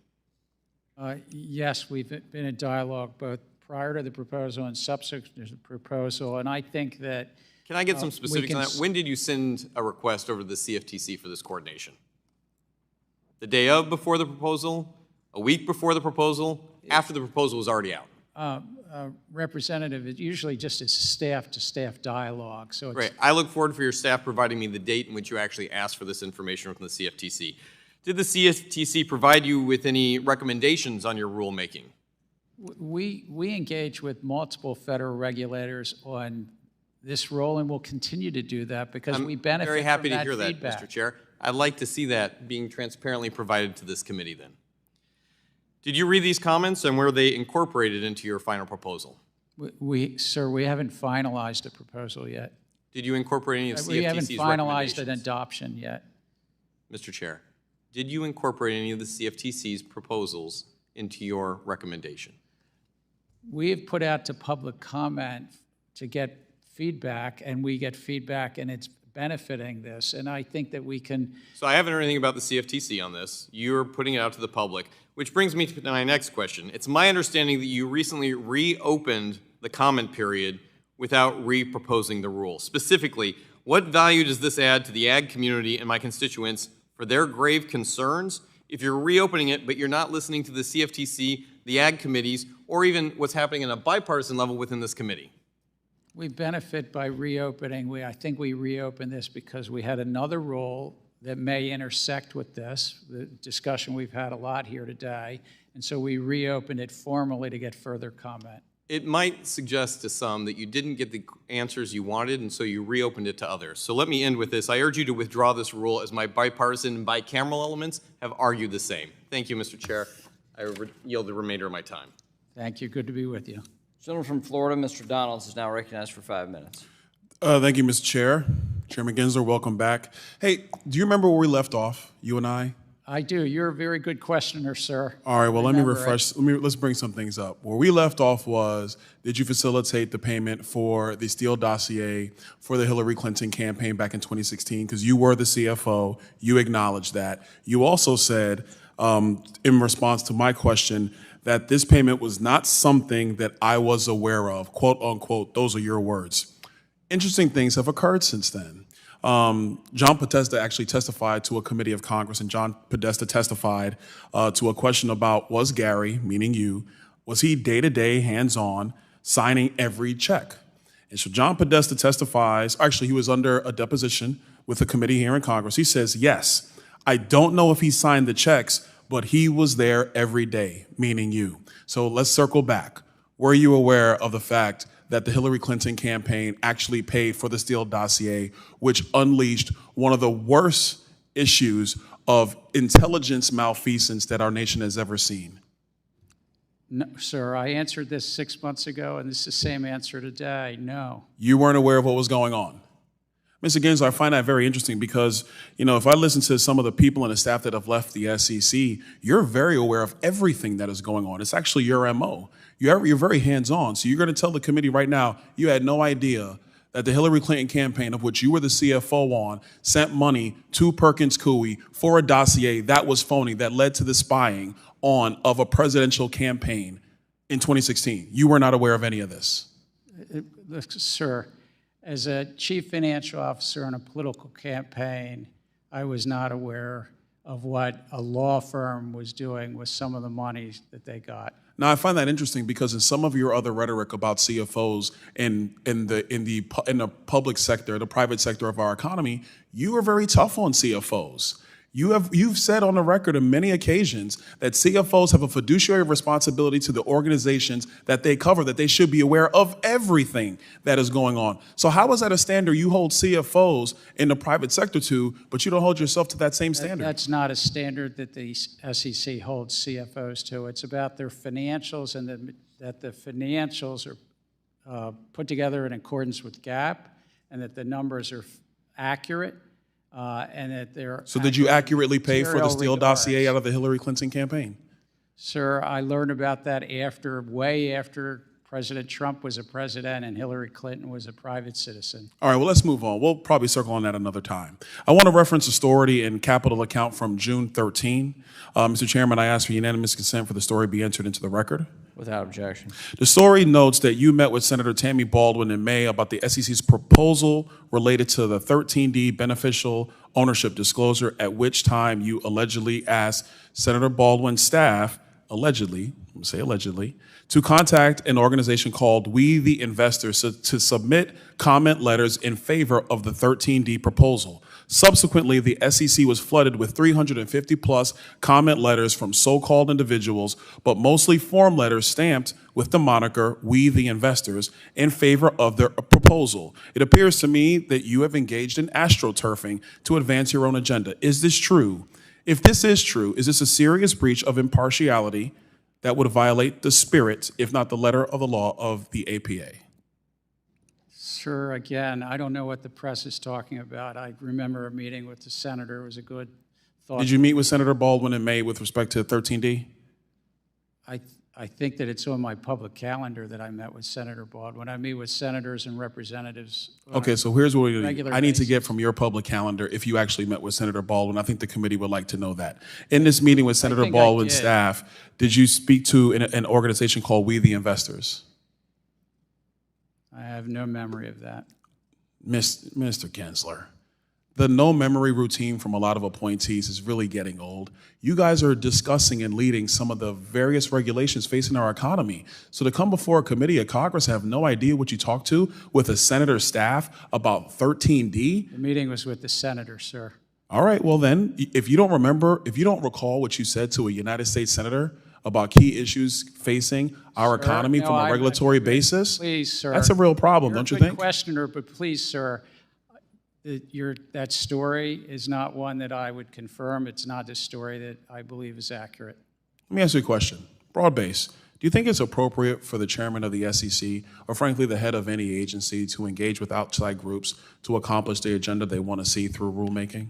Yes, we've been in dialogue both prior to the proposal and subsequent to the proposal, and I think that... Can I get some specifics on that? When did you send a request over to the CFTC for this coordination? The day of before the proposal? A week before the proposal? After the proposal was already out? Representative, it usually just is staff-to-staff dialogue, so it's... Right. I look forward for your staff providing me the date in which you actually asked for this information from the CFTC. Did the CFTC provide you with any recommendations on your rulemaking? We engage with multiple federal regulators on this role, and we'll continue to do that because we benefit I'm very happy from to hear feedback. that, Mr. Chair. I'd like to see that being transparently provided to this committee then. Did you read these comments, and were they incorporated into your final proposal? Sir, we haven't finalized a proposal yet. Did you incorporate any of CFTC's We haven't finalized an recommendations? adoption yet. Mr. Chair, did you incorporate any of the CFTC's proposals into your recommendation? We have put out to public comment to get feedback, and we get feedback, and it's benefiting this, and I think that we can... So I haven't heard anything about the CFTC on this. You're putting it out to the public, which brings me to my next question. It's my understanding that you recently reopened the comment period without re-proposing the rule. Specifically, what value does this add to the ag community and my constituents for their grave concerns if you're reopening it, but you're not listening to the CFTC, the ag committees, or even what's happening at a bipartisan level within this committee? We benefit by reopening. I think we reopened this because we had another rule that may intersect with this, the discussion we've had a lot here today, and so we reopened it formally to get further comment. It might suggest to some that you didn't get the answers you wanted, and so you reopened it to others. So let me end with this. I urge you to withdraw this rule as my bipartisan and bicameral elements have argued the same. Thank you, Mr. Chair. I yield the remainder of my time. Thank you. Good to be with you. Gentleman from Florida, Mr. Donalds, is now recognized for 5 minutes. Thank you, Mr. Chair. Chairman Gensler, welcome back. Hey, do you remember where we left off, you and I? I do. You're a very good questioner, sir. All right, well, let me refresh. Let's bring some things up. Where we left off was, did you facilitate the payment for the Steele dossier for the Hillary Clinton campaign back in 2016? Because you were the CFO. You acknowledged that. You also said, in response to my question, that this payment was not something that I was aware of, quote unquote. Those are your words. Interesting things have occurred since then. John Podesta actually testified to a committee of Congress, and John Podesta testified to a question about, was Gary, meaning you, was he day-to-day, hands-on, signing every check? And so John Podesta testifies, actually he was under a deposition with a committee here in Congress. He says, yes, I don't know if he signed the checks, but he was there every day, meaning you. So let's circle back. Were you aware of the fact that the Hillary Clinton campaign actually paid for the Steele dossier, which unleashed one of the worst issues of intelligence malfeasance that our nation has ever seen? No, sir, I answered this 6 months ago, and this is the same answer today. No. You weren't aware of what was going on? Mr. Gensler, I find that very interesting because, if I listen to some of the people and the staff that have left the SEC, you're very aware of everything that is going on. It's actually your MO. You're very hands-on. So you're going to tell the committee right now you had no idea that the Hillary Clinton campaign, of which you were the CFO on, sent money to Perkins Coie for a dossier that was phony, that led to the spying of a presidential campaign in 2016. You were not aware of any of this? Sir, as a chief financial officer in a political campaign, I was not aware of what a law firm was doing with some of the monies that they got. Now, I find that interesting because in some of your other rhetoric about CFOs in the public sector, the private sector of our economy, you are very tough on CFOs. You've said on the record on many occasions that CFOs have a fiduciary responsibility to the organizations that they cover, that they should be aware of everything that is going on. So how is that a standard you hold CFOs in the private sector to, but you don't hold yourself to that same standard? That's not a standard that the SEC holds CFOs to. It's about their financials and that the financials are put together in accordance with GAAP and that the numbers are accurate. And that they're So did you accurately pay for the Steele dossier out of the Hillary Clinton campaign? Sir, I learned about that way after President Trump was a president and Hillary Clinton was a private citizen. All right, well, let's move on. We'll probably circle on that another time. I want to reference a story in Capital Account from June 13. Mr. Chairman, I ask for unanimous consent for the story be entered into the record. Without objection. The story notes that you met with Senator Tammy Baldwin in May about the SEC's proposal related to the 13D beneficial ownership disclosure, at which time you allegedly asked Senator Baldwin's staff allegedly, I'm gonna say allegedly, to contact an organization called We the Investors to submit comment letters in favor of the 13D proposal. Subsequently, the SEC was flooded with 350 plus comment letters from so-called individuals, but mostly form letters stamped with the moniker We the Investors in favor of their proposal. It appears to me that you have engaged in astroturfing to advance your own agenda. Is this true? If this is true, is this a serious breach of impartiality that would violate the spirit, if not the letter of the law of the APA? Sure, again, I don't know what the press is talking about. I remember a meeting with the senator. It was a good thought. Did you meet with Senator Baldwin in May with respect to 13D? I think that it's on my public calendar that I met with Senator Baldwin. I meet with senators and representatives. Okay, so here's what we need. I need to basis. get from your public calendar if you actually met with Senator Baldwin. I think the committee would like to know that. In this meeting with Senator think I Baldwin's did. staff, did you speak to an organization called We the Investors? I have no memory of that. Mr. Gensler, the no memory routine from a lot of appointees is really getting old. You guys are discussing and leading some of the various regulations facing our economy. So to come before a committee of Congress, have no idea what you talked to with a senator's staff about 13D? The meeting was with the senator, sir. All right, well then, if you don't recall what you said to a United States senator about key issues facing our economy from a regulatory basis, please, sir. that's a real problem, You're don't you a good think? questioner, but please, sir, that story is not one that I would confirm. It's not a story that I believe is accurate. Let me ask you a question, broad base. Do you think it's appropriate for the chairman of the SEC, or frankly the head of any agency, to engage with outside groups to accomplish the agenda they want to see through rulemaking?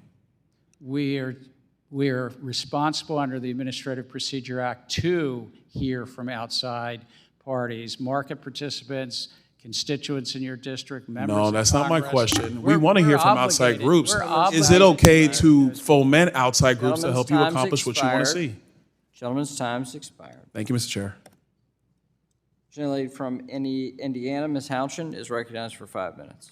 We are responsible under the Administrative Procedure Act to hear from outside parties, market participants, constituents in your district, members of No, that's not my Congress. question. We want to hear from outside obligated. groups. We're Is it okay obligated. to foment outside groups to Gentleman's help you time's accomplish what you want to expired. see? Gentleman's time's expired. Thank you, Mr. Chair. Gentlelady from Indiana, Ms. Houchin, is recognized for 5 minutes.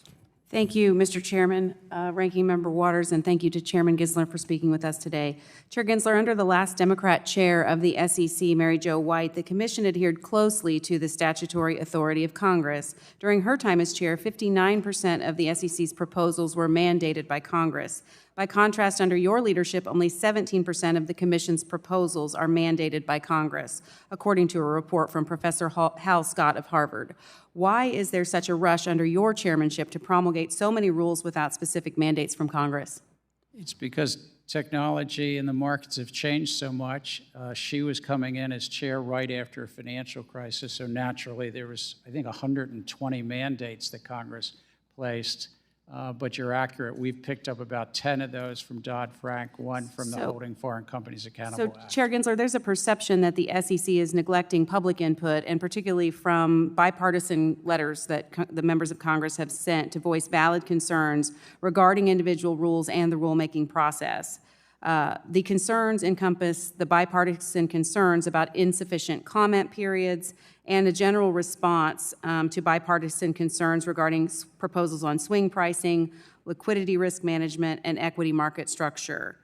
Thank you, Mr. Chairman, Ranking Member Waters, and thank you to Chairman Gensler for speaking with us today. Chair Gensler, under the last Democrat chair of the SEC, Mary Jo White, the Commission adhered closely to the statutory authority of Congress. During her time as chair, 59% of the SEC's proposals were mandated by Congress. By contrast, under your leadership, only 17% of the Commission's proposals are mandated by Congress, according to a report from Professor Hal Scott of Harvard. Why is there such a rush under your chairmanship to promulgate so many rules without specific mandates from Congress? It's because technology and the markets have changed so much. She was coming in as chair right after a financial crisis, so naturally there was, I think, 120 mandates that Congress placed. But you're accurate. We've picked up about 10 of those from Dodd-Frank, one from the Holding Foreign Companies Accountable Act. Chair Gensler, there's a perception that the SEC is neglecting public input, and particularly from bipartisan letters that the members of Congress have sent to voice valid concerns regarding individual rules and the rulemaking process. The concerns encompass the bipartisan concerns about insufficient comment periods and a general response to bipartisan concerns regarding proposals on swing pricing, liquidity risk management, and equity market structure.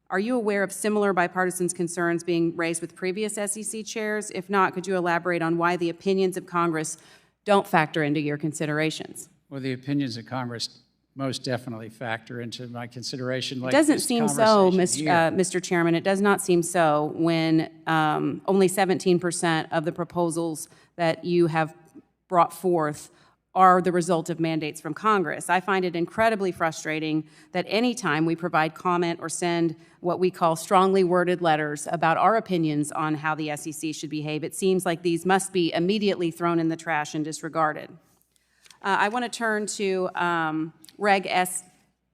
Are you aware of similar bipartisan concerns being raised with previous SEC chairs? If not, could you elaborate on why the opinions of Congress don't factor into your considerations? Well, the opinions of Congress most definitely factor into my consideration. It doesn't seem so, Mr. Chairman. It does not seem so when only 17% of the proposals that you have brought forth are the result of mandates from Congress. I find it incredibly frustrating that any time we provide comment or send what we call strongly worded letters about our opinions on how the SEC should behave, it seems like these must be immediately thrown in the trash and disregarded. I want to turn to Reg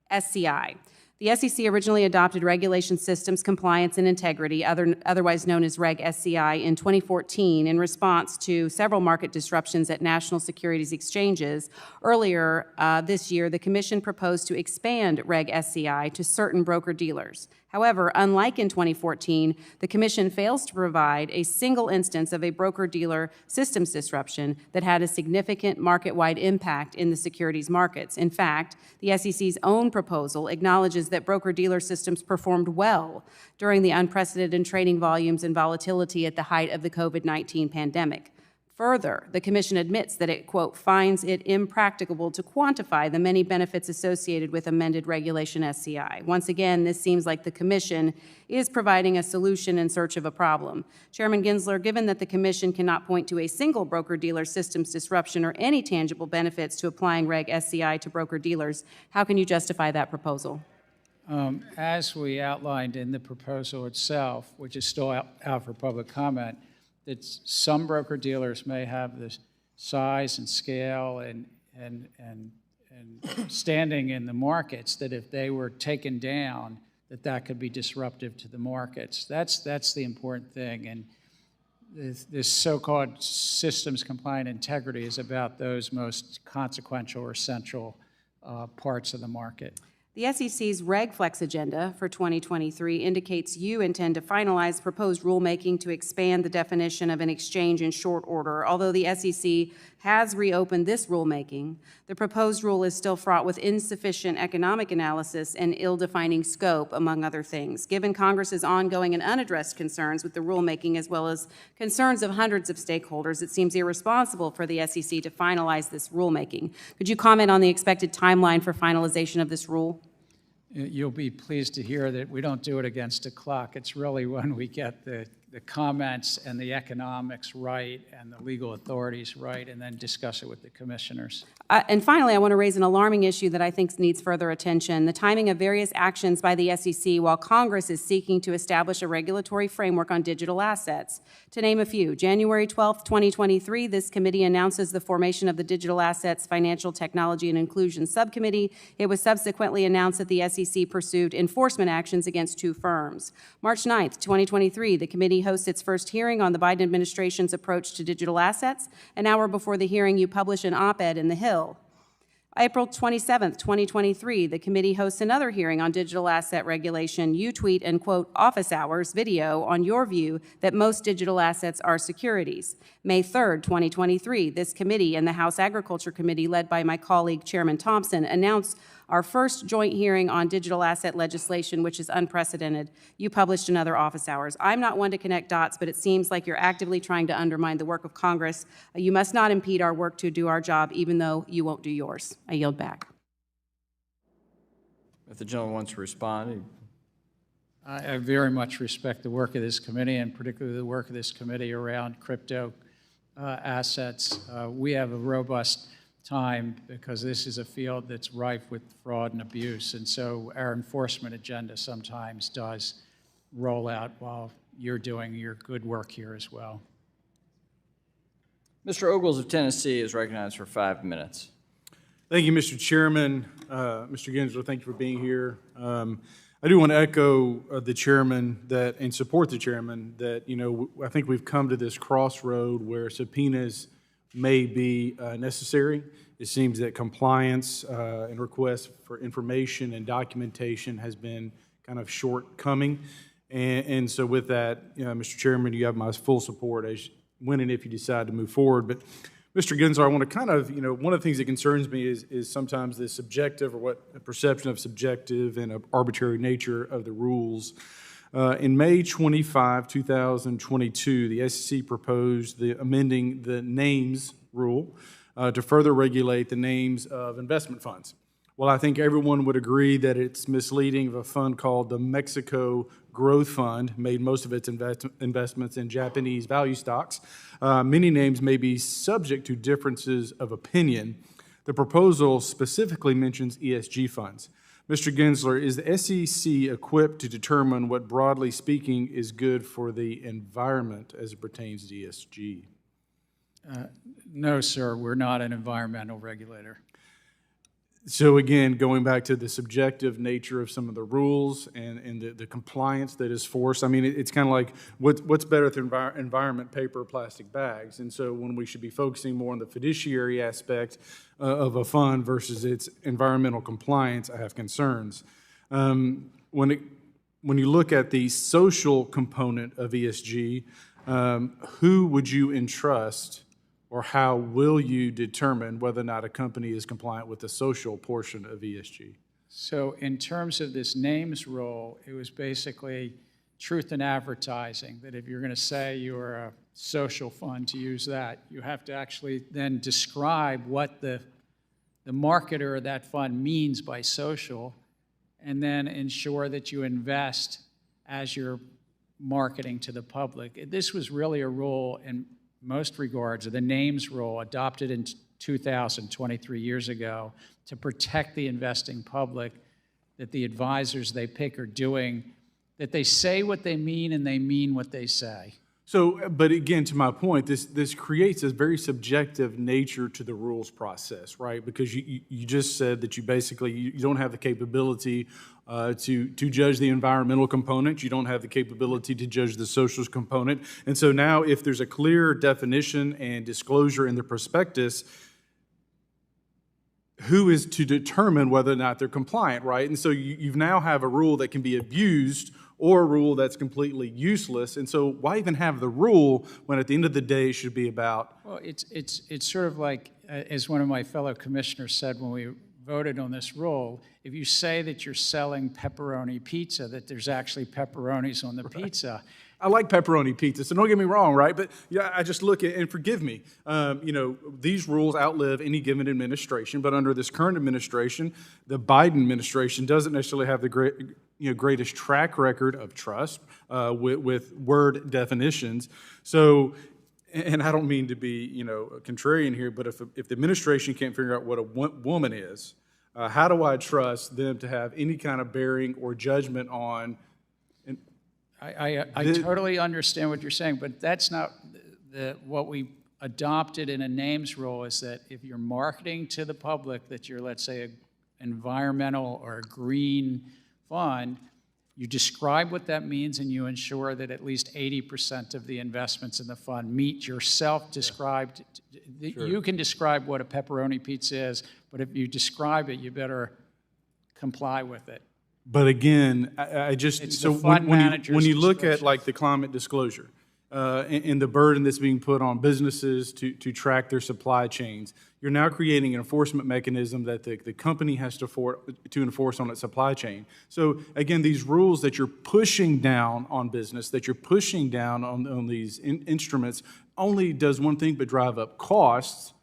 SCI. The SEC originally adopted Regulation Systems Compliance and Integrity, otherwise known as Reg SCI, in 2014 in response to several market disruptions at national securities exchanges. Earlier this year, the Commission proposed to expand Reg SCI to certain broker-dealers. However, unlike in 2014, the Commission fails to provide a single instance of a broker-dealer systems disruption that had a significant market-wide impact in the securities markets. In fact, the SEC's own proposal acknowledges that broker-dealer systems performed well during the unprecedented trading volumes and volatility at the height of the COVID-19 pandemic. Further, the Commission admits that it, quote, finds it impracticable to quantify the many benefits associated with amended Regulation SCI. Once again, this seems like the Commission is providing a solution in search of a problem. Chairman Gensler, given that the Commission cannot point to a single broker-dealer systems disruption or any tangible benefits to applying Reg SCI to broker-dealers, how can you justify that proposal? As we outlined in the proposal itself, which is still out for public comment, that some broker-dealers may have the size and scale and standing in the markets that if they were taken down, that could be disruptive to the markets. That's the important thing. And this so-called systems compliant integrity is about those most consequential or central parts of the market. The SEC's RegFlex agenda for 2023 indicates you intend to finalize proposed rulemaking to expand the definition of an exchange in short order. Although the SEC has reopened this rulemaking, the proposed rule is still fraught with insufficient economic analysis and ill-defining scope, among other things. Given Congress's ongoing and unaddressed concerns with the rulemaking, as well as concerns of hundreds of stakeholders, it seems irresponsible for the SEC to finalize this rulemaking. Could you comment on the expected timeline for finalization of this rule? You'll be pleased to hear that we don't do it against a clock. It's really when we get the comments and the economics right and the legal authorities right, and then discuss it with the commissioners. And finally, I want to raise an alarming issue that I think needs further attention: the timing of various actions by the SEC while Congress is seeking to establish a regulatory framework on digital assets. To name a few, January 12, 2023, this committee announces the formation of the Digital Assets Financial Technology and Inclusion Subcommittee. It was subsequently announced that the SEC pursued enforcement actions against 2 firms. March 9, 2023, the committee hosts its first hearing on the Biden administration's approach to digital assets. An hour before the hearing, you publish an op-ed in The Hill. April 27, 2023, the committee hosts another hearing on digital asset regulation. You tweet and quote office hours video on your view that most digital assets are securities. May 3, 2023, this committee and the House Agriculture Committee, led by my colleague Chairman Thompson, announced our first joint hearing on digital asset legislation, which is unprecedented. You published another office hours. I'm not one to connect dots, but it seems like you're actively trying to undermine the work of Congress. You must not impede our work to do our job, even though you won't do yours. I yield back. If the gentleman wants to respond. I very much respect the work of this committee, and particularly the work of this committee around crypto assets. We have a robust time because this is a field that's rife with fraud and abuse, and so our enforcement agenda sometimes does roll out while you're doing your good work here as well. Mr. Ogles of Tennessee is recognized for 5 minutes. Thank you, Mr. Chairman. Mr. Gensler, thank you for being here. I do want to echo the chairman and support the chairman that, I think we've come to this crossroad where subpoenas may be necessary. It seems that compliance and requests for information and documentation has been kind of shortcoming. And so with that, Mr. Chairman, you have my full support as when and if you decide to move forward. But Mr. Gensler, I want to kind of, one of the things that concerns me is sometimes the subjective or what the perception of subjective and arbitrary nature of the rules. In May 25, 2022, the SEC proposed amending the names rule to further regulate the names of investment funds. Well, I think everyone would agree that it's misleading of a fund called the Mexico Growth Fund, made most of its investments in Japanese value stocks. Many names may be subject to differences of opinion. The proposal specifically mentions ESG funds. Mr. Gensler, is the SEC equipped to determine what, broadly speaking, is good for the environment as it pertains to ESG? No, sir, we're not an environmental regulator. So again, going back to the subjective nature of some of the rules and the compliance that is forced, I mean, it's kind of like what's better than environment, paper, or plastic bags? And so when we should be focusing more on the fiduciary aspect of a fund versus its environmental compliance, I have concerns. When when you look at the social component of ESG, who would you entrust, or how will you determine whether or not a company is compliant with the social portion of ESG? So in terms of this names rule, it was basically truth in advertising, that if you're going to say you're a social fund, to use that, you have to actually then describe what the marketer of that fund means by social, and then ensure that you invest as you're marketing to the public. This was really a rule in most regards, the names rule adopted in 2000, 23 years ago, to protect the investing public, that the advisors they pick are doing, that they say what they mean and they mean what they say. So, but again, to my point, this creates a very subjective nature to the rules process, right? Because you just said that you basically, you don't have the capability to judge the environmental component. You don't have the capability to judge the social component. And so now if there's a clear definition and disclosure in the prospectus, who is to determine whether or not they're compliant, right? And so you now have a rule that can be abused or a rule that's completely useless. And so why even have the rule when at the end of the day it should be about? Well, it's sort of like, as one of my fellow commissioners said when we voted on this rule, if you say that you're selling pepperoni pizza, that there's actually pepperonis on the pizza. I like pepperoni pizza, so don't get me wrong, right? But yeah, I just look at, and forgive me, you know, these rules outlive any given administration, but under this current administration, the Biden administration doesn't necessarily have the greatest track record of trust with word definitions. So, and I don't mean to be, you know, contrarian here, but if the administration can't figure out what a woman is, how do I trust them to have any kind of bearing or judgment on? I totally understand what you're saying, but that's not what we adopted in a names rule, is that if you're marketing to the public that you're, let's say, an environmental or a green fund, you describe what that means and you ensure that at least 80% of the investments in the fund meet your self-described. Sure. You can describe what a pepperoni pizza is, but if you describe it, you better comply with it. But again, I just, so when you look at like the climate disclosure and the burden that's being put on businesses to track their supply chains, you're now creating an enforcement mechanism that the company has to enforce on its supply chain. So again, these rules that you're pushing down on business, that you're pushing down on these instruments, only does one thing but drive up costs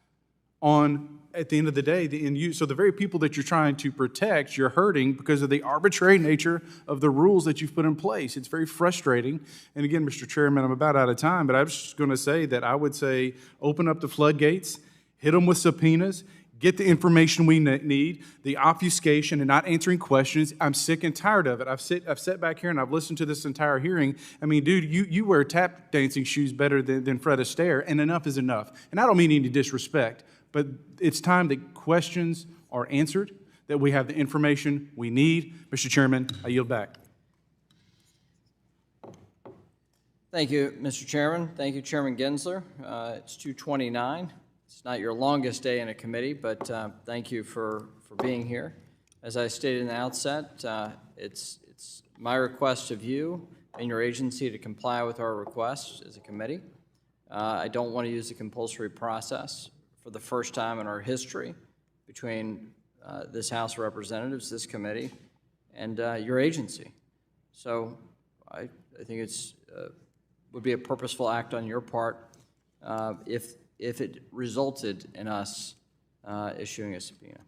on, at the end of the day, the end use. So the very people that you're trying to protect, you're hurting because of the arbitrary nature of the rules that you've put in place. It's very frustrating. And again, Mr. Chairman, I'm about out of time, but I was just going to say that I would say open up the floodgates, hit them with subpoenas, get the information we need, the obfuscation and not answering questions. I'm sick and tired of it. I've sat back here and I've listened to this entire hearing. I mean, dude, you wear tap dancing shoes better than Fred Astaire, and enough is enough. And I don't mean any disrespect, but it's time that questions are answered, that we have the information we need. Mr. Chairman, I yield back. Thank you, Mr. Chairman. Thank you, Chairman Gensler. It's 2:29. It's not your longest day in a committee, but thank you for being here. As I stated in the outset, it's my request of you and your agency to comply with our request as a committee. I don't want to use the compulsory process for the first time in our history between this House of Representatives, this committee, and your agency. So I think it's would be a purposeful act on your part if it resulted in us issuing a subpoena.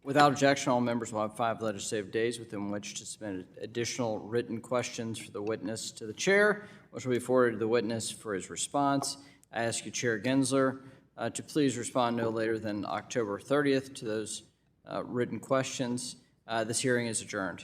Without objection, all members will have 5 legislative days within which to submit additional written questions for the witness to the chair, which will be forwarded to the witness for his response. I ask you, Chair Gensler, to please respond no later than October 30th to those written questions. This hearing is adjourned.